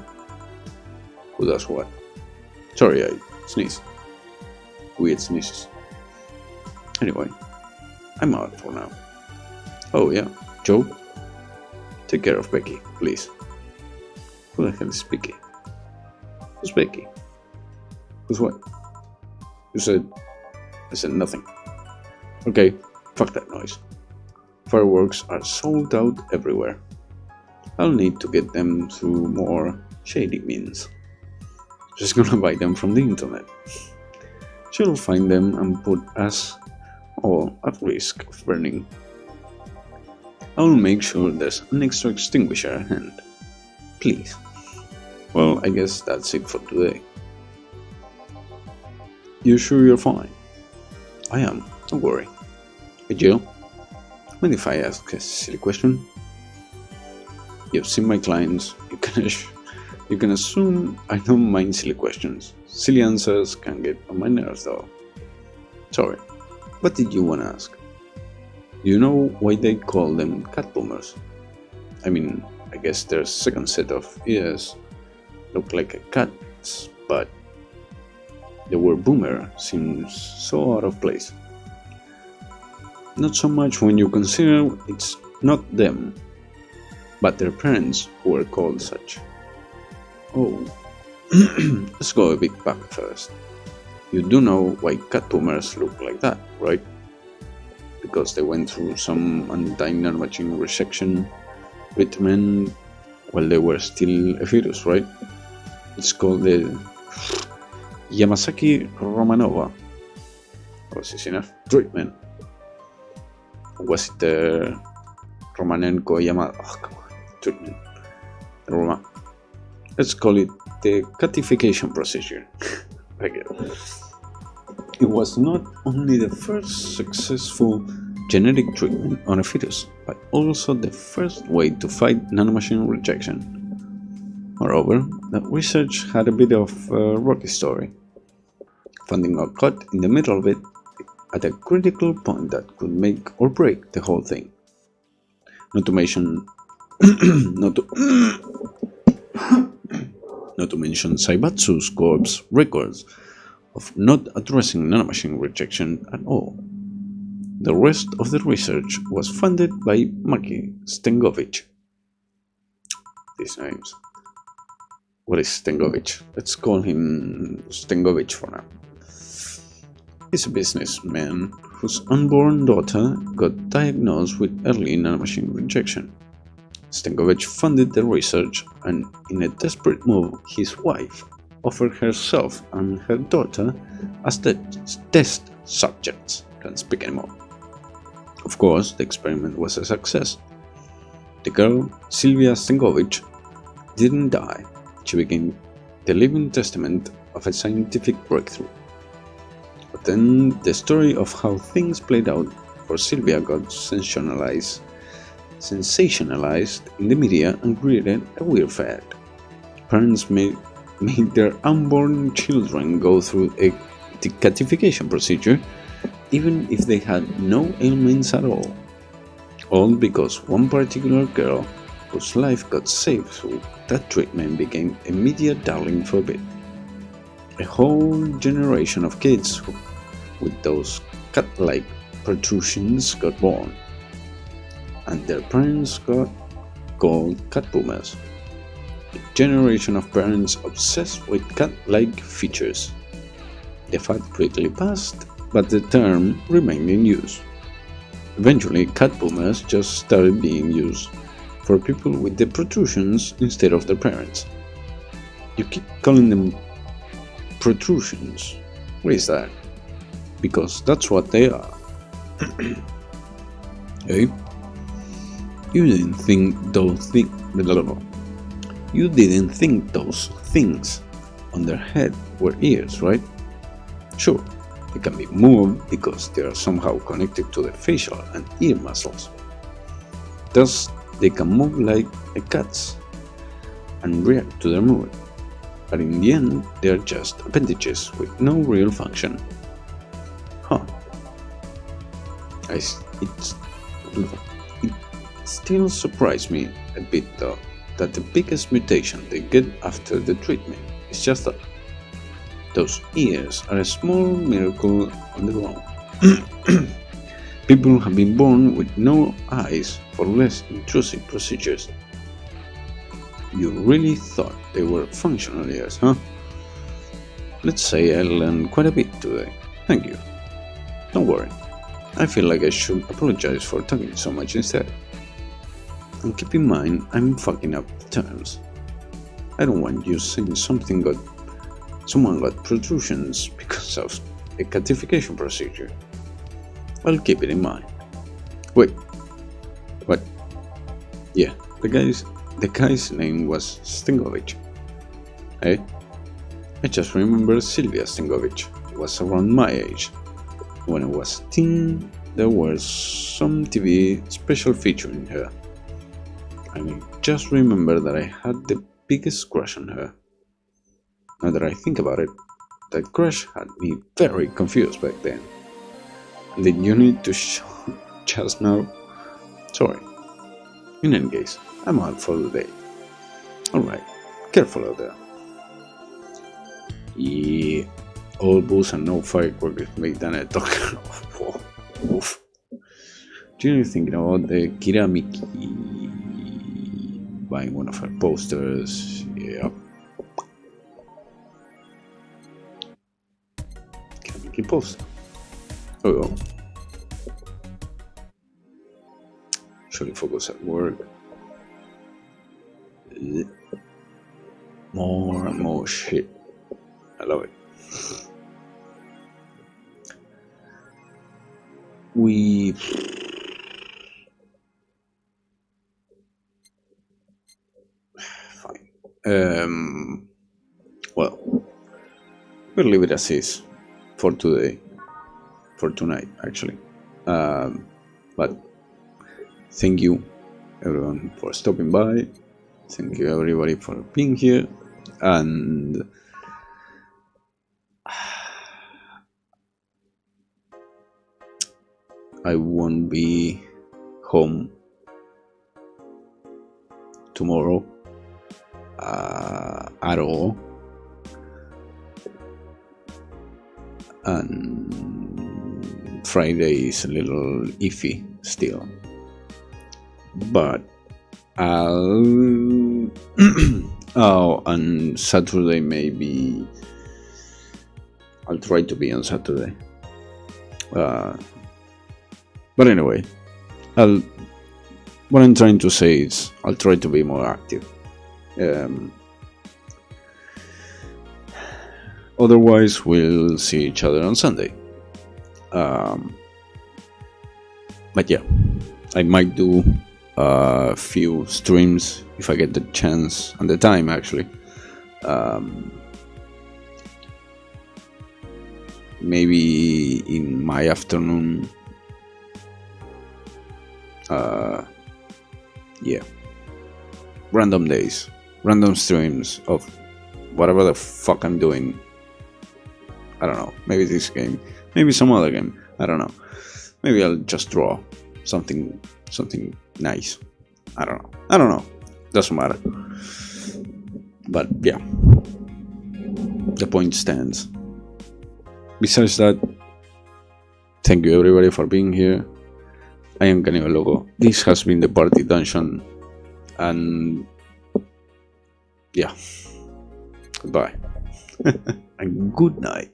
Who does what? Sorry, I sneezed. Weird sneezes. Anyway, I'm out for now. Oh yeah, Joe? Take care of Becky, please. Who the hell is Becky? Who's Becky? Who's what? You said... I said nothing. Okay, fuck that noise. Fireworks are sold out everywhere. I'll need to get them through more shady means. Just gonna buy them from the internet. She'll find them and put us all at risk of burning. I'll make sure there's an extra extinguisher at hand. Please. Well, I guess that's it for today. You sure you're fine? I am, don't worry. Hey Jill, mind if I ask a silly question? You've seen my clients, you can assume I don't mind silly questions. Silly answers can get on my nerves though. Sorry, what did you want to ask? Do you know why they call them cat boomers? I mean, I guess their second set of ears look like a cat's, but the word boomer seems so out of place. Not so much when you consider it's not them, but their parents who were called such. Oh, let's go a bit back first. You do know why cat boomers look like that, right? Because they went through some anti-nanomachine resection treatment while they were still a fetus, right? It's called the Yamasaki-Romanova treatment. Was it the Romanenko-Yamada treatment? Let's call it the catification procedure. It was not only the first successful genetic treatment on a fetus, but also the first way to fight nanomachine rejection. Moreover, the research had a bit of a rocky story. Funding got cut in the middle of it at a critical point that could make or break the whole thing. Not to mention Saibatsu's corp's records of not addressing nanomachine rejection at all. The rest of the research was funded by Maki Stengovich. These names. What is Stengovich? Let's call him Stengovich for now. He's a businessman whose unborn daughter got diagnosed with early nanomachine rejection. Stengovich funded the research, and in a desperate move, his wife offered herself and her daughter as the test subjects. Can't speak anymore. Of course, the experiment was a success. The girl, Sylvia Stengovich, didn't die. She became the living testament of a scientific breakthrough. But then the story of how things played out for Sylvia got sensationalized in the media and created a weird fad. Parents made their unborn children go through a decatification procedure even if they had no ailments at all. All because one particular girl whose life got saved through that treatment became a media darling for a bit. A whole generation of kids with those cat-like protrusions got born, and their parents got called cat boomers. A generation of parents obsessed with cat-like features. The fad quickly passed, but the term remained in use. Eventually, cat boomers just started being used for people with the protrusions instead of their parents. You keep calling them protrusions. What is that? Because that's what they are. Eh? You didn't think those things. You didn't think those things on their head were ears, right? Sure, they can be moved because they are somehow connected to the facial and ear muscles. Thus, they can move like a cat's and react to their movement. But in the end, they are just appendages with no real function. Huh. It still surprised me a bit though that the biggest mutation they get after the treatment is just that those ears are a small miracle on their own. People have been born with no eyes for less intrusive procedures. You really thought they were functional ears, huh? Let's say I learned quite a bit today. Thank you. Don't worry. I feel like I should apologize for talking so much instead. And keep in mind, I'm fucking up the terms. I don't want you saying someone got protrusions because of a catification procedure. I'll keep it in mind. Wait. What? Yeah, the guy's name was Stengovich. Hey? I just remember Sylvia Stengovich was around my age. When I was a teen, there was some TV special featuring her. And I just remember that I had the biggest crush on her. Now that I think about it, that crush had me very confused back then. Did you need to show just now? Sorry. In any case, I'm out for the day. Alright, careful out there. Yeah, all booze and no fireworks make Dana talk. Oof. Do you thinking about the Kira Miki buying one of her posters? Yeah. Kira Miki poster. Oh. Should focus at work. More and more shit. I love it. Fine. Well, we'll leave it as is for today. For tonight, actually. But thank you, everyone, for stopping by. Thank you, everybody, for being here. And I won't be home tomorrow at all. And Friday is a little iffy still. But I'll oh, and Saturday maybe I'll try to be on Saturday. But anyway, what I'm trying to say is I'll try to be more active. Otherwise, we'll see each other on Sunday. But yeah, I might do a few streams if I get the chance and the time, actually. Maybe in my afternoon. Yeah. Random days, random streams of whatever the fuck I'm doing. I don't know. Maybe this game, maybe some other game. I don't know. Maybe I'll just draw something nice. I don't know. Doesn't matter. But yeah, the point stands. Besides that, thank you everybody for being here. I am Cannibal Logo. This has been the Party Dungeon, and yeah, goodbye and good night.